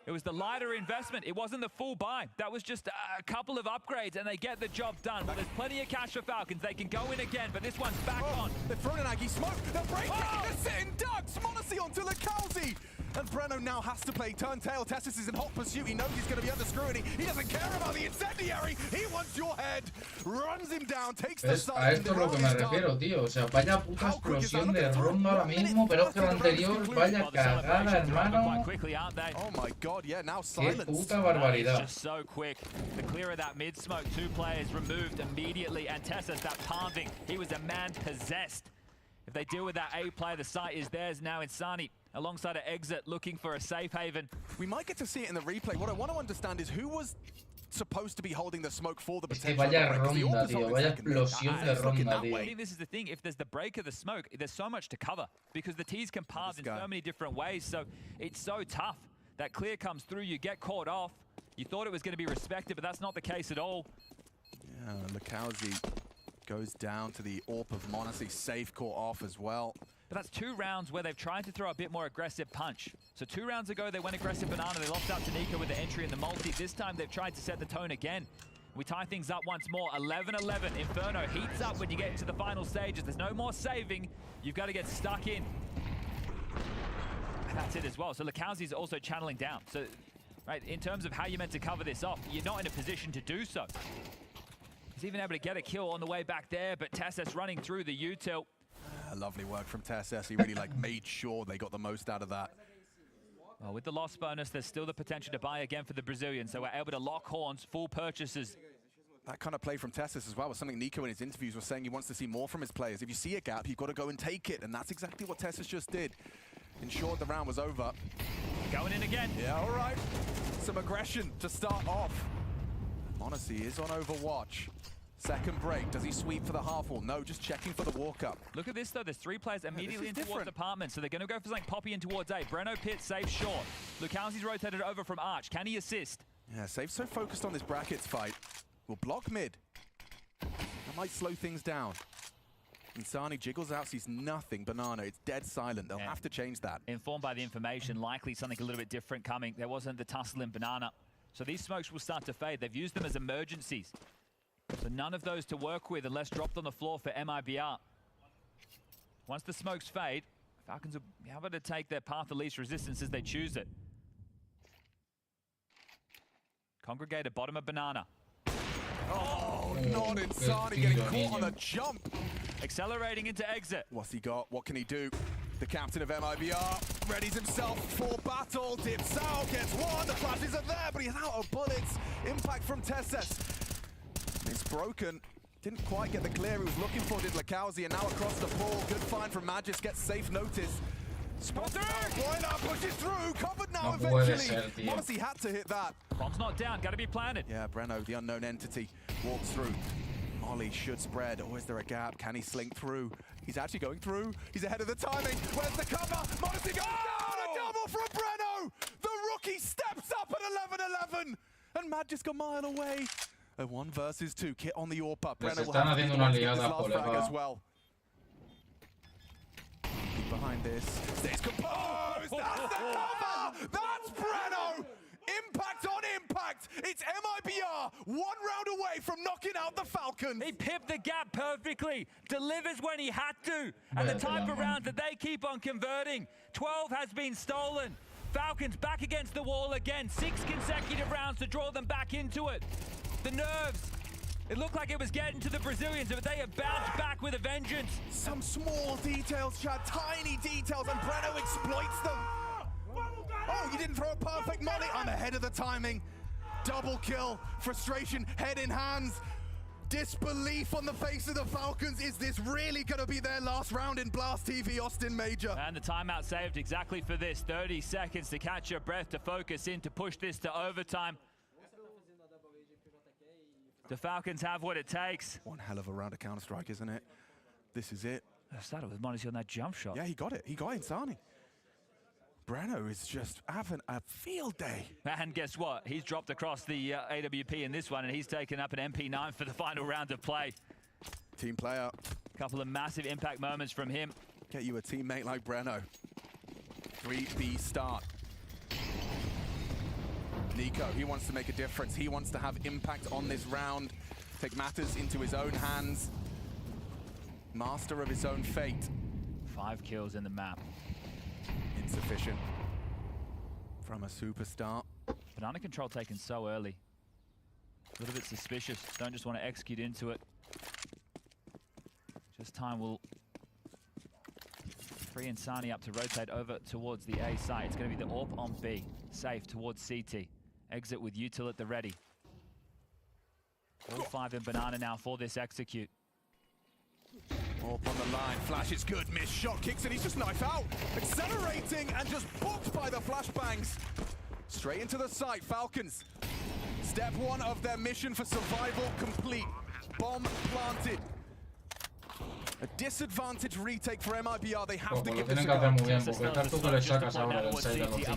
It was the lighter investment. It wasn't the full buy. That was just a couple of upgrades, and they get the job done. Well, there's plenty of cash for Falcons. They can go in again, but this one's back on. They're throwing an Aggie smoke. They're breaking. They're sitting ducks. Monacy onto Lakowski. And Breno now has to play turntail. Tessis is in hot pursuit. He knows he's going to be under scrutiny. He doesn't care about the incendiary. He wants your head. Runs him down. Takes the side. A esto es lo que me refiero, tío. O sea, vaya puta explosión de ronda ahora mismo, pero es que la anterior, vaya cagada, hermano. Oh my God, yeah, now Qué silence. puta barbaridad. Just so quick. The clear of that mid smoke, 2 players removed immediately, and Tessis, that palming, he was a man possessed. If they deal with that A player, the site is theirs now. Insani alongside an exit, looking for a safe haven. We might get to see it in the replay. What I want to understand is who was supposed to be holding the smoke for the potential. Vaya ronda, tío. Vaya explosión de ronda, tío. I think this is the thing. If there's the break of the smoke, there's so much to cover because the T's can path in so many different ways. So it's so tough. That clear comes through, you get caught off. You thought it was going to be respected, but that's not the case at all. Yeah, Lakowski goes down to the AWP of Monacy. Safe caught off as well. But that's 2 rounds where they've tried to throw a bit more aggressive punch. So 2 rounds ago, they went aggressive banana. They lost out to Nico with the entry in the multi. This time, they've tried to set the tone again. We tie things up once more. 11-11. Inferno heats up when you get into the final stages. There's no more saving. You've got to get stuck in. And that's it as well. So Lakowski's also channeling down. So, right, in terms of how you're meant to cover this off, you're not in a position to do so. He's even able to get a kill on the way back there, but Tessis running through the util. Lovely work from Tessis. He really made sure they got the most out of that. Well, with the loss bonus, there's still the potential to buy again for the Brazilians, so we're able to lock horns, full purchases. That kind of play from Tessis as well was something Nico in his interviews was saying he wants to see more from his players. If you see a gap, you've got to go and take it, and that's exactly what Tessis just did. Ensured the round was over. Going in again. Yeah, all right. Some aggression to start off. Monacy is on Overwatch. Second break. Does he sweep for the half wall? No, just checking for the walk up. Look at this though. There's 3 players immediately in towards apartment, so they're going to go for something poppy in towards A. Breno Pitt safe short. Lakowski's rotated over from Arch. Can he assist? Yeah, Safe so focused on this brackets fight. Will block mid. That might slow things down. Insani jiggles out, sees nothing. Banana, it's dead silent. They'll have to change that. Informed by the information, likely something a little bit different coming. There wasn't the tussle in Banana. So these smokes will start to fade. They've used them as emergencies. So none of those to work with unless dropped on the floor for MIBR. Once the smokes fade, Falcons will be able to take their path of least resistance as they choose it. Congregate at bottom of Banana. Oh, not Insani getting caught on a jump. Accelerating into exit. What's he got? What can he do? The captain of MIBR readies himself for battle. Dips out, gets one. The flashes are there, but he's out of bullets. Impact from Tessis. It's broken. Didn't quite get the clear he was looking for, did Lakowski, and now across the pool. Good find from Magis, gets safe notice. Spotted! Boiler pushes through, covered now eventually. Monacy had to hit that. Bomb's not down, gotta be planted. Yeah, Breno, the unknown entity, walks through. Molly should spread. Oh, is there a gap? Can he slink through? He's actually going through. He's ahead of the timing. Where's the cover? Monacy goes down! A double from Breno! The rookie steps up at 11-11! And Magis a mile away. A 1 versus 2. Kit on the AWP. Les Brenner will están have to haciendo be the una one to get this liada, last frag as colega. well. Keep behind this. Stays composed. That's the cover. That's Brenner. Impact on impact. It's MIBR 1 round away from knocking out the Falcons. He pipped the gap perfectly, delivers when he had to, and the type of rounds that they keep on converting. 12 has been stolen. Falcons back against the wall again. 6 consecutive rounds to draw them back into it. The nerves. It looked like it was getting to the Brazilians, but they have bounced back with a vengeance. Some small details, Chad, tiny details, and Brenner exploits them. Oh, you didn't throw a perfect molly. I'm ahead of the timing. Double kill, frustration, head in hands. Disbelief on the face of the Falcons. Is this really going to be their last round in Blast TV Austin Major? And the timeout saved exactly for this. 30 seconds to catch your breath, to focus in, to push this to overtime. The Falcons have what it takes. One hell of a round of Counter-Strike, isn't it? This is it. I started with Monacy on that jump shot. Yeah, he got it. He got Insani. Brenner is just having a field day. And guess what? He's dropped across the AWP in this one, and he's taken up an MP9 for the final round of play. Team player. A couple of massive impact moments from him. Get you a teammate like Brenner. 3B start. Nico, he wants to make a difference. He wants to have impact on this round. Take matters into his own hands. Master of his own fate. 5 kills in the map. Insufficient from a superstar. Banana control taken so early. A little bit suspicious. Don't just want to execute into it. Just time will free Insani up to rotate over towards the A site. It's going to be the AWP on B. Safe towards CT. Exit with util at the ready. All 5 in Banana now for this execute. Up on the line, flash is good, missed shot, kicks it, he's just knife out. Accelerating and just booked by the flashbangs. Straight into the site, Falcons. Step 1 of their mission for survival complete. Bomb planted. A disadvantage retake for MIBR, they have to give this a go.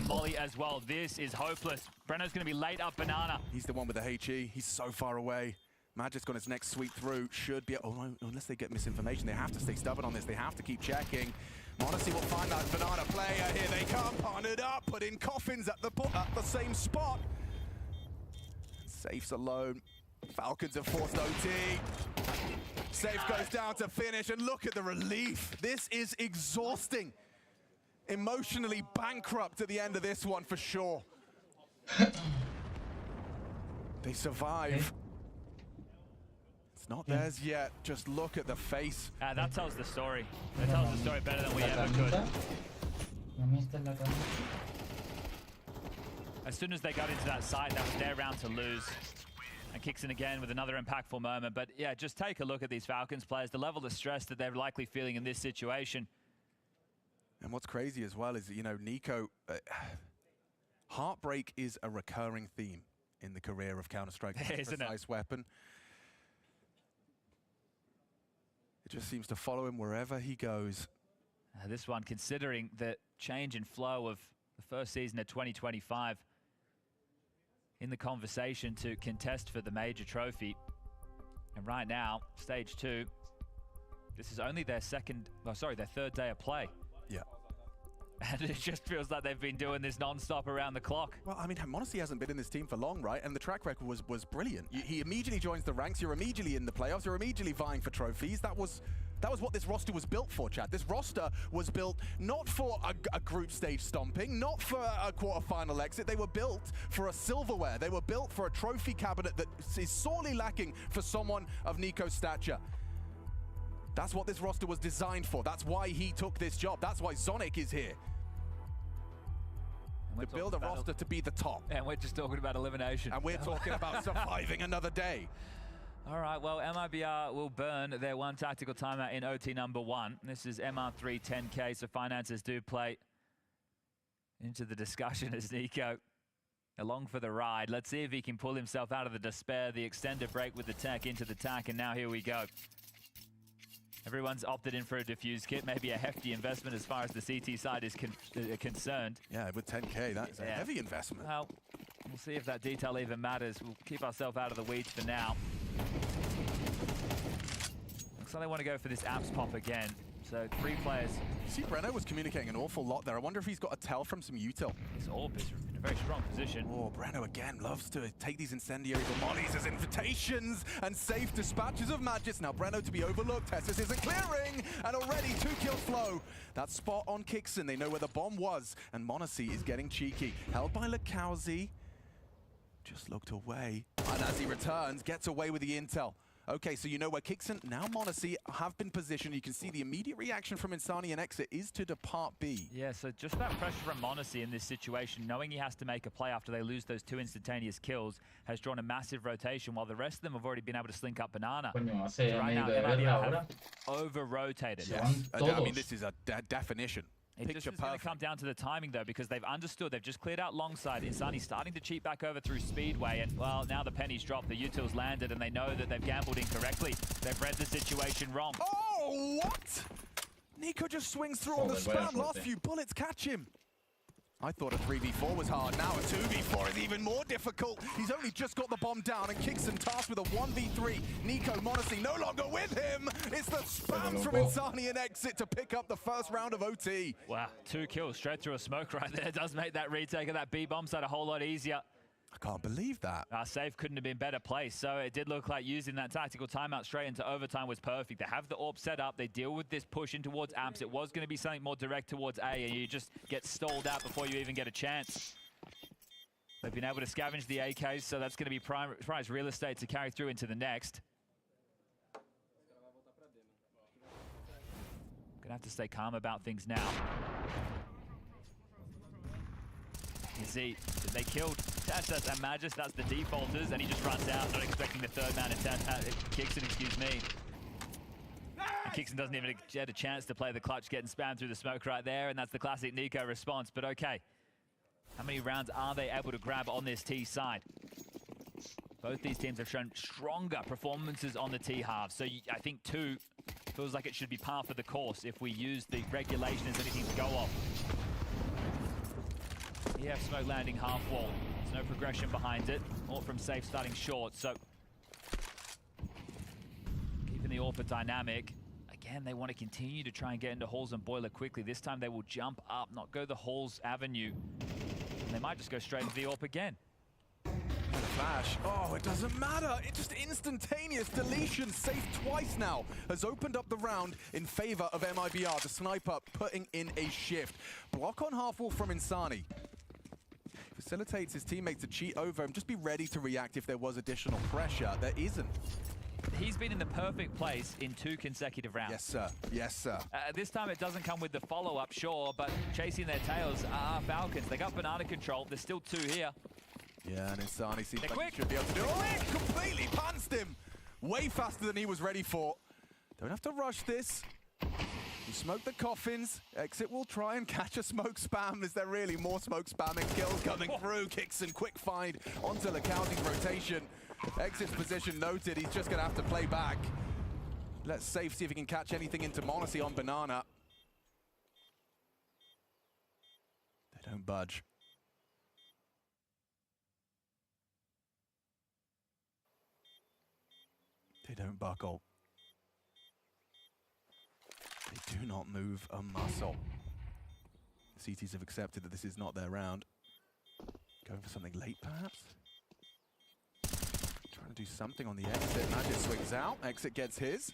Molly as well, this is hopeless. Brenner's going to be late up Banana. He's the one with the HE, he's so far away. Magic's on his next sweep through, should be, oh no, unless they get misinformation, they have to stay stubborn on this, they have to keep checking. Monacy will find that Banana player, here they come, partnered up, put in coffins at the same spot. Safe's alone, Falcons have forced OT. Safe goes down to finish, and look at the relief. This is exhausting. Emotionally bankrupt at the end of this one for sure. They survive. Not theirs yet. Just look at the face. That tells the story. That tells the story better than we ever could. As soon as they got into that side, that was their round to lose. And kicks in again with another impactful moment. But yeah, just take a look at these Falcons players, the level of stress that they're likely feeling in this situation. And what's crazy as well is, you know, Nico, heartbreak is a recurring theme in the career of Counter-Strike. Isn't it? Nice weapon. It just seems to follow him wherever he goes. This one, considering the change in flow of the first season of 2025, in the conversation to contest for the major trophy. And right now, stage 2, this is only their third day of play. Yeah. And it just feels like they've been doing this non-stop around the clock. Well, I mean, Monacy hasn't been in this team for long, right? And the track record was brilliant. He immediately joins the ranks. You're immediately in the playoffs. You're immediately vying for trophies. That was what this roster was built for, Chad. This roster was built not for a group stage stomping, not for a quarterfinal exit. They were built for a silverware. They were built for a trophy cabinet that is sorely lacking for someone of Nico's stature. That's what this roster was designed for. That's why he took this job. That's why Zonic is here. To build a roster to be the top. And we're just talking about elimination. And we're talking about surviving another day. All right, well, MIBR will burn their one tactical timeout in OT number 1. This is MR3 10K, so finances do play into the discussion as Nico along for the ride. Let's see if he can pull himself out of the despair, the extended break with the tech into the tack, and now here we go. Everyone's opted in for a diffuse kit, maybe a hefty investment as far as the CT side is concerned. Yeah, with 10K, that is a heavy investment. Well, We'll see if that detail even matters. We'll keep ourselves out of the weeds for now. Looks like they want to go for this amps pop again. So 3 players. See, Breno was communicating an awful lot there. I wonder if he's got a tell from some util. This AWP is in a very strong position. Oh, Breno again loves to take these incendiary mollies as invitations and safe dispatches of maggots. Now Breno to be overlooked. Tessus isn't clearing, and already 2 kills flow. That spot on Kixon. They know where the bomb was, and Monacy is getting cheeky. Held by Lekowski. Just looked away, and as he returns, gets away with the intel. Okay, so you know where Kixon, now Monacy, have been positioned. You can see the immediate reaction from Insani and Exit is to depart B. Yeah, so just that pressure from Monacy in this situation, knowing he has to make a play after they lose those 2 instantaneous kills, has drawn a massive rotation, while the rest of them have already been able to slink up banana. So right now, MIBR have over-rotated. Yes, I mean, this is a definition. It just is going to come down to the timing, though, because they've understood. They've just cleared out long side. Insani's starting to cheat back over through Speedway, and, well, now the pennies dropped. The utils landed, and they know that they've gambled incorrectly. They've read the situation wrong. Oh, what? Nico just swings through on the spam. Last few bullets catch him. I thought a 3v4 was hard. Now a 2v4 is even more difficult. He's only just got the bomb down, and Kixon tasked with a 1v3. Nico Monacy no longer with him. It's the spam from Insani and Exit to pick up the first round of OT. Wow, 2 kills straight through a smoke right there. Does make that retake of that B bomb side a whole lot easier. I can't believe that. Our save couldn't have been better placed, so it did look like using that tactical timeout straight into overtime was perfect. They have the AWP set up, they deal with this push in towards amps. It was going to be something more direct towards A, and you just get stalled out before you even get a chance. They've been able to scavenge the AKs, so that's going to be prize real estate to carry through into the next. Gonna have to stay calm about things now. Did they killed Tessus and Magus? That's the defaulters, and he just runs out, not expecting the 3rd man in Kixon, excuse me. And Kixon doesn't even get a chance to play the clutch, getting spammed through the smoke right there, and that's the classic Nico response. But okay, how many rounds are they able to grab on this T side? Both these teams have shown stronger performances on the T half, so I think 2 feels like it should be par for the course if we use the regulation as anything to go off. Yeah, smoke landing half wall. There's no progression behind it. Or from safe starting short, so keeping the AWP dynamic. Again, they want to continue to try and get into halls and boiler quickly. This time they will jump up, not go the halls avenue. And they might just go straight into the AWP again. Flash. Oh, it doesn't matter. It's just instantaneous deletion. Safe twice now has opened up the round in favor of MIBR. The sniper putting in a shift. Block on half wall from Insani. Facilitates his teammates to cheat over him. Just be ready to react if there was additional pressure. There isn't. He's been in the perfect place in 2 consecutive rounds. Yes, sir. Yes, sir. This time it doesn't come with the follow-up, sure, but chasing their tails are Falcons. They got banana control. There's still 2 here. Yeah, and Insani seems They're like quick. he should be able to do it. Oh, he completely pantsed him. Way faster than he was ready for. Don't have to rush this. You smoke the coffins. Exit will try and catch a smoke spam. Is there really more smoke spamming? Kills coming through. Kixon, quick find onto Lekowski's rotation. Exit's position noted. He's just going to have to play back. Let's safe see if he can catch anything into Monacy on banana. They don't budge. They don't buckle. They do not move a muscle. CTs have accepted that this is not their round. Going for something late, perhaps? Trying to do something on the exit. Magic swings out. Exit gets his.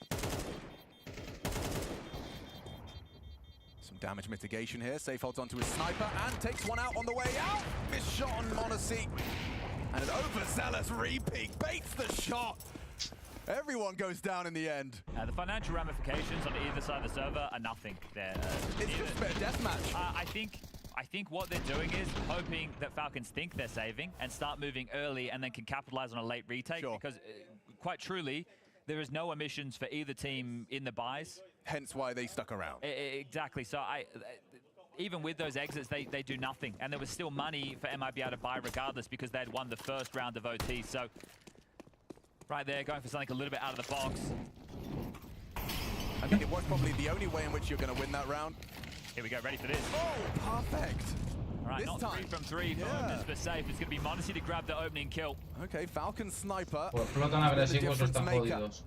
Some damage mitigation here. Safe holds onto his sniper and takes one out on the way out. Missed shot on Monacy. And an overzealous repeat baits the shot. Everyone goes down in the end. The financial ramifications on either side of the server are nothing there. It's just a bit of deathmatch. I think what they're doing is hoping that Falcons think they're saving and start moving early and then can capitalize on a late retake. Sure. Because quite truly, there is no emissions for either team in the buys. Hence why they stuck around. Exactly. So even with those exits, they do nothing. And there was still money for MIBR to buy regardless because they had won the first round of OT. So right there, going for something a little bit out of the box. I think it was probably the only way in which you're going to win that round. Here we go, ready for this. Oh, perfect. All right, This not time. 3 from 3 for Mr. Safe. It's going to be Modesty to grab the opening kill. Okay, Falcon Sniper. Pues flotan agresivos o están jodidos.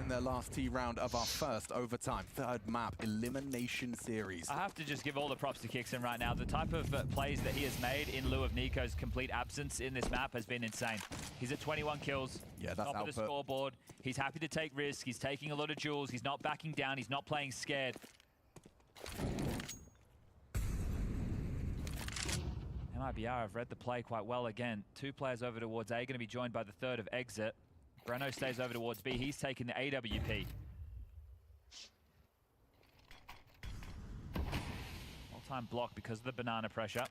In their last T round of our first overtime, third map, Elimination Series. I have to just give all the props to Kixon right now. The type of plays that he has made in lieu of Nico's complete absence in this map has been insane. He's at 21 kills. Yeah, that's top of the scoreboard. He's happy to take risks. He's taking a lot of duels. He's not backing down. He's not playing scared. MIBR have read the play quite well again. 2 players over towards A, going to be joined by the third of Exit. Breno stays over towards B. He's taking the AWP. All-time block because of the banana pressure.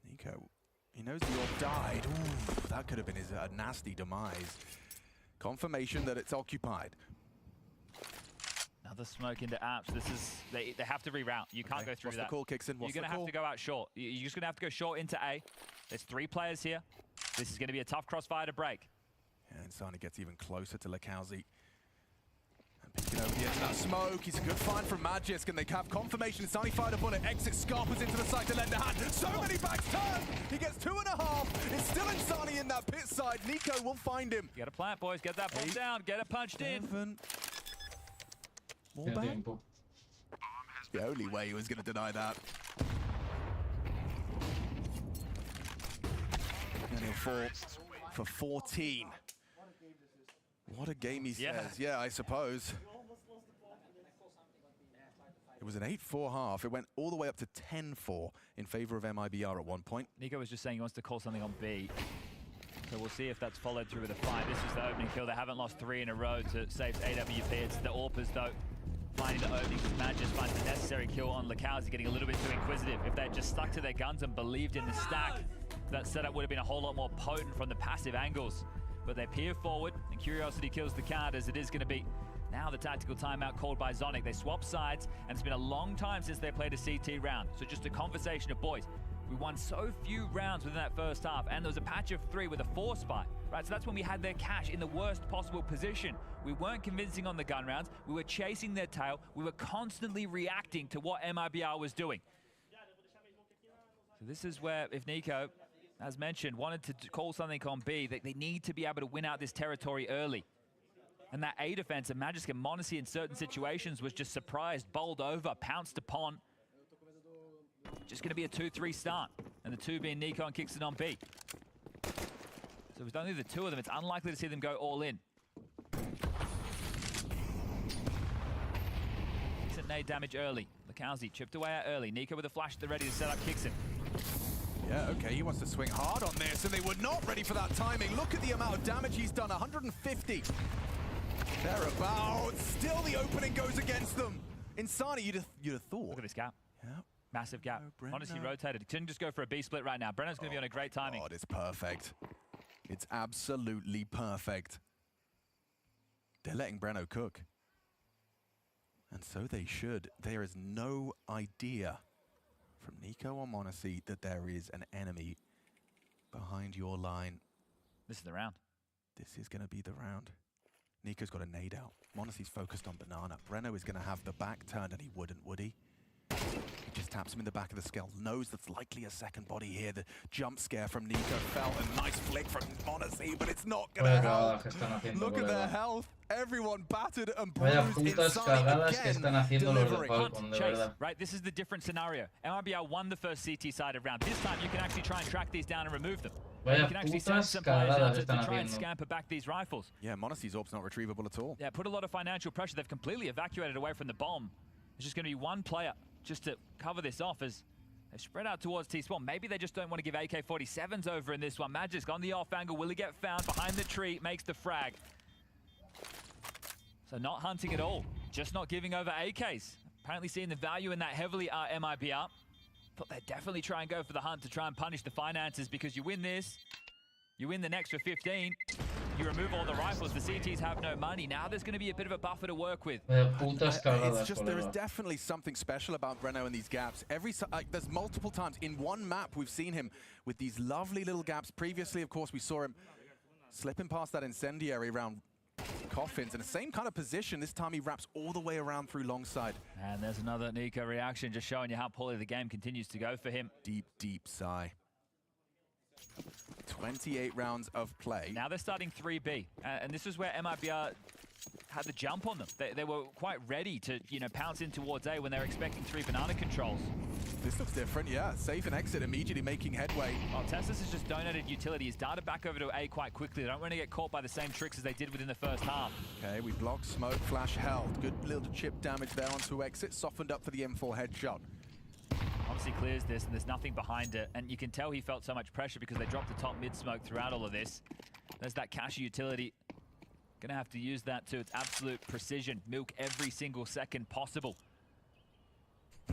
Nico, he knows the orb died. Ooh, that could have been a nasty demise. Confirmation that it's occupied. Another smoke into apps. This is they have to reroute. You can't go through What's that. the call, Kixon? What's You're going to have to go out short. You're just going to have to go short into A. There's 3 players here. This is going to be a tough crossfire to break. Yeah, and Sani gets even closer to Lekowski. And peeking over the edge of that smoke. He's a good find from Magisk, and they have confirmation. Sani fired a bullet. Exit scarpers into the side to lend a hand. So many backs turn. He gets 2.5. It's still Insani in that pit side. Nico will find him. You got to plant, boys. Get that bomb down. Get it punched in. More back? The only way he was going to deny that. And 4 for 14. What a game he says. Yeah, I suppose. It was an 8-4 half. It went all the way up to 10-4 in favor of MIBR at one point. Nico was just saying he wants to call something on B. So we'll see if that's followed through with a fight. This is the opening kill. They haven't lost 3 in a row to save AWP. It's the AWPers, though, finding the opening. Man just finds the necessary kill on Lekowski, getting a little bit too inquisitive. If they'd just stuck to their guns and believed in the stack, that setup would have been a whole lot more potent from the passive angles. But they peer forward, and Curiosity kills the card, as it is going to be now the tactical timeout called by Zonic. They swap sides, and it's been a long time since they played a CT round. So just a conversation of, boys, we won so few rounds within that first half, and there was a patch of 3 with a 4 spy, right? So that's when we had their cash in the worst possible position. We weren't convincing on the gun rounds. We were chasing their tail. We were constantly reacting to what MIBR was doing. So this is where, if Nico, as mentioned, wanted to call something on B, they need to be able to win out this territory early. And that A defense of Magisk and Monacy in certain situations was just surprised, bowled over, pounced upon. Just going to be a 2-3 start, and the 2 being Nico and Kixon on B. So with only the 2 of them, it's unlikely to see them go all in. Decent nade damage early. Lekowski chipped away out early. Nico with a flash at the ready to set up Kixon. Yeah, okay, he wants to swing hard on this, and they were not ready for that timing. Look at the amount of damage he's done, 150. Thereabouts. Still the opening goes against them. Insani, you'd have thought. Look at this gap. Yeah. Massive gap. Honestly rotated. He couldn't just go for a B split right now. Brenno's going to be on a great timing. God, it's perfect. It's absolutely perfect. They're letting Breno cook. And so they should. There is no idea from Nico or Monacy that there is an enemy behind your line. This is the round. This is going to be the round. Nico's got a nade out. Monacy's focused on banana. Breno is going to have the back turned, and he wouldn't, would he? He just taps him in the back of the skull. Knows that's likely a second body here. The jump scare from Nico fell. A nice flick from Monacy, but it's not going to help. Look at their health. Everyone battered and bruised. Insani again delivering. Chase, right? This is the different scenario. MIBR won the first CT-sided round. This time you can actually try and track these down and remove them. You can actually send some players out to try and scamper back these rifles. Yeah, Monacy's orb's not retrievable at all. Yeah, put a lot of financial pressure. They've completely evacuated away from the bomb. It's just going to be one player just to cover this off as they spread out towards T-spawn. Maybe they just don't want to give AK-47s over in this one. Magisk on the off angle. Will he get found? Behind the tree, makes the frag. So not hunting at all. Just not giving over AKs. Apparently seeing the value in that heavily are MIBR. Thought they'd definitely try and go for the hunt to try and punish the finances, because you win this, you win the next for 15. You remove all the rifles, the CTs have no money. Now there's going to be a bit of a buffer to work with. It's just, there is definitely something special about Breno in these gaps. There's multiple times in one map we've seen him with these lovely little gaps. Previously, of course, we saw him slipping past that incendiary round coffins. In the same kind of position, this time he wraps all the way around through long side. And there's another Nico reaction, just showing you how poorly the game continues to go for him. Deep, deep sigh. 28 rounds of play. Now they're starting 3B, and this is where MIBR had the jump on them. They were quite ready to, you know, pounce in towards A when they were expecting 3 banana controls. This looks different, yeah. Safe and exit, immediately making headway. Well, Tessus has just donated utility. He's darted back over to A quite quickly. They don't want to get caught by the same tricks as they did within the first half. Okay, we blocked smoke, flash held. Good little chip damage there onto exit, softened up for the M4 headshot. Obviously clears this, and there's nothing behind it. And you can tell he felt so much pressure because they dropped the top mid smoke throughout all of this. There's that cache utility. Gonna have to use that to its absolute precision. Milk every single second possible.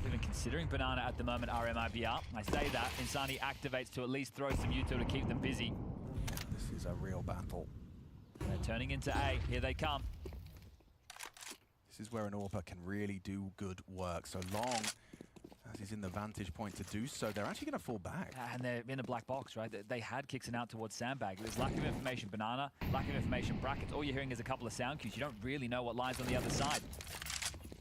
Even considering banana at the moment, RMIBR. I say that, Insani activates to at least throw some util to keep them busy. This is a real battle. They're turning into A. Here they come. This is where an AWPer can really do good work. So long as he's in the vantage point to do so, they're actually going to fall back. And they're in a black box, right? They had Kixen out towards Sandbag. There's lack of information banana, lack of information brackets. All you're hearing is a couple of sound cues. You don't really know what lies on the other side.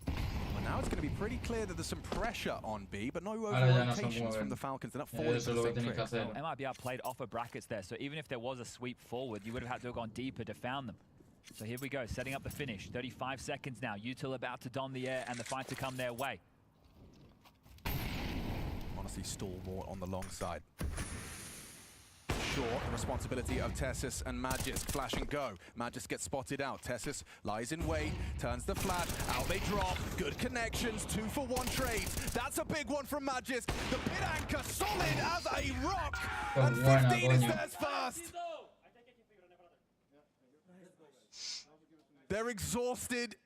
Well, now it's going to be pretty clear that there's some pressure on B, but no over-rotations from the Falcons. They're not falling for the same tricks. So MIBR played off of brackets there, so even if there was a sweep forward, you would have had to have gone deeper to found them. So here we go, setting up the finish. 35 seconds now. Util about to don the air and the fight to come their way. Honestly, stalwart on the long side. Short, the responsibility of Tessus and Magisk. Flash and go. Magisk gets spotted out. Tessus lies in wait, turns the flat. Out they drop. Good connections. 2-for-1 trades. That's a big one from Magisk. The pit anchor solid as a rock. And 15 is theirs first. They're exhausted.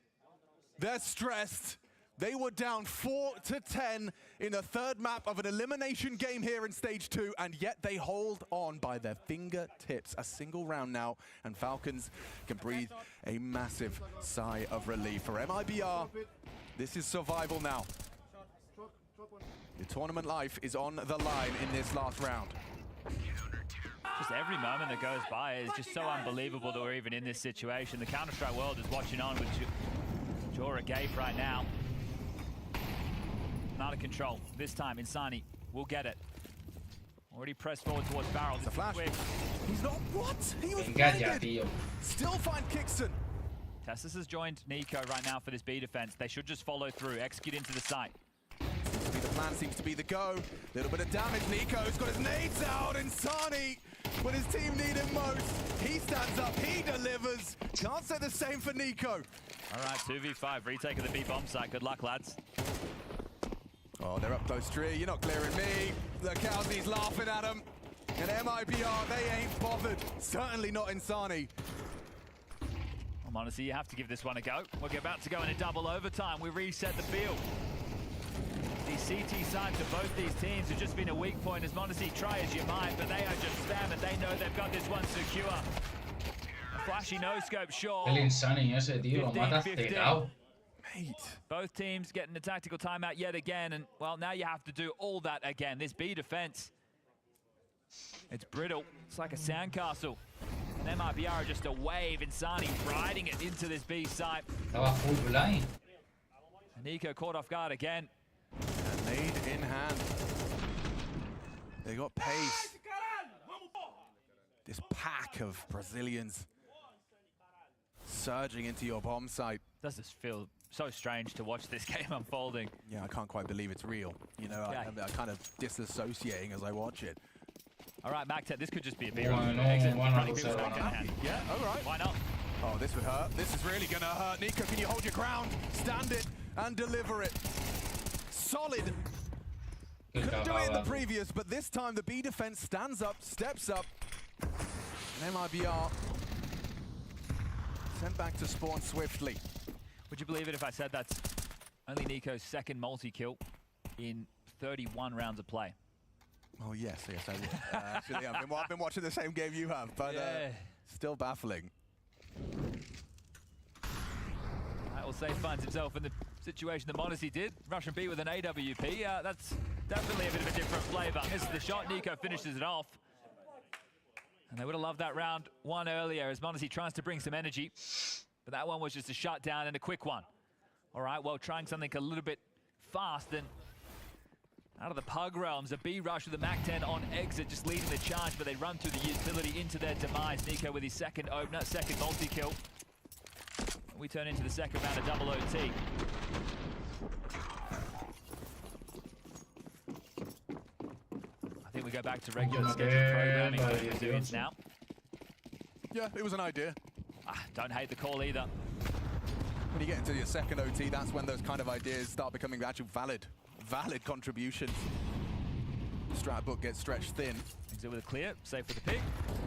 They're stressed. They were down 4-10 in the third map of an elimination game here in stage 2, and yet they hold on by their fingertips. A single round now, and Falcons can breathe a massive sigh of relief. For MIBR, this is survival now. Your tournament life is on the line in this last round. Just every moment that goes by is just so unbelievable that we're even in this situation. The Counter-Strike world is watching on with Jora Gape right now. Not a control. This time, Insani will get it. Already pressed forward towards Barrel. It's a flash. He's not. What? He was blinded. Still find Kixen. Tessus has joined Nico right now for this B defense. They should just follow through, execute into the site. Seems to be the plan, seems to be the go. Little bit of damage. Nico's got his nades out. Insani, when his team need him most, he stands up, he delivers. Can't say the same for Nico. All right, 2v5, retake of the B bomb site. Good luck, lads. Oh, they're up close tree. You're not clearing me. The Cowsies laughing at him. And MIBR, they ain't bothered. Certainly not Insani. Well, honestly, you have to give this one a go. We're about to go into double overtime. We reset the field. The CT sides of both these teams have just been a weak point. As Mondesi, try as you might, but they are just spamming. They know they've got this one secure. A flashy no-scope, sure. El Insani ese, tío, lo mata cegado. Both teams getting a tactical timeout yet again, and well, now you have to do all that again. This B defense, it's brittle. It's like a sandcastle. And MIBR are just a wave. Insani riding it into this B site. Estaba full blind. Nico caught off guard again. And made in hand. They got pace. This pack of Brazilians surging into your bomb site. Does this feel so strange to watch this game unfolding? Yeah, I can't quite believe it's real. You know, Okay. I'm kind of disassociating as I watch it. All right, MacTech, this could just be a beer. Yeah, all right. Why not? Oh, this would hurt. This is really gonna hurt. Nico, can you hold your ground? Stand it and deliver it. Solid. Couldn't do it in the previous, but this time the B defense stands up, steps up. And MIBR sent back to spawn swiftly. Would you believe it if I said that's only Nico's second multi-kill in 31 rounds of play? Oh, yes, I would. Actually, I've been watching the same game you have, but still baffling. That will say finds himself in the situation that Mondesi did. Russian B with an AWP. That's definitely a bit of a different flavor. Misses the shot. Nico finishes it off. And they would have loved that round one earlier as Mondesi tries to bring some energy. But that one was just a shutdown and a quick one. All right, well, trying something a little bit fast and out of the pug realms. A B rush with the MAC-10 on exit, just leading the charge, but they run through the utility into their demise. NiKo with his second opener, second multi-kill. We turn into the second round of double OT. I think we go back to regular scheduled programming for the Azurians now. Yeah, it was an idea. Don't hate the call either. When you get into your second OT, that's when those kind of ideas start becoming actual valid contributions. Strat book gets stretched thin. Exit with a clear, safe with the pick.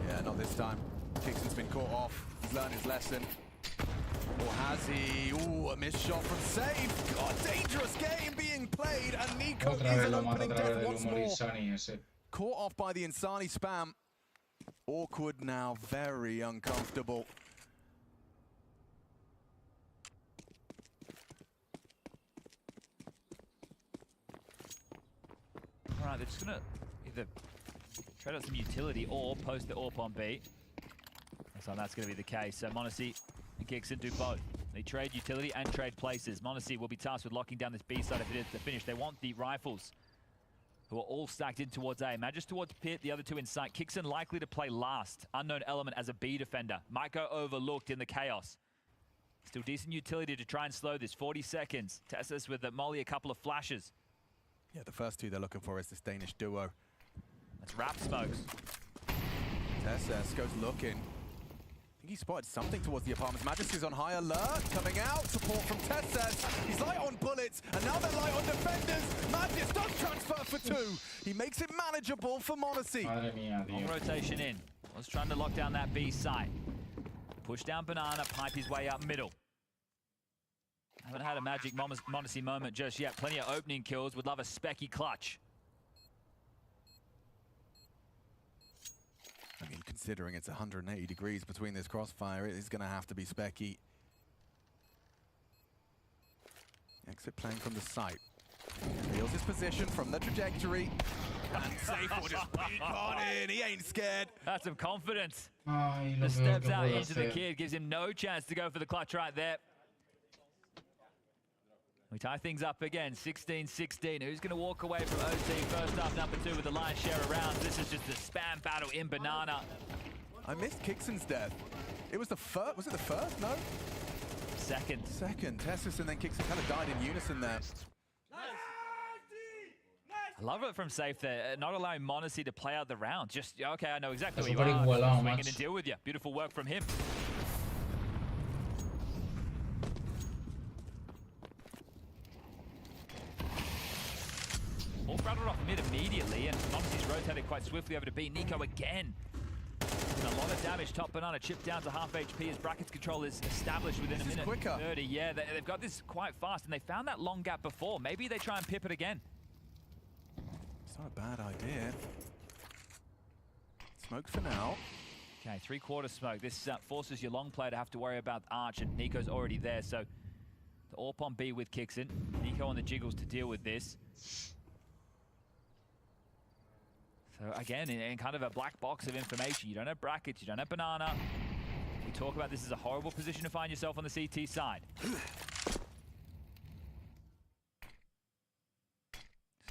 Yeah, not this time. Kixon's been caught off. He's learned his lesson. Or has he? Ooh, a missed shot from Safe. God, dangerous game being played, and NiKo is an opening death once more. Caught off by the Insani spam. Awkward now, very uncomfortable. All right, they're just gonna either trade out some utility or post the AWP on B. Looks like that's gonna be the case. So m0NESY and Kixon do both. They trade utility and trade places. m0NESY will be tasked with locking down this B side if it is to finish. They want the rifles, who are all stacked in towards A. Magic towards pit, the other two in sight. Kixon likely to play last. Unknown element as a B defender. Might go overlooked in the chaos. Still decent utility to try and slow this. 40 seconds. Tessus with the molly, a couple of flashes. Yeah, the first two they're looking for is this Danish duo. That's wrap smokes. Tessus goes looking. I think he spotted something towards the apartments. Magic is on high alert, coming out. Support from Tessus. He's light on bullets, and now they're light on defenders. Magic does transfer for two. He makes it manageable for m0NESY. Long rotation in. Was trying to lock down that B site. Push down banana, pipe his way up middle. Haven't had a magic m0NESY moment just yet. Plenty of opening kills. Would love a specky clutch. I mean, considering it's 180 degrees between this crossfire, it is going to have to be specky. Exit playing from the site. Feels his position from the trajectory. And Safe will just peek on in. He ain't scared. That's some confidence. Just steps out into the kid. Gives him no chance to go for the clutch right there. We tie things up again, 16-16. Who's going to walk away from OT first half, number two with the lion's share of rounds? This is just a spam battle in banana. I missed Kixon's death. It was the first, was it the first? No? Second. Second. Tessus and then Kixon kind of died in unison there. I love it from Safe there, not allowing m0NESY to play out the round. Just, okay, I know exactly where you are. Swinging to deal with you. Beautiful work from him. All rattled off mid immediately, and m0NESY's rotated quite swiftly over to B. NiKo again. And a lot of damage. Top banana chipped down to half HP as brackets control is established within a minute. Quicker. 30. Yeah, they've got this quite fast, and they found that long gap before. Maybe they try and pip it again. It's not a bad idea. Smoked for now. Okay, three-quarter smoke. This forces your long player to have to worry about Arch, and NiKo's already there. So the AWP on B with Kixon. NiKo on the jiggles to deal with this. So again, in kind of a black box of information. You don't have brackets, you don't have banana. We talk about this as a horrible position to find yourself on the CT side.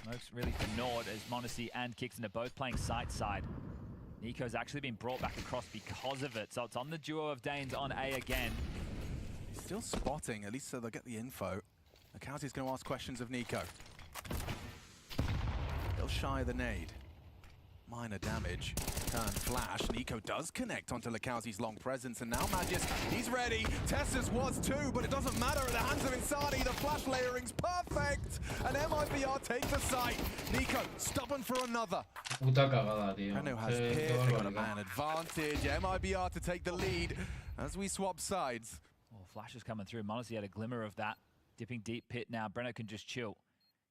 Smoke's really for naught as m0NESY and Kixon are both playing side. NiKo's actually been brought back across because of it. So it's on the duo of Danes on A again. He's still spotting, at least so they'll get the info. Lakowski's going to ask questions of NiKo. He'll shy the nade. Minor damage. Turn flash. NiKo does connect onto Lakowski's long presence, and now Magic, he's ready. Tessus was too, but it doesn't matter at the hands of Insani. The flash layering's perfect, and MIBR take the site. NiKo stubborn for another. Puta cagada, tío. Renault has pit, they got a man advantage. MIBR to take the lead as we swap sides. Oh, flash is coming through. m0NESY had a glimmer of that. Dipping deep pit now. Brenno can just chill.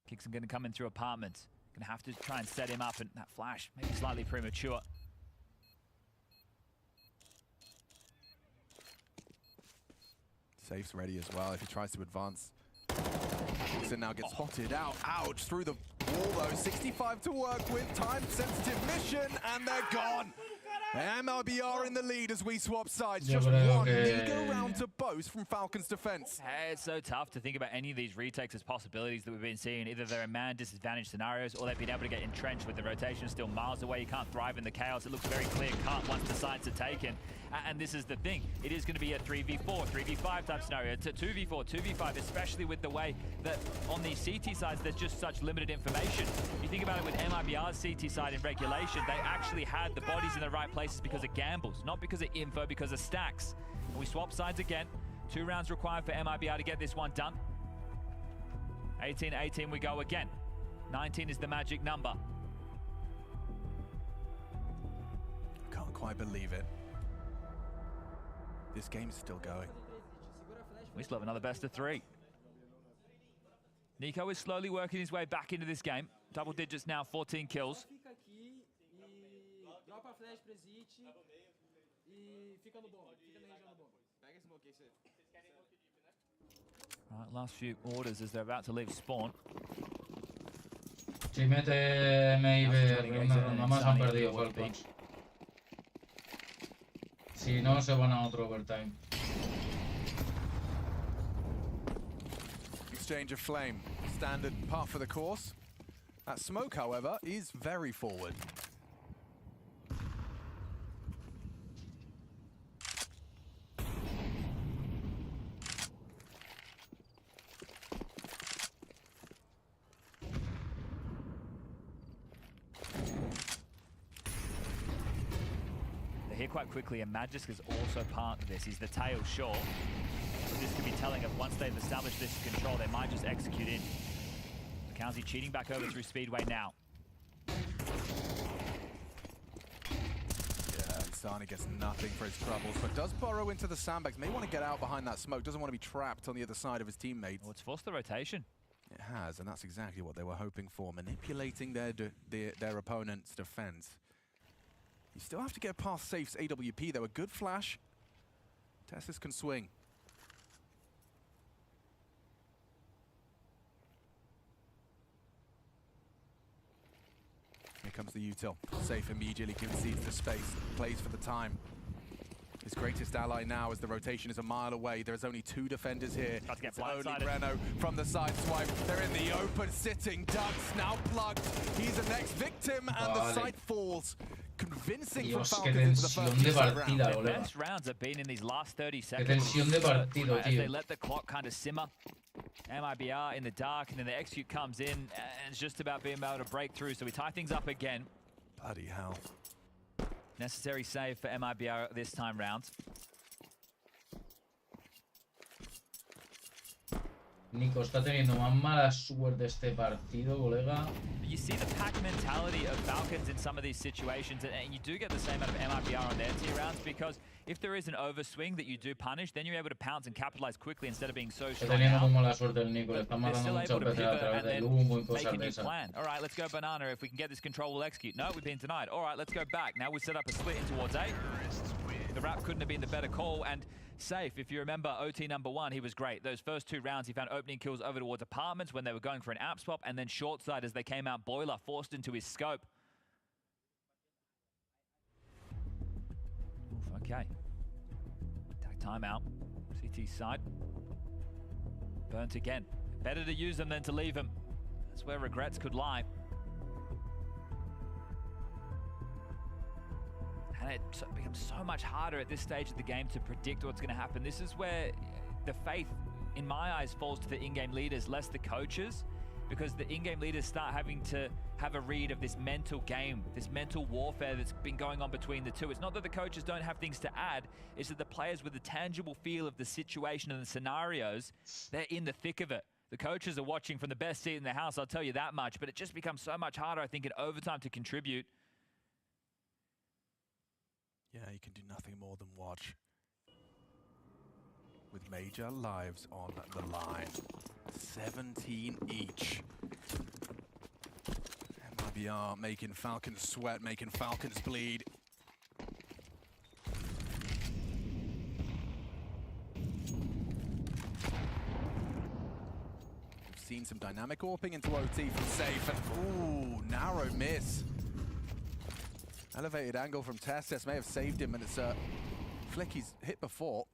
Kixon going to come in through apartments. Going to have to try and set him up, and that flash maybe slightly premature. Safe's ready as well if he tries to advance. Kixon now gets spotted out. Ouch, through the wall though. 65 to work with, time-sensitive mission, and they're gone. MRBR in the lead as we swap sides. Yo Just creo one que- eager round to boast from Falcons defense. Hey, it's so tough to think about any of these retakes as possibilities that we've been seeing. Either they're in man disadvantaged scenarios or they've been able to get entrenched with the rotation still miles away. You can't thrive in the chaos. It looks very clear cut once the sides are taken. And this is the thing. It is going to be a 3v4, 3v5 type scenario. It's a 2v4, 2v5, especially with the way that on these CT sides, there's just such limited information. You think about it with MIBR's CT side in regulation, they actually had the bodies in the right places because of gambles, not because of info, because of stacks. And we swap sides again. 2 rounds required for MIBR to get this one done. 18-18 we go again. 19 is the magic number. Can't quite believe it. This game's still going. We still have another best of 3. Nico is slowly working his way back into this game. Double digits now, 14 kills. Right, last few orders as they're about to leave spawn. Si mete MIB una ronda más han perdido Falcons. Si no, se van a otro overtime. Exchange of flame, standard part for the course. That smoke, however, is very forward. Here quite quickly, and Magisk is also part of this. He's the tail short. So this could be telling of once they've established this control, they might just execute in. Kowsey cheating back over through Speedway now. Yeah, Sani gets nothing for his troubles, but does burrow into the sandbags. May want to get out behind that smoke. Doesn't want to be trapped on the other side of his teammates. Well, it's forced the rotation. It has, and that's exactly what they were hoping for. Manipulating their opponent's defense. You still have to get past Safe's AWP, though. A good flash. Tessus can swing. Here comes the util. Safe immediately concedes the space, plays for the time. His greatest ally now as the rotation is a mile away. There's only 2 defenders here. About to get It's only blindsided. Reno from the side swipe. They're in the open, sitting. Ducks now plugged. He's the next victim, and the sight falls. Convincing from Dios, qué Falcons into the first tensión de round. partida, The colega. best rounds have been in these last 30 Qué seconds. tensión de partido, As they tío. let the clock kind of simmer. MIBR in the dark, and then the execute comes in, and it's just about being able to break through. So we tie things up again. Bloody hell. Necessary save for MIBR this time round. Nico está teniendo más mala suerte este partido, colega. You see the pack mentality of Falcons in some of these situations, and you do get the same out of MIBR on their tier rounds, because if there is an overswing that you do punish, then you're able to pounce and capitalize quickly instead of being so Está strong teniendo out. muy mala suerte el Nico, le están They're matando still muchas able to veces a pivot través and del then humo y make cosas a de new esas. plan. All right, let's go banana. If we can get this control, we'll execute. No, we've been denied. All right, let's go back. Now we set up a split in towards A. The wrap couldn't have been the better call, and Safe, if you remember OT number 1, he was great. Those first 2 rounds, he found opening kills over towards apartments when they were going for an app swap, and then short side as they came out boiler, forced into his scope. Oof, okay. Attack timeout. CT side. Burnt again. Better to use them than to leave them. That's where regrets could lie. And it becomes so much harder at this stage of the game to predict what's going to happen. This is where the faith, in my eyes, falls to the in-game leaders, less the coaches, because the in-game leaders start having to have a read of this mental game, this mental warfare that's been going on between the two. It's not that the coaches don't have things to add, it's that the players with a tangible feel of the situation and the scenarios, they're in the thick of it. The coaches are watching from the best seat in the house, I'll tell you that much, but it just becomes so much harder, I think, in overtime to contribute. Yeah, you can do nothing more than watch. With major lives on the line. 17 each. MIBR making Falcons sweat, making Falcons bleed. We've seen some dynamic warping into OT from Safe, and ooh, narrow miss. Elevated angle from Testis may have saved him, and it's a flick he's hit before.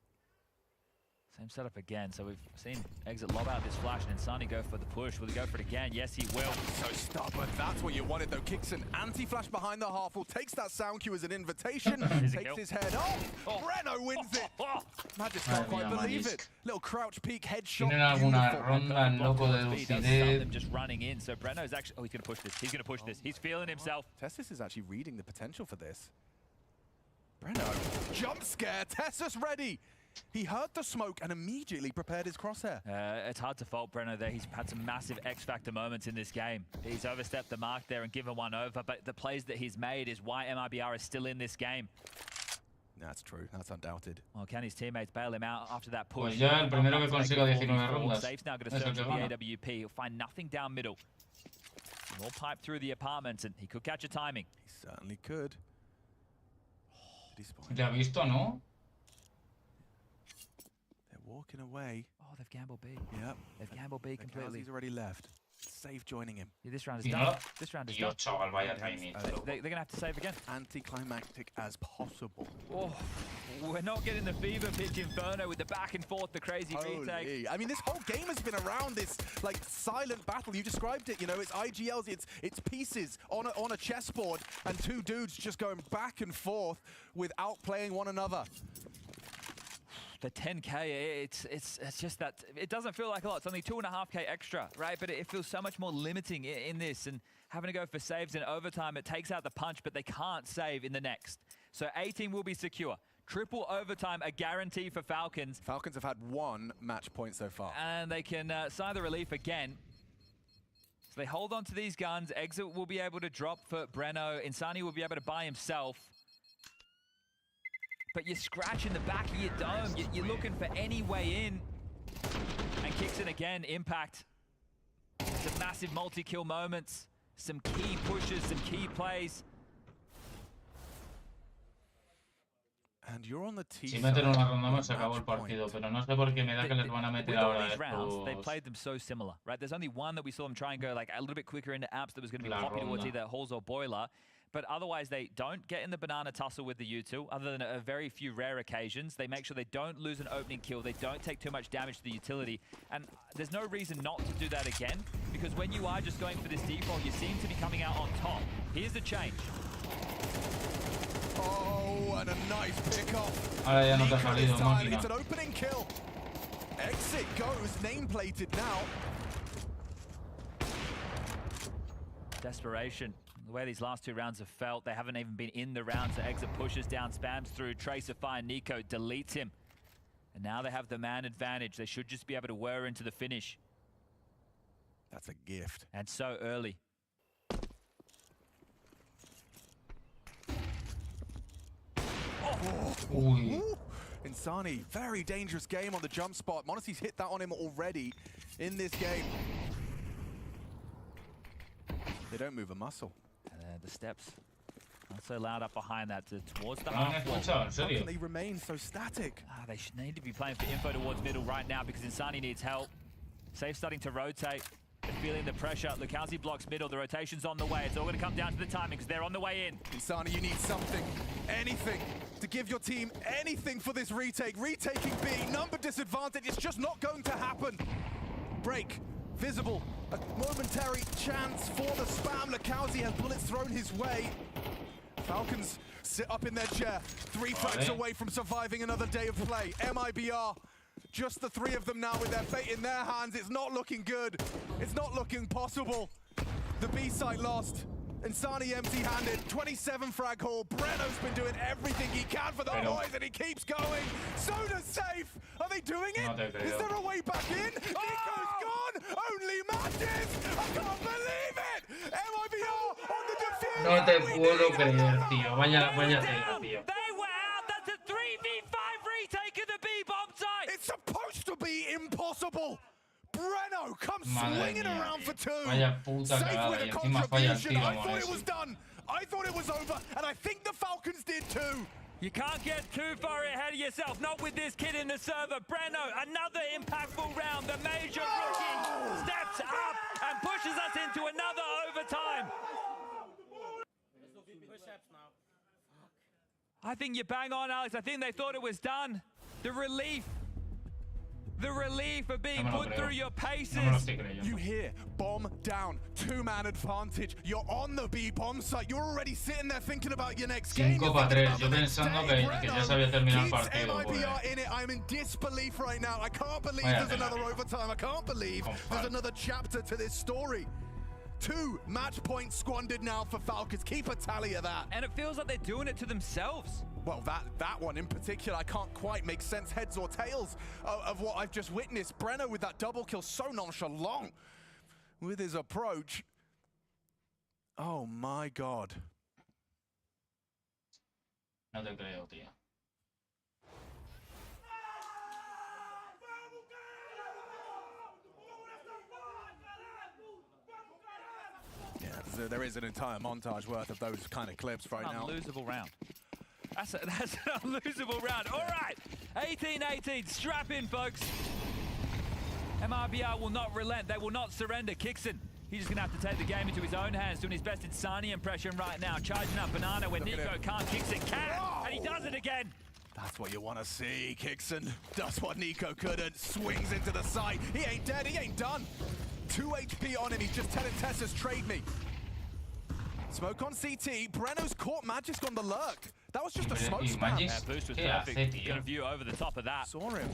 Same setup again. So we've seen Exit lob out this flash, and Insani go for the push. Will he go for it again? Yes, he will. So stubborn. That's what you wanted, though. Kicks an anti-flash behind the half wall, takes that sound cue as an invitation, takes his head off. Breno wins it. Magic can't quite believe it. Little crouch peek headshot. Tienen alguna ronda en loco de lucidez. Them just running in. So Breno's actually. Oh, he's going to push this. He's going to push this. He's feeling himself. Testis is actually reading the potential for this. Breno, jump scare. Testis ready. He heard the smoke and immediately prepared his crosshair. It's hard to fault Breno there. He's had some massive X-Factor moments in this game. He's overstepped the mark there and given one over, but the plays that he's made is why MIBR is still in this game. That's true. That's undoubted. Well, can his teammates bail him out after that push? Pues ya el primero que consiga 19 rondas. Safe's now going to search for the AWP. He'll find nothing down middle. More pipe through the apartments, and he could catch a timing. He certainly could. Ya visto, ¿no? Walking away. Oh, they've gambled B. Yep. They've gambled B completely. He's already left. Save joining him. Yeah, this round is done. This round is done. Chaval, vaya timing. They're going to have to save again. Anticlimactic as possible. Oh, we're not getting the fever pitch inferno with the back and forth, the crazy retake. I mean, this whole game has been around this like silent battle. You described it. You know, it's IGLs, it's pieces on a chessboard, and two dudes just going back and forth without playing one another. The 10K, it's just that it doesn't feel like a lot. It's only 2.5K extra, right? But it feels so much more limiting in this, and having to go for saves in overtime, it takes out the punch, but they can't save in the next. So 18 will be secure. Triple overtime, a guarantee for Falcons. Falcons have had 1 match point so far. And they can sign the relief again. So they hold on to these guns. Exit will be able to drop for Breno. Insani will be able to buy himself. But you're scratching the back of your dome. You're looking for any way in. And kicks in again, impact. Some massive multi-kill moments. Some key pushes, some key plays. And you're on the T Si meten una ronda más se acabó el partido, pero no sé por qué me da que les van a meter ahora estos. They played them so similar, right? There's only one that we saw them try and go like a little bit quicker into apps that was going to be poppy towards either Halls or Boiler. But otherwise, they don't get in the banana tussle with the U2, other than a very few rare occasions. They make sure they don't lose an opening kill. They don't take too much damage to the utility. And there's no reason not to do that again, because when you are just going for this default, you seem to be coming out on top. Here's the change. Oh, and a nice pickoff. Ahora ya no te ha salido, máquina. It's an opening kill. Exit goes, nameplated now. Desperation. The way these last 2 rounds have felt, they haven't even been in the round, so Exit pushes down, spams through, Tracer fire, Nico deletes him. And now they have the man advantage. They should just be able to whir into the finish. That's a gift. And so early. Ooh. Insani, very dangerous game on the jump spot. Monacy's hit that on him already in this game. They don't move a muscle. The steps not so loud up behind that towards the half wall. How can they remain so static? They should need to be playing for info towards middle right now because Insani needs help. Safe starting to rotate. They're feeling the pressure. Lukowski blocks middle. The rotation's on the way. It's all going to come down to the timing because they're on the way in. Insani, you need something, anything, to give your team anything for this retake. Retaking B, number disadvantage. It's just not going to happen. Break. Visible, a momentary chance for the spam. Lukowski has bullets thrown his way. Falcons sit up in their chair, 3 frags away from surviving another day of play. MIBR, just the 3 of them now with their fate in their hands. It's not looking good. It's not looking possible. The B site lost. Insani empty-handed, 27 frag haul. Breno's been doing everything he can for the boys, and he keeps going. Soda's safe. Are they doing it? Is there a way back in? Nico's gone. Only matches. I can't believe it. MIBR on the defuse. No te puedo creer, tío. Vaya tela, tío. They were out. That's a 3v5 retake of the B-bomb site. It's supposed to be impossible. Breno comes swinging around for 2. Vaya puta cagada, y encima falla el tiro, I thought it was done. I thought it was over, and I think the Falcons did too. You can't get too far ahead of yourself, not with this kid in the server. Breno, another impactful round. The major rookie steps up and pushes us into another overtime. I think you're bang on, Alex. I think they thought it was done. The relief of being put through your paces. You hear, bomb down, 2-man advantage. You're on the B bomb site. You're already sitting there thinking about your next game. 5-3. Yo pensando que ya se había terminado el partido. In it. I'm in disbelief right now. I can't believe there's another overtime. I can't believe there's another chapter to this story. 2 match points squandered now for Falcons. Keep a tally of that. And it feels like they're doing it to themselves. Well, that one in particular, I can't quite make sense heads or tails of what I've just witnessed. Breno with that double kill, so nonchalant with his approach. Oh my God. No te creo, tío. Yeah, there is an entire montage worth of those kind of clips right now. Unlosable round. That's an unlosable round. All right, 18-18. Strap in, folks. MRBR will not relent. They will not surrender. Kixon, he's just going to have to take the game into his own hands, doing his best Insani impression right now. Charging up Banana when Nico can't. Kixon can, and he does it again. That's what you want to see. Kixon does what Nico couldn't. Swings into the site. He ain't dead. He ain't done. 2 HP on him. He's just telling Tessa's trade me. Smoke on CT. Breno's caught Magisk on the lurk. That was just a smoke spam. Yeah, boost was perfect. Got a view over the top of that. Saw him.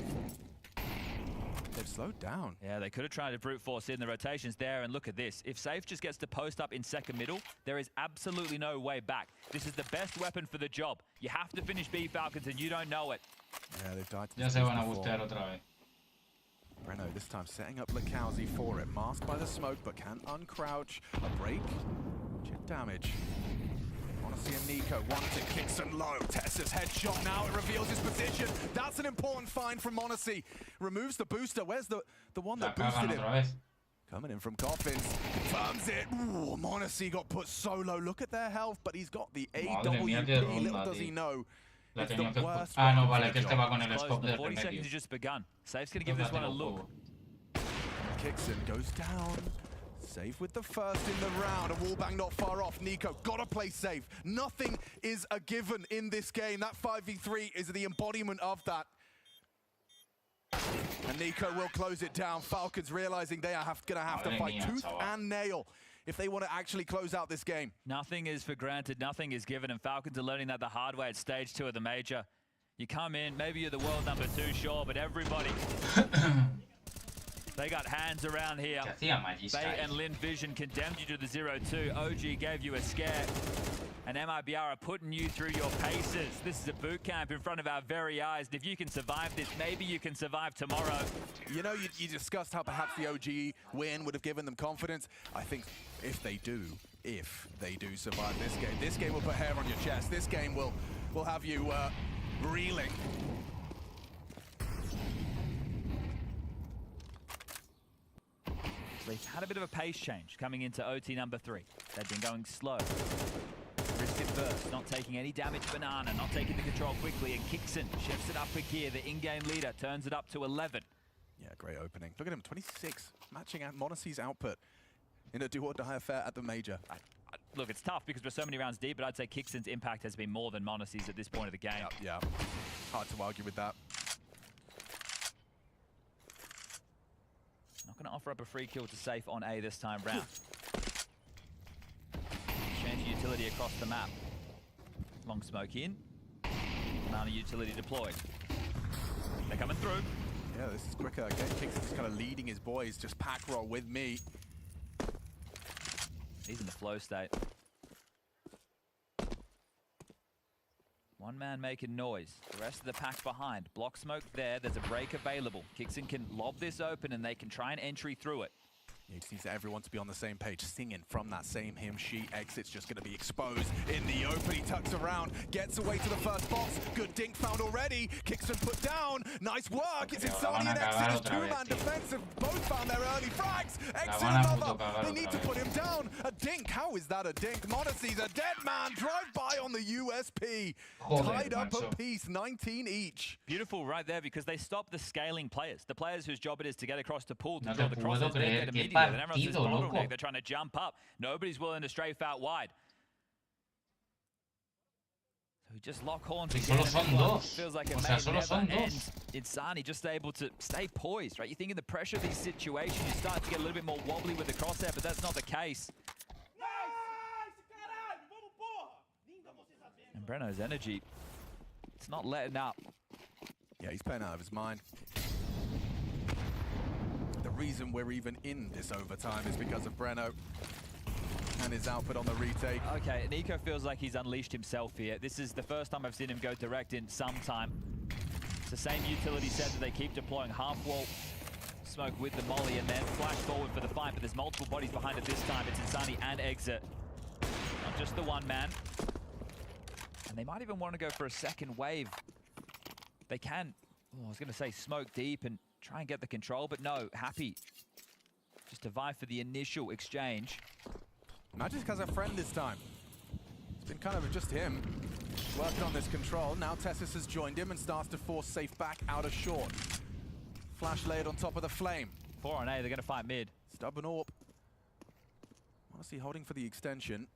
They've slowed down. Yeah, they could have tried to brute force in the rotations there, and look at this. If Safe just gets to post up in second middle, there is absolutely no way back. This is the best weapon for the job. You have to finish B Falcons, and you don't know it. Yeah, they've died to Ya se van a bustear otra vez. Breno this time setting up Lakowski for it. Masked by the smoke, but can uncrouch. A break. Jet damage. Monacy and Nico want to Kixon low. Tessa's headshot now. It reveals his position. That's an important find from Monacy. Removes the booster. Where's the one that boosted him? Coming in from Coffins. Confirms it. Ooh, Monacy got put solo. Look at their health, but he's got the AWP. Little does he know. It's the worst. Ah, no, vale, que este va con el scope del 40 seconds have just begun. Safe's going to give this one a look. Kixon goes down. Safe with the first in the round. A wallbang not far off. Nico, gotta play safe. Nothing is a given in this game. That 5v3 is the embodiment of that. And Nico will close it down. Falcons realizing they are gonna have to fight tooth and nail if they want to actually close out this game. Nothing is for granted. Nothing is given. And Falcons are learning that the hard way at stage 2 of the major. You come in, maybe you're the world number 2, sure, but everybody... They got hands around here. Bay and Lin Vision condemned you to the 0-2. OG gave you a scare. And MIBR are putting you through your paces. This is a boot camp in front of our very eyes. And if you can survive this, maybe you can survive tomorrow. You know, you discussed how perhaps the OG win would have given them confidence. I think if they do survive this game will put hair on your chest. This game will have you reeling. They've had a bit of a pace change coming into OT number 3. They've been going slow. Risk it first, not taking any damage. Banana, not taking the control quickly, and Kixon shifts it up a gear. The in-game leader turns it up to 11. Yeah, great opening. Look at him, 26, matching at Monacy's output in a do-or-die affair at the major. Look, it's tough because we're so many rounds deep, but I'd say Kixon's impact has been more than Monacy's at this point of the game. Yeah, hard to argue with that. Not going to offer up a free kill to Safe on A this time round. Change utility across the map. Long smoke in. Banana utility deployed. They're coming through. Yeah, this is quicker. Again, Kixon's kind of leading his boys. Just pack roll with me. He's in the flow state. One man making noise. The rest of the pack behind. Block smoke there. There's a break available. Kixon can lob this open and they can try an entry through it. He just needs everyone to be on the same page, singing from that same hymn sheet. Exit's just going to be exposed in the open. He tucks around, gets away to the first box. Good dink found already. Kixon put down. Nice work. It's Insani and Exit as 2-man defensive. Both found their early frags. Exit another. They need to put him down. A dink. How is that a dink? Monacy's a dead man. Drive by on the USP. Tied up a piece, 19 each. Beautiful right there because they stopped the scaling players. The players whose job it is to get across the pool to draw the crosses. They get immediately. Then everyone's this bottleneck. They're trying to jump up. Nobody's willing to strafe out wide. So we just lock horns. Y solo son dos. Feels like O sea, solo son dos. Insani just able to stay poised, right? You think in the pressure of these situations, you start to get a little bit more wobbly with the crosshair, but that's not the case. And Breno's energy, it's not letting up. Yeah, he's playing out of his mind. The reason we're even in this overtime is because of Breno and his output on the retake. Okay, Nico feels like he's unleashed himself here. This is the first time I've seen him go direct in some time. It's the same utility set that they keep deploying. Half wall smoke with the molly and then flash forward for the fight, but there's multiple bodies behind it this time. It's Insani and Exit. Not just the one man. And they might even want to go for a second wave. They can, I was going to say smoke deep and try and get the control, but no, happy just to vie for the initial exchange. Magisk has a friend this time. It's been kind of just him working on this control. Now Tessus has joined him and starts to force Safe back out of short. Flash laid on top of the flame. 4 on A, they're going to fight mid. Stubborn AWP. Honestly holding for the extension.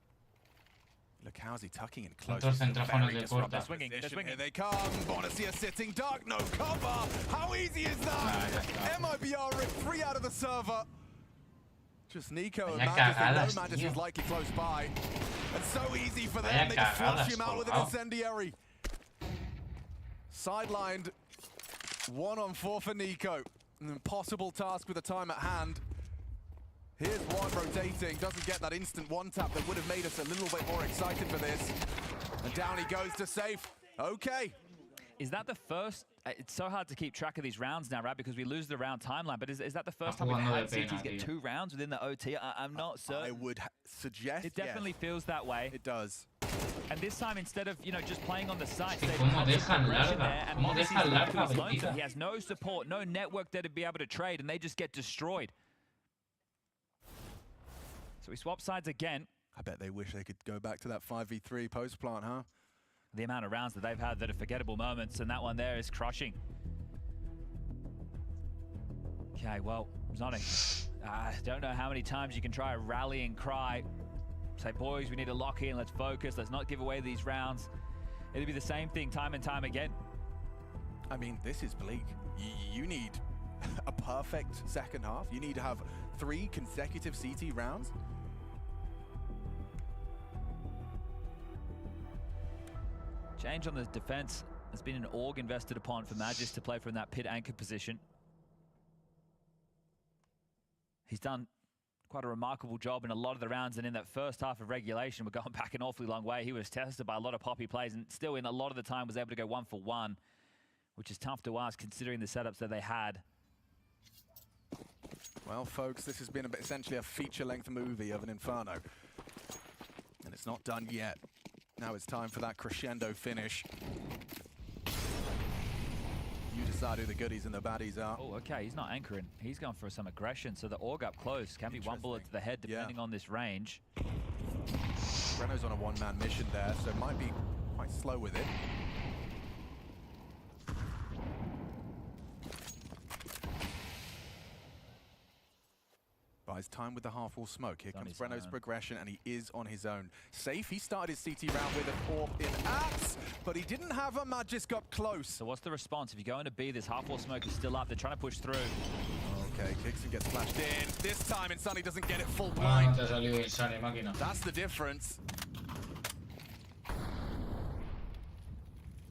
Look, how's he tucking in close? They're swinging. Here they come. Bonacia sitting dark, no cover. How easy is that? MIBR ripped 3 out of the server. Just Nico and Magisk. Magisk was likely close by. And so easy for them. They just flush him out with an incendiary. Sidelined. 1-on-4 for Nico. An impossible task with the time at hand. Here's one rotating, doesn't get that instant one tap that would have made us a little bit more excited for this. And down he goes to Safe. Okay. Is that the first? It's so hard to keep track of these rounds now, right? Because we lose the round timeline. But is that the first time we've had CTs get 2 rounds within the OT? I'm not certain. I would suggest it definitely feels that way. It does. And this time, instead of just playing on the side, He has no support, no network there to be able to trade, and they just get destroyed. So we swap sides again. I bet they wish they could go back to that 5v3 post plant, huh? The amount of rounds that they've had that are forgettable moments, and that one there is crushing. Okay, well, Zonic, I don't know how many times you can try a rallying cry. Say, boys, we need to lock in, let's focus, let's not give away these rounds. It'll be the same thing time and time again. I mean, this is bleak. You need a perfect second half. You need to have 3 consecutive CT rounds. Change on the defense. There's been an AUG invested upon for Magisk to play from that pit anchor position. He's done quite a remarkable job in a lot of the rounds, and in that first half of regulation, we're going back an awfully long way. He was tested by a lot of poppy plays, and still in a lot of the time was able to go 1 for 1, which is tough to ask considering the setups that they had. Well, folks, this has been essentially a feature-length movie of an Inferno. And it's not done yet. Now it's time for that crescendo finish. You decide who the goodies and the baddies are. Oh, okay, he's not anchoring. He's going for some aggression, so the AUG up close can be 1 bullet to the head, depending on this range. Breno's on a 1-man mission there, so might be quite slow with it. Buys time with the half-wall smoke. Here comes Breno's progression, and he is on his own. Safe, he started his CT round with an AWP in axe, but he didn't have a Magisk up close. So what's the response? If you go into B, this half-wall smoke is still up. They're trying to push through. Okay, Kixon gets flashed in. This time, Insani doesn't get it full blind. That's the difference.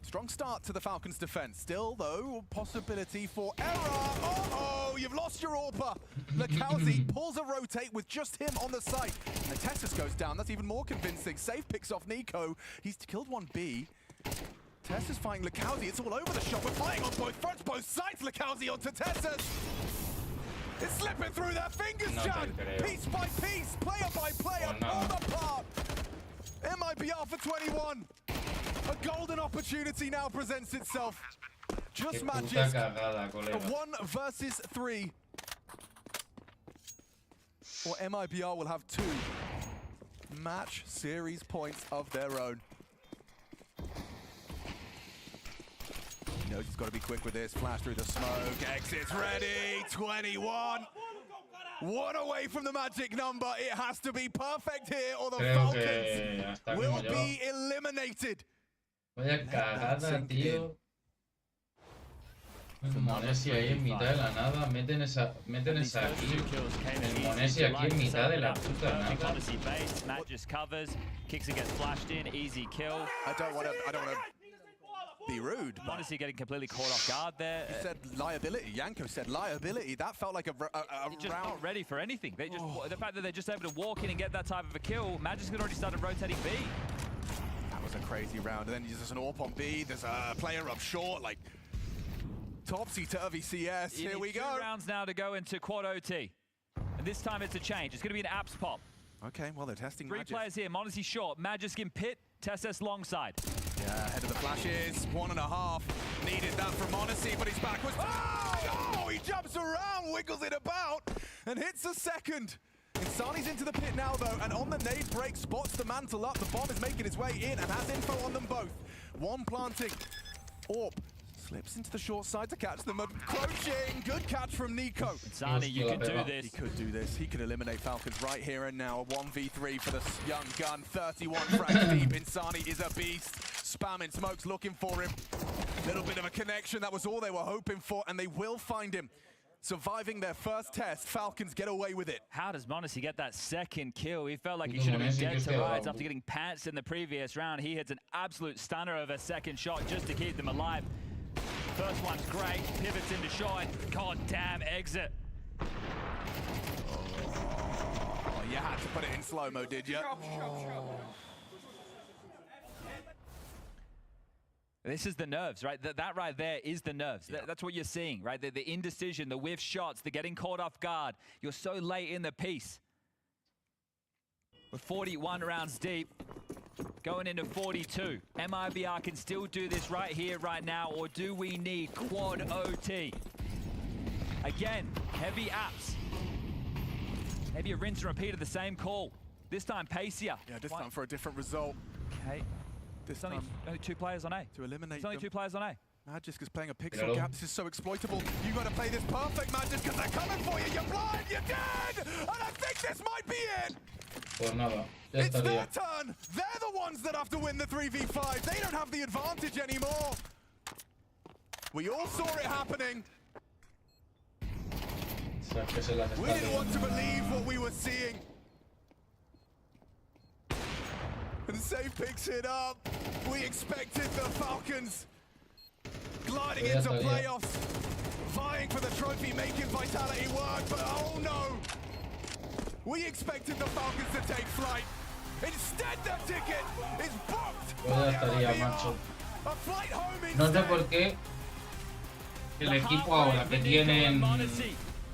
Strong start to the Falcons' defense. Still, though, possibility for error. Uh-oh, you've lost your AWPer. Lakowski pulls a rotate with just him on the site. And Tessus goes down. That's even more convincing. Safe picks off Nico. He's killed 1B. Tessus fighting Lakowski. It's all over the shop. We're playing on both fronts, both sides. Lakowski onto Tessus. It's slipping through their fingers, John. Piece by piece, player by player, pulled apart. MIBR for 21. A golden opportunity now presents itself. Just Magisk. A 1 versus 3. Or MIBR will have 2 match series points of their own. He knows he's got to be quick with this. Flash through the smoke. Exit's ready. 21. 1 away from the magic number. It has to be perfect here or the Falcons will be eliminated. Vaya cagada, tío. El Monesi ahí en mitad de la nada. Meten esa aquí. El Monesi aquí en mitad de la puta nada. Matt just covers, kicks and gets flashed in, easy kill. I don't want to be rude. Monesi getting completely caught off guard there. He said liability. Yanko said liability. That felt like a just round. Not ready for anything. They just the fact that they're just able to walk in and get that type of a kill. Magic's had already started rotating B. That was a crazy round. And then there's an AWP on B. There's a player up short. Like topsy-turvy CS. Here we go. 2 rounds now to go into quad OT. And this time it's a change. It's going to be an apps pop. Okay, well, they're testing 3 Magic. players here. Monesi short. Magic in pit. Tesses long side. Yeah, ahead of the flashes. 1.5. Needed that from Monesi, but he's backwards. Oh, he jumps around, wiggles it about, and hits a second. Insani's into the pit now, though, and on the nade break, spots the mantle up. The bomb is making its way in and has info on them both. One planting. AWP slips into the short side to catch them. Approaching. Good catch from Nico. Insani, you can do this. He could do this. He could eliminate Falcons right here and now. A 1v3 for the young gun. 31 frags deep. Insani is a beast. Spamming smokes, looking for him. Little bit of a connection. That was all they were hoping for, and they will find him. Surviving their first test, Falcons get away with it. How does Monesi get that second kill? He felt like he should have been dead to rights after getting pantsed in the previous round. He hits an absolute stunner of a second shot just to keep them alive. First one's great, pivots into shot. God damn, exit. Oh, you had to put it in slow-mo, did you? This is the nerves, right? That right there is the nerves. Yeah. That's what you're seeing, right? The indecision, the whiff shots, the getting caught off guard. You're so late in the piece. We're 41 rounds deep, going into 42. MIBR can still do this right here, right now, or do we need quad OT? Again, heavy apps. Maybe a rinse and repeat of the same call. This time, Pacia. Yeah, this time for a different result. Okay. There's only 2 players on A. To eliminate There's only 2 players on A. Magic is playing a pixel gap. This is so exploitable. You got to play this perfect, Magic, because they're coming for you. You're blind. You're dead. And I think this might be it. Pues nada, ya It's estaría. their turn. They're the ones that have to win the 3v5. They don't have the advantage anymore. We all saw it happening. We didn't want to believe what we were seeing. And Safe picks it up. We expected the Falcons gliding into playoffs, vying for the trophy, making Vitality work, but oh no! We expected the Falcons to take flight. Instead, their ticket is booked by AMBIENTE. A flight home instead. No sé por qué el equipo ahora que tienen.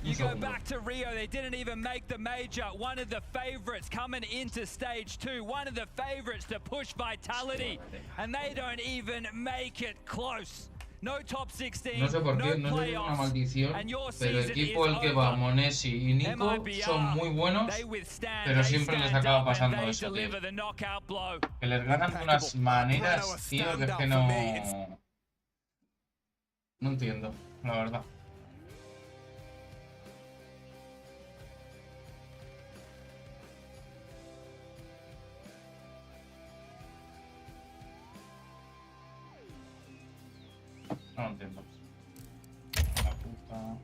You go back to Rio, they didn't even make the major. One of the favorites coming into stage 2. One of the favorites to push Vitality. And they don't even make it close. No top 16, No sé por qué, no sé si es una maldición, pero el equipo el que va, Monesi y Nico, son muy buenos, pero siempre les acaba pasando eso, tío. Que les ganan de unas maneras, tío, que es que no... No entiendo, la verdad. No lo entiendo. La puta.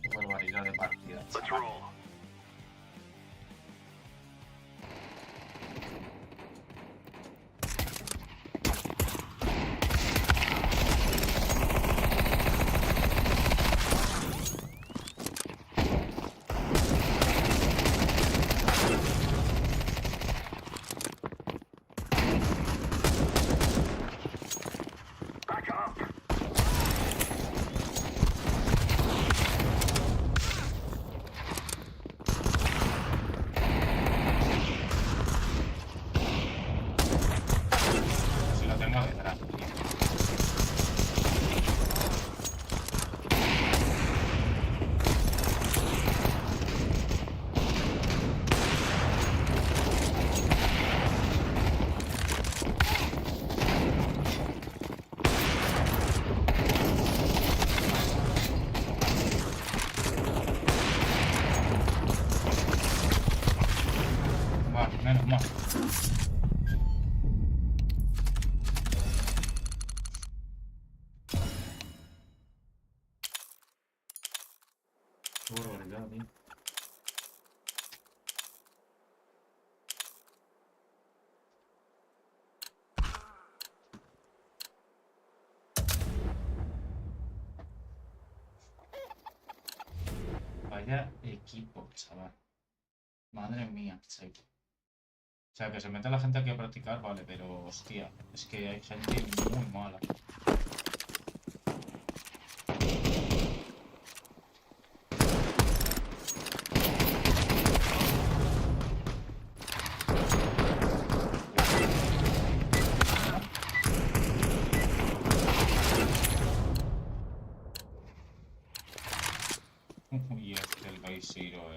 Qué barbaridad de partida. Let's roll. demasiado, tío. Vaya equipo, chaval. Madre mía, chaval. O sea, que se mete la gente aquí a practicar, vale, pero hostia, es que hay gente muy mala. Y el Gaisiro,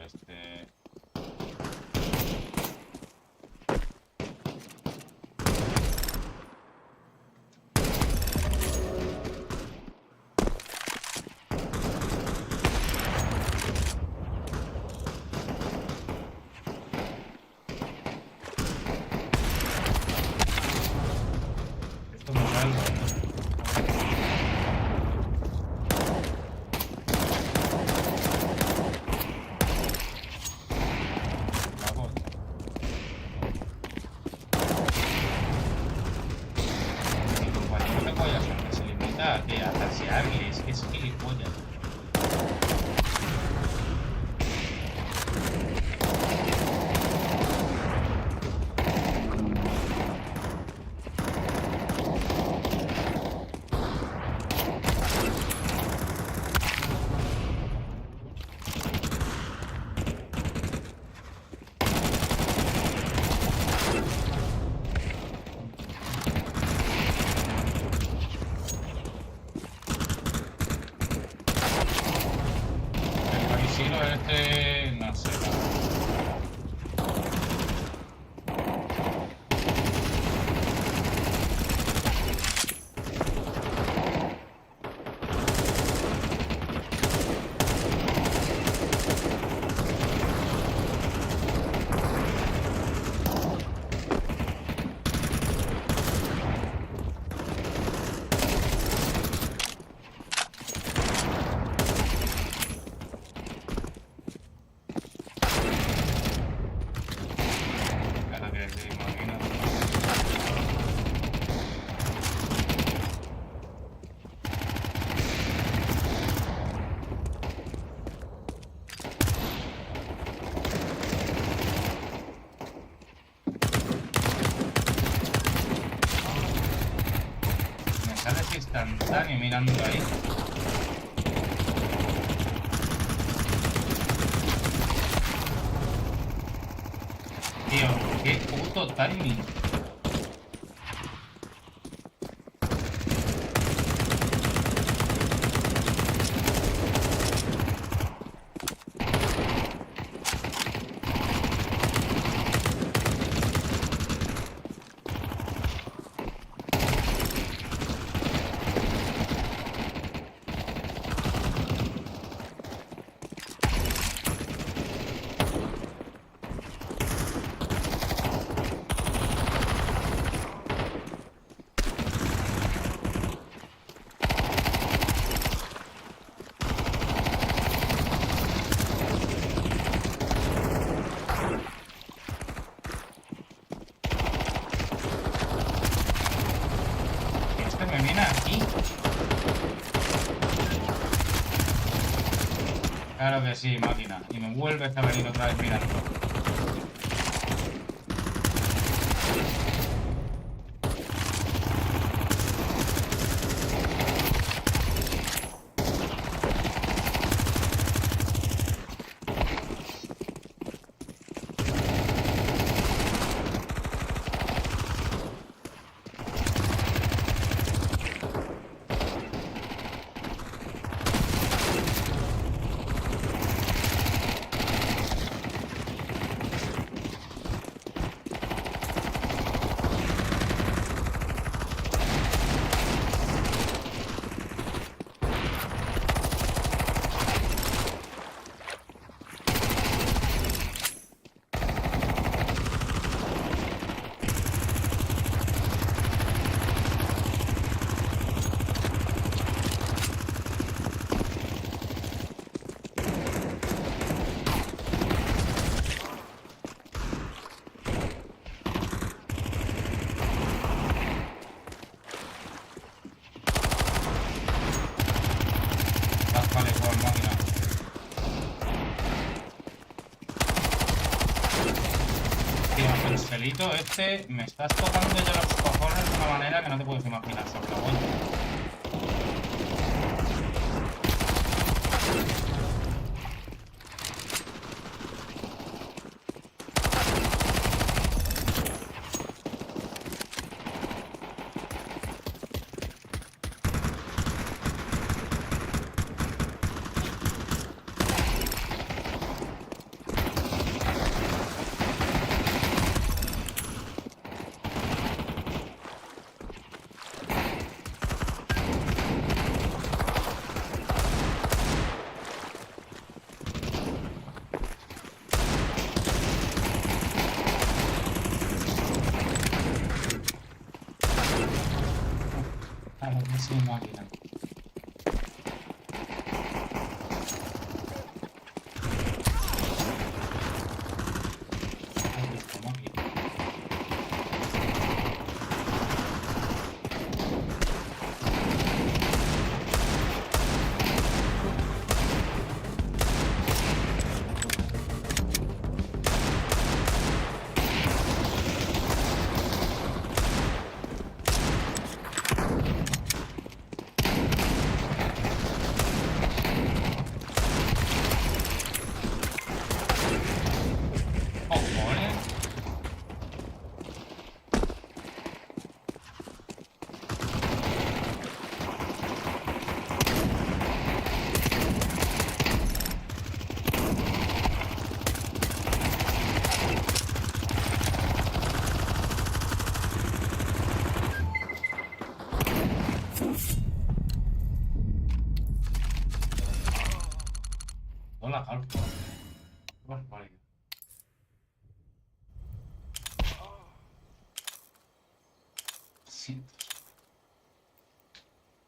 Esto me salva, ¿no? De atasearles, que es gilipollas. No sé. Instantáneo mirándolo ahí. Tío, qué puto timing. Me viene aquí. Claro que sí, máquina. Y me vuelves a venir otra vez mirando. Tito, este me estás tocando ya los cojones de una manera que no te puedes imaginar sobre la vuelta. Sin máquina. Hola, Jalco. Barbaridad. Cientos.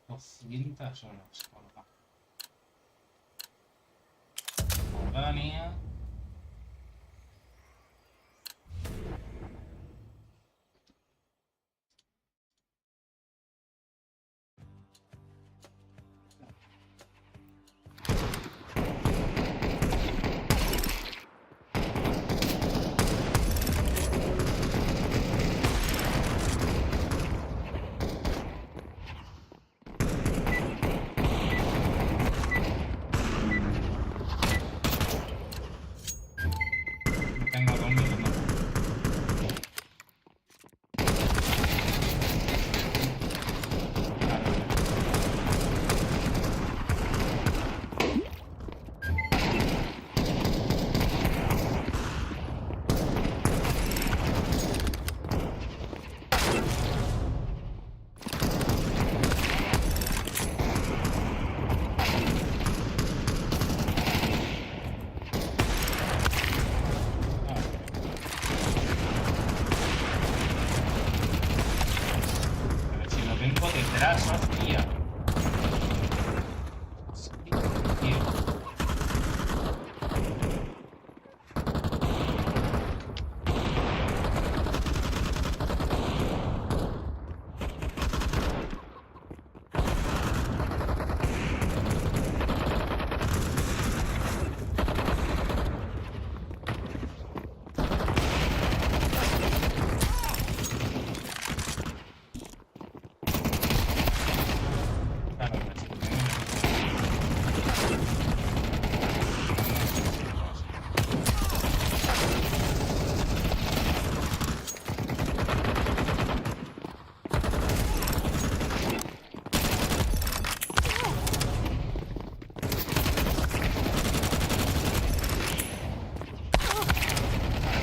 200 horas. Jordania. Serás, hostia. Sí, tío.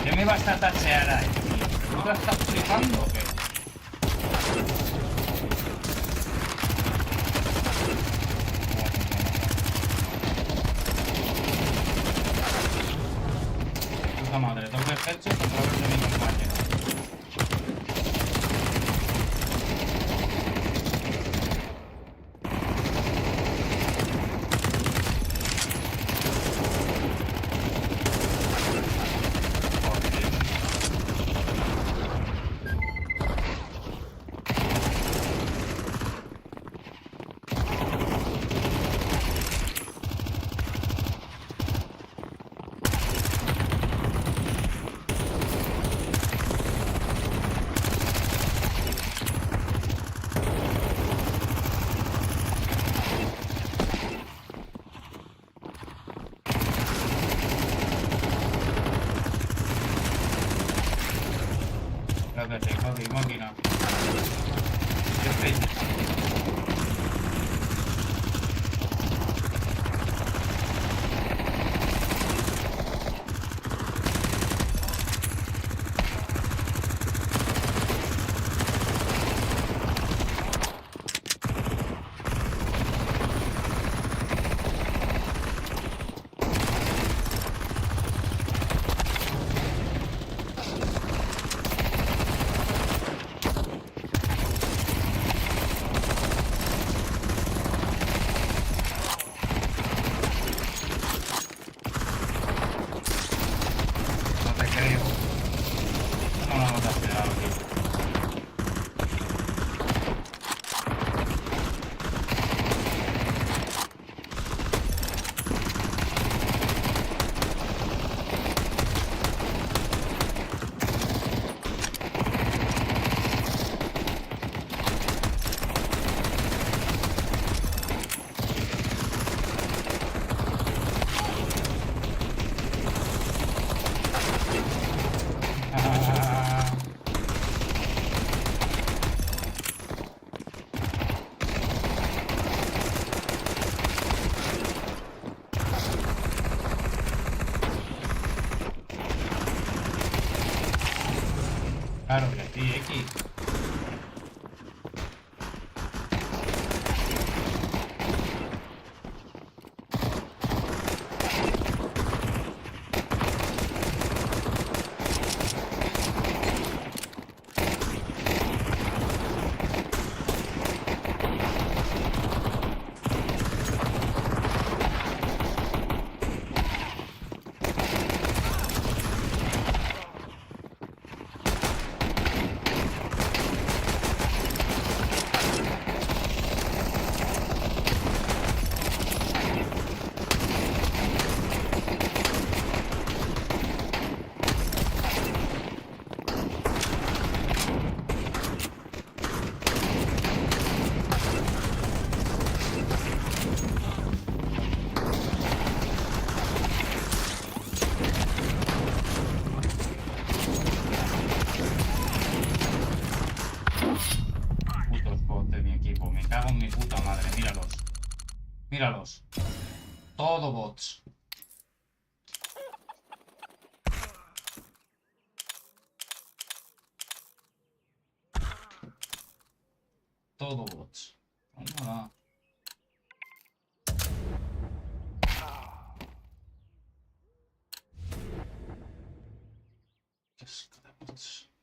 ¿Qué me vas a tachear ahí? ¿Tú la estás flipando o qué? Puta madre, doble headshot contra vez de mi compañero. Claro que sí, X. Míralos. Todo bots. Todo bots. Nada. Qué asco de bots.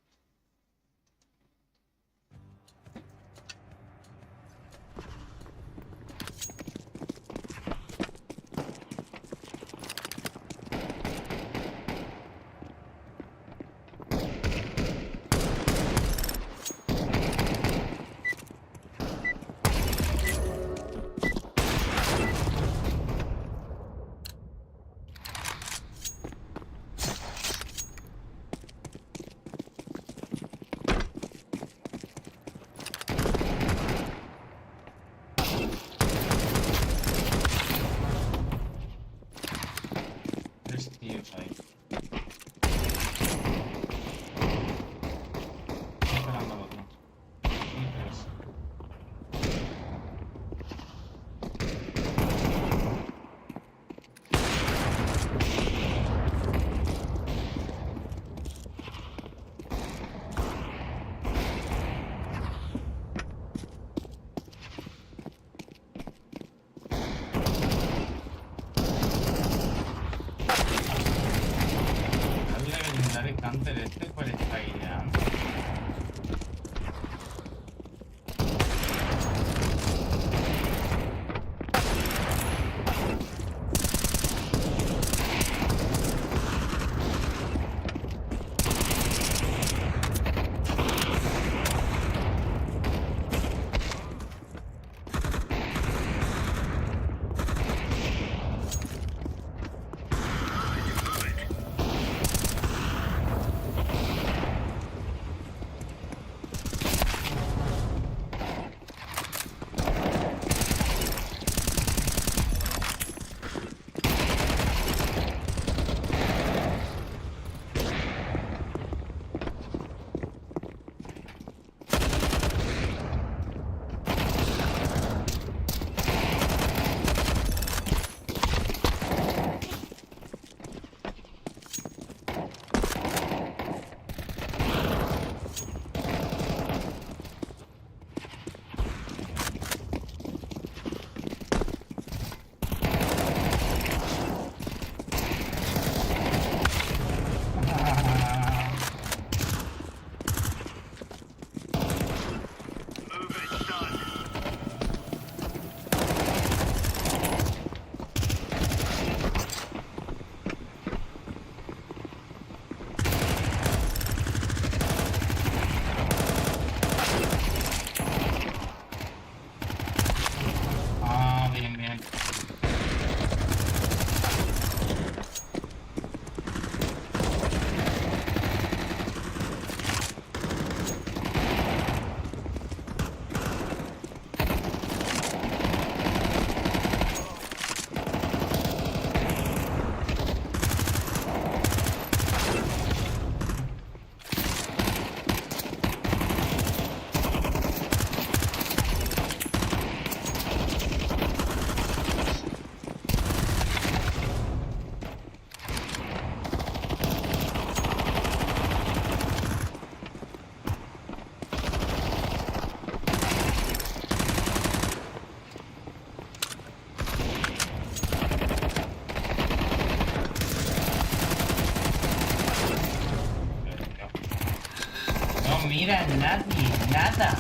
nada.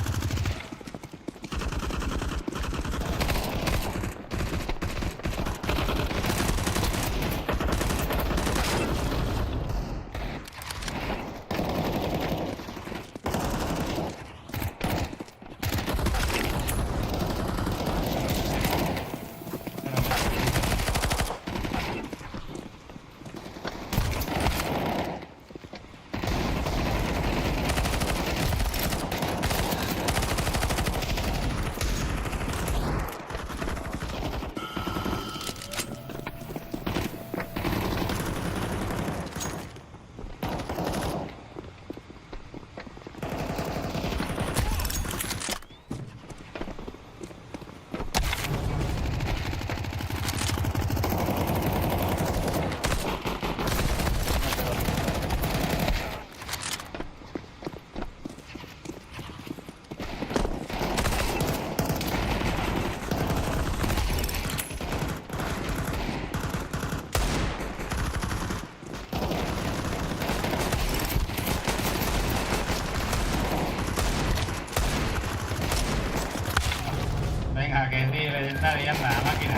Venga, que sí, legendaria, anda, máquina.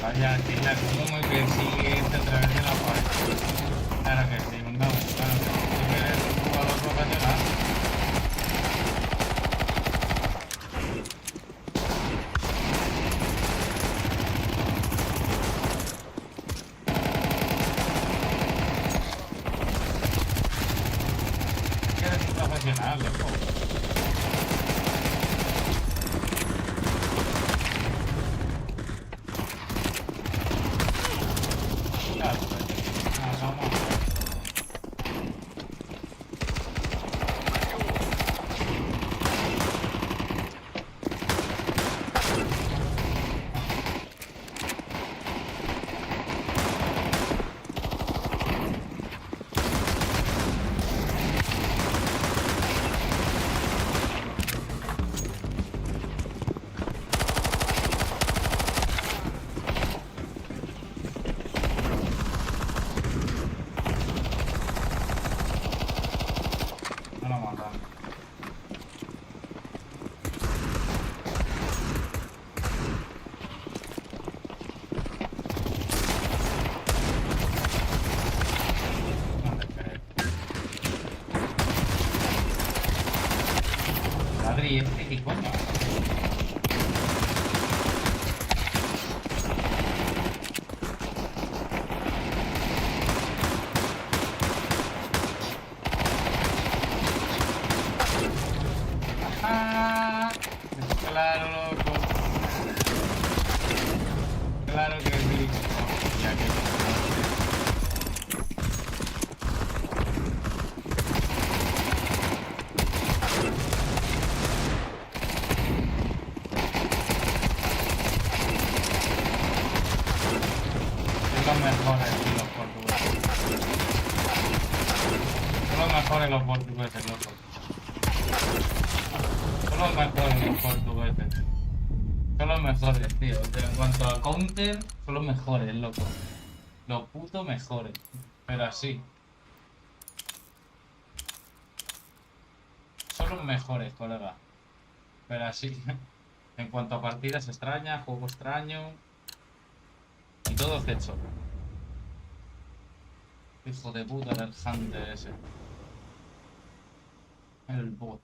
Vaya, tela, como me persigue a través de la pared. Claro que sí, no, claro que sí. Eres un jugador profesional. Eres un profesional, loco. Claro, vamos. No lo matan. No te creo. Adri, ¿qué coño? Ah, claro, loco. Claro que sí. Ya que son los mejores, tío, los portugueses. Son los mejores los portugueses, loco. Son los mejores los portugueses. Son los mejores, tío. En cuanto a counter, son los mejores, loco. Los putos mejores. Pero así. Son los mejores, colega. Pero así. En cuanto a partidas extrañas, juego extraño. Y todo hecho. Hijo de puta del Hunter ese. El bot.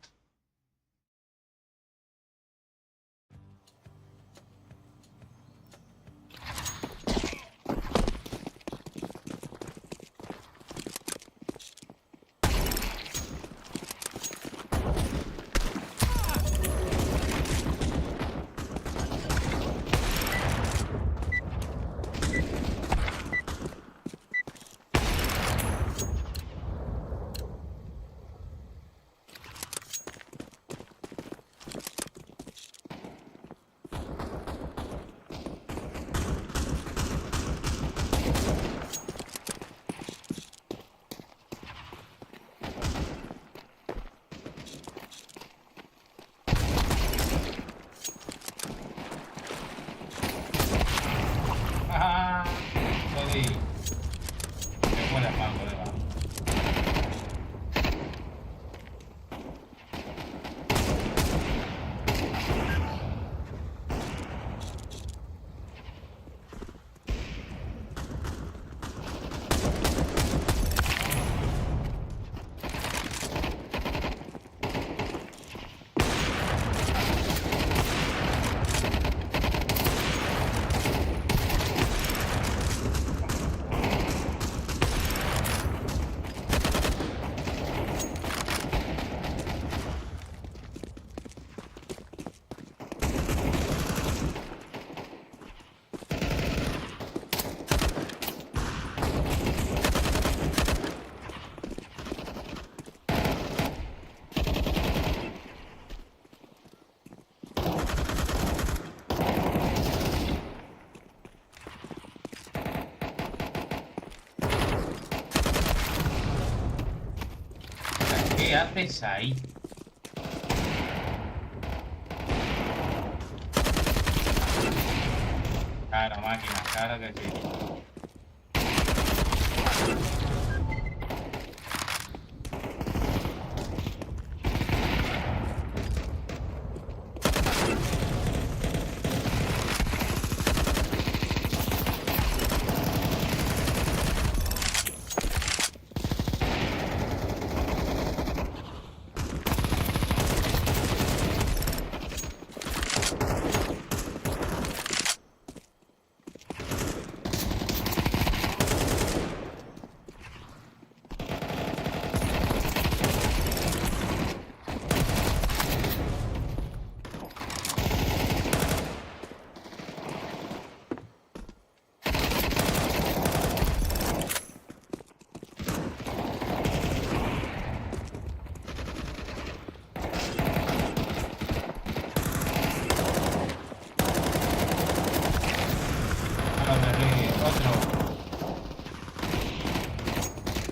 ¿qué haces ahí? Claro, máquina, claro que sí.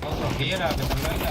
Otro quiera que te venga.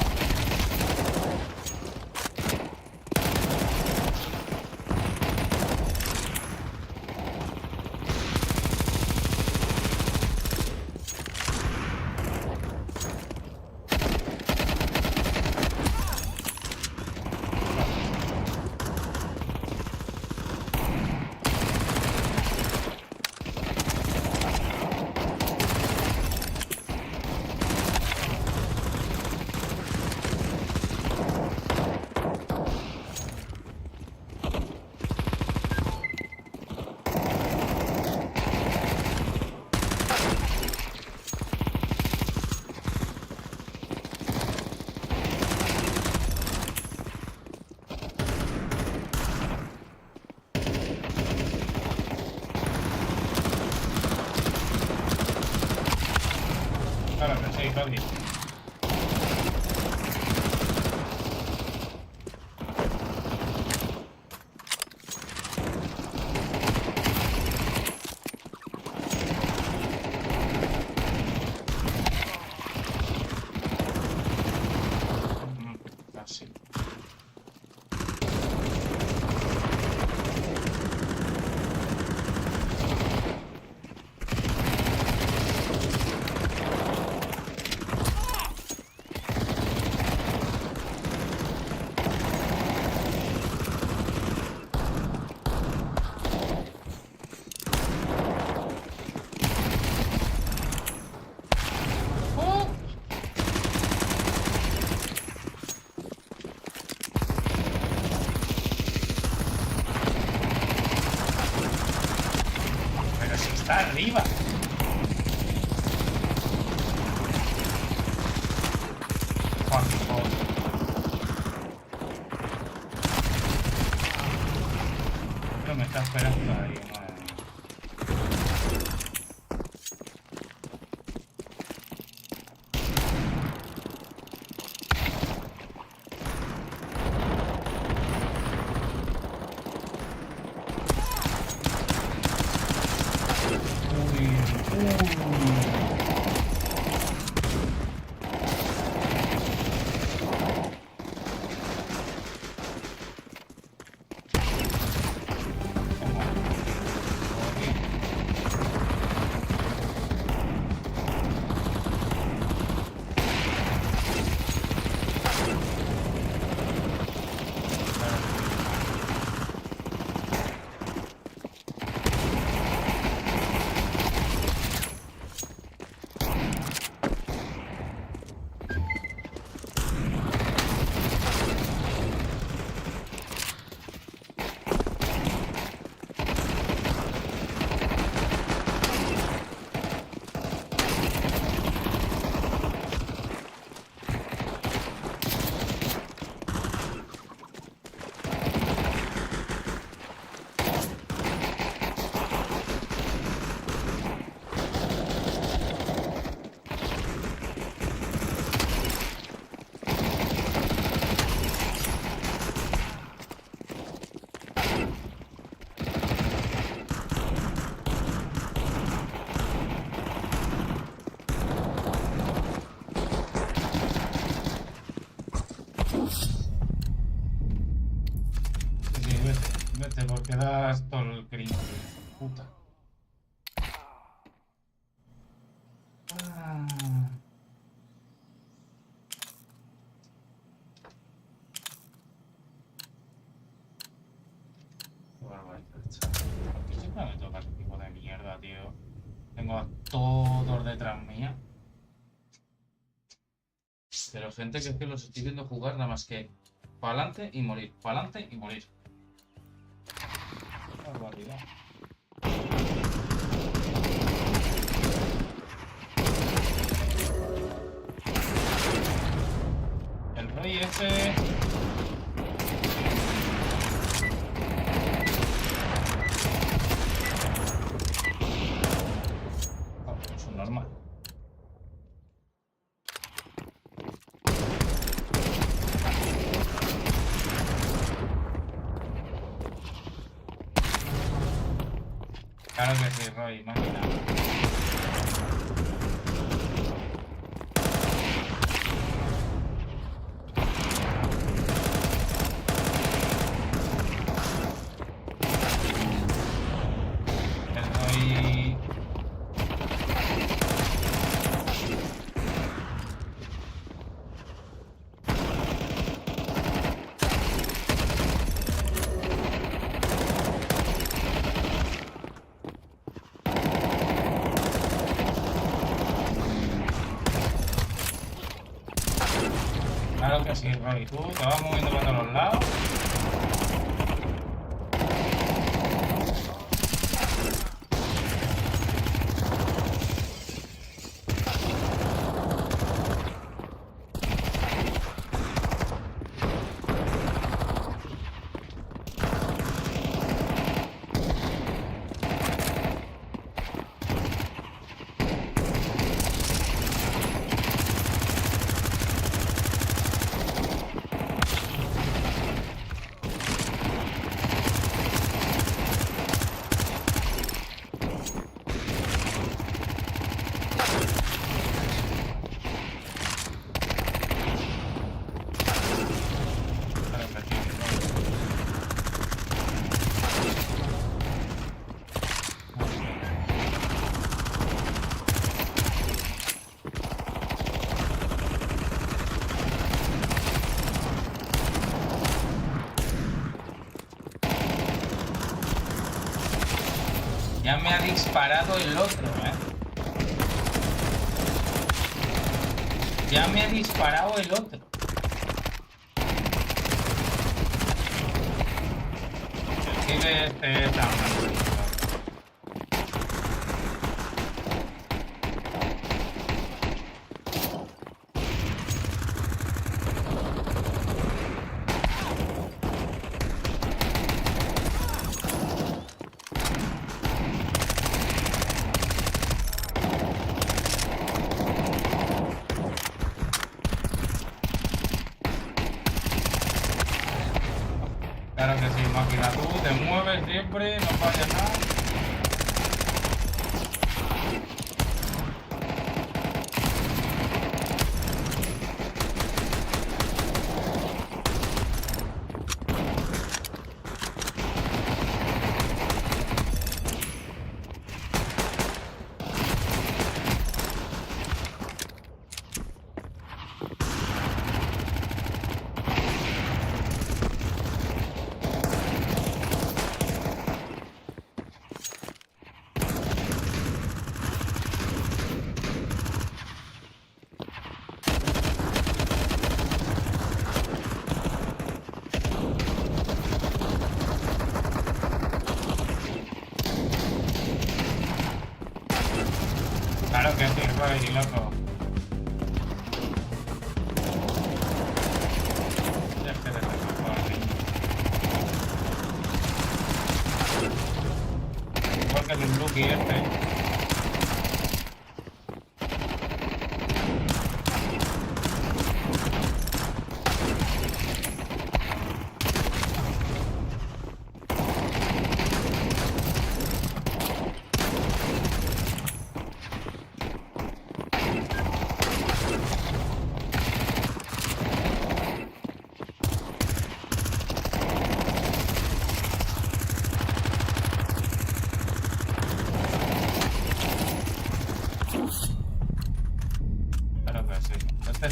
Claro que sí, Cody. Casi. Pero si está arriba. Pero me está esperando ahí, madre mía. muerte porque das todo el cringe. Puta. Qué barbaridad, chaval. ¿Por qué siempre me toca este tipo de mierda, tío? Tengo a todos detrás mía. Pero gente que es que los estoy viendo jugar nada más que pa'lante y morir, pa'lante y morir. Barbaridad. El rey ese... Es un normal. Claro que sí, Roy, máquina. El Roy... Claro que sí, Roy. Tú te vas moviendo para todos los lados. Ya me ha disparado el otro, Ya me ha disparado el otro. El pibe este tan... Claro que sí, máquina, tú te mueves siempre, no falla nada. Claro que sí, Roy, loco. Ya que te toca igual que el Lucky este.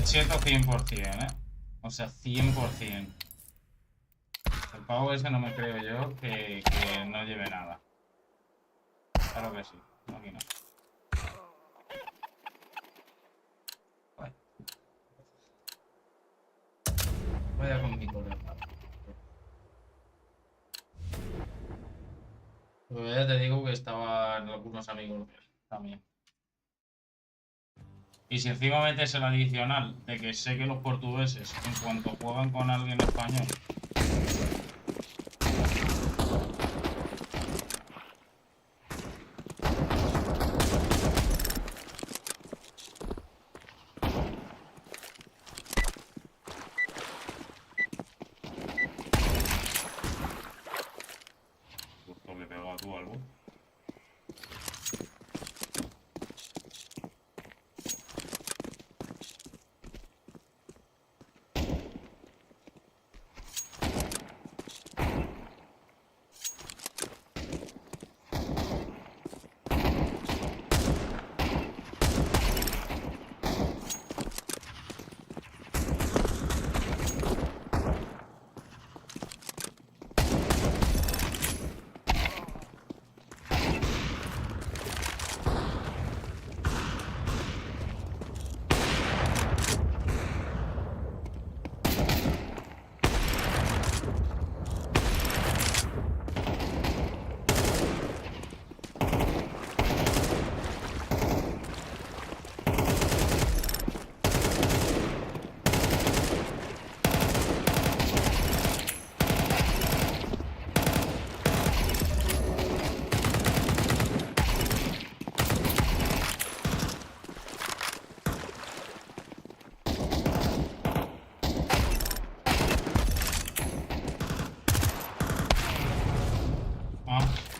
cheto 100%, ¿eh? O sea, 100%. El pavo ese no me creo yo que no lleve nada. Claro que sí. Aquí no. Vaya con mi colega. Pero ya te digo que estaban algunos amigos de él también. Y si encima metes el adicional de que sé que los portugueses, en cuanto juegan con alguien español, justo le pego a tú algo.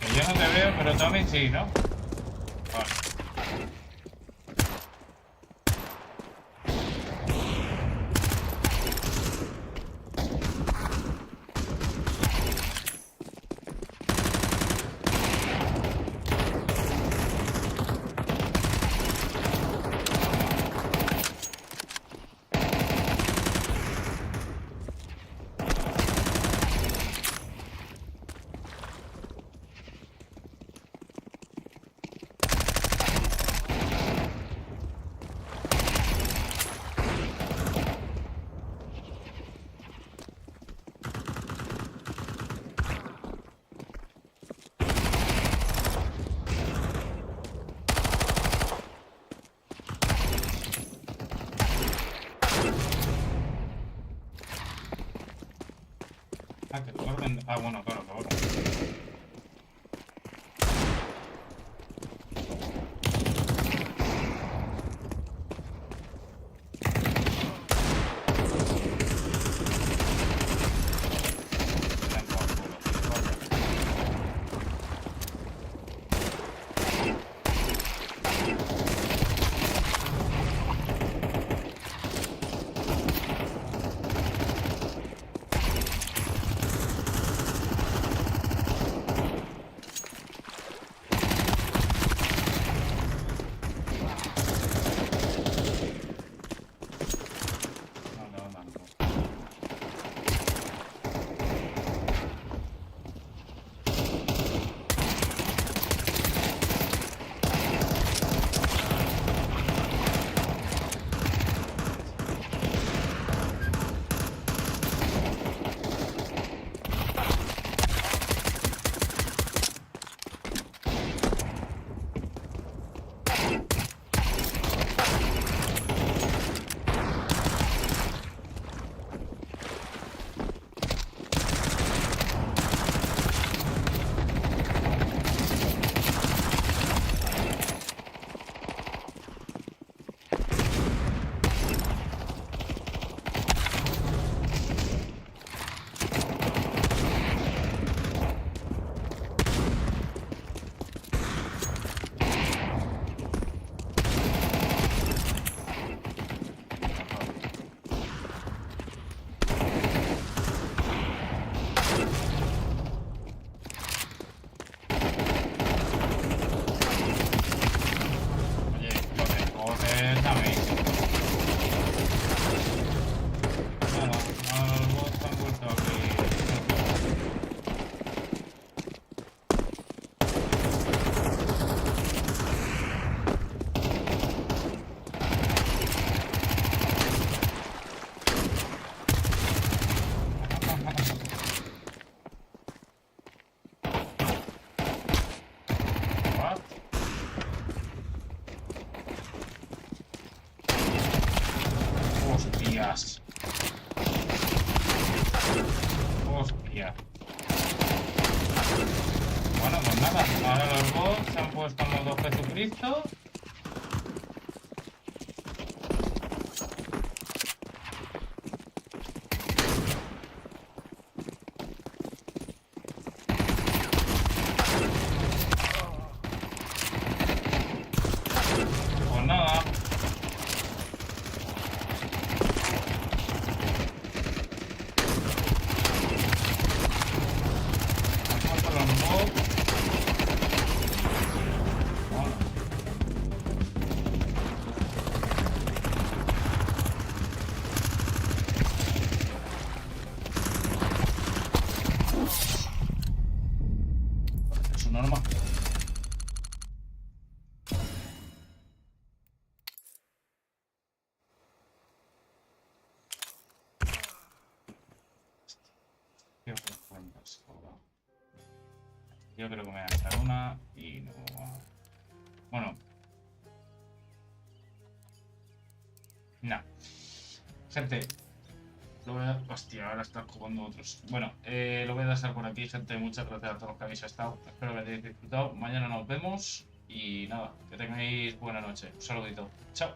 Que yo no te veo, pero Tommy sí, ¿no? Vale. Ah, que el orden... Ah, bueno, claro, que ahora. Hostia. Bueno, pues nada, ahora los bots se han puesto en modo Jesucristo. Pues nada. Su norma. Yo creo que me voy a echar una y no. Bueno. No. Gente. Lo voy a... Hostia, ahora están jugando otros. Bueno, lo voy a dejar por aquí, gente. Muchas gracias a todos los que habéis estado. Espero que hayáis disfrutado. Mañana nos vemos. Y nada, que tengáis buena noche. Un saludito. Chao.